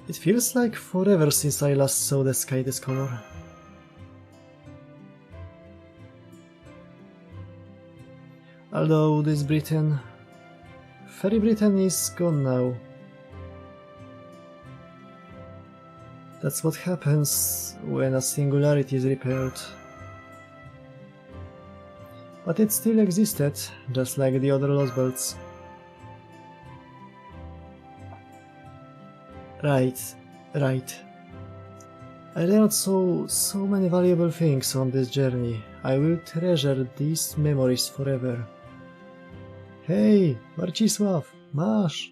It feels like forever since I last saw the sky this color. Although this Britain... Fairy Britain is gone now. That's what happens when a singularity is repaired. But it still existed, just like the other Lostbelts. Right. I learned so many valuable things on this journey. I will treasure these memories forever. Hey, Marcisław, Masz!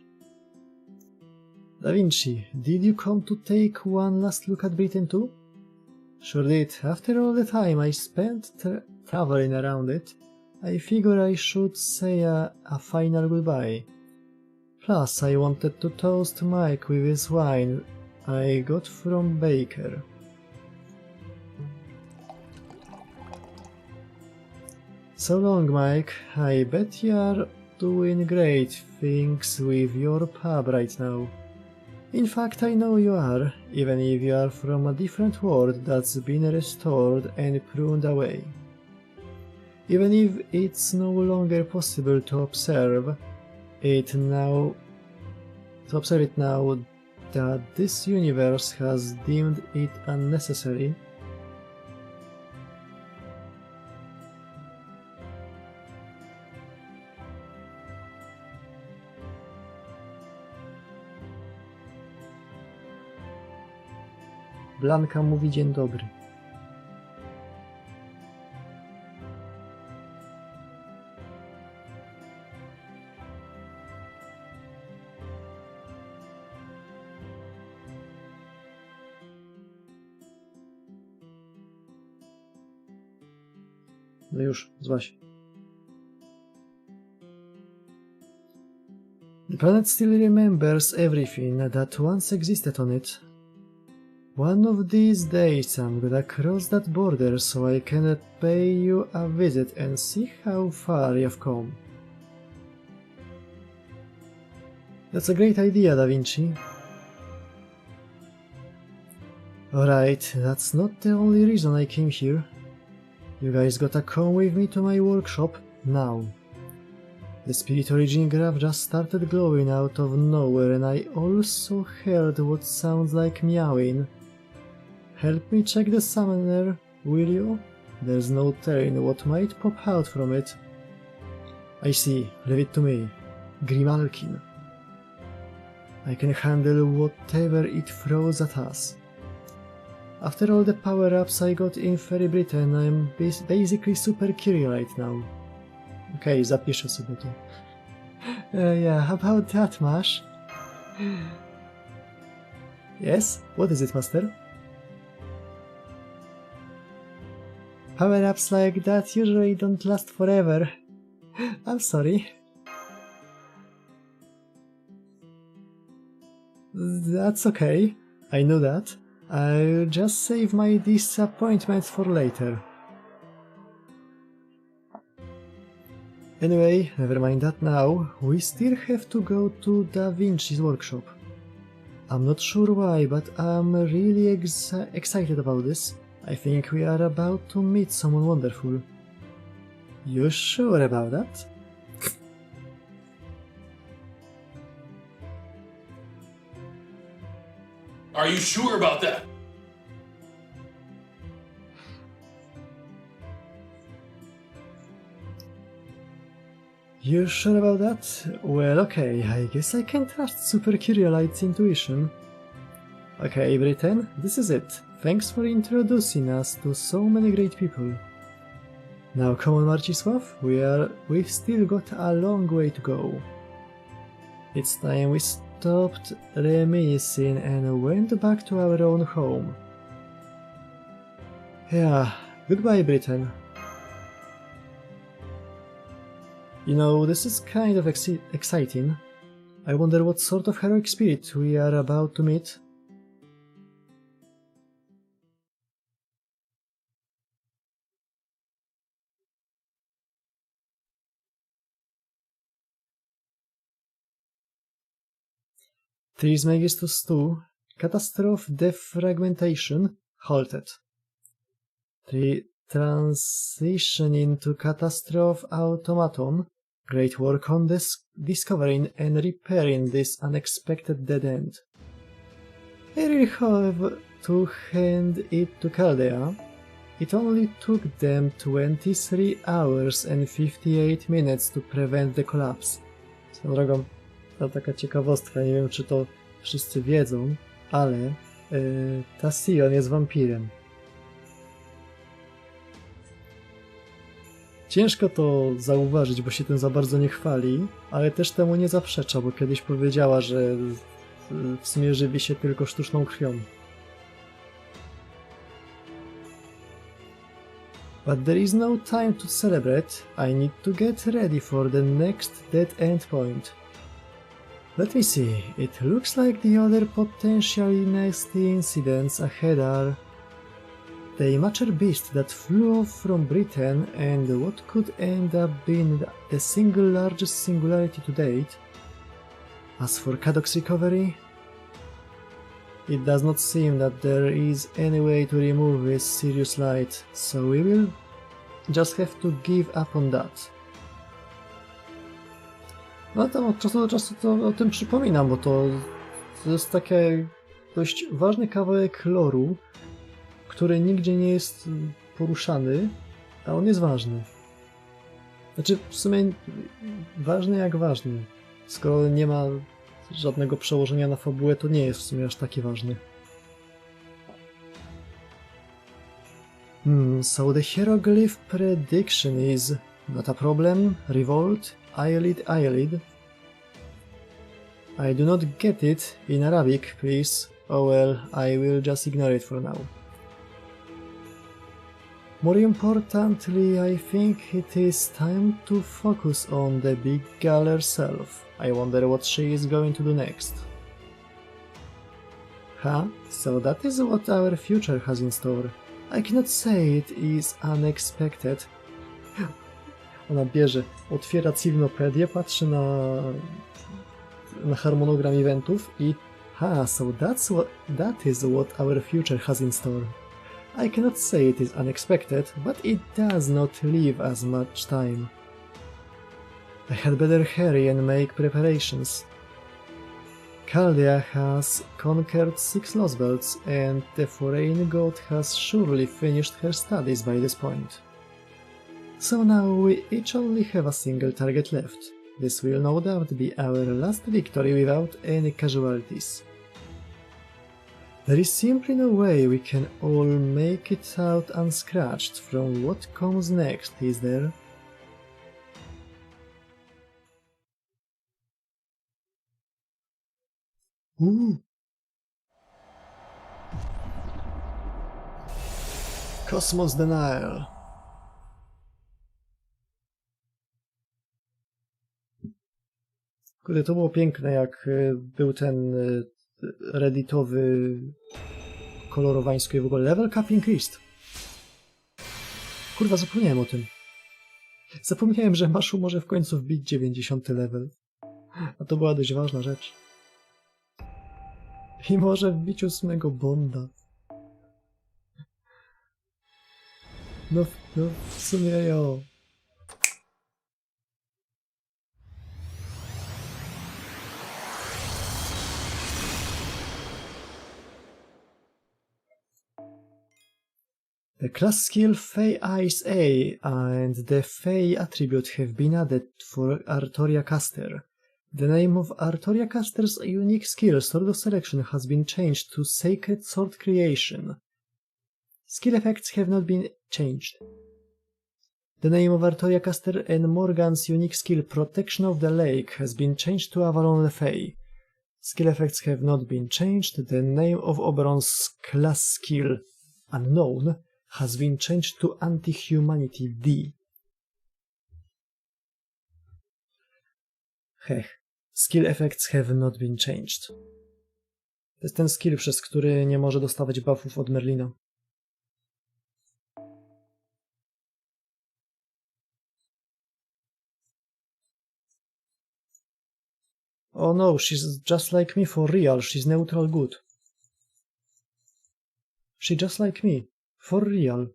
Da Vinci, did you come to take one last look at Britain too? Sure did. After all the time I spent traveling around it, I figure I should say a final goodbye. Plus, I wanted to toast Mike with his wine I got from Baker. So long, Mike. I bet you are doing great things with your pub right now. In fact, I know you are, even if you are from a different world that's been restored and pruned away. Even if it's no longer possible to observe it now that this universe has deemed it unnecessary. Blanka mówi dzień dobry. No już, złaś. The planet still remembers everything that once existed on it. One of these days I'm gonna cross that border so I can pay you a visit and see how far you've come. That's a great idea, Da Vinci. Alright, that's not the only reason I came here. You guys gotta come with me to my workshop now. The Spirit Origin graph just started glowing out of nowhere and I also heard what sounds like meowing. Help me check the summoner, will you? There's no telling what might pop out from it. I see, leave it to me. Grimalkin. I can handle whatever it throws at us. After all the power-ups I got in Fairy Britain, I'm basically super Kyrie right now. Okej, zapiszę sobie to. Yeah, how about that, Mash? Yes? What is it, Master? Power-ups like that usually don't last forever. I'm sorry. That's okay. I know that. I'll just save my disappointment for later. Anyway, never mind that now. We still have to go to Da Vinci's workshop. I'm not sure why, but I'm really excited about this. I think we are about to meet someone wonderful. You sure about that? Are you sure about that? You sure about that? Well, okay, I guess I can trust Super Kyrielite's intuition. Okay, Britain, this is it. Thanks for introducing us to so many great people. Now come on, Marcisław, we've still got a long way to go. It's time we stopped reminiscing and went back to our own home. Yeah, goodbye, Britain. You know, this is kind of exciting. I wonder what sort of heroic spirit we are about to meet. Trismegistus 2, Catastrophe Defragmentation, halted. Transition into Catastrophe Automaton, great work on discovering and repairing this unexpected dead end. I really have to hand it to Chaldea. It only took them 23 hours and 58 minutes to prevent the collapse. Swoją drogą, to taka ciekawostka, nie wiem czy to wszyscy wiedzą, ale ta Sion jest wampirem. Ciężko to zauważyć, bo się tym za bardzo nie chwali, ale też temu nie zaprzecza, bo kiedyś powiedziała, że w sumie żywi się tylko sztuczną krwią. But there is no time to celebrate. I need to get ready for the next dead end point. Let me see. It looks like the other potentially nasty incidents ahead are the immature beast that flew off from Britain and what could end up being the single largest singularity to date. As for Kadok's recovery, it does not seem that there is any way to remove his serious light, so we will just have to give up on that. No to od czasu do czasu to o tym przypominam, bo to jest taki dość ważny kawałek loru, który nigdzie nie jest poruszany, a on jest ważny. Znaczy, w sumie ważny jak ważny. Skoro nie ma żadnego przełożenia na fabułę, to nie jest w sumie aż taki ważny. So the hieroglyph prediction is not a problem, revolt, eyelid. I do not get it in Arabic, please. Oh well, I will just ignore it for now. More importantly, I think it is time to focus on the big gal herself. I wonder what she is going to do next. Huh? So that is what our future has in store. I cannot say it is unexpected. Ona bierze, otwiera Civnopedię, patrzy na harmonogram eventów i so that is what our future has in store. I cannot say it is unexpected, but it does not leave us much time. I had better hurry and make preparations. Chaldea has conquered 6 Lostbelts, and the foreign god has surely finished her studies by this point. So now we each only have a single target left. This will no doubt be our last victory without any casualties. There is simply no way we can all make it out unscratched from what comes next, is there? Cosmos Denial. Kurde, to było piękne, jak był ten redditowy kolorowański i w ogóle level cap increased. Kurwa, zapomniałem o tym. Zapomniałem, że Maszu może w końcu wbić 90 level. A to była dość ważna rzecz. I może wbić 8 Bonda. No w sumie jo. The class skill Fey Eyes A and the Fey attribute have been added for Artoria Caster. The name of Artoria Caster's unique skill, Sword of Selection, has been changed to Sacred Sword Creation. Skill effects have not been changed. The name of Artoria Caster and Morgan's unique skill, Protection of the Lake, has been changed to Avalon the Fey. Skill effects have not been changed. The name of Oberon's class skill, Unknown, has been changed to Anti-Humanity D. Hech. Skill effects have not been changed. To jest ten skill, przez który nie może dostawać buffów od Merlina. Oh no, she's just like me for real. She's neutral good. She just like me. For real.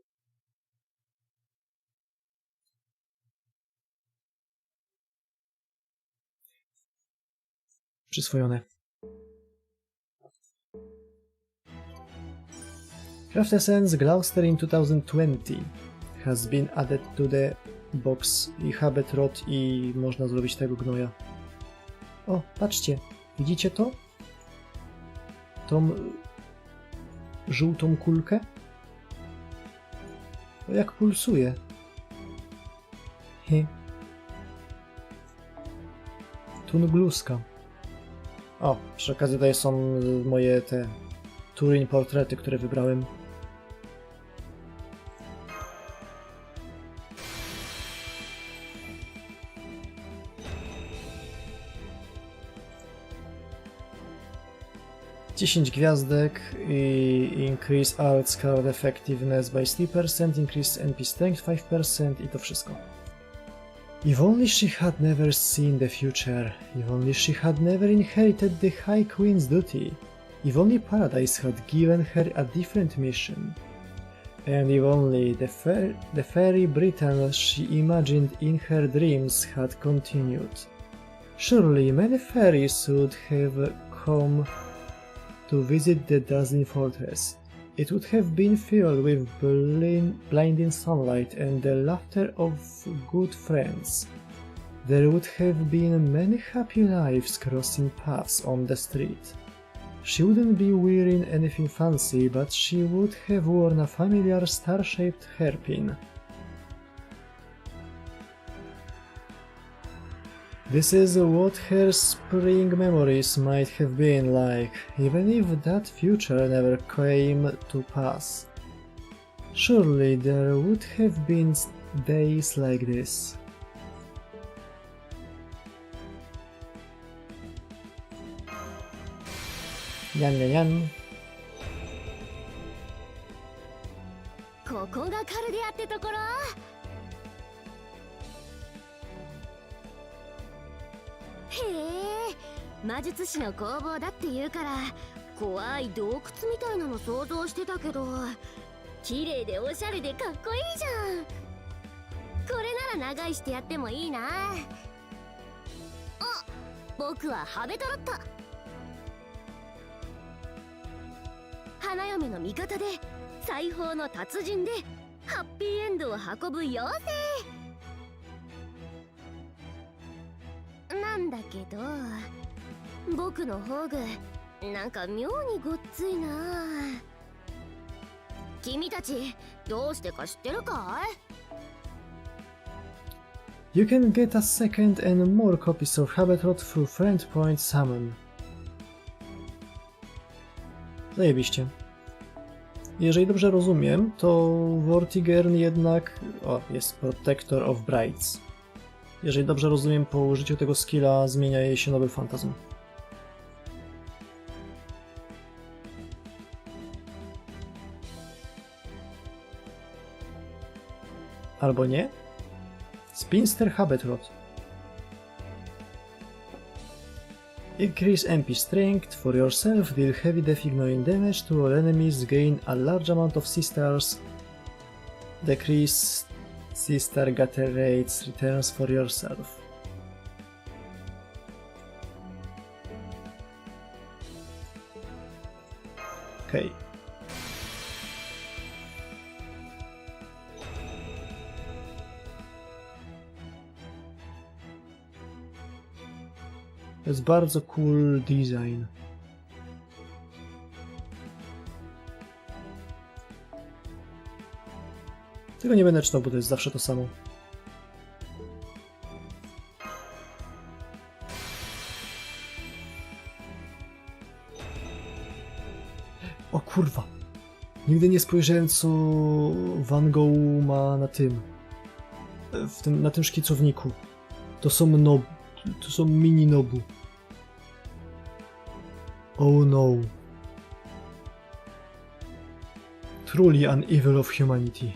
Przyswojone. Craft Essence Gloucester in 2020 has been added to the box i habit rot i można zrobić tego gnoja. O, patrzcie, widzicie to? Tą żółtą kulkę? O, jak pulsuje. Tungluska. O, przy okazji tutaj są moje te Turin portrety, które wybrałem. $10 gwiazdek i increase arts card effectiveness by 3%, increase NP strength 5% i to wszystko. If only she had never seen the future, if only she had never inherited the High Queen's duty, if only Paradise had given her a different mission, and if only the fairy Britain she imagined in her dreams had continued. Surely many fairies would have come to visit the dazzling fortress. It would have been filled with blinding sunlight and the laughter of good friends. There would have been many happy lives crossing paths on the street. She wouldn't be wearing anything fancy, but she would have worn a familiar star-shaped hairpin. This is what her spring memories might have been like, even if that future never came to pass. Surely there would have been days like this. Nyan. もこんがカルデアってところ。へえ、魔術師の工房だっていうから怖い洞窟みたいなの想像してたけど、綺麗でおしゃれでかっこいいじゃん。これなら長居してやってもいいな。あ、僕はハベトロット、花嫁の味方で裁縫の達人でハッピーエンドを運ぶ妖精なんだけど、僕の宝具なんか妙にごっついな。君たちどうしてか知ってるかい？ You can get a second and more copies of Habitat through Friend Point Summon. Zajebiście. Jeżeli dobrze rozumiem, to Vortigern jednak... O, jest Protector of Brides. Jeżeli dobrze rozumiem, po użyciu tego skilla zmienia jej się nowy fantazm. Albo nie? Spinster Habetrot. Increase MP strength for yourself, deal heavy death ignoring damage to all enemies, gain a large amount of C-stars, decrease C-star gather rates, returns for yourself. Okej. To jest bardzo cool design. Tego nie będę czytał, bo to jest zawsze to samo. O kurwa! Nigdy nie spojrzałem, co Van Gogh ma na tym. Na tym szkicowniku. To są mini Nobu. Oh no. Truly an evil of humanity.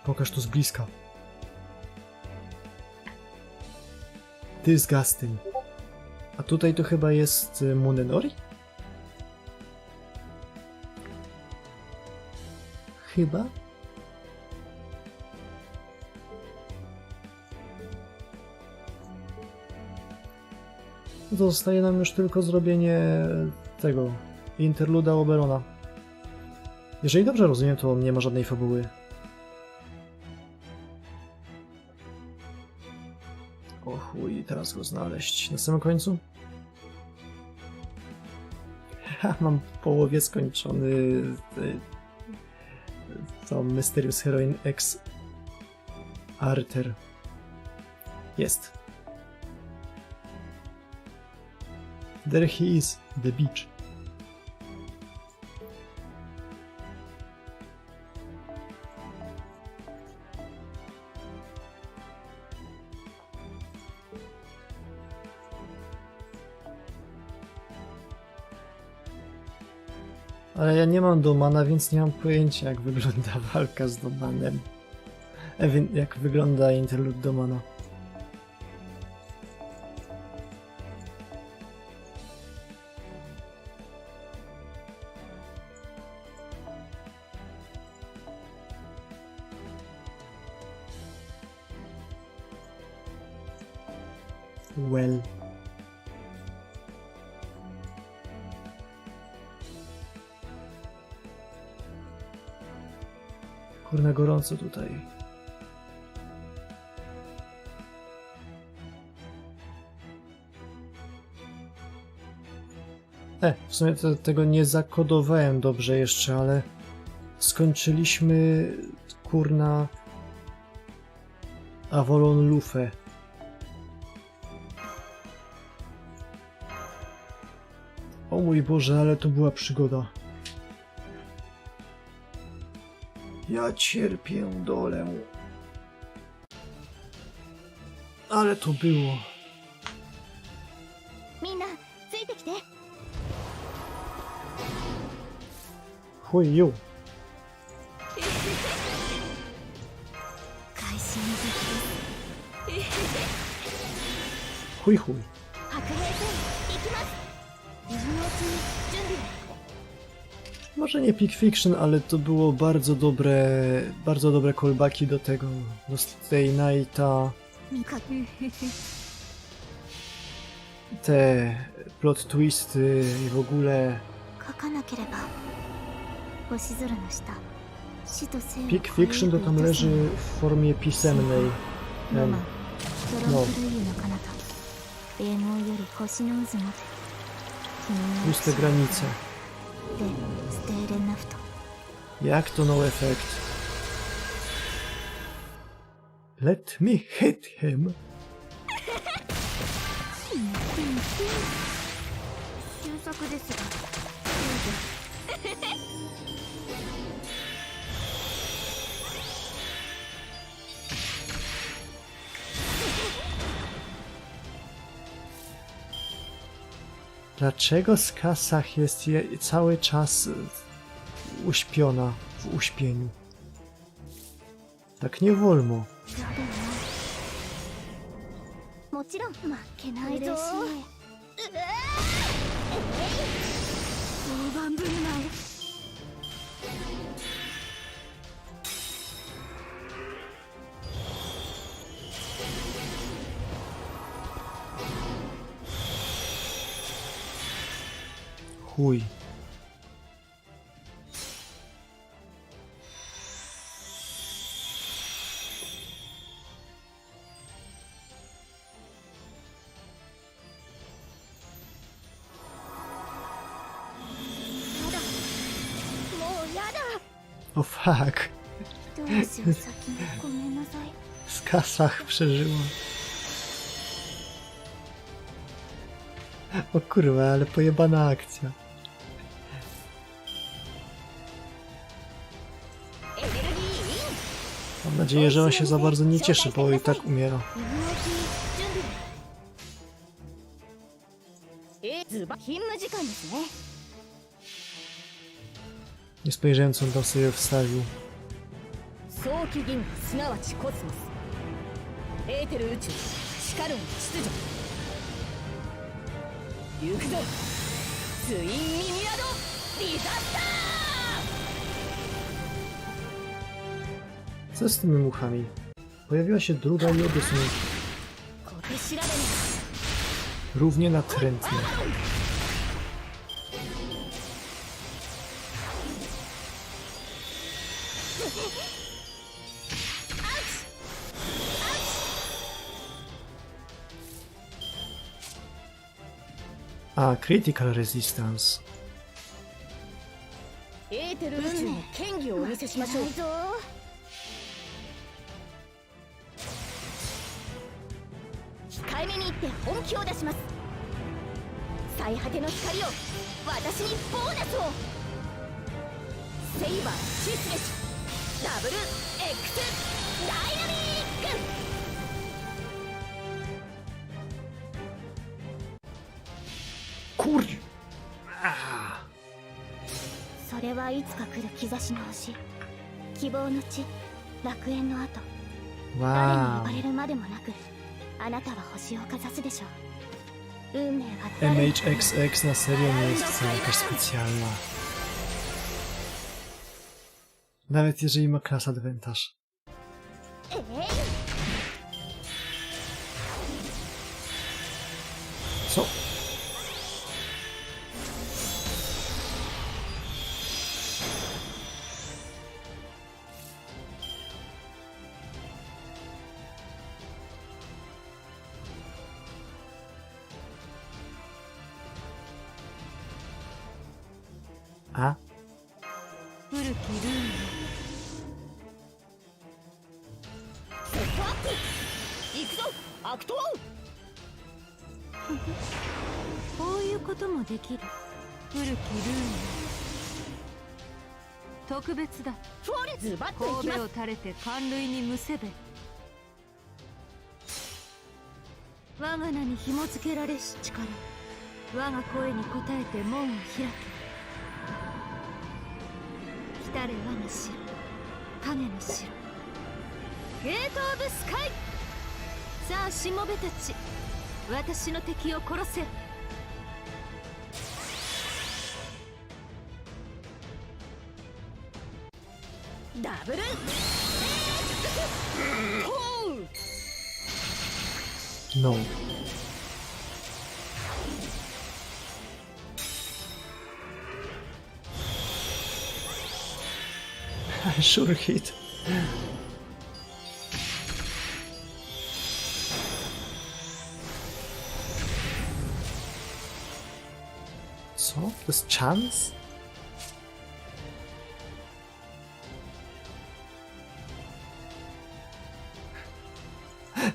Pokaż to z bliska. Disgusting. A tutaj to chyba jest Munenori? Chyba? Zostaje nam już tylko zrobienie tego interluda Oberona. Jeżeli dobrze rozumiem, to nie ma żadnej fabuły. O chuj, teraz go znaleźć. Na samym końcu? Mam w połowie skończony to Mysterious Heroine X Arter. Jest. There he is, the beach. Ale ja nie mam domana, więc nie mam pojęcia, jak wygląda walka z domanem. Jak wygląda interlude domana. Well. Kurna, gorąco tutaj. W sumie tego nie zakodowałem dobrze jeszcze, ale skończyliśmy, kurna, Avalon Lufę. O mój Boże, ale to była przygoda. Ja cierpię dolę. Ale to było. みんなついてきて。Chuj, ju. 会心の時です。 Chuj, chuj. 白兵戦行きます。今のうちに準備を。 Może nie Peak Fiction, ale to było bardzo dobre callbacki do tego Lostbelt Nighta. Te plot twisty i w ogóle. 書かなければ星空の下死と生を Peak Fiction to tam leży w formie pisemnej. ロマン No, ドロンプルイユの彼方霊能より星の渦まで君の puste granice. でステーレンナフト Jak to no effect? Let me hit him. 終作ですが Dlaczego Skasach jest cały czas uśpiona w uśpieniu? Tak nie wolno. もちろん負けないぞ。大盤振る舞い。 Chuj. O fuck. どうしよう先にごめんなさい。 Skasach przeżyła. O kurwa, ale pojebana akcja. Mam nadzieję, że on się za bardzo nie cieszy, bo i tak umiera. Nie spojrzałem, co on tam sobie wstawił. 早期銀河すなわちコスモスエーテル宇宙シカルン秩序行くぞツインミミラドディザスタ Co z tymi muchami? Pojawiła się druga i obie są 小手調べに równie natrętne. A, critical resistance. エーテル宇宙の権威をお見せしましょう控えめに言って本気を出します最果ての光を私にボーナスをセイバーシスメシダブル X ダイナミック Kur... それはいつか来る兆しの星希望の地楽園の後誰に呼ばれるまでもなくあなたは星をかざすでしょう運命は誰に MHXX na serio nie jest wcale jakaś specjalna. Nawet jeżeli ma class advantage. Co? A? 古きルールセットアップ行くぞアクトこういうこともできる古きルール特別だフォーレズバッと行きます神戸を垂れて寒類にむせべ我が名に紐付けられし力我が声に応えて門を開け来たれ我の城、影の城、ゲート・オブ・スカイ。さあしもべたち、私の敵を殺せ。ダブルNo. I sure hit. Co? To jest chance?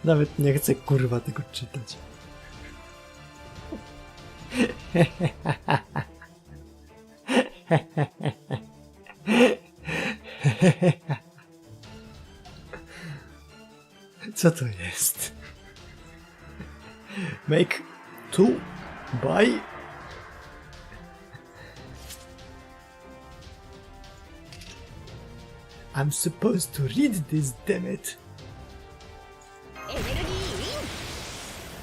Nawet nie chcę kurwa tego czytać. Co to jest? Make 2 buy. I'm supposed to read this, damn it. エネルギーウ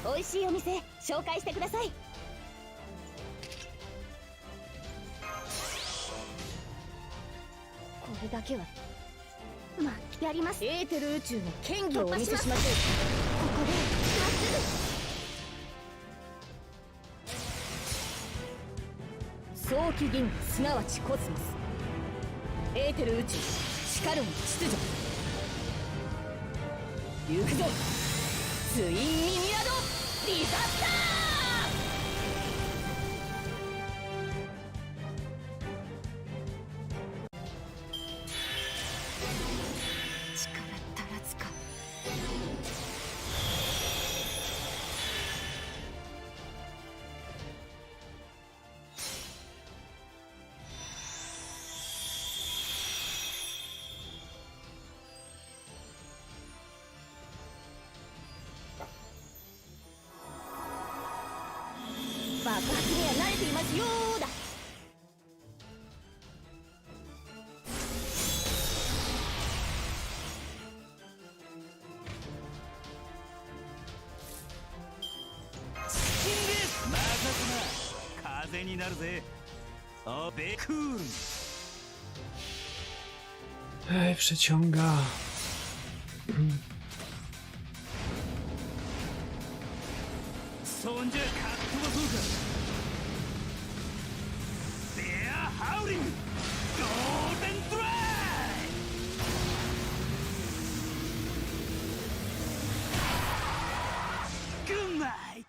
ィン。美味しいお店紹介してください。これだけはまあやります。エーテル宇宙の権威をお見せしましょう。ここでまっすぐ早期銀河すなわちコスモス、エーテル宇宙しかるの秩序。行くぞツインミニアドリザスター。力足らずか。爆発には慣れていますよーだ。風になるぜ。おべくん。Ej, przeciąga. Sonja Katsuba. They are howling. Golden Drive. Good night.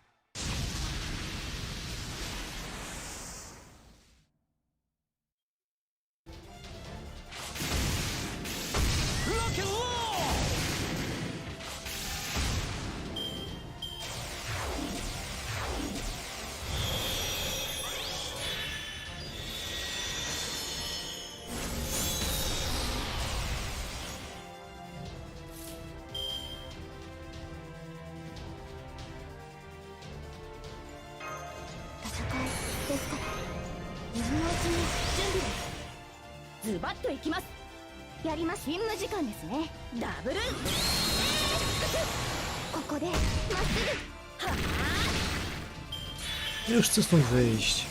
Rock and roll. ですから今のうちに準備です。ズバッといきます。やります。勤務時間ですね。ダブルここでまっすぐはJuż chcę stąd wyjść.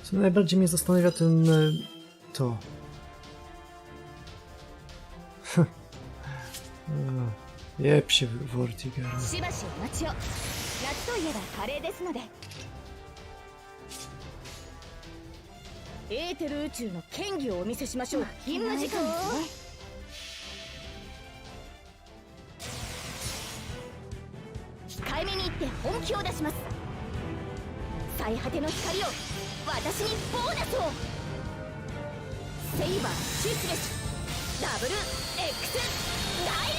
Co najbardziej mnie zastanawia to. Jeb się Vortiger. しばしお待ちを。夏といえばカレーですので。エーテル宇宙の権威をお見せしましょう。勤務時間ですね。控えめに言って本気を出します。最果ての光を私にボーナスを。セイバーシスレスダブル X ダイ